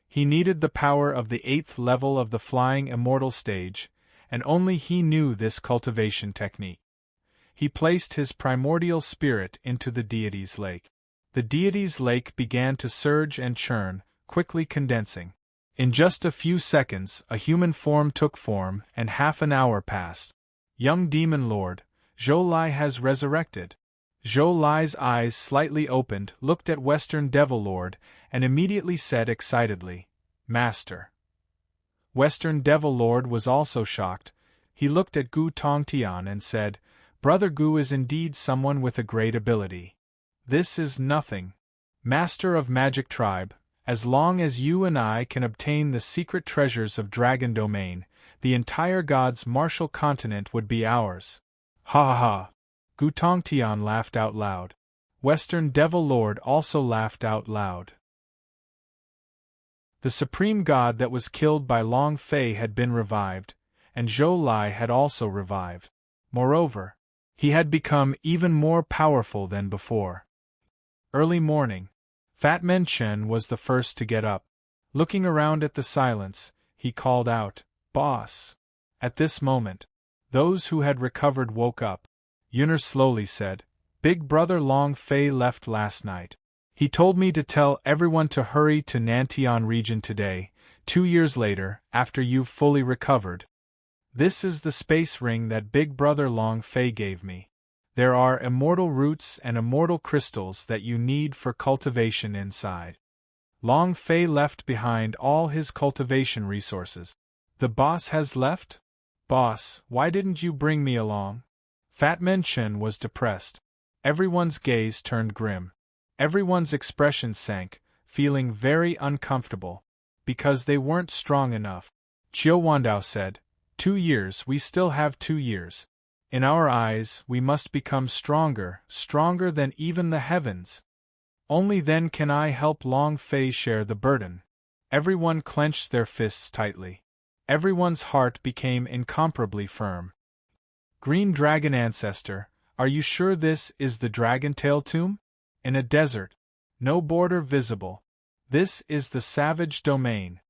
he needed the power of the 8th level of the flying immortal stage, and only he knew this cultivation technique. He placed his primordial spirit into the deity's lake. The deity's lake began to surge and churn, quickly condensing. In just a few seconds, a human form took form, and half an hour passed. Young Demon Lord, Zhou Lai has resurrected. Zhou Lai's eyes slightly opened, looked at Western Devil Lord, and immediately said excitedly, Master. Western Devil Lord was also shocked. He looked at Gu Tongtian and said, Brother Gu is indeed someone with a great ability. This is nothing. Master of Magic Tribe, as long as you and I can obtain the secret treasures of Dragon Domain, the entire God's martial continent would be ours. Ha ha ha. Gu Tongtian laughed out loud. Western Devil Lord also laughed out loud. The supreme god that was killed by Long Fei had been revived, and Zhou Lai had also revived. Moreover, he had become even more powerful than before. Early morning. Fat Man Chen was the first to get up. Looking around at the silence, he called out, Boss! At this moment, those who had recovered woke up. Yuner slowly said, Big Brother Long Fei left last night. He told me to tell everyone to hurry to Nantian region today, 2 years later, after you've fully recovered. This is the space ring that Big Brother Long Fei gave me. There are immortal roots and immortal crystals that you need for cultivation inside. Long Fei left behind all his cultivation resources. The boss has left? Boss, why didn't you bring me along? Fat Man Chen was depressed. Everyone's gaze turned grim. Everyone's expression sank, feeling very uncomfortable, because they weren't strong enough. Qiu Wandao said, 2 years, we still have 2 years. In our eyes, we must become stronger, stronger than even the heavens. Only then can I help Long Fei share the burden. Everyone clenched their fists tightly. Everyone's heart became incomparably firm. Green Dragon Ancestor, are you sure this is the Dragon Tail Tomb? In a desert. No border visible. This is the Savage Domain.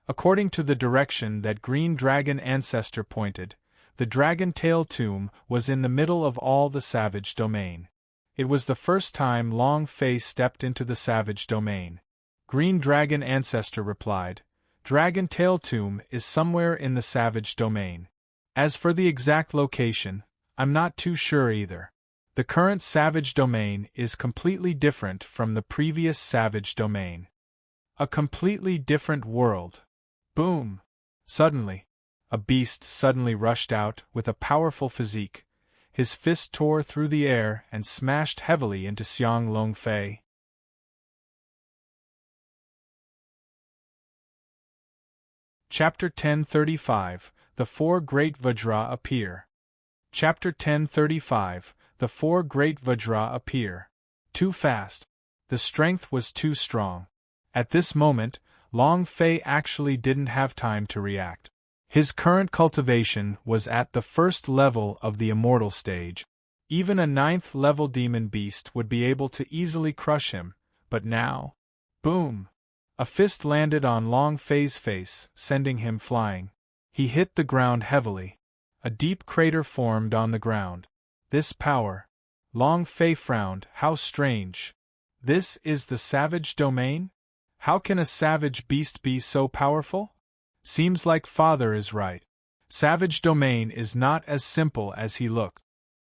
According to the direction that Green Dragon Ancestor pointed, the Dragon Tail Tomb was in the middle of all the Savage Domain. It was the first time Long Fei stepped into the Savage Domain. Green Dragon Ancestor replied, Dragon Tail Tomb is somewhere in the Savage Domain. As for the exact location, I'm not too sure either. The current Savage Domain is completely different from the previous Savage Domain. A completely different world. Boom! Suddenly, a beast suddenly rushed out with a powerful physique. His fist tore through the air and smashed heavily into Xiang Long Fei. Chapter 1035 The Four Great Vajra Appear. Chapter 1035 The Four Great Vajra Appear. Too fast. The strength was too strong. At this moment, Long Fei actually didn't have time to react. His current cultivation was at the first level of the immortal stage. Even a 9th level demon beast would be able to easily crush him, but now… Boom! A fist landed on Long Fei's face, sending him flying. He hit the ground heavily. A deep crater formed on the ground. This power… Long Fei frowned. How strange. This is the Savage Domain? How can a savage beast be so powerful? Seems like Father is right. Savage Domain is not as simple as he looked.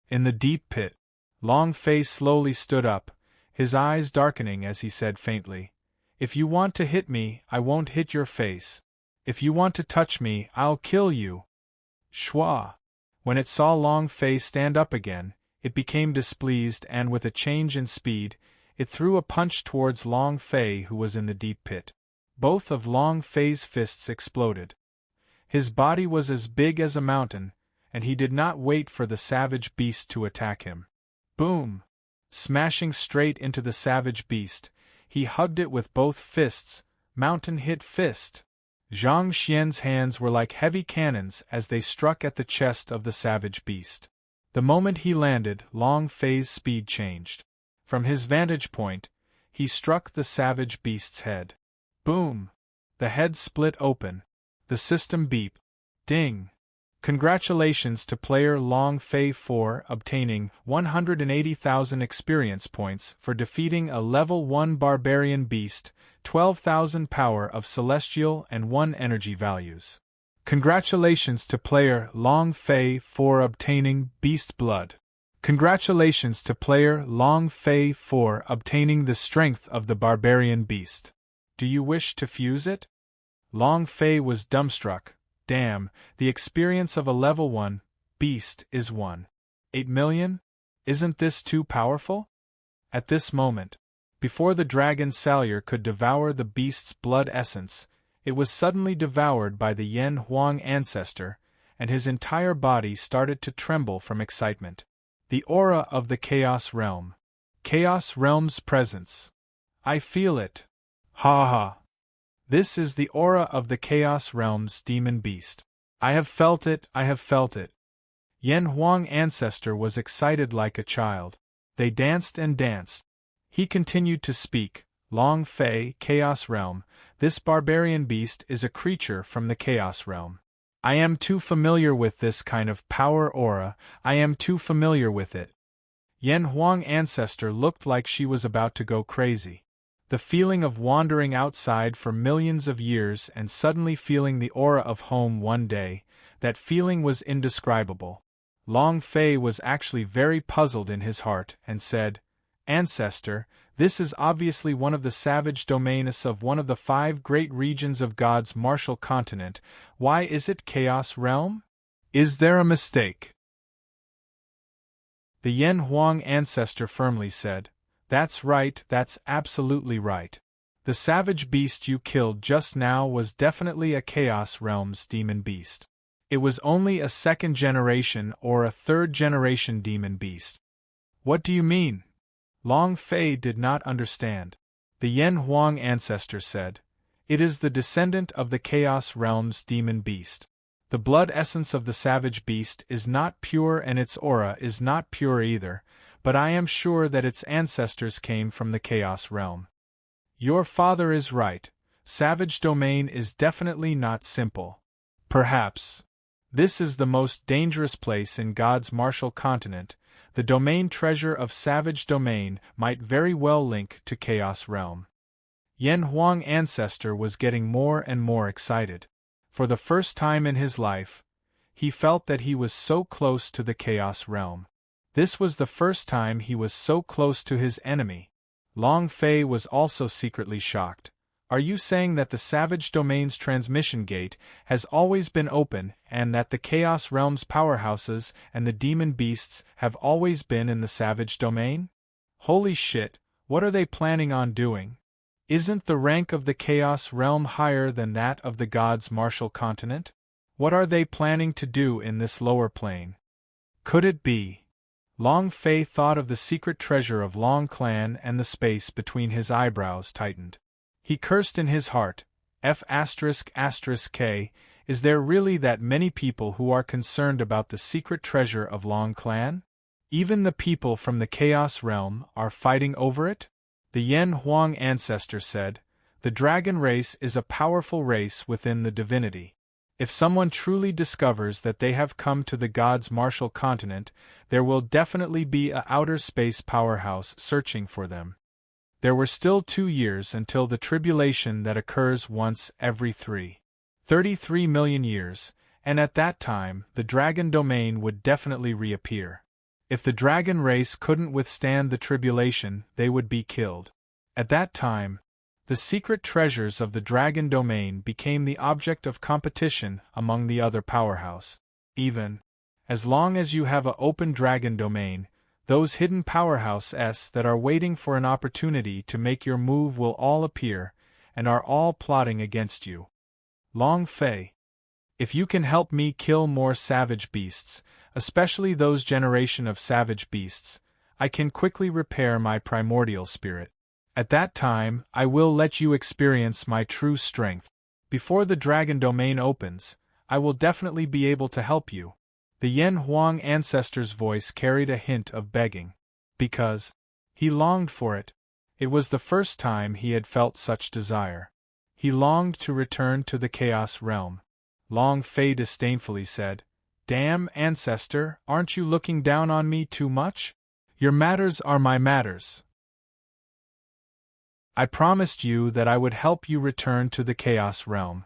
In the deep pit, Long Fei slowly stood up, his eyes darkening as he said faintly, "If you want to hit me, I won't hit your face. If you want to touch me, I'll kill you." Shua! When it saw Long Fei stand up again, it became displeased and with a change in speed, it threw a punch towards Long Fei who was in the deep pit. Both of Long Fei's fists exploded. His body was as big as a mountain, and he did not wait for the savage beast to attack him. Boom! Smashing straight into the savage beast, he hugged it with both fists. Mountain hit fist. Zhang Xian's hands were like heavy cannons as they struck at the chest of the savage beast. The moment he landed, Long Fei's speed changed. From his vantage point, he struck the savage beast's head. Boom! The head split open. The system beep. Ding! Congratulations to player Long Fei for obtaining 180,000 experience points for defeating a level 1 barbarian beast, 12,000 power of celestial and 1 energy values. Congratulations to player Long Fei for obtaining Beast Blood. Congratulations to player Long Fei for obtaining the strength of the barbarian beast. Do you wish to fuse it? Long Fei was dumbstruck. Damn, the experience of a level 1 beast is 1.8 million? Isn't this too powerful? At this moment, before the dragon Salyer could devour the beast's blood essence, it was suddenly devoured by the Yen Huang ancestor, and his entire body started to tremble from excitement. The aura of the Chaos Realm. Chaos Realm's presence. I feel it. Ha ha. This is the aura of the Chaos Realm's demon beast. I have felt it, I have felt it. Yen Huang ancestor was excited like a child. They danced and danced. He continued to speak. Long Fei, Chaos Realm, this barbarian beast is a creature from the Chaos Realm. I am too familiar with this kind of power aura, I am too familiar with it. Yen Huang ancestor looked like she was about to go crazy. The feeling of wandering outside for millions of years and suddenly feeling the aura of home one day, that feeling was indescribable. Long Fei was actually very puzzled in his heart and said, "Ancestor, this is obviously one of the savage domains of one of the 5 great regions of God's martial continent. Why is it Chaos Realm? Is there a mistake?" The Yen Huang ancestor firmly said, "That's right, that's absolutely right. The savage beast you killed just now was definitely a Chaos Realm's demon beast. It was only a 2nd generation or a 3rd generation demon beast." "What do you mean?" Long Fei did not understand. The Yen Huang ancestor said, "It is the descendant of the Chaos Realm's demon beast. The blood essence of the savage beast is not pure and its aura is not pure either, but I am sure that its ancestors came from the Chaos Realm." "Your father is right. Savage domain is definitely not simple. Perhaps this is the most dangerous place in God's martial continent. The domain treasure of Savage Domain might very well link to Chaos Realm." Yen Huang ancestor was getting more and more excited. For the first time in his life, he felt that he was so close to the Chaos Realm. This was the first time he was so close to his enemy. Long Fei was also secretly shocked. "Are you saying that the Savage Domain's transmission gate has always been open and that the Chaos Realm's powerhouses and the demon beasts have always been in the Savage Domain? Holy shit, what are they planning on doing? Isn't the rank of the Chaos Realm higher than that of the God's martial continent? What are they planning to do in this lower plane? Could it be?" Long Fei thought of the secret treasure of Long Clan and the space between his eyebrows tightened. He cursed in his heart, F***K, is there really that many people who are concerned about the secret treasure of Long Clan? Even the people from the Chaos Realm are fighting over it? The Yen Huang ancestor said, "The dragon race is a powerful race within the divinity. If someone truly discovers that they have come to the God's martial continent, there will definitely be a outer space powerhouse searching for them." There were still 2 years until the tribulation that occurs once every 33 million years, and at that time the dragon domain would definitely reappear. If the dragon race couldn't withstand the tribulation, they would be killed. At that time, the secret treasures of the dragon domain became the object of competition among the other powerhouse. Even as long as you have an open dragon domain, those hidden powerhouses that are waiting for an opportunity to make your move will all appear, and are all plotting against you. Long Fei. If you can help me kill more savage beasts, especially those generation of savage beasts, I can quickly repair my primordial spirit. At that time, I will let you experience my true strength. Before the dragon domain opens, I will definitely be able to help you. The Yen Huang ancestor's voice carried a hint of begging. Because he longed for it. It was the first time he had felt such desire. He longed to return to the Chaos Realm. Long Fei disdainfully said, "Damn, ancestor, aren't you looking down on me too much? Your matters are my matters. I promised you that I would help you return to the Chaos Realm.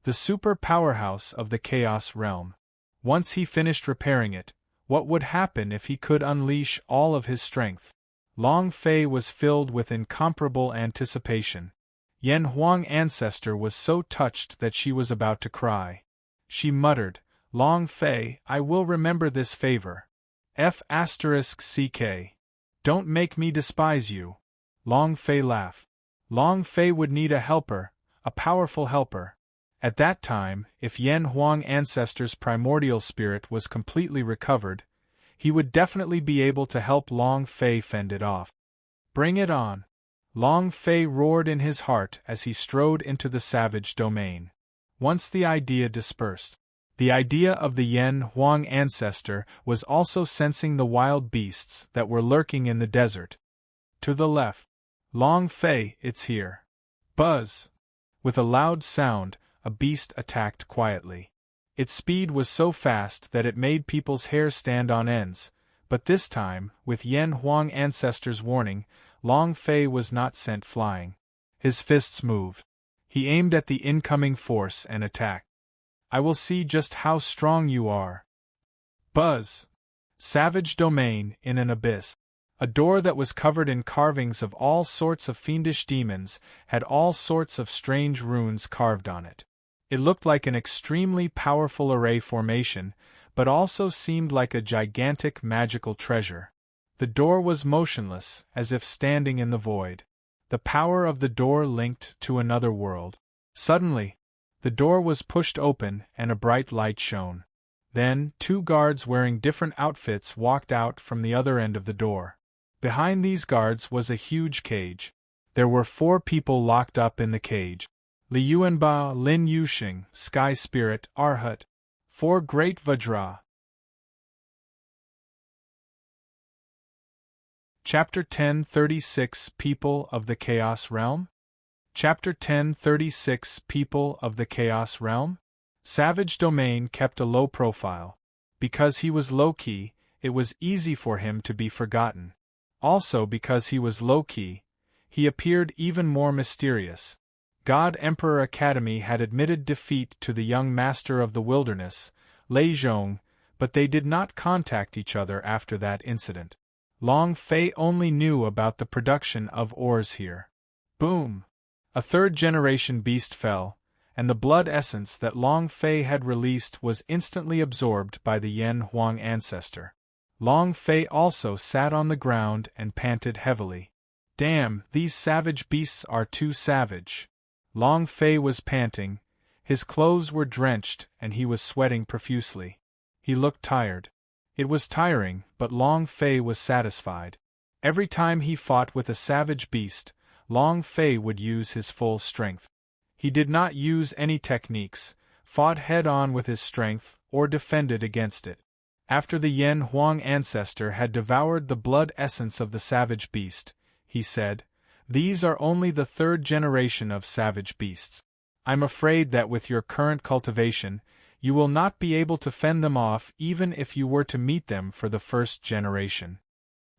The super powerhouse of the Chaos Realm. Once he finished repairing it, what would happen if he could unleash all of his strength?" Long Fei was filled with incomparable anticipation. Yen Huang ancestor was so touched that she was about to cry. She muttered, "Long Fei, I will remember this favor. F***ck. Don't make me despise you." Long Fei laughed. Long Fei would need a helper, a powerful helper. At that time, if Yen Huang ancestor's primordial spirit was completely recovered, he would definitely be able to help Long Fei fend it off. "Bring it on!" Long Fei roared in his heart as he strode into the savage domain. Once the idea dispersed, the idea of the Yen Huang ancestor was also sensing the wild beasts that were lurking in the desert. To the left. "Long Fei, it's here." Buzz! With a loud sound, a beast attacked quietly. Its speed was so fast that it made people's hair stand on ends, but this time, with Yen Huang ancestor's warning, Long Fei was not sent flying. His fists moved. He aimed at the incoming force and attacked. "I will see just how strong you are." Buzz! Savage domain in an abyss. A door that was covered in carvings of all sorts of fiendish demons had all sorts of strange runes carved on it. It looked like an extremely powerful array formation, but also seemed like a gigantic magical treasure. The door was motionless, as if standing in the void. The power of the door linked to another world. Suddenly, the door was pushed open and a bright light shone. Then, two guards wearing different outfits walked out from the other end of the door. Behind these guards was a huge cage. There were 4 people locked up in the cage. Li Yuanba, Lin Yuxing, Sky Spirit, Arhat. 4 Great Vajra. Chapter 10:36 People of the Chaos Realm? Chapter 10:36 People of the Chaos Realm? Savage Domain kept a low profile. Because he was low-key, it was easy for him to be forgotten. Also because he was low-key, he appeared even more mysterious. God Emperor Academy had admitted defeat to the young master of the wilderness, Lei Zhong, but they did not contact each other after that incident. Long Fei only knew about the production of ores here. Boom! A 3rd-generation beast fell, and the blood essence that Long Fei had released was instantly absorbed by the Yen Huang ancestor. Long Fei also sat on the ground and panted heavily. Damn, these savage beasts are too savage. Long Fei was panting, his clothes were drenched and he was sweating profusely. He looked tired. It was tiring, but Long Fei was satisfied. Every time he fought with a savage beast, Long Fei would use his full strength. He did not use any techniques, fought head-on with his strength, or defended against it. After the Yen Huang ancestor had devoured the blood essence of the savage beast, he said, "These are only the 3rd generation of savage beasts. I'm afraid that with your current cultivation, you will not be able to fend them off even if you were to meet them for the 1st generation."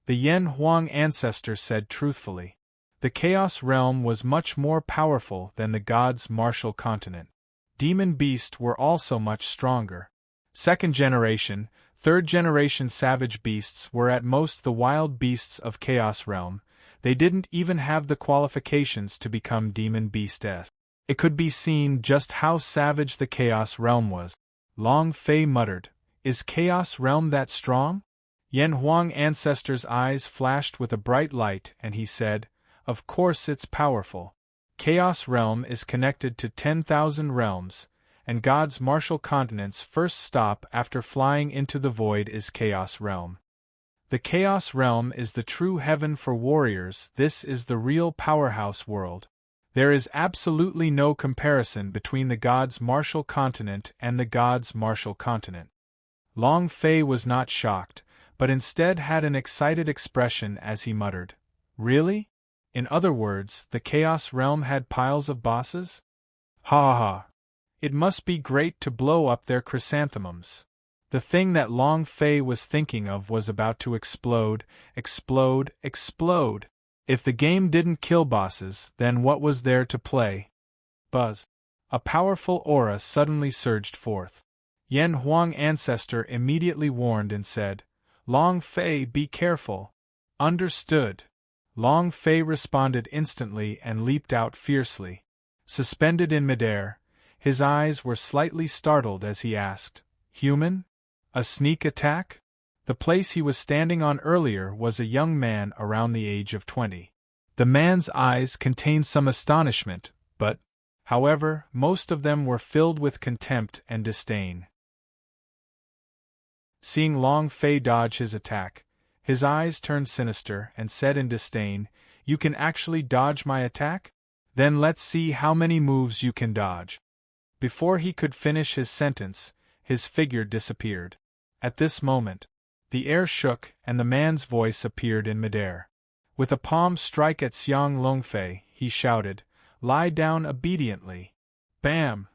The Yen Huang ancestor said truthfully. The Chaos Realm was much more powerful than the gods' martial continent. Demon beasts were also much stronger. 2nd generation, Third-generation savage beasts were at most the wild beasts of Chaos Realm. They didn't even have the qualifications to become demon beasts. It could be seen just how savage the Chaos Realm was. Long Fei muttered, "Is Chaos Realm that strong?" Yan Huang Ancestor's eyes flashed with a bright light and he said, "Of course it's powerful. Chaos Realm is connected to 10,000 realms, and God's martial continent's first stop after flying into the void is Chaos Realm. The Chaos Realm is the true heaven for warriors. This is the real powerhouse world. There is absolutely no comparison between the God's martial continent and the God's martial continent." Long Fei was not shocked, but instead had an excited expression as he muttered, "Really? In other words, the Chaos Realm had piles of bosses? Ha ha ha. It must be great to blow up their chrysanthemums." The thing that Long Fei was thinking of was about to explode, explode, explode. If the game didn't kill bosses, then what was there to play? Buzz. A powerful aura suddenly surged forth. Yan Huang Ancestor immediately warned and said, "Long Fei, be careful." "Understood." Long Fei responded instantly and leaped out fiercely. Suspended in midair, his eyes were slightly startled as he asked, "Human? A sneak attack?" The place he was standing on earlier was a young man around the age of 20. The man's eyes contained some astonishment, but, however, most of them were filled with contempt and disdain. Seeing Long Fei dodge his attack, his eyes turned sinister and said in disdain, "You can actually dodge my attack? Then let's see how many moves you can dodge." Before he could finish his sentence, his figure disappeared. At this moment, the air shook and the man's voice appeared in midair. With a palm strike at Xiang Longfei, he shouted, "Lie down obediently." Bam!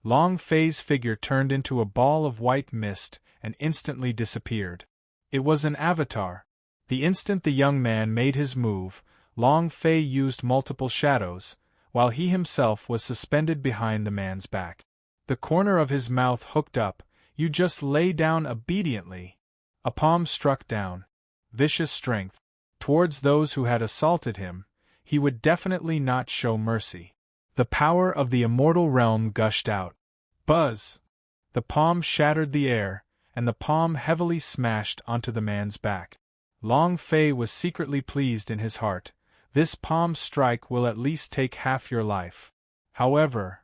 Long Fei's figure turned into a ball of white mist and instantly disappeared. It was an avatar. The instant the young man made his move, Long Fei used multiple shadows, while he himself was suspended behind the man's back. The corner of his mouth hooked up. "You just lay down obediently." A palm struck down. Vicious strength. Towards those who had assaulted him, he would definitely not show mercy. The power of the immortal realm gushed out. Buzz! The palm shattered the air, and the palm heavily smashed onto the man's back. Long Fei was secretly pleased in his heart. This palm strike will at least take half your life. However,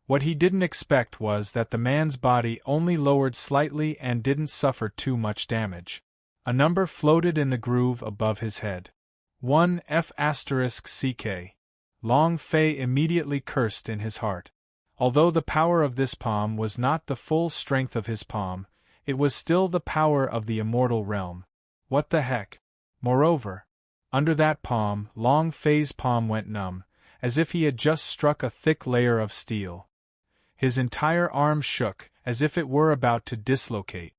what he didn't expect was that the man's body only lowered slightly and didn't suffer too much damage. A number floated in the groove above his head. 1F*CK. Long Fei immediately cursed in his heart. Although the power of this palm was not the full strength of his palm, it was still the power of the immortal realm. What the heck? Moreover, under that palm, Long Fei's palm went numb, as if he had just struck a thick layer of steel. His entire arm shook, as if it were about to dislocate.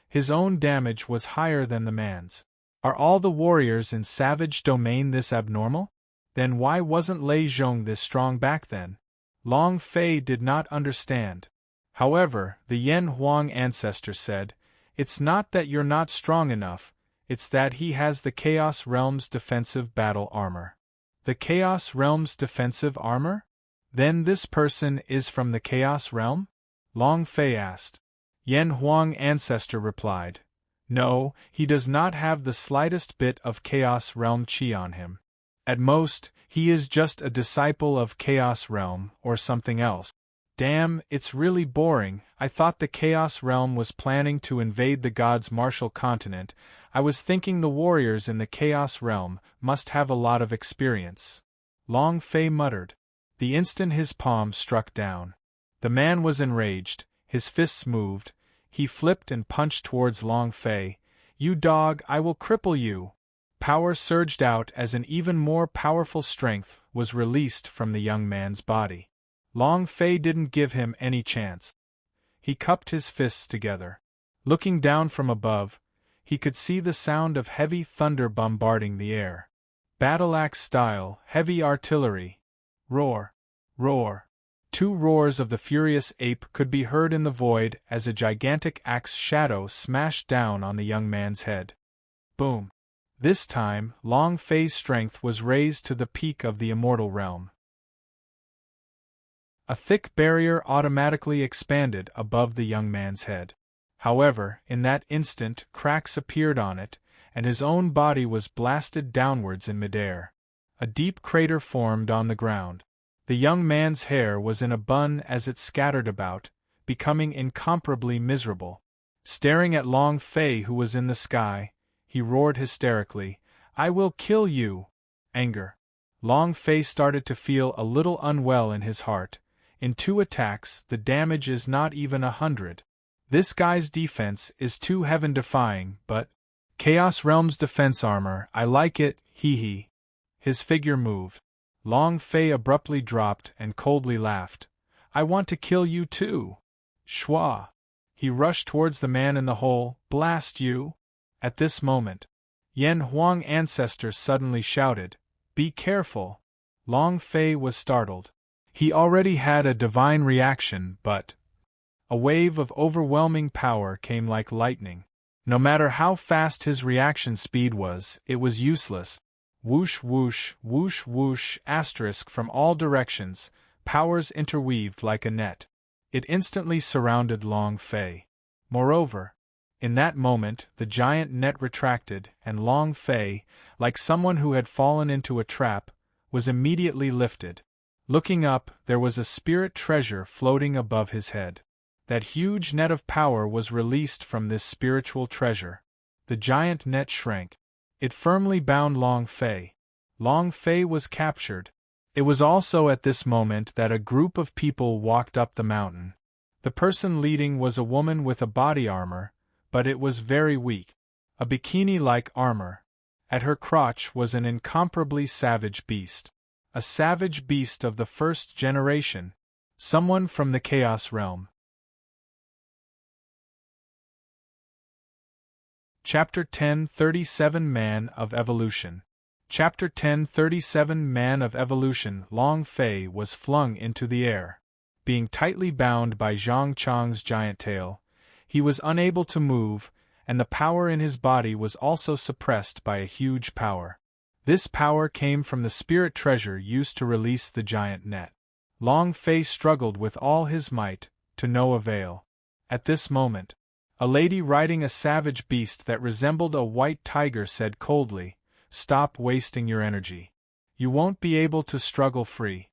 His own damage was higher than the man's. Are all the warriors in Savage Domain this abnormal? Then why wasn't Lei Zhong this strong back then? Long Fei did not understand. However, the Yan Huang Ancestor said, "It's not that you're not strong enough, it's that he has the Chaos Realm's defensive battle armor." The Chaos Realm's defensive armor? Then this person is from the Chaos Realm? Long Fei asked. Yan Huang Ancestor replied, "No, he does not have the slightest bit of Chaos Realm chi on him. At most, he is just a disciple of Chaos Realm or something else." Damn, it's really boring. I thought the Chaos Realm was planning to invade the God's martial continent. I was thinking the warriors in the Chaos Realm must have a lot of experience. Long Fei muttered. The instant his palm struck down, the man was enraged, his fists moved, he flipped and punched towards Long Fei. "You dog, I will cripple you!" Power surged out as an even more powerful strength was released from the young man's body. Long Fei didn't give him any chance. He cupped his fists together. Looking down from above, he could see the sound of heavy thunder bombarding the air. Battle-axe style, heavy artillery. Roar! Roar! Two roars of the furious ape could be heard in the void as a gigantic axe shadow smashed down on the young man's head. Boom! This time, Long Fei's strength was raised to the peak of the immortal realm. A thick barrier automatically expanded above the young man's head. However, in that instant cracks appeared on it, and his own body was blasted downwards in midair. A deep crater formed on the ground. The young man's hair was in a bun as it scattered about, becoming incomparably miserable. Staring at Long Fei, who was in the sky, he roared hysterically, "I will kill you!" Anger. Long Fei started to feel a little unwell in his heart. In 2 attacks, the damage is not even 100. This guy's defense is too heaven-defying, but Chaos Realm's defense armor, I like it, hee. His figure moved. Long Fei abruptly dropped and coldly laughed. I want to kill you too. Shwa. He rushed towards the man in the hole. Blast you! At this moment, Yan Huang Ancestor suddenly shouted, Be careful! Long Fei was startled. He already had a divine reaction, but a wave of overwhelming power came like lightning. No matter how fast his reaction speed was, it was useless. Whoosh whoosh, whoosh whoosh, asterisk from all directions, powers interweaved like a net. It instantly surrounded Long Fei. Moreover, in that moment the giant net retracted, and Long Fei, like someone who had fallen into a trap, was immediately lifted. Looking up, there was a spirit treasure floating above his head. That huge net of power was released from this spiritual treasure. The giant net shrank. It firmly bound Long Fei. Long Fei was captured. It was also at this moment that a group of people walked up the mountain. The person leading was a woman with a body armor, but it was very weak. A bikini-like armor. At her crotch was an incomparably savage beast. A savage beast of the first generation. Someone from the Chaos Realm. Chapter 10:37 Man of Evolution. Chapter 10:37 Man of Evolution. Long Fei was flung into the air. Being tightly bound by Zhang Chang's giant tail, he was unable to move, and the power in his body was also suppressed by a huge power. This power came from the spirit treasure used to release the giant net. Long Fei struggled with all his might, to no avail. At this moment, a lady riding a savage beast that resembled a white tiger said coldly, Stop wasting your energy. You won't be able to struggle free.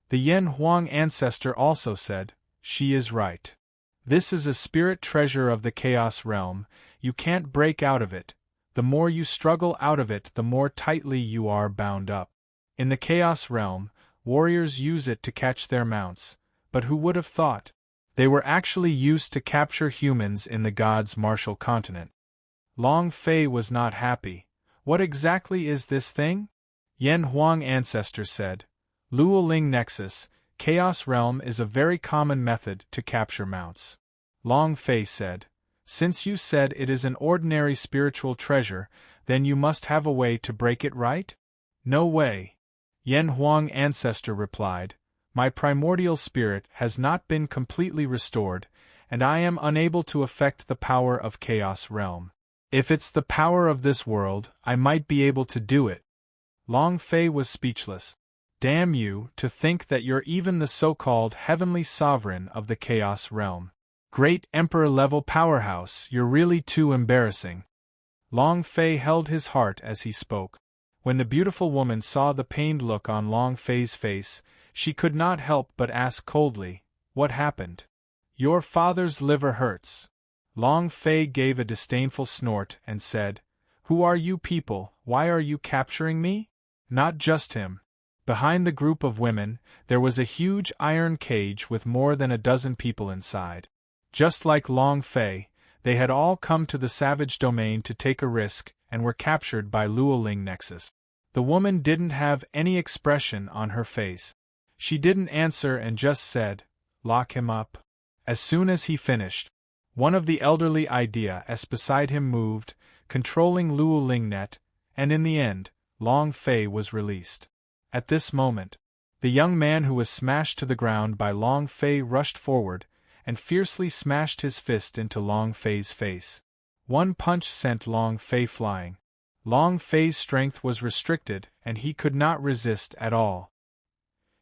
The Yan Huang Ancestor also said, She is right. This is a spirit treasure of the Chaos Realm, you can't break out of it. The more you struggle out of it, the more tightly you are bound up. In the Chaos Realm, warriors use it to catch their mounts, but who would have thought? They were actually used to capture humans in the gods' martial continent. Long Fei was not happy. What exactly is this thing? Yan Huang Ancestor said. Luoling Nexus, Chaos Realm is a very common method to capture mounts. Long Fei said. Since you said it is an ordinary spiritual treasure, then you must have a way to break it, right? No way. Yan Huang Ancestor replied. My primordial spirit has not been completely restored, and I am unable to affect the power of Chaos Realm. If it's the power of this world, I might be able to do it. Long Fei was speechless. Damn you, to think that you're even the so-called heavenly sovereign of the Chaos Realm. Great Emperor-level powerhouse, you're really too embarrassing. Long Fei held his heart as he spoke. When the beautiful woman saw the pained look on Long Fei's face, she could not help but ask coldly, What happened? Your father's liver hurts. Long Fei gave a disdainful snort and said, Who are you people, why are you capturing me? Not just him. Behind the group of women, there was a huge iron cage with more than a dozen people inside. Just like Long Fei, they had all come to the savage domain to take a risk and were captured by Luoling Nexus. The woman didn't have any expression on her face. She didn't answer and just said, Lock him up. As soon as he finished, one of the elderly ideas beside him moved, controlling Luoling Net, and in the end, Long Fei was released. At this moment, The young man who was smashed to the ground by Long Fei rushed forward, and fiercely smashed his fist into Long Fei's face. One punch sent Long Fei flying. Long Fei's strength was restricted, and he could not resist at all.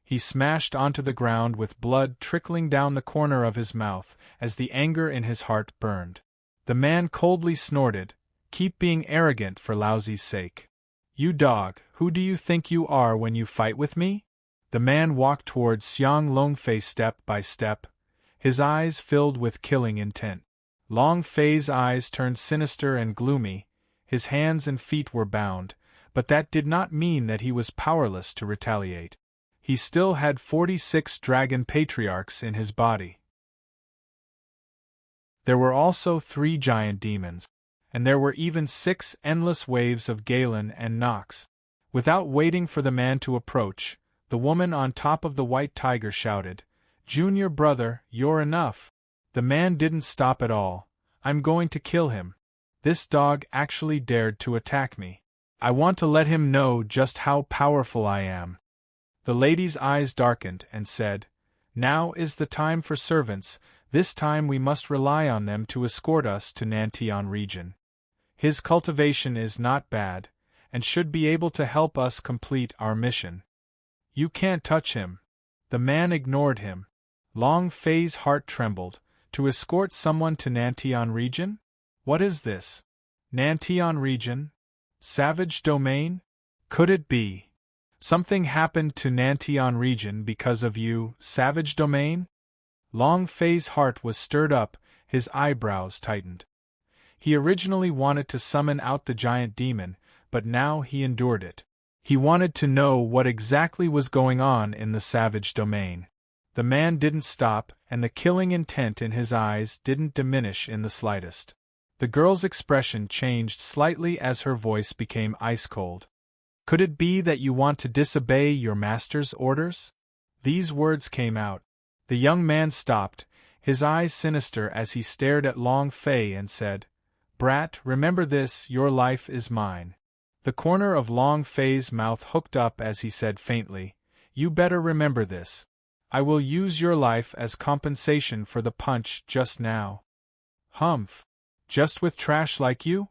He smashed onto the ground with blood trickling down the corner of his mouth as the anger in his heart burned. The man coldly snorted, "Keep being arrogant for Laozi's sake. You dog, who do you think you are when you fight with me?" The man walked towards Xiang Longfei step by step, his eyes filled with killing intent. Long Fei's eyes turned sinister and gloomy, his hands and feet were bound, but that did not mean that he was powerless to retaliate. He still had 46 dragon patriarchs in his body. There were also 3 giant demons, and there were even 6 endless waves of Galen and Nox. Without waiting for the man to approach, the woman on top of the white tiger shouted, "Junior brother, you're enough." The man didn't stop at all. "I'm going to kill him. This dog actually dared to attack me. I want to let him know just how powerful I am." The lady's eyes darkened and said, "Now is the time for servants. This time we must rely on them to escort us to Nantian region. His cultivation is not bad, and should be able to help us complete our mission." "You can't touch him." The man ignored him. Long Fei's heart trembled. To escort someone to Nantian region? What is this? Nantian region? Savage domain? Could it be? Something happened to Nantian region because of you, Savage domain? Long Fei's heart was stirred up, his eyebrows tightened. He originally wanted to summon out the giant demon, but now he endured it. He wanted to know what exactly was going on in the Savage domain. The man didn't stop, and the killing intent in his eyes didn't diminish in the slightest. The girl's expression changed slightly as her voice became ice-cold. "Could it be that you want to disobey your master's orders?" These words came out. The young man stopped, his eyes sinister as he stared at Long Fei and said, "Brat, remember this, your life is mine." The corner of Long Fei's mouth hooked up as he said faintly, "You better remember this. I will use your life as compensation for the punch just now." "Humph. Just with trash like you?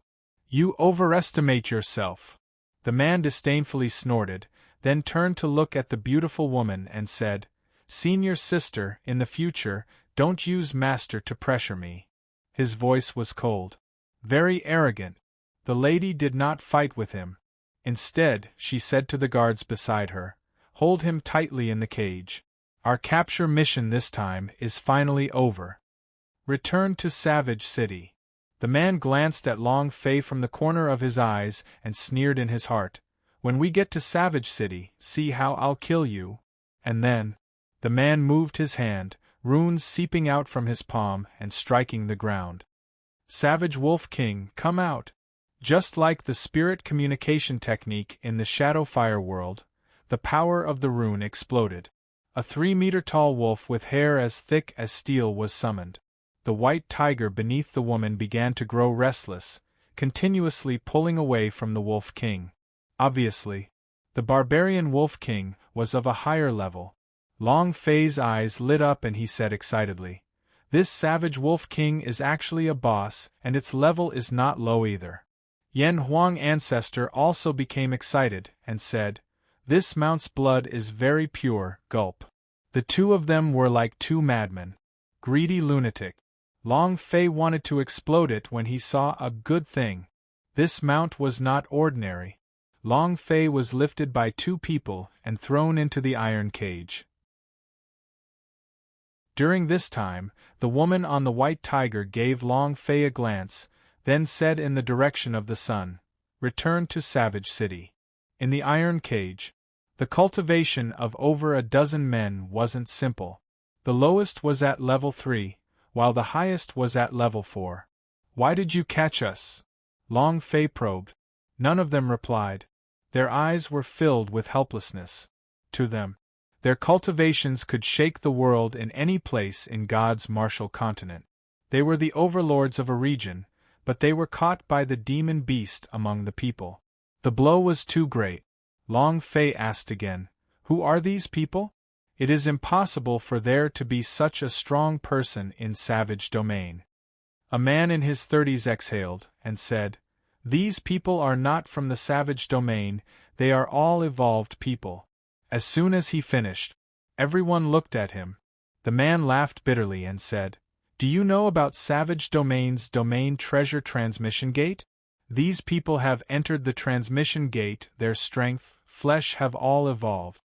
You overestimate yourself." The man disdainfully snorted, then turned to look at the beautiful woman and said, "Senior sister, in the future, don't use master to pressure me." His voice was cold. Very arrogant. The lady did not fight with him. Instead, she said to the guards beside her, "Hold him tightly in the cage. Our capture mission this time is finally over. Return to Savage City." The man glanced at Long Fei from the corner of his eyes and sneered in his heart, "When we get to Savage City, see how I'll kill you." And then, the man moved his hand, runes seeping out from his palm and striking the ground. "Savage Wolf King, come out." Just like the spirit communication technique in the Shadow Fire world, the power of the rune exploded. A 3-meter-tall wolf with hair as thick as steel was summoned. The white tiger beneath the woman began to grow restless, continuously pulling away from the Wolf King. Obviously, the barbarian Wolf King was of a higher level. Long Fei's eyes lit up and he said excitedly, "This savage Wolf King is actually a boss, and its level is not low either." Yan Huang ancestor also became excited and said, "This mount's blood is very pure, gulp." The two of them were like two madmen. Greedy lunatic. Long Fei wanted to explode it when he saw a good thing. This mount was not ordinary. Long Fei was lifted by 2 people and thrown into the iron cage. During this time, the woman on the white tiger gave Long Fei a glance, then said in the direction of the sun, "Return to Savage City." In the iron cage, the cultivation of over a dozen men wasn't simple. The lowest was at level 3, while the highest was at level 4. "Why did you catch us?" Long Fei probed. None of them replied. Their eyes were filled with helplessness. To them, their cultivations could shake the world in any place in God's martial continent. They were the overlords of a region, but they were caught by the demon beast among the people. The blow was too great. Long Fei asked again, Who are these people? It is impossible for there to be such a strong person in savage domain. A man in his 30s exhaled, and said, "These people are not from the savage domain, they are all evolved people." As soon as he finished, everyone looked at him. The man laughed bitterly and said, "Do you know about savage domain's domain treasure transmission gate? These people have entered the transmission gate, their strength, flesh have all evolved.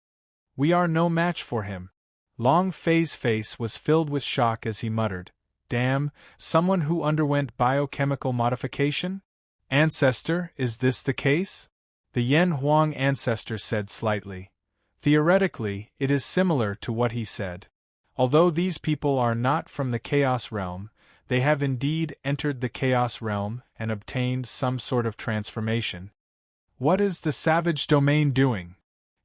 We are no match for him." Long Fei's face was filled with shock as he muttered, "Damn, someone who underwent biochemical modification? Ancestor, is this the case?" The Yen Huang ancestor said slightly. "Theoretically, it is similar to what he said. Although these people are not from the Chaos Realm, they have indeed entered the Chaos Realm and obtained some sort of transformation." What is the savage domain doing?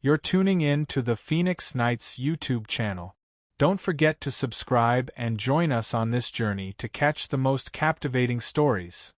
You're tuning in to the Phoenix Knights YouTube channel. Don't forget to subscribe and join us on this journey to catch the most captivating stories.